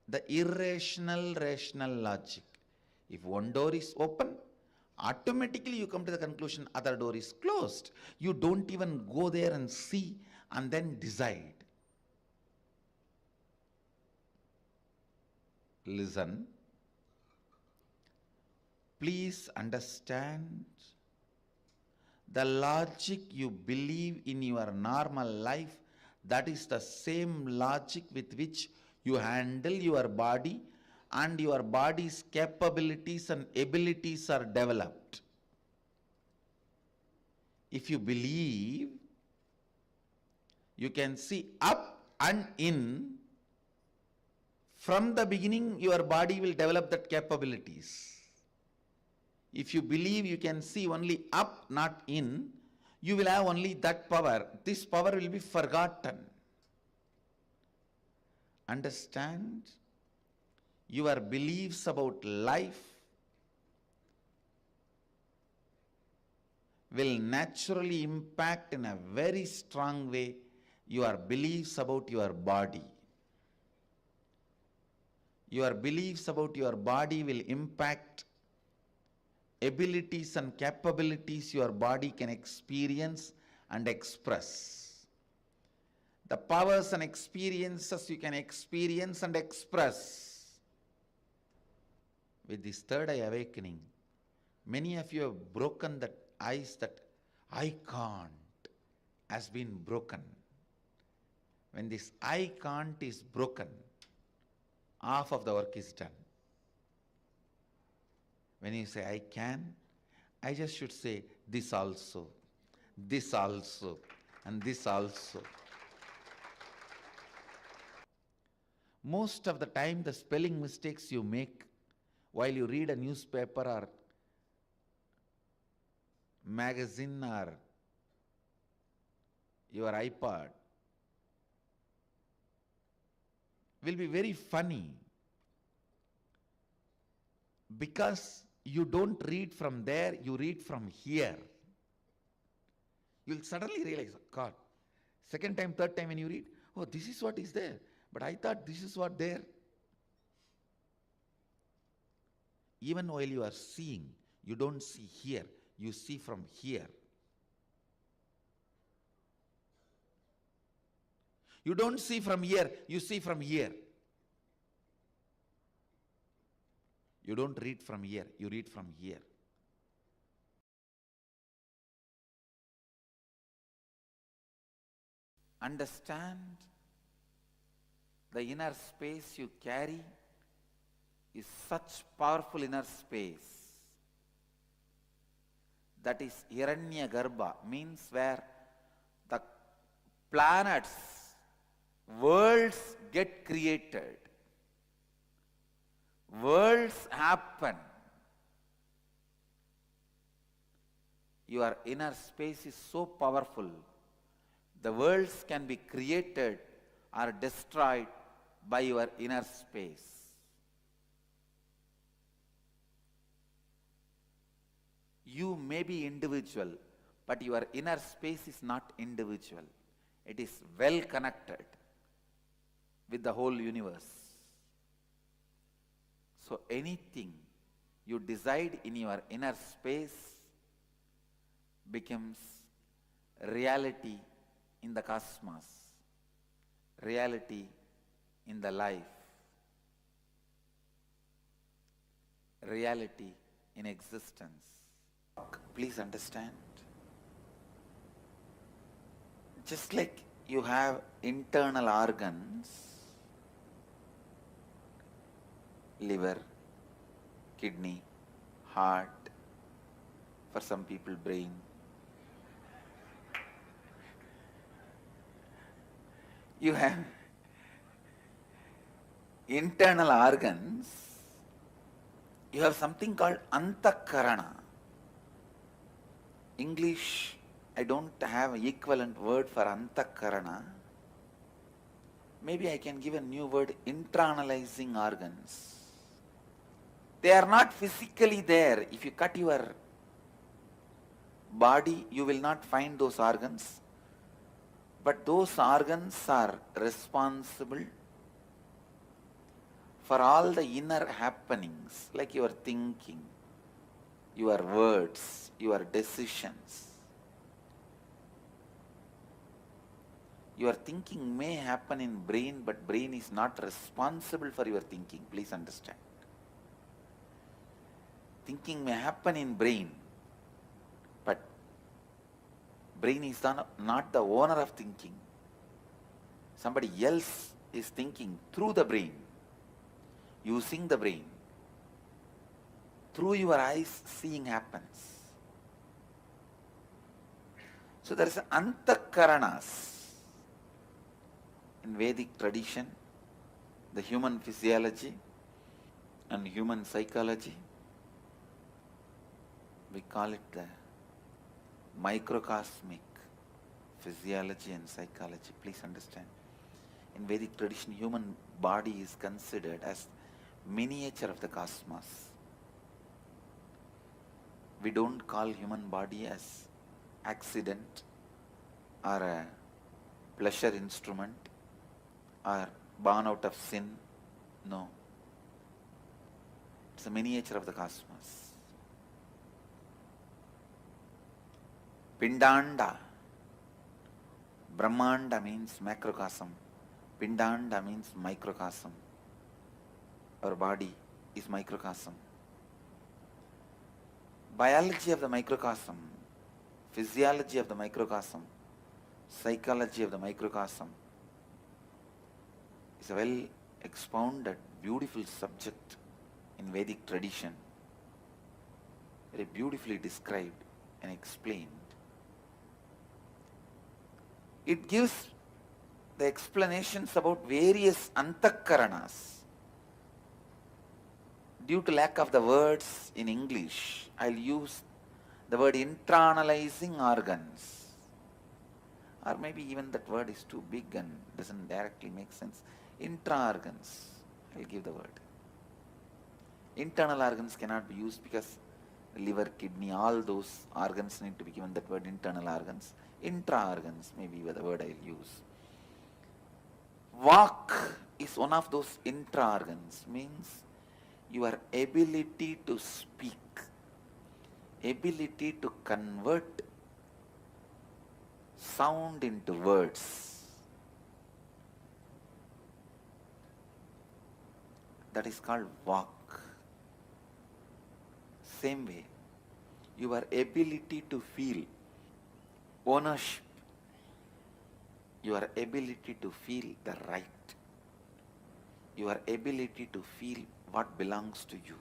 The irrational, rational logic. If one door is open, automatically you come to the conclusion other door is closed. You don't even go there and see and then decide. Listen. Please understand. The logic you believe in your normal life, that is the same logic with which you handle your body, and your body's capabilities and abilities are developed. If you believe you can see up and in, from the beginning your body will develop that capabilities. If you believe you can see only up, not in, you will have only that power. This power will be forgotten. Understand? Your beliefs about life will naturally impact in a very strong way your beliefs about your body. Your beliefs about your body will impact abilities and capabilities your body can experience and express. The powers and experiences you can experience and express. With this third eye awakening, many of you have broken that ice, that I can't has been broken. When this I can't is broken, half of the work is done. When you say I can, I just should say this also, and this also. Most of the time the spelling mistakes you make while you read a newspaper or magazine or your iPod will be very funny, because you don't read from there, you read from here. You'll suddenly realize, oh, God. Second time, third time when you read, oh, this is what is there. But I thought this is what there. Even while you are seeing, you don't see here. You see from here. You don't see from here. You see from here. You don't read from here. You read from here. Understand the inner space you carry is such powerful inner space. That is Hiranyagarbha, means where the planets, worlds get created. Worlds happen. Your inner space is so powerful. The worlds can be created or destroyed by your inner space. You may be individual, but your inner space is not individual. It is well connected with the whole universe. So anything you decide in your inner space becomes reality in the cosmos, reality in the life, reality in existence. Please understand. Just like you have internal organs, liver, kidney, heart, for some people brain. You have internal organs, you have something called antakarana. English, I don't have an equivalent word for antakarana. Maybe I can give a new word, internalizing organs. They are not physically there. If you cut your body, you will not find those organs. But those organs are responsible for all the inner happenings, like your thinking, your words, your decisions. Your thinking may happen in brain, but brain is not responsible for your thinking. Please understand. Thinking may happen in brain, but brain is not the owner of thinking. Somebody else is thinking through the brain, using the brain. Through your eyes, seeing happens. So there is antakaranas. In Vedic tradition, the human physiology and human psychology, we call it the microcosmic physiology and psychology. Please understand. In Vedic tradition, human body is considered as miniature of the cosmos. We don't call human body as accident or a pleasure instrument or born out of sin. No. It's a miniature of the cosmos. Pindanda. Brahmanda means macrocosm. Pindanda means microcosm. Our body is microcosm. Biology of the microcosm, physiology of the microcosm, psychology of the microcosm is a well expounded, beautiful subject in Vedic tradition. Very beautifully described and explained. It gives the explanations about various antakaranas. Due to lack of the words in English, I'll use the word internalizing organs. Or maybe even that word is too big and doesn't directly make sense. Intra-organs, I'll give the word. Internal organs cannot be used because liver, kidney, all those organs need to be given that word internal organs. Intra-organs may be the word I'll use. Vak is one of those intra-organs, means your ability to speak, ability to convert sound into words. That is called Vak. Same way, your ability to feel ownership, your ability to feel the right, your ability to feel what belongs to you.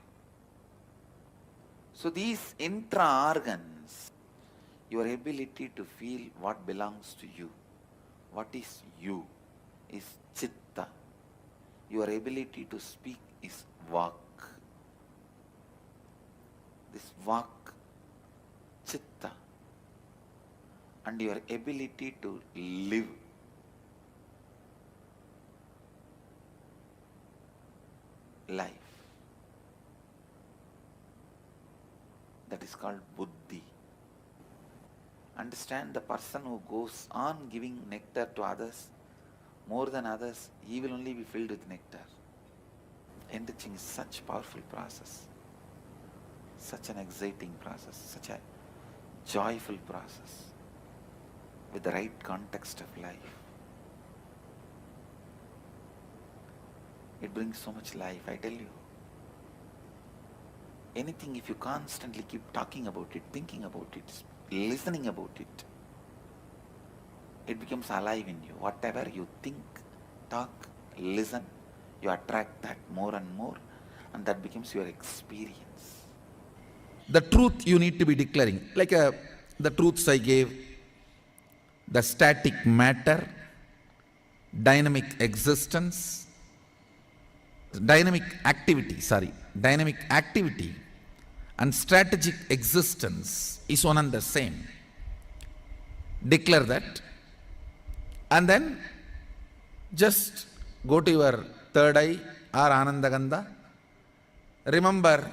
So these intra-organs, your ability to feel what belongs to you, what is you, is chitta. Your ability to speak is vak. This vak, chitta, and your ability to live. Life. That is called buddhi. Understand, the person who goes on giving nectar to others, more than others, he will only be filled with nectar. Enriching is such a powerful process, such an exciting process, such a joyful process, with the right context of life. It brings so much life, I tell you. Anything, if you constantly keep talking about it, thinking about it, listening about it, it becomes alive in you. Whatever you think, talk, listen, you attract that more and more, and that becomes your experience. The truth you need to be declaring, like the truths I gave, the static matter, dynamic existence, dynamic activity and strategic existence is one and the same. Declare that, and then just go to your third eye or Anandagandha. Remember,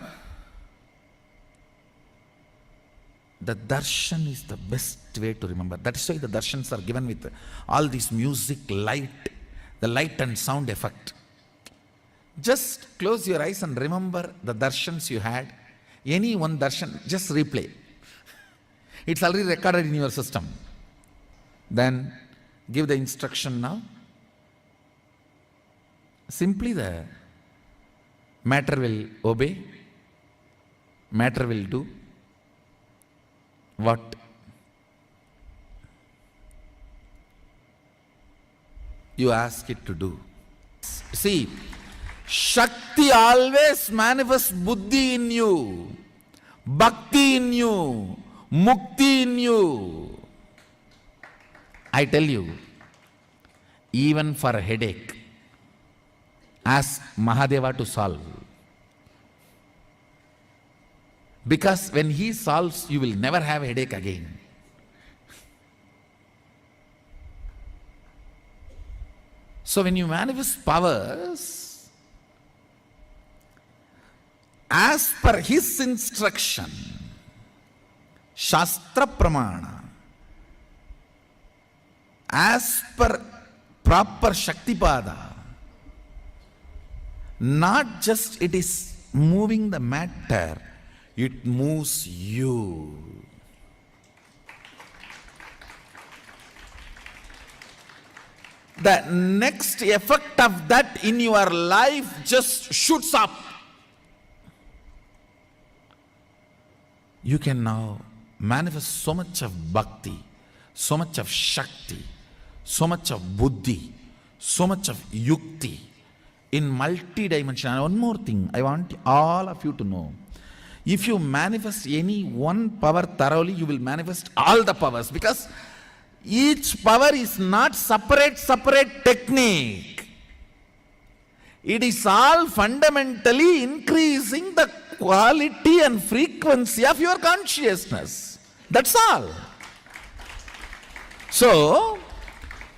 the darshan is the best way to remember. That is why the darshans are given with all this music, light, the light and sound effect. Just close your eyes and remember the darshans you had. Any one darshan, just replay. It's already recorded in your system. Then give the instruction now. Simply the matter will obey, matter will do what you ask it to do. See, Shakti always manifests buddhi in you, bhakti in you, mukti in you. I tell you, even for a headache, ask Mahadeva to solve. Because when he solves, you will never have a headache again. So when you manifest powers, as per his instruction, Shastra Pramana, as per proper Shaktipada, not just it is moving the matter, it moves you. The next effect of that in your life just shoots up. You can now manifest so much of bhakti, so much of shakti, so much of buddhi, so much of yukti in multi-dimensional. One more thing I want all of you to know. If you manifest any one power thoroughly, you will manifest all the powers, because each power is not separate technique. It is all fundamentally increasing the quality and frequency of your consciousness. That's all. So,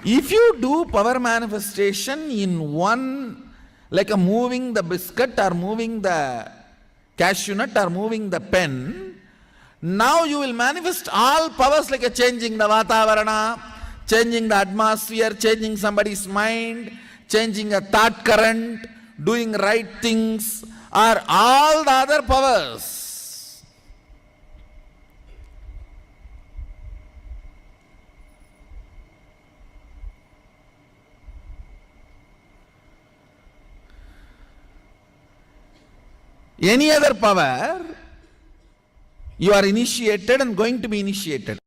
if you do power manifestation in one, like a moving the biscuit or moving the cashew nut or moving the pen, Now you will manifest all powers like a changing the Vatavarana, changing the atmosphere, changing somebody's mind, changing a thought current, doing right things, or all the other powers. Any other power, you are initiated and going to be initiated.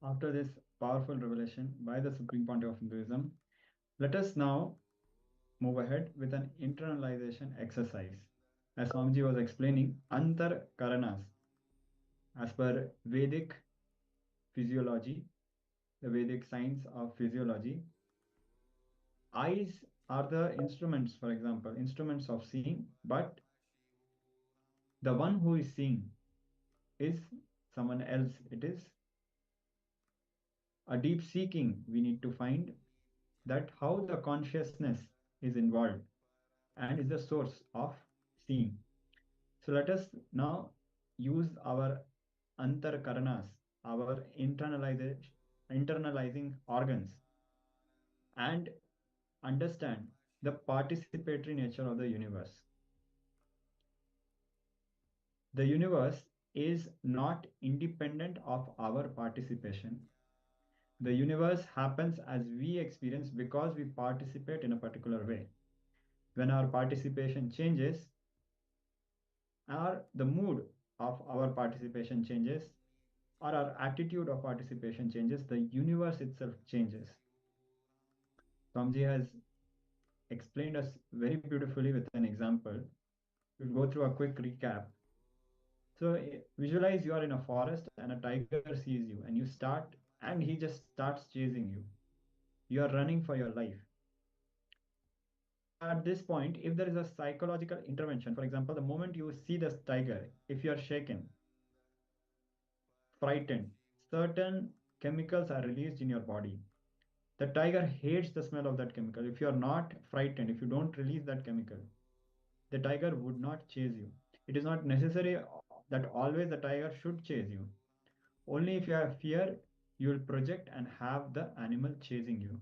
After this powerful revelation by the Supreme Pontiff of Hinduism, let us now move ahead with an internalization exercise. As Swamiji was explaining, Antar Karanas, as per Vedic physiology, the Vedic science of physiology, eyes are the instruments, for example, instruments of seeing, but the one who is seeing is someone else. It is a deep seeking. We need to find that how the consciousness is involved and is the source of seeing. So let us now use our antar karanas, our internalizing organs, and understand the participatory nature of the universe. The universe is not independent of our participation. The universe happens as we experience because we participate in a particular way. When our participation changes, or the mood of our participation changes, or our attitude of participation changes, the universe itself changes. Swamiji has explained us very beautifully with an example. We'll go through a quick recap. So visualize you are in a forest and a tiger sees you and he just starts chasing you. You are running for your life. At this point, if there is a psychological intervention, for example, the moment you see this tiger, if you are shaken, frightened, certain chemicals are released in your body. The tiger hates the smell of that chemical. If you are not frightened, if you don't release that chemical, the tiger would not chase you. It is not necessary that always the tiger should chase you. Only if you have fear, you will project and have the animal chasing you.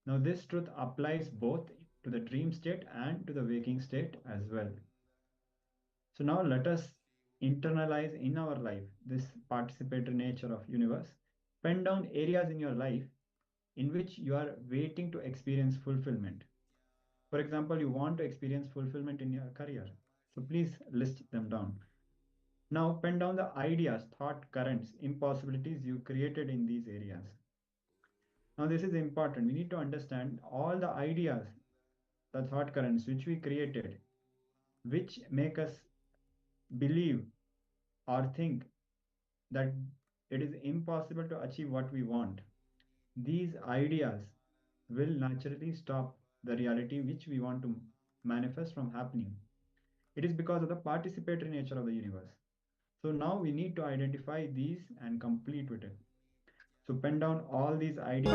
Now, this truth applies both to the dream state and to the waking state as well. So now let us internalize in our life this participatory nature of universe. Pen down areas in your life in which you are waiting to experience fulfillment. For example, you want to experience fulfillment in your career. So please list them down. Now pen down the ideas, thought currents, impossibilities you created in these areas. Now this is important. We need to understand all the ideas, the thought currents which we created, which make us believe or think that it is impossible to achieve what we want. These ideas will naturally stop the reality which we want to manifest from happening. It is because of the participatory nature of the universe. So now we need to identify these and complete with it. So pen down all these ideas.